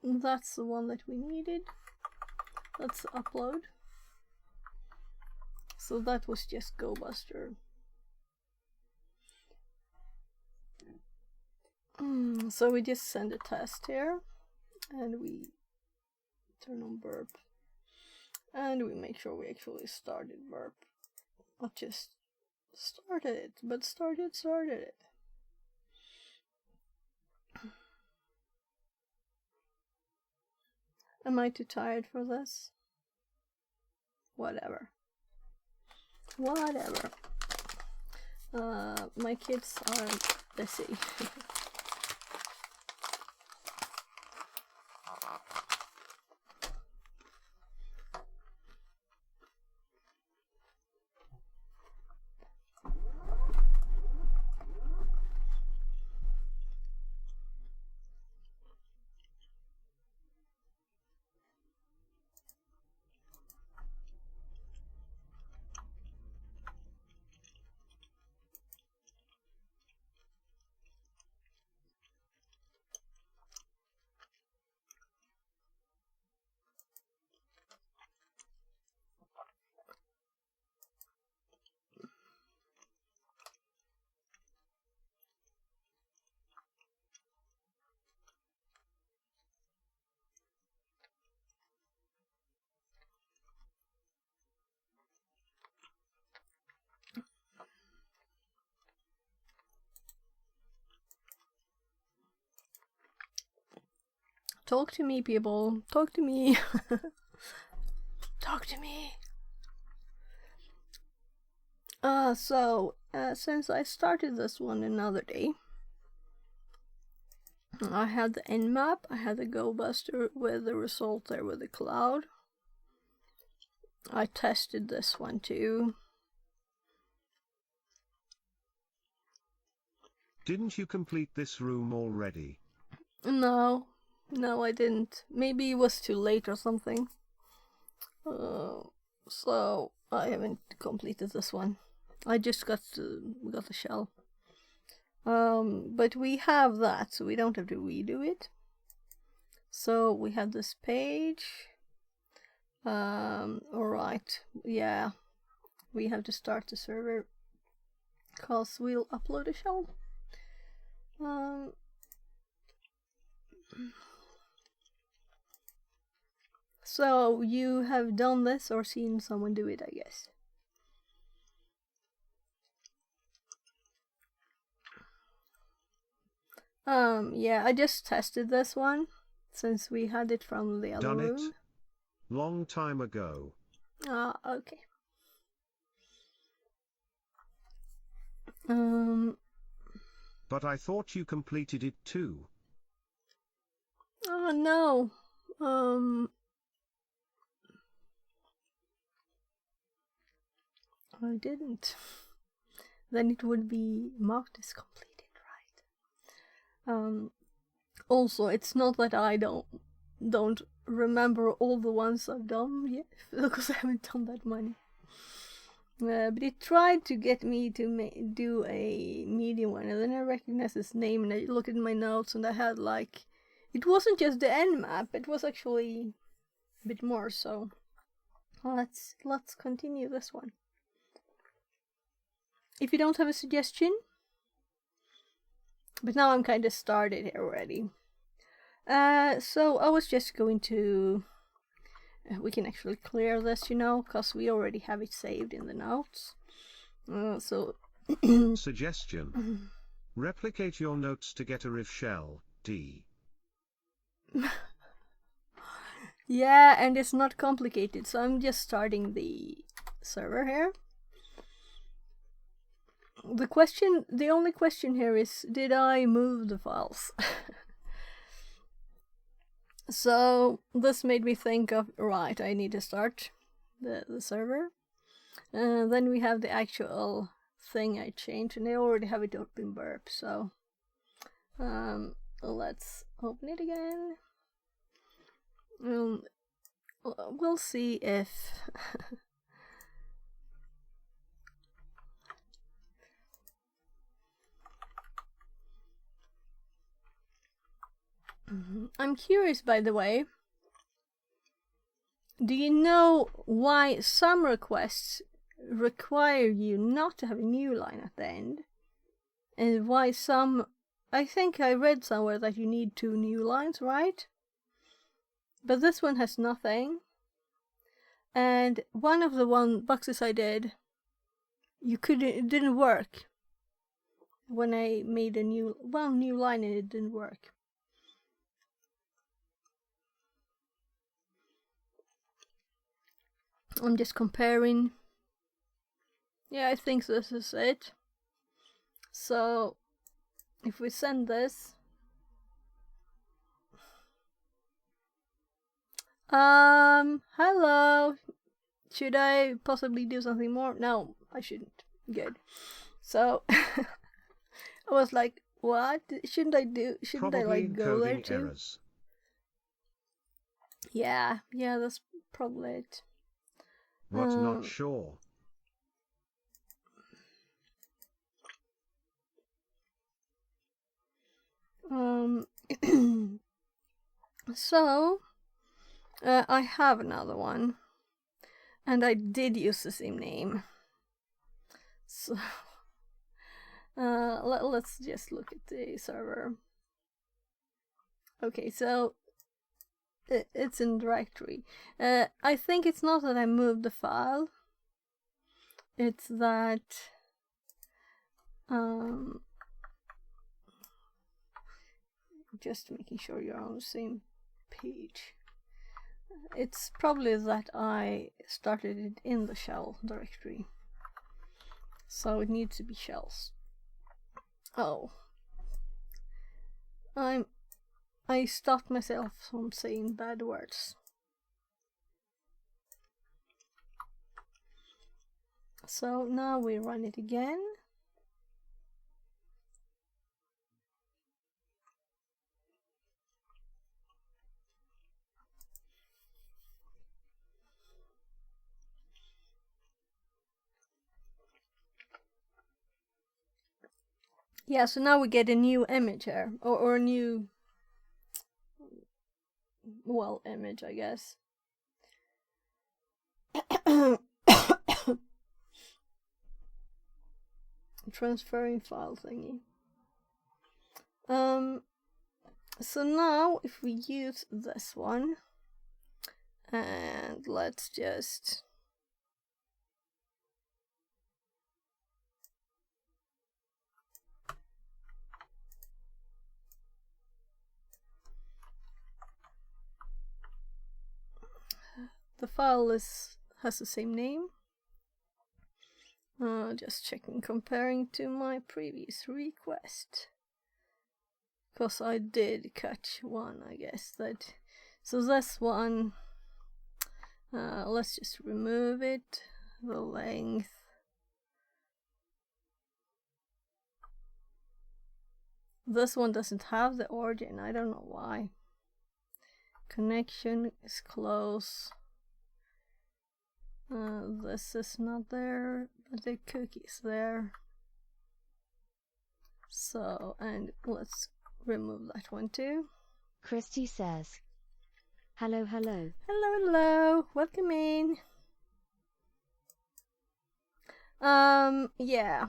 that's the one that we needed. Let's upload. So that was just GoBuster. So we just send a test here, and we turn on burp, and we make sure we actually started burp. Not just started it, but started it. Am I too tired for this? Whatever. My kids are busy. Talk to me, people. Talk to me. Talk to me. Since I started this one another day, I had the Nmap, I had the GoBuster with the result there with the cloud. I tested this one too. Didn't you complete this room already? No, I didn't. Maybe it was too late or something. So I haven't completed this one. I just got the shell. But we have that, so we don't have to redo it. So we have this page. Alright, yeah. We have to start the server, cause we'll upload a shell. So you have done this or seen someone do it, I guess. Yeah, I just tested this one since we had it from the other room. Done it? Long time ago. Ah, okay. But I thought you completed it too. Oh no. I didn't. Then it would be marked as completed, right? Also, it's not that I don't remember all the ones I've done yet, because I haven't done that many. But it tried to get me to do a medium one, and then I recognized his name, and I looked at my notes, and I had like, it wasn't just the end map, it was actually a bit more. So let's continue this one. If you don't have a suggestion, but now I'm kind of started here already. So I was just going to. We can actually clear this, because we already have it saved in the notes. Suggestion. Replicate your notes to get a riff shell, D. Yeah, and it's not complicated, so I'm just starting the server here. The only question here is, did I move the files? So this made me think of, right, I need to start the server. Then we have the actual thing I changed, and I already have it up in Burp, so let's open it again. We'll see if I'm curious, by the way, do you know why some requests require you not to have a new line at the end? And why some, I think I read somewhere that you need 2 new lines, right? But this one has nothing. And one of the boxes I did, it didn't work. When I made a new line, and it didn't work. I'm just comparing. Yeah, I think this is it. So if we send this, hello, should I possibly do something more? No, I shouldn't. Good. So I was like, what shouldn't I do? Shouldn't Probably I like go there encoding too? errors. Yeah, that's probably it. But not sure. So I have another one, and I did use the same name. So let's just look at the server. Okay, so it's in directory. I think it's not that I moved the file. It's that just making sure you're on the same page. It's probably that I started it in the shell directory, so it needs to be shells. Oh, I stopped myself from saying bad words. So now we run it again. Yeah, so now we get a new image here, or a new, well, image, I guess. Transferring file thingy. So now if we use this one, and let's just the file has the same name. Just checking, comparing to my previous request, because I did catch one, I guess. So this one, let's just remove it. The length, This one doesn't have the origin. I don't know why. Connection is close. This is not there, but the cookie's there. So, and let's remove that one too. Christy says, hello, hello. Hello, hello. Welcome in. Yeah.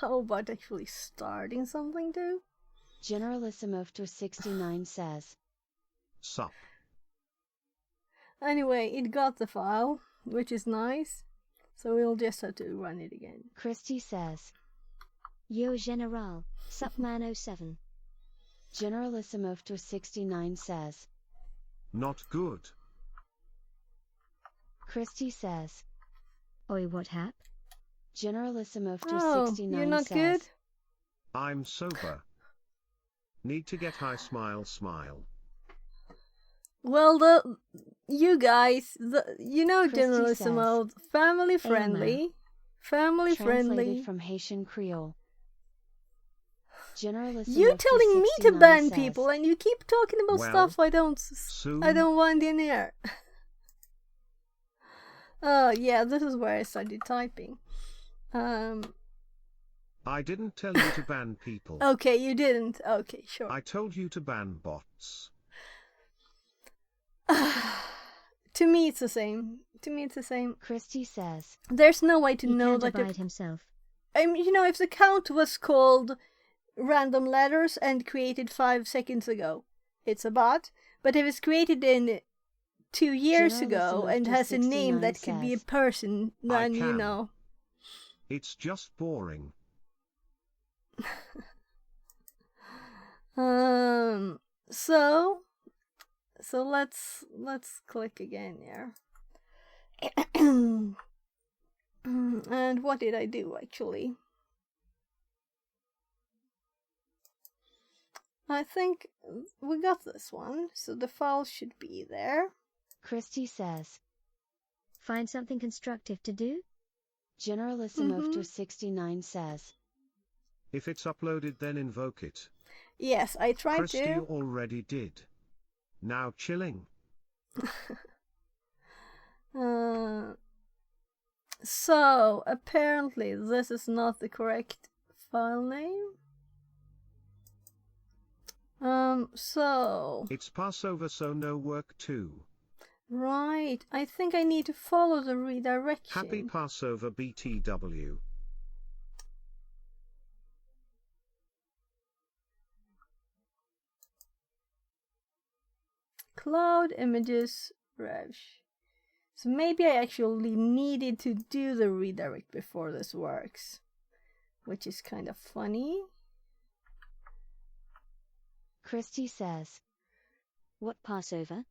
How about actually starting something too? Generalissimo 69 says, Sup. Anyway, it got the file, which is nice. So we'll just have to run it again. Christy says, Yo General, Supman07. Generalissimo 69 says, Not good. Christy says, Oi, what hap? Generalissimo Oh, 69 you're not says, good? I'm sober. Need to get high, smile, smile. Well, you guys, you know Christy Generalissimo, family friendly. Family Translated friendly. from Haitian Creole. Generalissimo You telling me to 69 ban says, people, and you keep talking about Well, stuff I don't want in here. Oh yeah, this is where I started typing. I didn't tell you to ban people. Okay, you didn't. Okay, sure. I told you to ban bots. To me, it's the same. To me, it's the same. Christy says, There's no way to He know can't that abide himself. if the account was called random letters and created 5 seconds ago, it's a bot. But if it's created in 2 years ago Generalissimo and has a name 69 that could be a says, person, then you can. know. It's just boring. So let's click again here. And what did I do actually? I think we got this one, so the file should be there. Christy says, Find something constructive to do? Generalissimo 69 says, If it's uploaded, then invoke it. Yes, I tried Christy to. already did. Now chilling. So apparently this is not the correct file name. So It's Passover, so no work too. right, I think I need to follow the redirection. Happy Passover, BTW. Cloud images Rev. So maybe I actually needed to do the redirect before this works, which is kind of funny. Christy says, What Passover?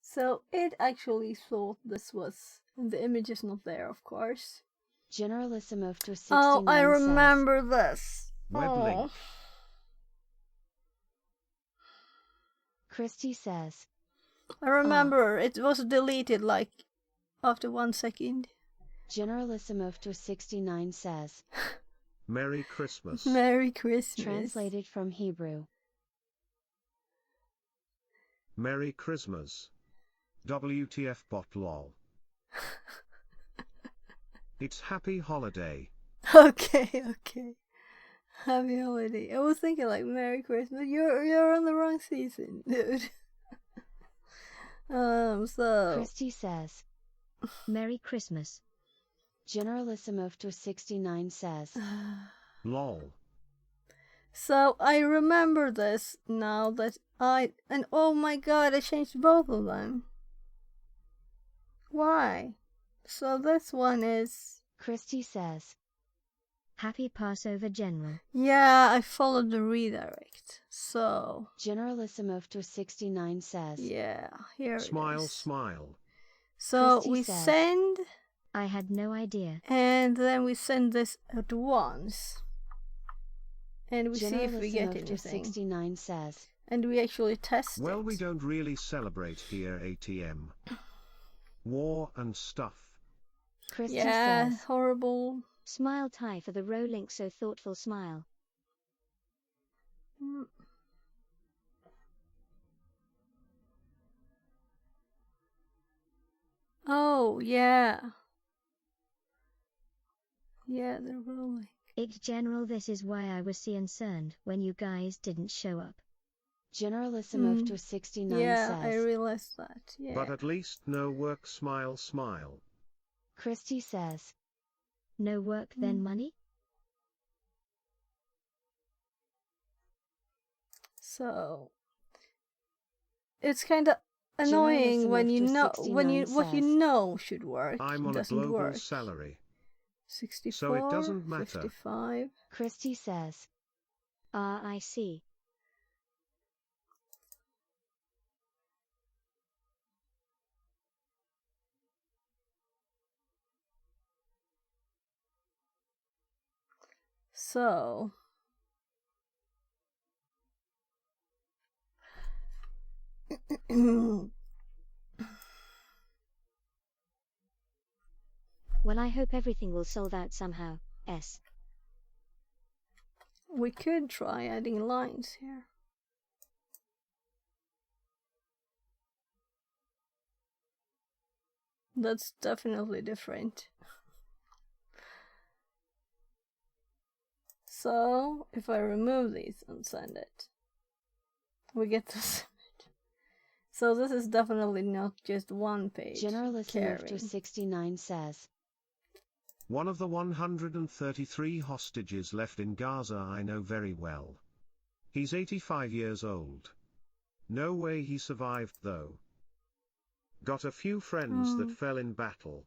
So it actually thought this was, and the image is not there, of course. Generalissimo 69 Oh, I says, remember this. Web Oh. link. Christy says, I remember it was deleted like after 1 second. Generalissimo 69 says, Merry Christmas. Merry Christmas. translated from Hebrew. Merry Christmas. WTF bot lol. It's happy holiday. Okay. Happy holiday. I was thinking like Merry Christmas. You're on the wrong season, dude. So Christy says, Merry Christmas. Generalissimo 69 says, Lol. so I remember this now that and oh my god, I changed both of them. Why? So this one is, Christy says, Happy Passover, General. yeah, I followed the redirect. So Generalissimo 69 says, yeah, here it Smile, is. smile. So Christy we says, send, I had no idea. and then we send this at once, and we see if we get Generalissimo anything. 69 says, And we actually test Well, it. we don't really celebrate here, ATM. War and stuff. Christy Yeah, says. horrible. Smile Ty for the rolling so thoughtful smile. Mm. Oh, yeah. Yeah, they're rolling. It General, this is why I was concerned when you guys didn't show up. Generalissimo to 69 Yeah, says. I realized that. Yeah. But at least no work, smile, smile. Christy says. No work then money? So it's kind of annoying when you know what you know should work. I'm on a doesn't global work. salary. 64, So it doesn't matter. 55. Christy says. I see. So Well, I hope everything will solve out somehow. S. we could try adding lines here. That's definitely different. So if I remove these and send it, we get this image. So this is definitely not just one page. Generalissimo to 69 says. One of the 133 hostages left in Gaza I know very well. He's 85 years old. No way he survived though. Got a few friends that fell in battle.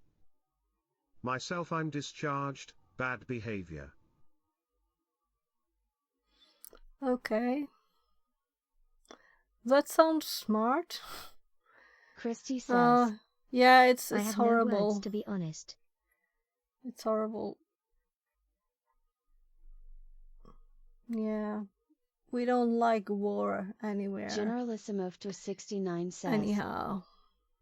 Myself, I'm discharged, bad behavior. Okay. That sounds smart. Christy says. Yeah, it's I have horrible. no words, to be honest. It's horrible. Yeah. We don't like war anywhere. Generalissimo to 69 says. Anyhow.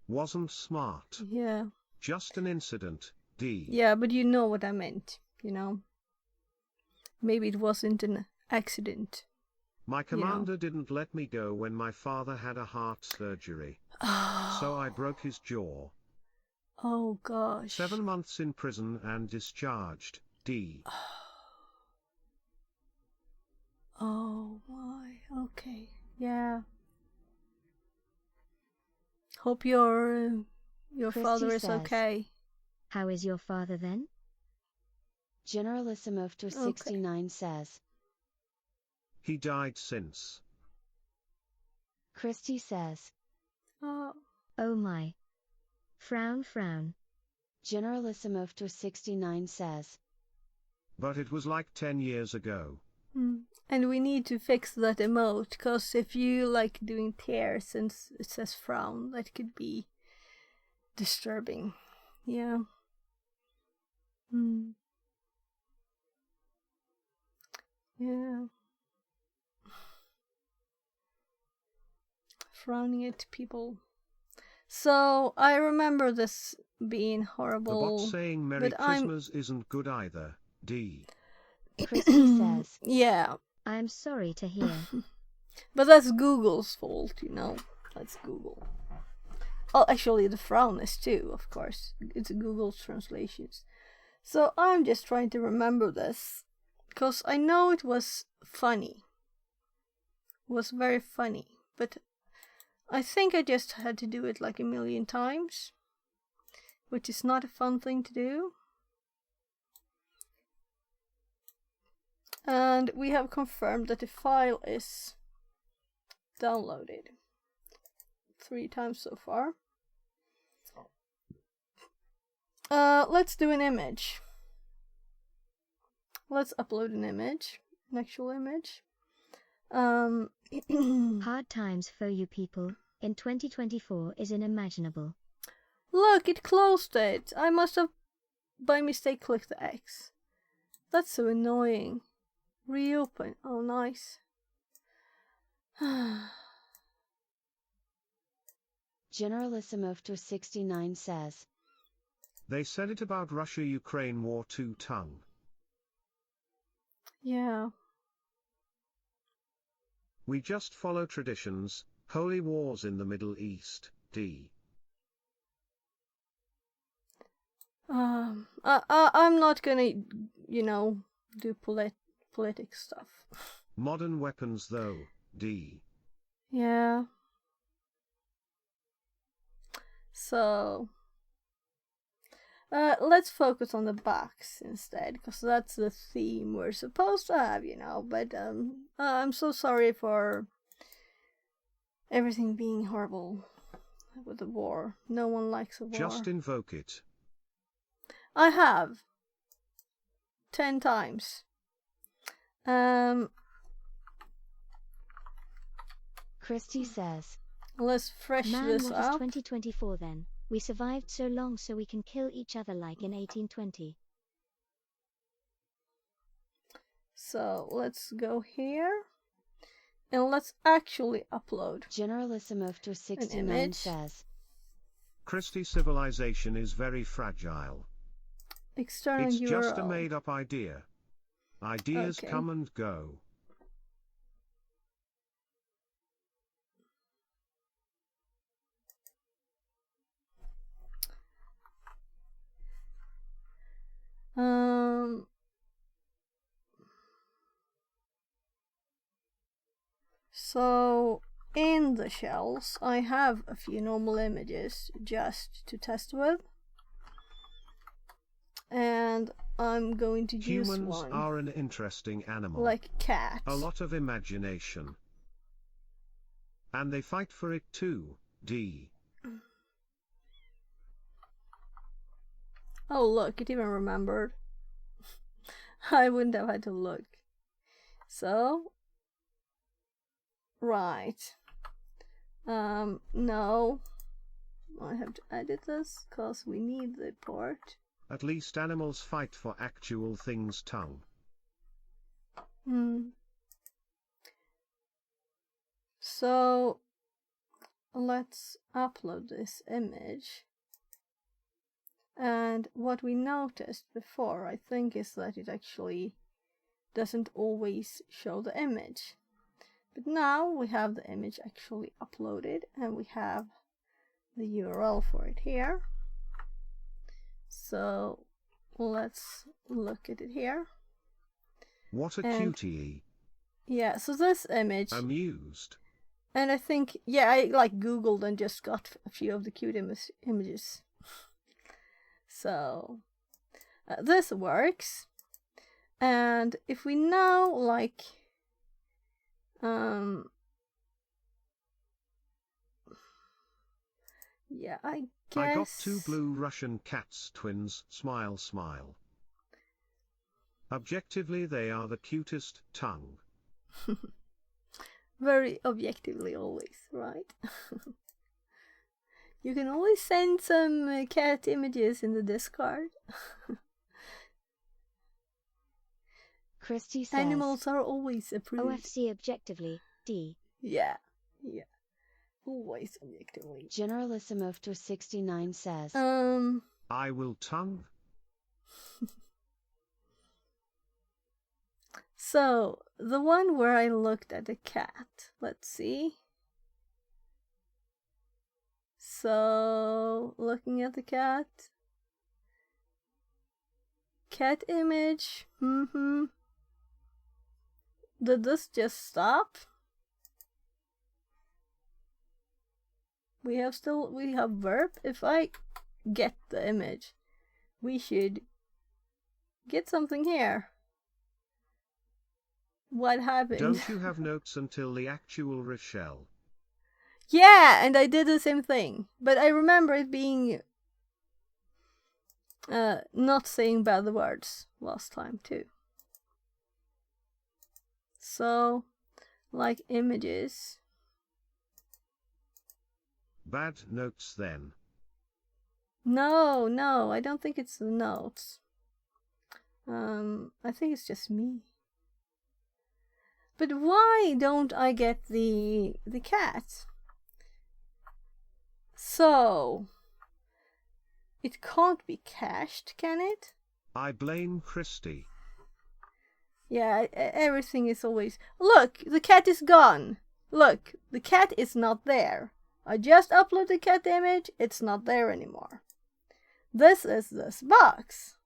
Wasn't smart. Yeah. Just an incident, D. Yeah, but you know what I meant, you know? Maybe it wasn't an accident. My commander didn't let me go when my father had a heart surgery. So I broke his jaw. Oh gosh. 7 months in prison and discharged, D. Oh my, okay, yeah. Hope your Christy father is says. okay. How is your father then? Generalissimo to 69 says. He died since. Christy says. Oh. Oh my. Frown, frown. Generalissimo to 69 says. But it was like 10 years ago. And we need to fix that emote, because if you like doing tears since it says frown, that could be disturbing. Yeah. Yeah. Frowning at people. So I remember this being horrible. The bot saying Merry Christmas isn't good either, D. Christy says. Yeah. I'm sorry to hear. But that's Google's fault, you know. That's Google. Oh, actually the frown is too, of course. It's Google translations. So I'm just trying to remember this, because I know it was funny. It was very funny, but I think I just had to do it like a million times, which is not a fun thing to do. And we have confirmed that the file is downloaded 3 times so far. Let's do an image. Let's upload an image, an actual image. Hard times for you people in 2024 is unimaginable. Look, it closed it. I must have by mistake clicked the X. That's so annoying. Reopen. Oh, nice. Generalissimo 69 says, They said it about Russia-Ukraine war too, tongue. Yeah. We just follow traditions, holy wars in the Middle East, D. I'm not gonna, do politic stuff. Modern weapons though, D. Yeah. So, let's focus on the box instead, because that's the theme we're supposed to have, But I'm so sorry for everything being horrible with the war. No one likes a war. Just invoke it. I have 10 times. Christy says, Let's fresh Man, this what is up. 2024 then? We survived so long so we can kill each other like in 1820. So let's go here. And let's actually upload. Generalissimo 69 image. says, Christie civilization is very fragile. External It's URL. just a made-up idea. Ideas Okay. come and go. So in the shells, I have a few normal images just to test with. And I'm going to use Humans one. are an interesting animal. Like cats. A lot of imagination. And they fight for it too, D. Oh look, it even remembered. I wouldn't have had to look. So, right. No. I have to edit this because we need the port. At least animals fight for actual things, tongue. So, let's upload this image. And what we noticed before, I think, is that it actually doesn't always show the image. But now we have the image actually uploaded and we have the URL for it here. So let's look at it here. What a And- cutie. Yeah, so this image, Amused. and I think, yeah, I like Googled and just got a few of the cute images. So this works. And if we now like yeah, I guess I got two blue Russian cats, twins, smile smile. Objectively they are the cutest, tongue. very objectively always, right? You can always send some cat images in the Discord. Christy says, Animals are always approved. OFC objectively, D. Yeah. Always objectively. Generalissimo 69 says, I will tongue. So, the one where I looked at the cat, let's see. So, looking at the cat. Cat image. Did this just stop? We have verb. If I get the image, we should get something here. What happened? Don't you have notes until the actual Rochelle? Yeah, and I did the same thing. But I remember it being not saying bad words last time too. So, like images. Bad notes then. No, I don't think it's the notes. I think it's just me. But why don't I get the cat? So it can't be cached, can it? I blame Christy. Yeah, everything is always... Look, the cat is gone. Look, the cat is not there. I just uploaded the cat image, it's not there anymore. This is this box.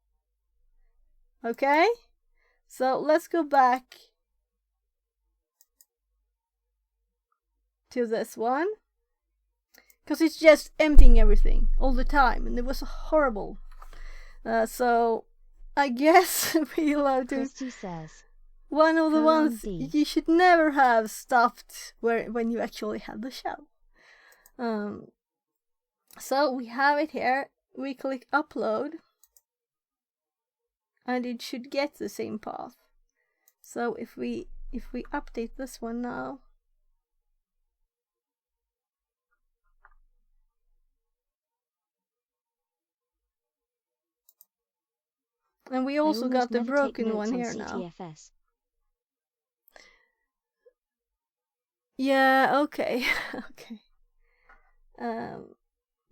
Okay? So let's go back to this one. Because it's just emptying everything all the time, and it was horrible. So I guess we'll have to... Christy says, one of the Colon ones D. you should never have stopped when you actually had the shell. So we have it here. We click upload, and it should get the same path. So if we update this one now, and we also got the broken one here now. Yeah, okay. Okay.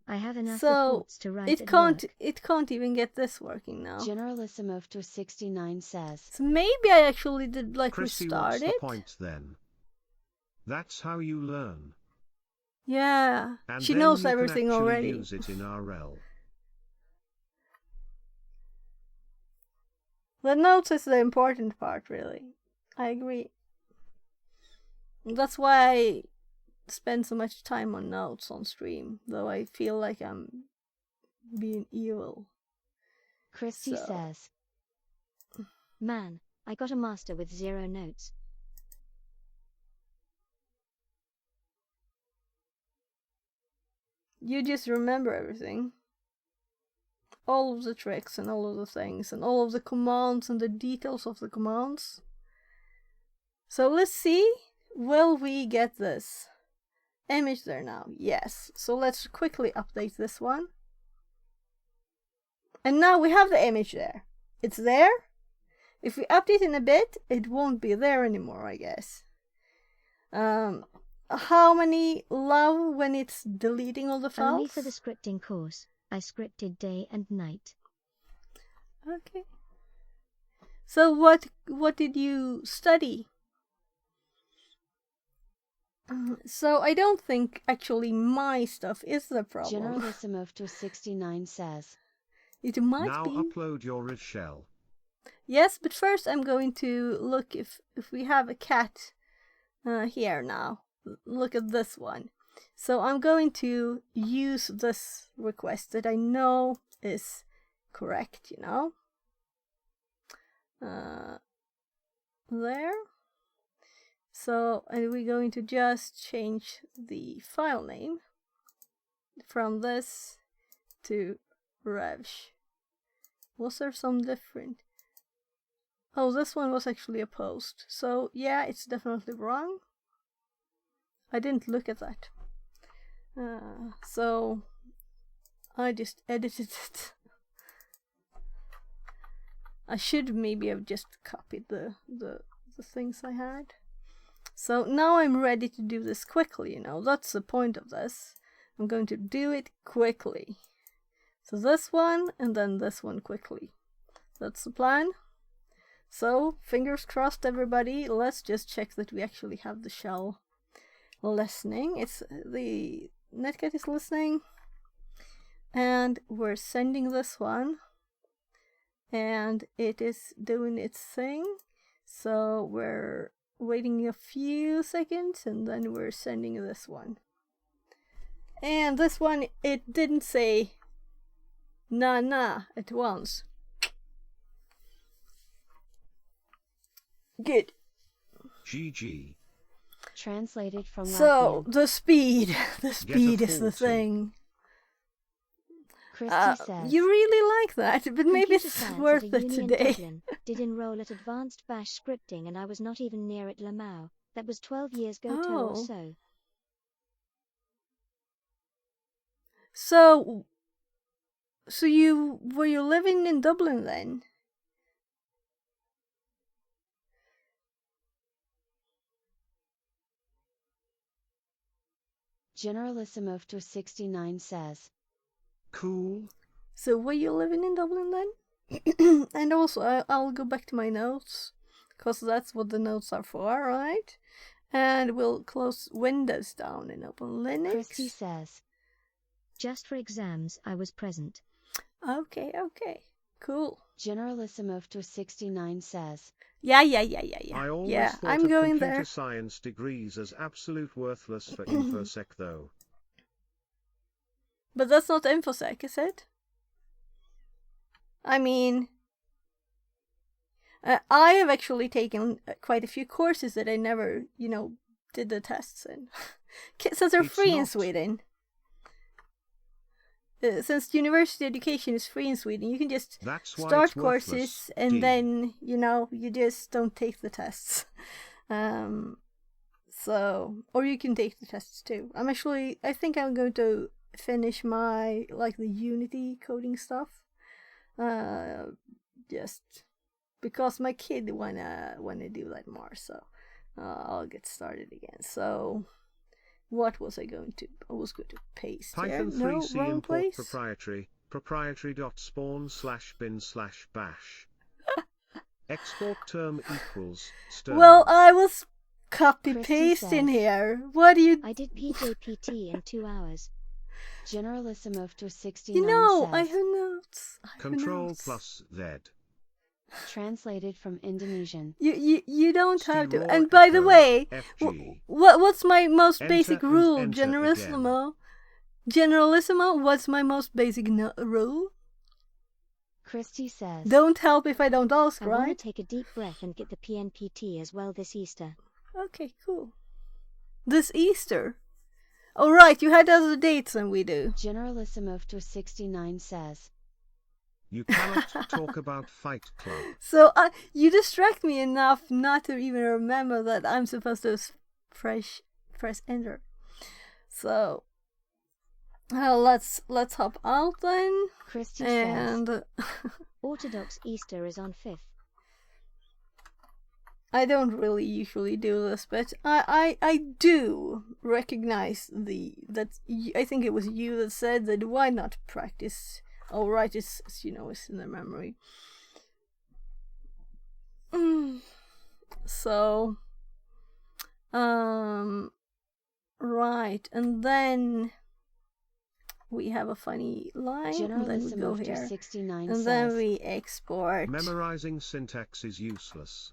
I have enough So reports to write it at can't work. it can't even get this working now. Generalissimo to 69 says, So maybe I actually did like Christy, restart what's it. the point then? That's how you learn. Yeah, And she then knows you can everything actually already. use it in RL. The notes is the important part, really. I agree. That's why I spend so much time on notes on stream, though I feel like I'm being evil. Christy So. says, Man, I got a master with 0 notes. You just remember everything. All of the tricks and all of the things and all of the commands and the details of the commands. So let's see, will we get this image there now? Yes. So let's quickly update this one. And now we have the image there. It's there. If we update in a bit, it won't be there anymore, I guess. How many love when it's deleting all the files? Only for the scripting course. I scripted day and night. Okay. So what did you study? So I don't think actually my stuff is the problem. Generalissimo to 69 says, It might Now be. upload your shell. Yes, but first I'm going to look if we have a cat here now. Look at this one. So I'm going to use this request that I know is correct, you know. There. So, and we're going to just change the file name from this to Revsh. Was there some different? Oh, this one was actually a post. So, yeah, it's definitely wrong. I didn't look at that. So, I just edited it. I should maybe have just copied the things I had. So now I'm ready to do this quickly, you know. That's the point of this. I'm going to do it quickly. So this one and then this one quickly. That's the plan. So, fingers crossed everybody. Let's just check that we actually have the shell listening. It's the Netcat is listening. And we're sending this one. And it is doing its thing. So we're waiting a few seconds and then we're sending this one. And this one, it didn't say nah at once. Good. GG. translated from So, Latvian. the speed is the 40. thing. Christy says, You really like that, but maybe Computer it's science worth at a it uni in today. Dublin did enroll at advanced bash scripting and I was not even near at Lamau. That was 12 years ago or Oh. so. So you were you living in Dublin then? Generalissimo 69 says. Cool. So were you living in Dublin then? And also, I'll go back to my notes, because that's what the notes are for, right? And we'll close Windows down and open Linux. Christy says. Just for exams, I was present. Okay, cool. Generalissimo 69 says. Yeah. I always Yeah, thought I'm of going computer there. science degrees as absolute worthless for InfoSec though. But that's not InfoSec, is it? I mean, I have actually taken quite a few courses that I never, did the tests in. Since they're It's free in not. Sweden. Since university education is free in Sweden, you can just That's why start it's worthless, courses and D. then, you just don't take the tests. Or you can take the tests too. I think I'm going to finish my, the Unity coding stuff. Just because my kid wanna do that more, so I'll get started again. So what was I going to? I was going to paste Python here. 3C No, wrong import place. proprietary.spawn/bin/bash. Export term equals stern. Well, I was copy Christy pasting says. here. What do you? I did PJPT in 2 hours. Generalissimo 69 I says. have notes. Control plus Z. Translated from Indonesian. You don't have to. Steroid And by the echo, way, FG. what's my most Enter basic and rule? enter Generalissimo. Generalissimo. What's my most basic rule? Christy says. Don't help if I don't ask, I want right? to take a deep breath and get the PNPT as well this Easter. Okay, cool. This Easter. Oh, right, you had other dates than we do. Generalissimo 69 says. You cannot talk about Fight Club. So you distract me enough not to even remember that I'm supposed to press enter. So let's hop out then. Christy says. And Orthodox Easter is on 5th. I don't really usually do this, but I do recognize I think it was you that said that why not practice. All right, it's it's in the memory. So, right, and then we have a funny line, and then we go here, 69 and says. then we export Memorizing syntax is useless.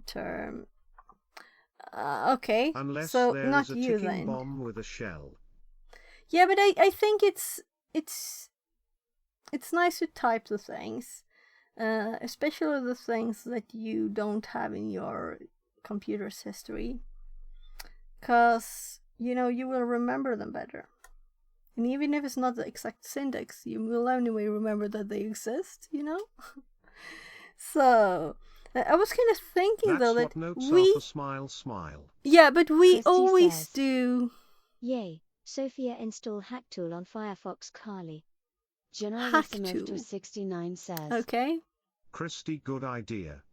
term. Okay, Unless so there not is a you ticking then. bomb with a shell. Yeah, but I think it's nice to type the things, especially the things that you don't have in your computer's history, because you will remember them better. And even if it's not the exact syntax, you will anyway remember that they exist. So I was kind of thinking That's though what that notes we are for smile. yeah, but we Christy always says. do. Yay, Sophia install Hacktool on Firefox Kali. Generalissimo Hacktool. 69 says. Okay. Christy, good idea.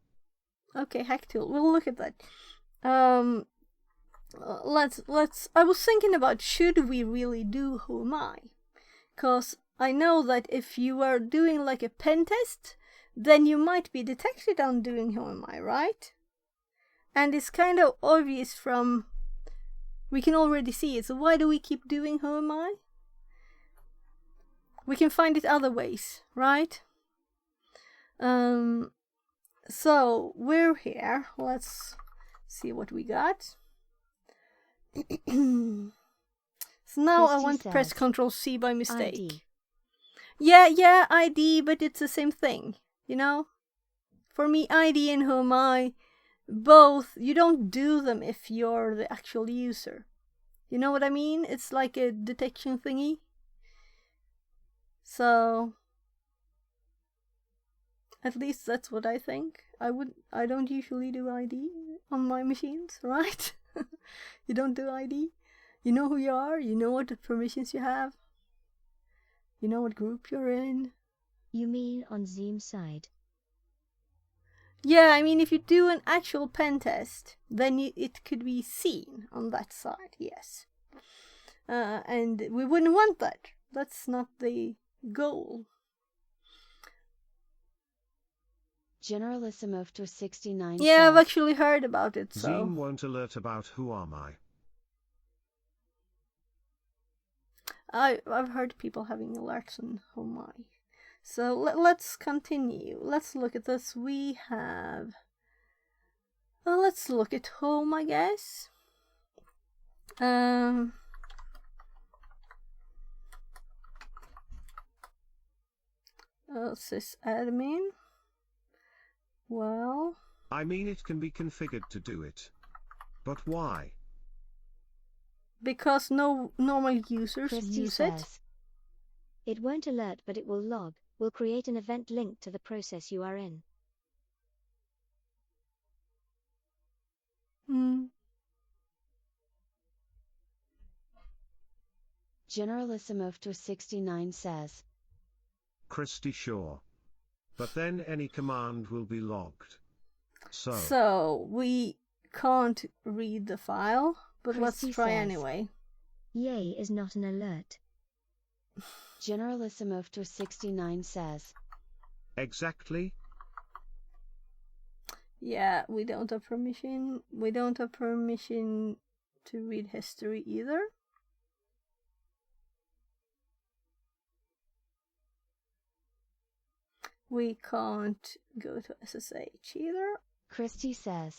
Okay, Hacktool. We'll look at that. Let's. I was thinking about should we really do Who Am I? Because I know that if you are doing like a pen test, then you might be detected on doing Who Am I, right? And it's kind of obvious from. We can already see it. So why do we keep doing Who Am I? We can find it other ways, right? So we're here. Let's see what we got. So now I Christy want to press says. Control C by mistake. ID. Yeah, ID, but it's the same thing, For me, ID and Who Am I, both, you don't do them if you're the actual user. You know what I mean? It's like a detection thingy. So, at least that's what I think. I don't usually do ID on my machines, right? You don't do ID. You know who you are. You know what permissions you have. You know what group you're in. You mean on Zoom's side? Yeah, I mean, if you do an actual pen test, then it could be seen on that side, yes. and we wouldn't want that. That's not the goal. Generalissimo 69 Yeah, I've says, actually heard about it, so... Zine won't alert about who am I. I've heard people having alerts on Oh My. So let's continue. Let's look at this. We have... Well, let's look at home, I guess. Sysadmin. Well... I mean, it can be configured to do it. But why? Because no normal users Christy use says, it. It won't alert, but it will log. Will create an event linked to the process you are in. Generalissimo 69 says, Christy, sure. But then any command will be logged. So we can't read the file, but Christy let's try says, anyway. Yay is not an alert. Generalissimo 69 says, Exactly. Yeah, we don't have permission. We don't have permission to read history either. We can't go to SSH either. Christy says,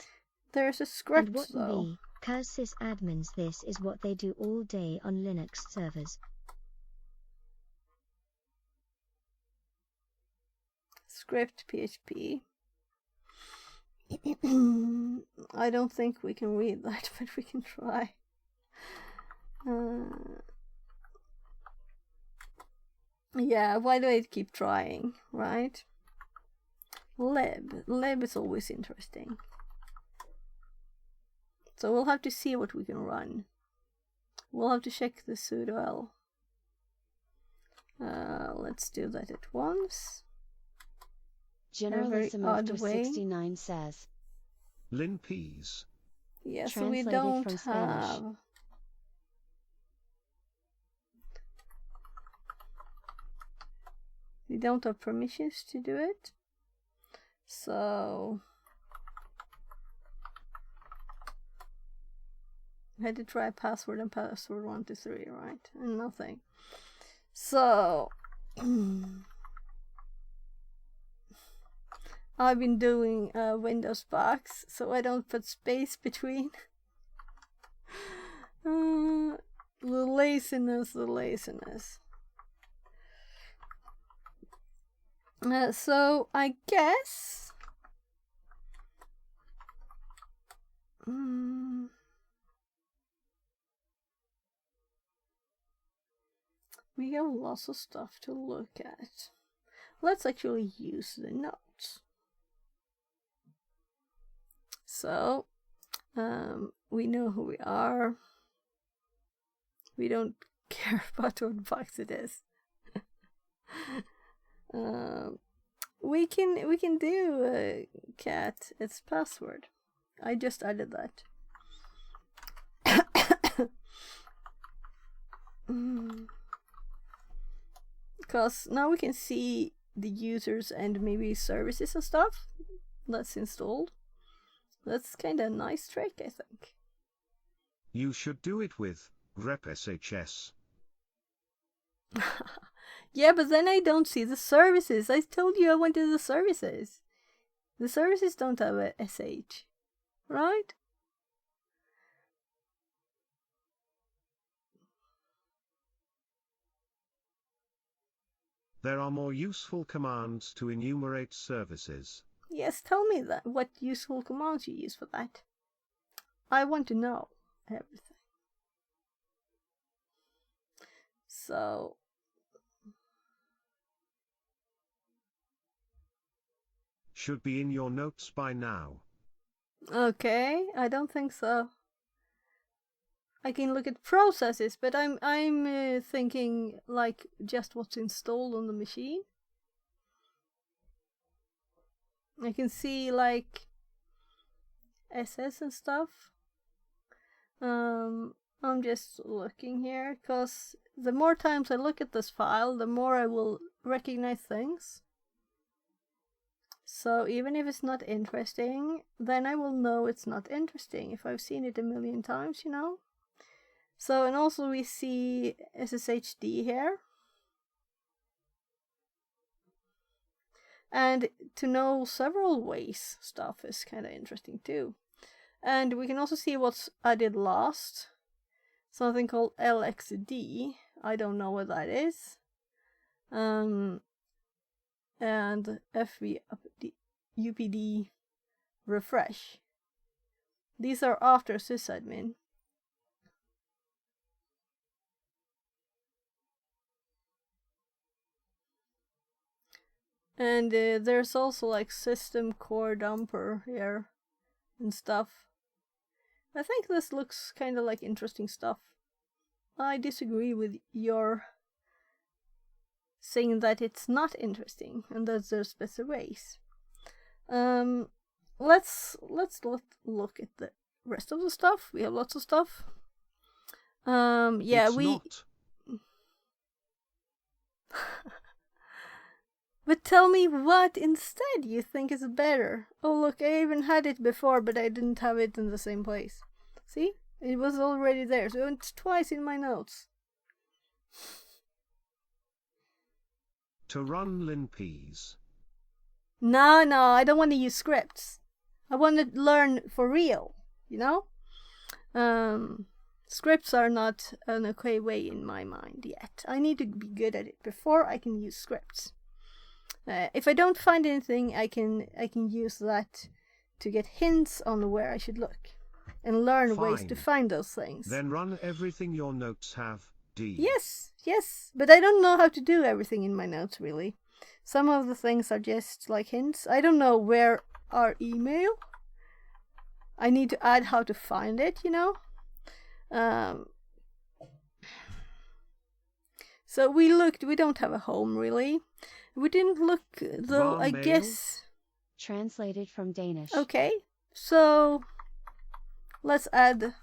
There's a script And what though. the, cause sysadmins, this is what they do all day on Linux servers. Script PHP. I don't think we can read that, but we can try. Yeah, why do I keep trying, right? Lib is always interesting. So we'll have to see what we can run. We'll have to check the sudo l. Let's do that at once. Generalissimo 69 says, LinPeas. Yeah, so we Translated don't from Spanish. have... We don't have permissions to do it. So... I had to try password and password 123, right? And nothing. So... I've been doing Windows box, so I don't put space between. The laziness. So I guess we have lots of stuff to look at. Let's actually use the notes. So, we know who we are. We don't care about what box it is. We can do cat its password. I just added that. Because now we can see the users and maybe services and stuff that's installed. That's kind of a nice trick, I think. You should do it with grep SHS. Yeah, but then I don't see the services. I told you I wanted the services. The services don't have a SH, right? There are more useful commands to enumerate services. Yes, tell me that. What useful commands you use for that? I want to know everything. So... Should be in your notes by now. Okay, I don't think so. I can look at processes, but I'm thinking like just what's installed on the machine. I can see like SS and stuff. I'm just looking here, because the more times I look at this file, the more I will recognize things. So even if it's not interesting, then I will know it's not interesting if I've seen it a million times, you know? So, and also we see SSHD here. And to know several ways stuff is kind of interesting too. And we can also see what I did last. Something called LXD. I don't know what that is. And UPD refresh. These are after sysadmin. And there's also like system core dumper here and stuff. I think this looks kind of like interesting stuff. I disagree with your saying that it's not interesting and that there's better ways. Let's look at the rest of the stuff. We have lots of stuff. Yeah, it's not. But tell me what instead you think is better. Oh look, I even had it before, but I didn't have it in the same place. See? It was already there, so it's twice in my notes. To run linps. No, I don't want to use scripts. I want to learn for real, you know? Scripts are not an okay way in my mind yet. I need to be good at it before I can use scripts. If I don't find anything, I can use that to get hints on where I should look and learn ways to find those things. Then run everything your notes have, D. Yes, but I don't know how to do everything in my notes, really. Some of the things are just like hints. I don't know where our email. I need to add how to find it, you know? So we don't have a home, really. We didn't look, though, I guess. Translated from Danish. Okay, so let's add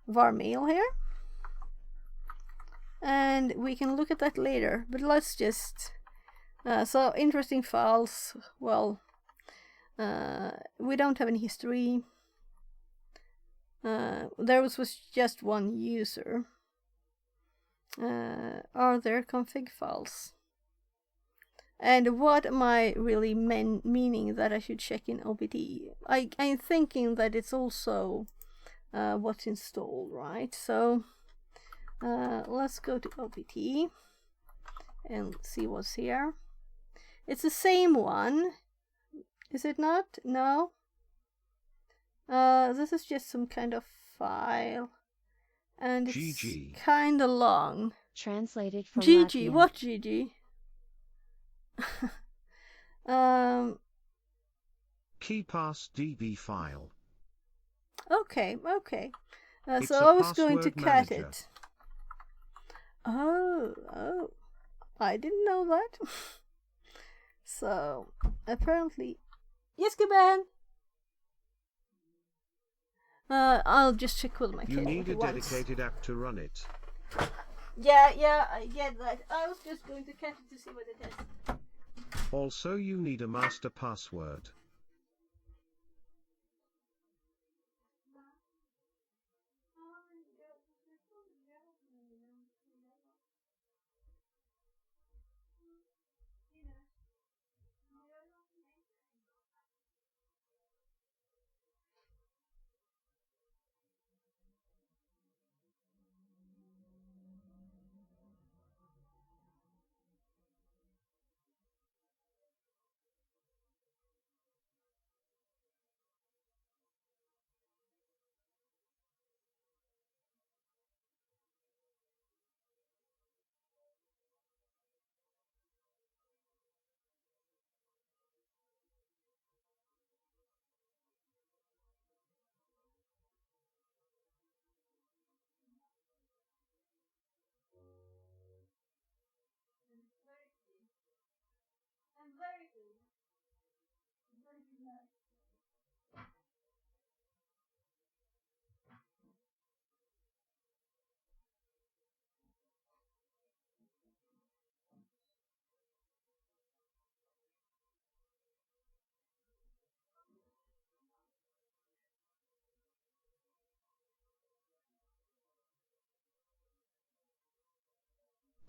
varmail here. And we can look at that later, but let's just... so, interesting files, well, we don't have any history. There was just one user. Are there config files? And what am I really meaning that I should check in OPT? I'm thinking that it's also what's installed, right? So let's go to OPT and see what's here. It's the same one, is it not? No. This is just some kind of file, and it's kind of long. Translated from GG. Latvian. What GG? KeyPass DB file. Okay. So I was going to cut it. Oh, I didn't know that. So apparently, yes, Gaban. I'll just check with my kid. You need a dedicated app to run it. Yeah, I get that. I was just going to cut it to see what it is. Also, you need a master password.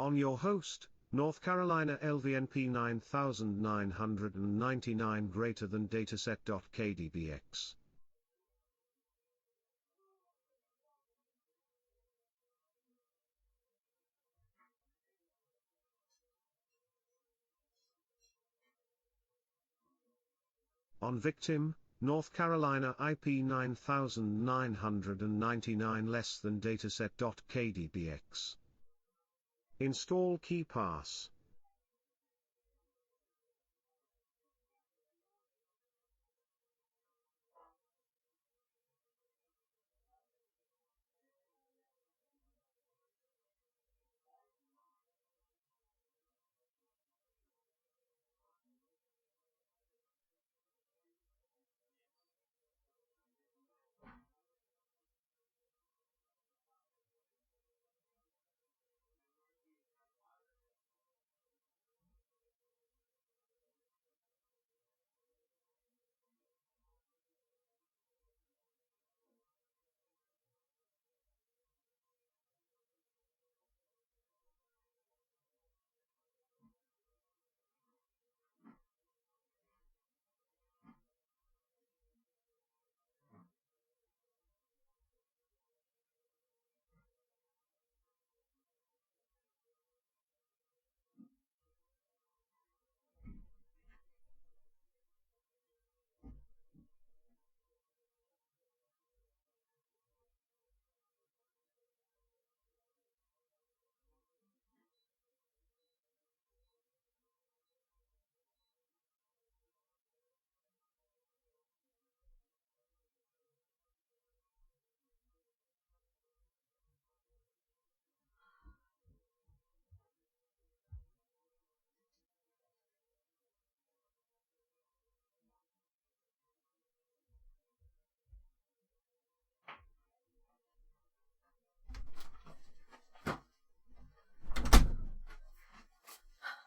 On your host, North Carolina LVNP 9999 greater than dataset.kdbx. On victim, North Carolina IP 9999 less than dataset.kdbx. Install KeePass.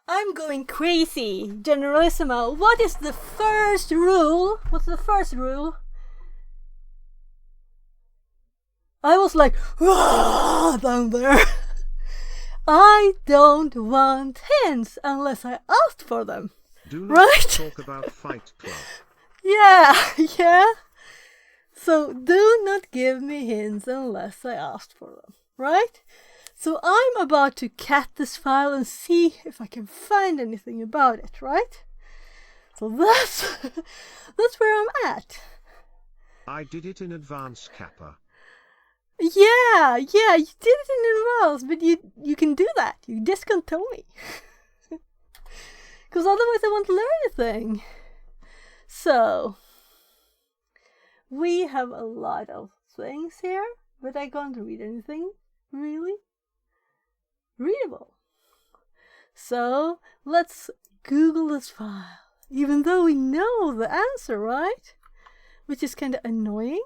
I'm going crazy. Generalissimo, what is the first rule? What's the first rule? I was like, "Rah!" down there. I don't want hints unless I asked for them. Do not right? talk about Fight Club. Yeah, yeah. So do not give me hints unless I asked for them, right? So I'm about to cat this file and see if I can find anything about it, right? So that's where I'm at. I did it in advance, Kappa. Yeah, you did it in advance, but you can do that. You just can't tell me. Because otherwise I won't learn anything. So, we have a lot of things here, but I can't read anything really readable. So, let's Google this file, even though we know the answer, right? Which is kind of annoying.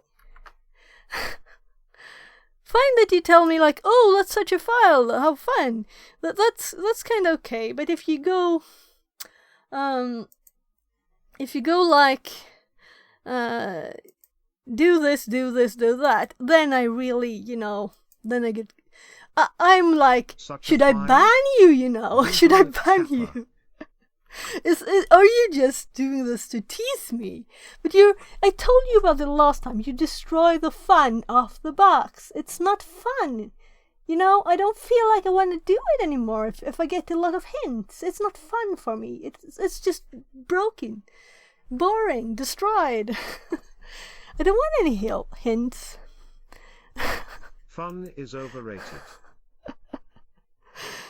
Fine that you tell me like, oh, let's search a file, how fun. That's kind of okay, but if you go like, do this, do that, then I really, then I get, I'm like, should I ban you, should I ban you? Are you just doing this to tease me? But I told you about it last time, you destroy the fun of the box. It's not fun. I don't feel like I want to do it anymore if I get a lot of hints. It's not fun for me. It's just broken, boring, destroyed. I don't want any hints. Fun is overrated.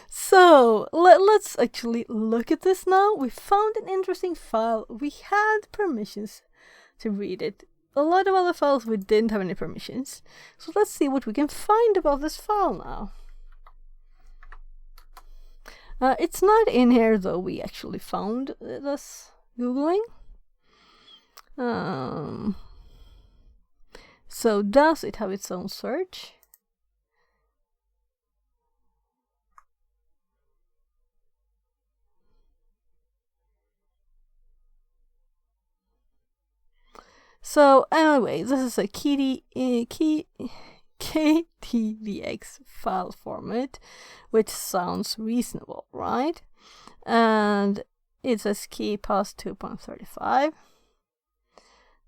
So, let's actually look at this now. We found an interesting file. We had permissions to read it. A lot of other files we didn't have any permissions. So let's see what we can find about this file now. It's not in here though, we actually found this Googling. So does it have its own search? So anyway, this is a KDVX file format, which sounds reasonable, right? And it says key pass 2.35.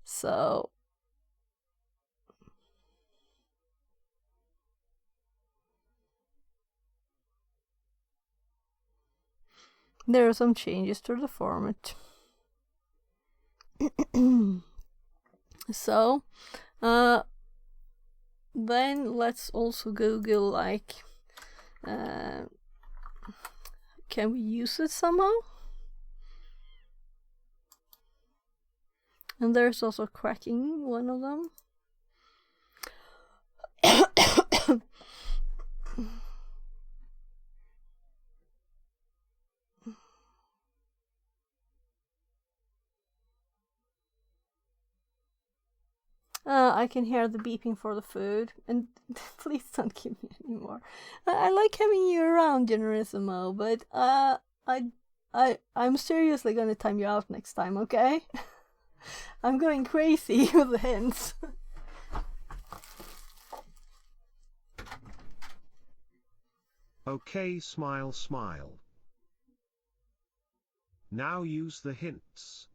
So there are some changes to the format. So then let's also Google, like, can we use it somehow? And there's also cracking, one of them. I can hear the beeping for the food, and please don't give me any more. I like having you around, Generissimo, but I'm seriously gonna time you out next time, okay? I'm going crazy with the hints. Okay, smile, smile. Now use the hints.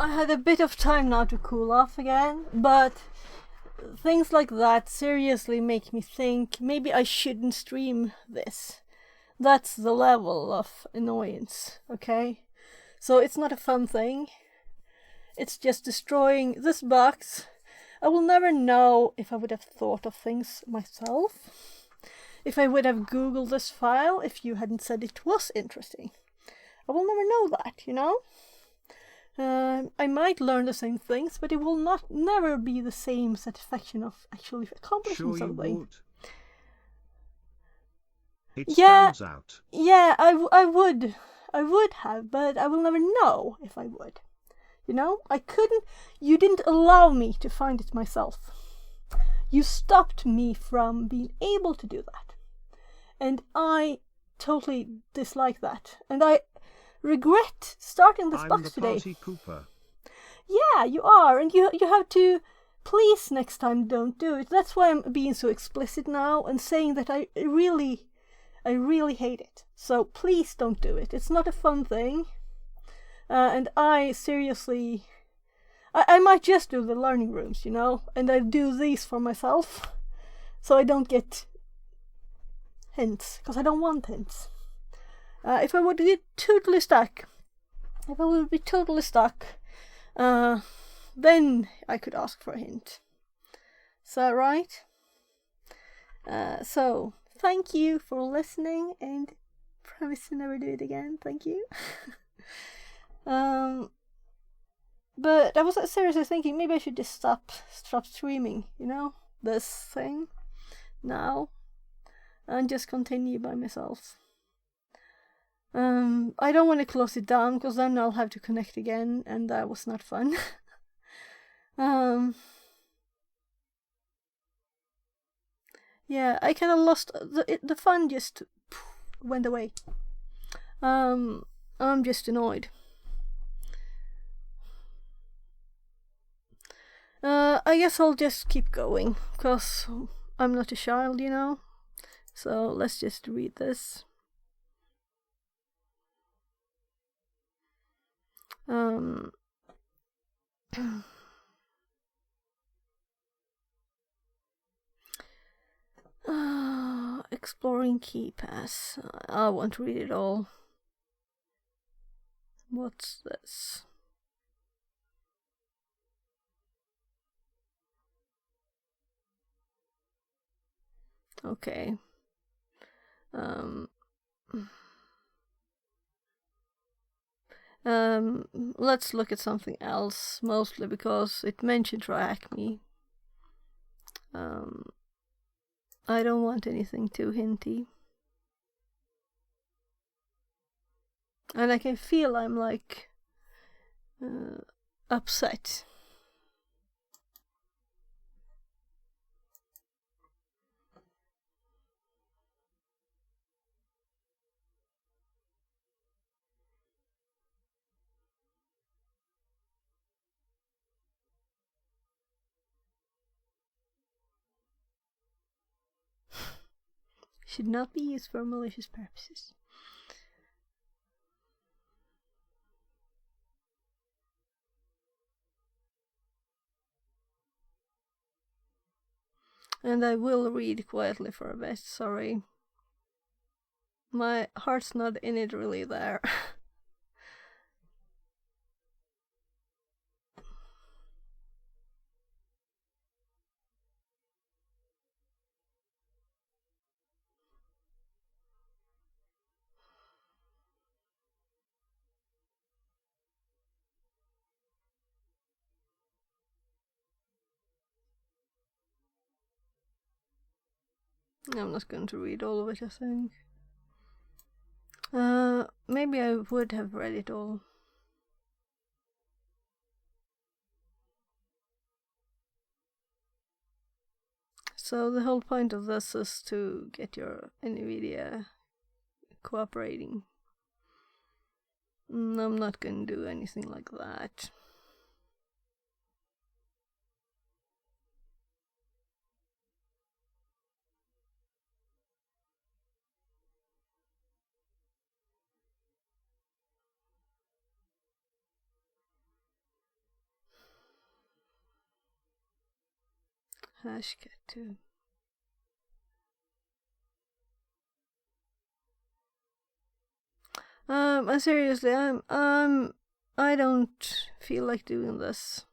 I had a bit of time now to cool off again, but things like that seriously make me think maybe I shouldn't stream this. That's the level of annoyance, okay? So it's not a fun thing. It's just destroying this box. I will never know if I would have thought of things myself. If I would have Googled this file if you hadn't said it was interesting. I will never know that, you know? I might learn the same things, but it will never be the same satisfaction of actually accomplishing something. Would. It stands out. Yeah, I would have, but I will never know if I would. You know, I couldn't. You didn't allow me to find it myself. You stopped me from being able to do that, and I totally dislike that, and I regret starting this box today. I'm the party pooper. Yeah, you are, and you have to. Please, next time, don't do it. That's why I'm being so explicit now and saying that I really hate it. So please don't do it. It's not a fun thing. And I seriously... I might just do the learning rooms, you know? And I do these for myself. So I don't get hints. Because I don't want hints. If I would get totally stuck... If I would be totally stuck... then I could ask for a hint. Is that right? So... Thank you for listening, and promise to never do it again. Thank you. But I was seriously thinking maybe I should just stop streaming, you know, this thing now, and just continue by myself. I don't want to close it down because then I'll have to connect again, and that was not fun. Yeah, I kind of lost the fun. Just went away. I'm just annoyed. I guess I'll just keep going because I'm not a child, you know. So let's just read this. Exploring Key Pass. I won't read it all. What's this? Okay. Let's look at something else, mostly because it mentioned Triacme. I don't want anything too hinty. And I can feel I'm like upset. Should not be used for malicious purposes. And I will read quietly for a bit, sorry. My heart's not in it really there. I'm not going to read all of it, I think. Maybe I would have read it all. So the whole point of this is to get your NVIDIA cooperating. I'm not going to do anything like that. Hashcat 2. Seriously, I don't feel like doing this.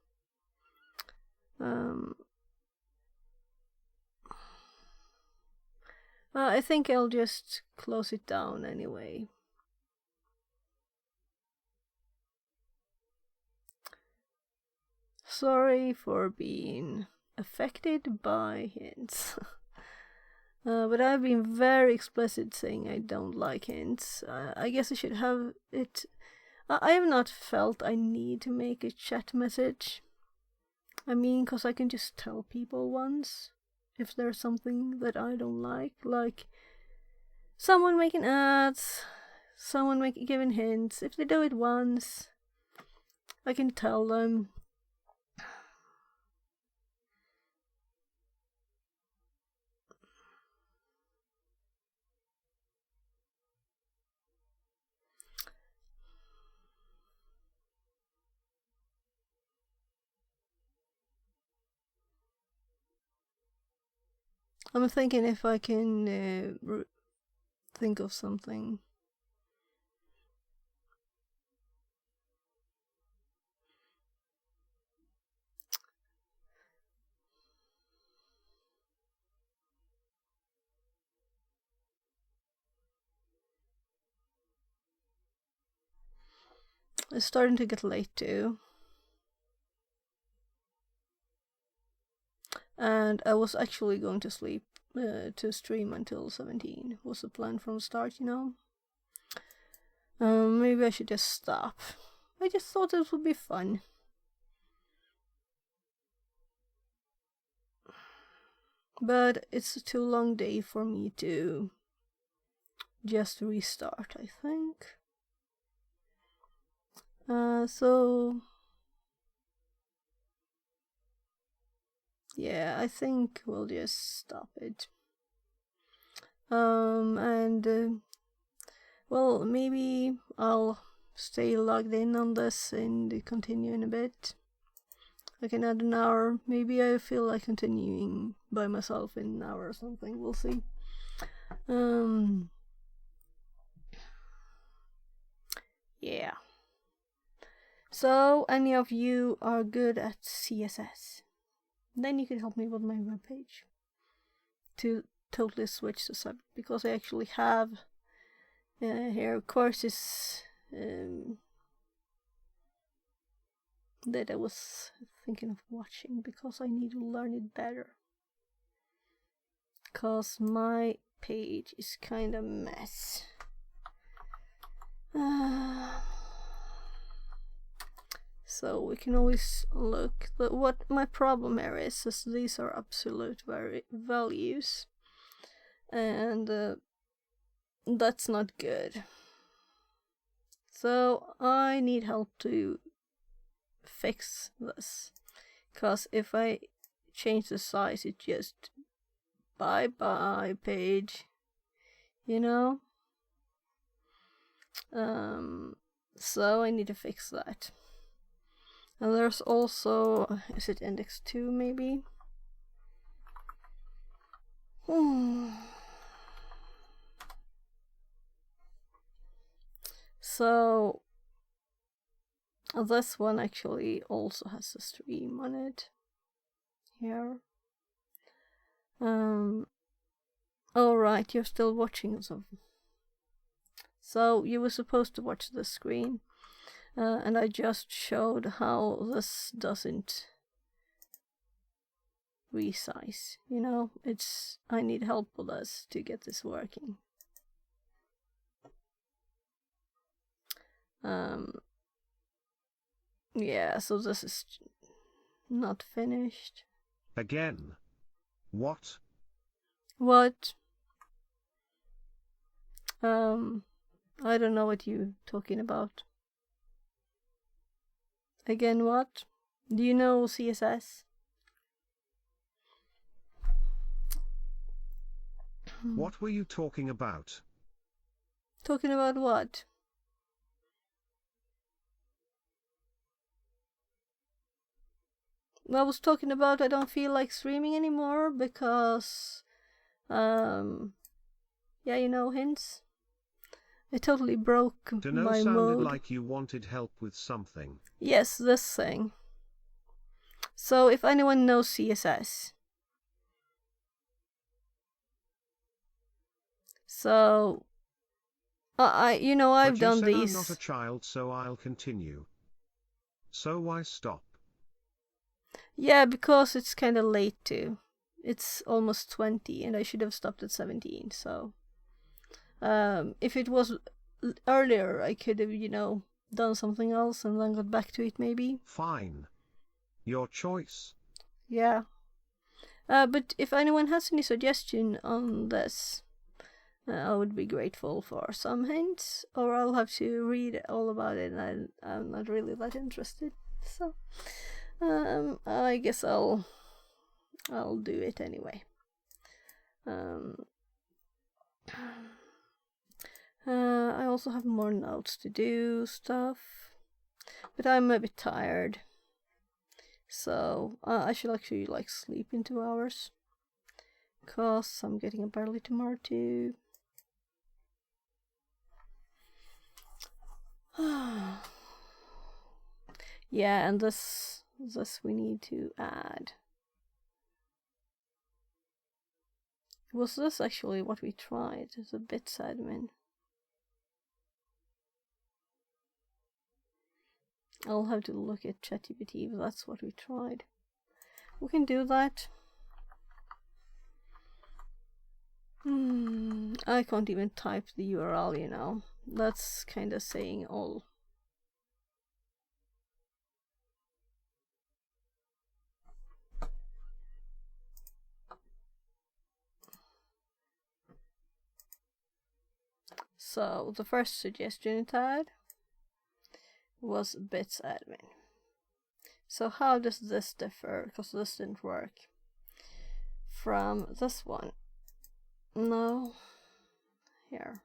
I think I'll just close it down anyway. Sorry for being affected by hints. But I've been very explicit saying I don't like hints. I guess I should have it. I have not felt I need to make a chat message. I mean, because I can just tell people once if there's something that I don't like someone making ads, someone giving hints. If they do it once, I can tell them. I'm thinking if I can think of something. It's starting to get late too. And I was actually going to sleep to stream until 17 was the plan from the start, you know. Maybe I should just stop. I just thought it would be fun. But it's a too long day for me to just restart, I think. So yeah, I think we'll just stop it. Well, maybe I'll stay logged in on this and continue in a bit. I can add an hour. Maybe I feel like continuing by myself in an hour or something. We'll see. Yeah. So, any of you are good at CSS? Then you can help me with my webpage to totally switch the subject, because I actually have here courses that I was thinking of watching, because I need to learn it better. Because my page is kind of a mess. So we can always look. But what my problem here is these are absolute values, and that's not good. So I need help to fix this, because if I change the size, it just bye page, you know. So I need to fix that. And there's also, is it index 2 maybe? So this one actually also has a stream on it here. All right, you're still watching something. So you were supposed to watch the screen, and I just showed how this doesn't resize. You know, I need help with this to get this working. Yeah, so this is not finished. Again. What? What? I don't know what you're talking about. Again, what? Do you know CSS? What were you talking about? Talking about what? I was talking about I don't feel like streaming anymore because, yeah, you know, hints. I totally broke Dunno my sounded mode. like you wanted help with something. Yes, this thing. So if anyone knows CSS. So, I've But done you said these. I'm not a child, so I'll continue. So why stop? Yeah, because it's kind of late too. It's almost 20 and I should have stopped at 17, so... if it was earlier, I could have, done something else and then got back to it maybe. Fine. Your choice. Yeah. But if anyone has any suggestion on this, I would be grateful for some hints, or I'll have to read all about it, and I'm not really that interested. So, I guess I'll do it anyway. I also have more notes to do stuff, but I'm a bit tired, so I should actually sleep in 2 hours, cause I'm getting up early tomorrow too. Yeah, and this we need to add. Was this actually what we tried? The bits admin. I'll have to look at ChatGPT if that's what we tried. We can do that. I can't even type the URL, That's kind of saying all. So the first suggestion it had was bits admin. So how does this differ? Because this didn't work. From this one. No. Here.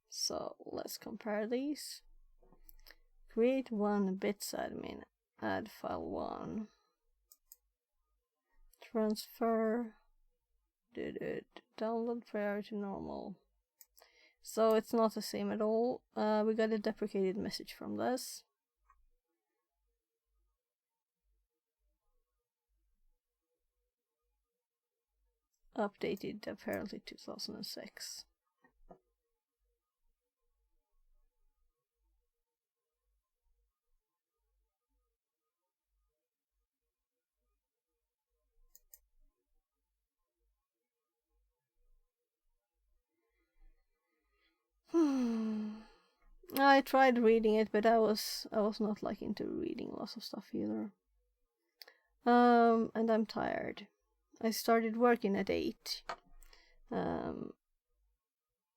So let's compare these. Create one bits admin. Add file 1. Transfer. Did it. Download priority normal. So it's not the same at all. We got a deprecated message from this. Updated apparently 2006. I tried reading it, but I was not into reading lots of stuff either. And I'm tired. I started working at 8. And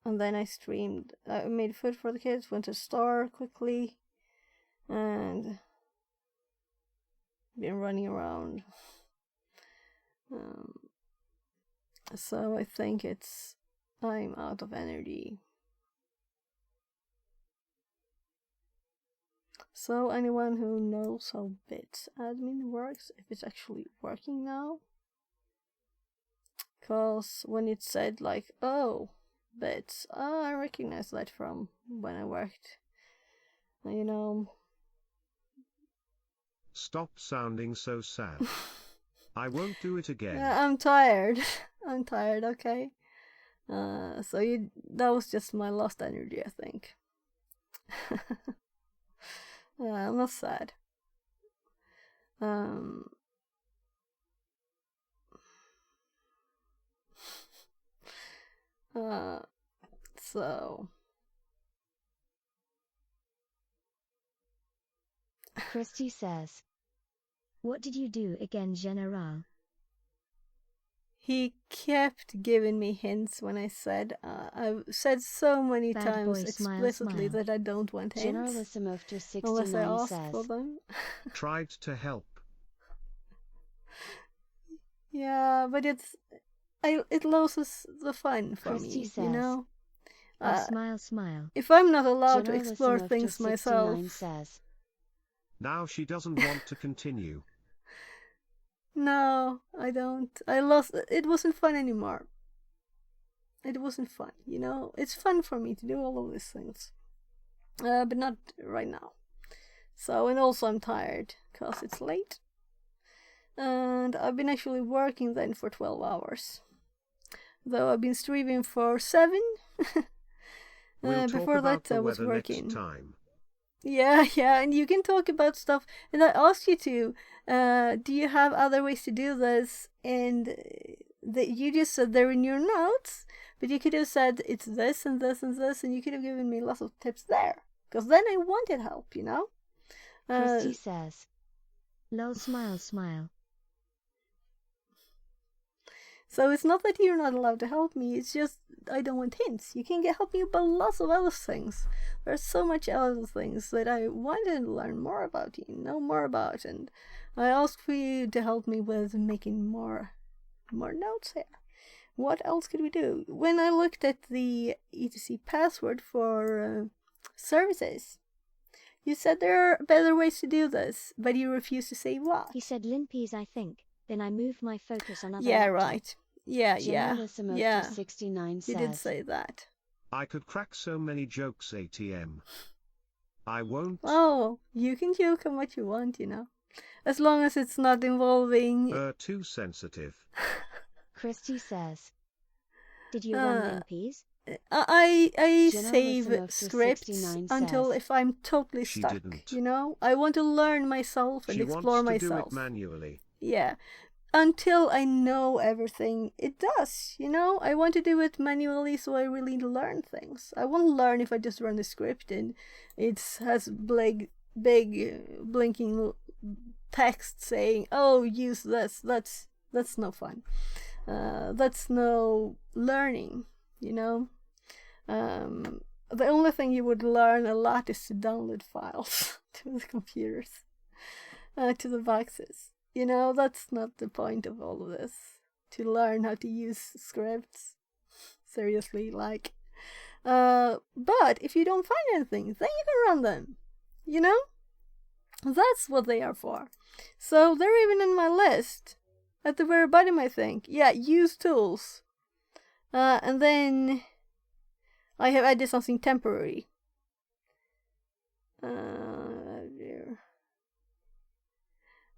then I streamed. I made food for the kids, went to the store quickly, and been running around. So I think I'm out of energy. So anyone who knows how bits admin works, if it's actually working now? Because when it said oh, bits, I recognize that from when I worked, Stop sounding so sad. I won't do it again. I'm tired. I'm tired, okay? So that was just my lost energy, I think. I'm not sad. So Christy says, "What did you do again, General?" he kept giving me hints when I said, I've said so many Bad times boy, smile, explicitly smile. that I don't want hints. Generalism after Unless I 69 ask says, for them. Tried to help. Yeah, but it loses the fun for Christy me, says, Smile, smile. If I'm not allowed to Generalism explore after things 69 myself, says, Now she doesn't want to continue. No, I don't. I lost. It wasn't fun anymore. It wasn't fun, you know? It's fun for me to do all of these things. But not right now. So, and also I'm tired, because it's late. And I've been actually working then for 12 hours. Though I've been streaming for 7. We'll talk before about that the I was weather working. next time. Yeah, and you can talk about stuff. And I asked you to, do you have other ways to do this? And that you just said they're in your notes, but you could have said it's this and this and this, and you could have given me lots of tips there. Because then I wanted help, you know? Christy says. Lol smile smile. So it's not that you're not allowed to help me, it's just I don't want hints. You can help me about lots of other things. There's so much other things that I wanted to learn more about, you know more about, and I asked for you to help me with making more notes here. What else could we do? When I looked at the etc password for services, you said there are better ways to do this, but you refused to say what. He said Linpies, I think. Then I moved my focus on other Yeah, laptop. right. Yeah. Journalism 69 says. You did say that. I could crack so many jokes, ATM. I won't. Oh, you can joke how much you want, you know. As long as it's not involving... Too sensitive. Christy says. Did you run Linpies? I save Journalism scripts 69 until says. if I'm totally She stuck, didn't. you know? I want to learn myself and She explore wants to myself. do it manually. Yeah. Until I know everything it does, you know? I want to do it manually so I really learn things. I won't learn if I just run the script and it has big blinking text saying, oh, use this. That's no fun. That's no learning, you know? The only thing you would learn a lot is to download files to the computers, to the boxes. You know, that's not the point of all of this. To learn how to use scripts. Seriously, like. But if you don't find anything, then you can run them. You know? That's what they are for. So they're even in my list. At the very bottom, I think. Yeah, use tools. And then I have added something temporary. Dear.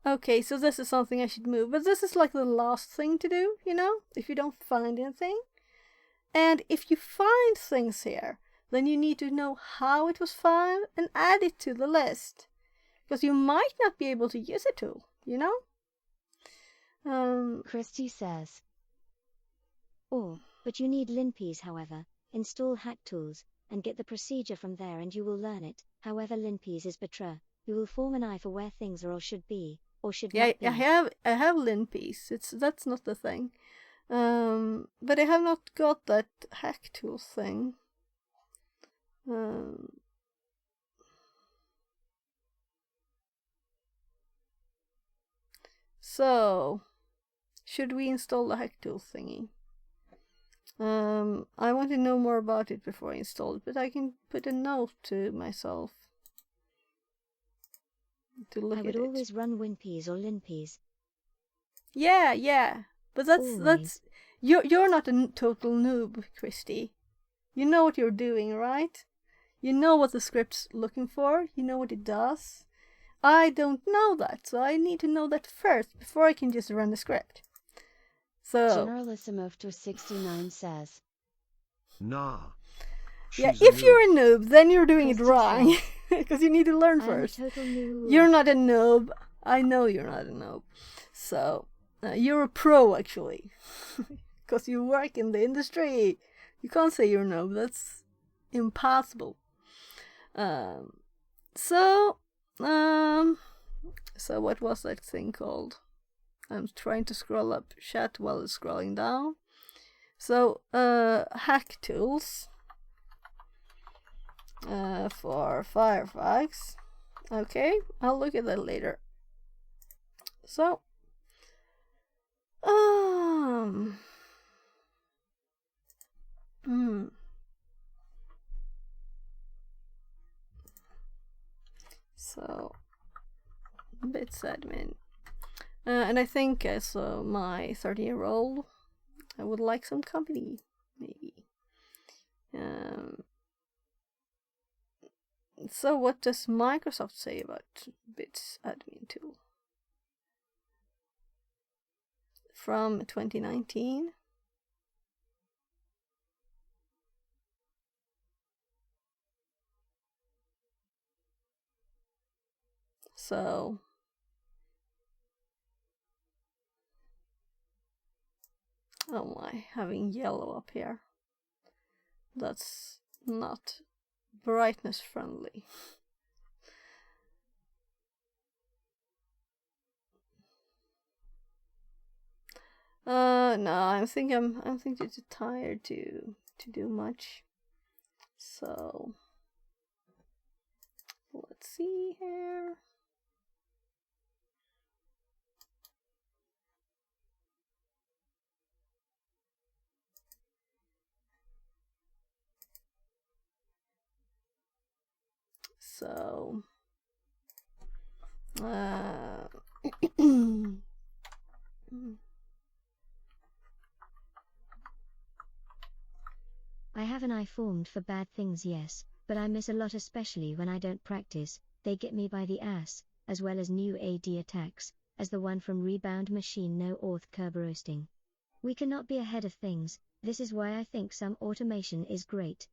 Okay, so this is something I should move. But this is like the last thing to do, you know? If you don't find anything. And if you find things here, then you need to know how it was found and add it to the list. Because you might not be able to use a tool, you know? Christy says. Oh, but you need Linpies, however. Install Hack Tools, and get the procedure from there and you will learn it. However, Linpies is better. You will form an eye for where things are or should be, or should not be. I have Linpies. That's not the thing. But I have not got that Hack Tools thing. So, should we install the Hack Tools thingy? I want to know more about it before I install it, but I can put a note to myself to look at it. I would always run Winpies or Linpies. Yeah, but that's you're not a total noob, Christy. You know what you're doing, right? You know what the script's looking for. You know what it does. I don't know that, so I need to know that first before I can just run the script. So Generalissimo 69 says. Nah. Yeah, She's a if noob. you're a noob, then you're doing it Christy wrong. says. Because you need to learn I am a first. total noob. You're not a noob. I know you're not a noob. So, you're a pro, actually. Because you work in the industry. You can't say you're a noob. That's impossible. So what was that thing called? I'm trying to scroll up chat while it's scrolling down. So, hack tools for Firefox. Okay, I'll look at that later. So, So, Bits admin. And I think as my 30-year-old, I would like some company, maybe. So what does Microsoft say about Bits admin tool? From 2019. So oh my, having yellow up here. That's not brightness friendly. No, I'm thinking too tired to do much. So let's see here. So I have an eye formed for bad things, yes, but I miss a lot, especially when I don't practice. They get me by the ass, as well as new AD attacks, as the one from Rebound Machine no auth Kerberoasting. We cannot be ahead of things. This is why I think some automation is great.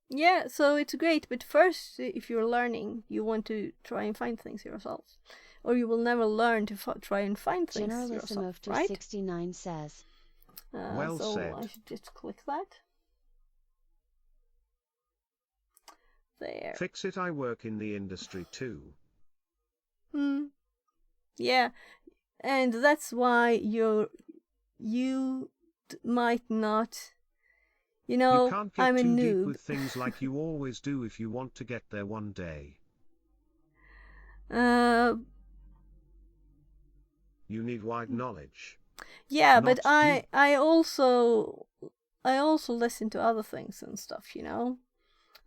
Yeah, so it's great, but first, if you're learning, you want to try and find things yourself. Or you will never learn to try and find things yourself, right? 69 says. Well so said. I should just click that. There. Fix it, I work in the industry too. Yeah, and that's why you might not, You can't get I'm a too deep noob. with things like you always do if you want to get there one day. You need wide knowledge. Yeah, Not but deep. I also listen to other things and stuff,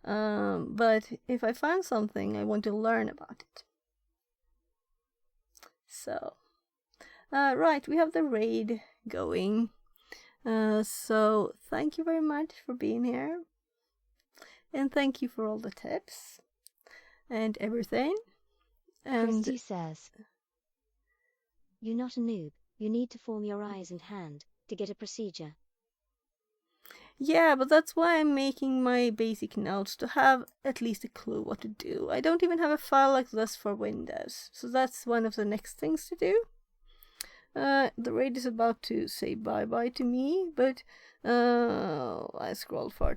But if I find something, I want to learn about it. So, right, we have the raid going. So thank you very much for being here. And thank you for all the tips and everything. And Christy says. You're not a noob. You need to form your eyes and hand to get a procedure. yeah, but that's why I'm making my basic notes, to have at least a clue what to do. I don't even have a file like this for Windows, so that's one of the next things to do. The raid is about to say bye-bye to me, but I scrolled far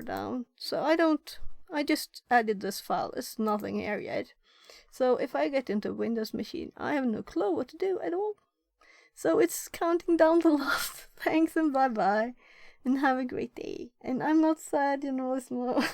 down. So I just added this file. It's nothing here yet. So if I get into Windows machine, I have no clue what to do at all. So it's counting down the last. Thanks and bye-bye. And have a great day. And I'm not sad, Generalismo.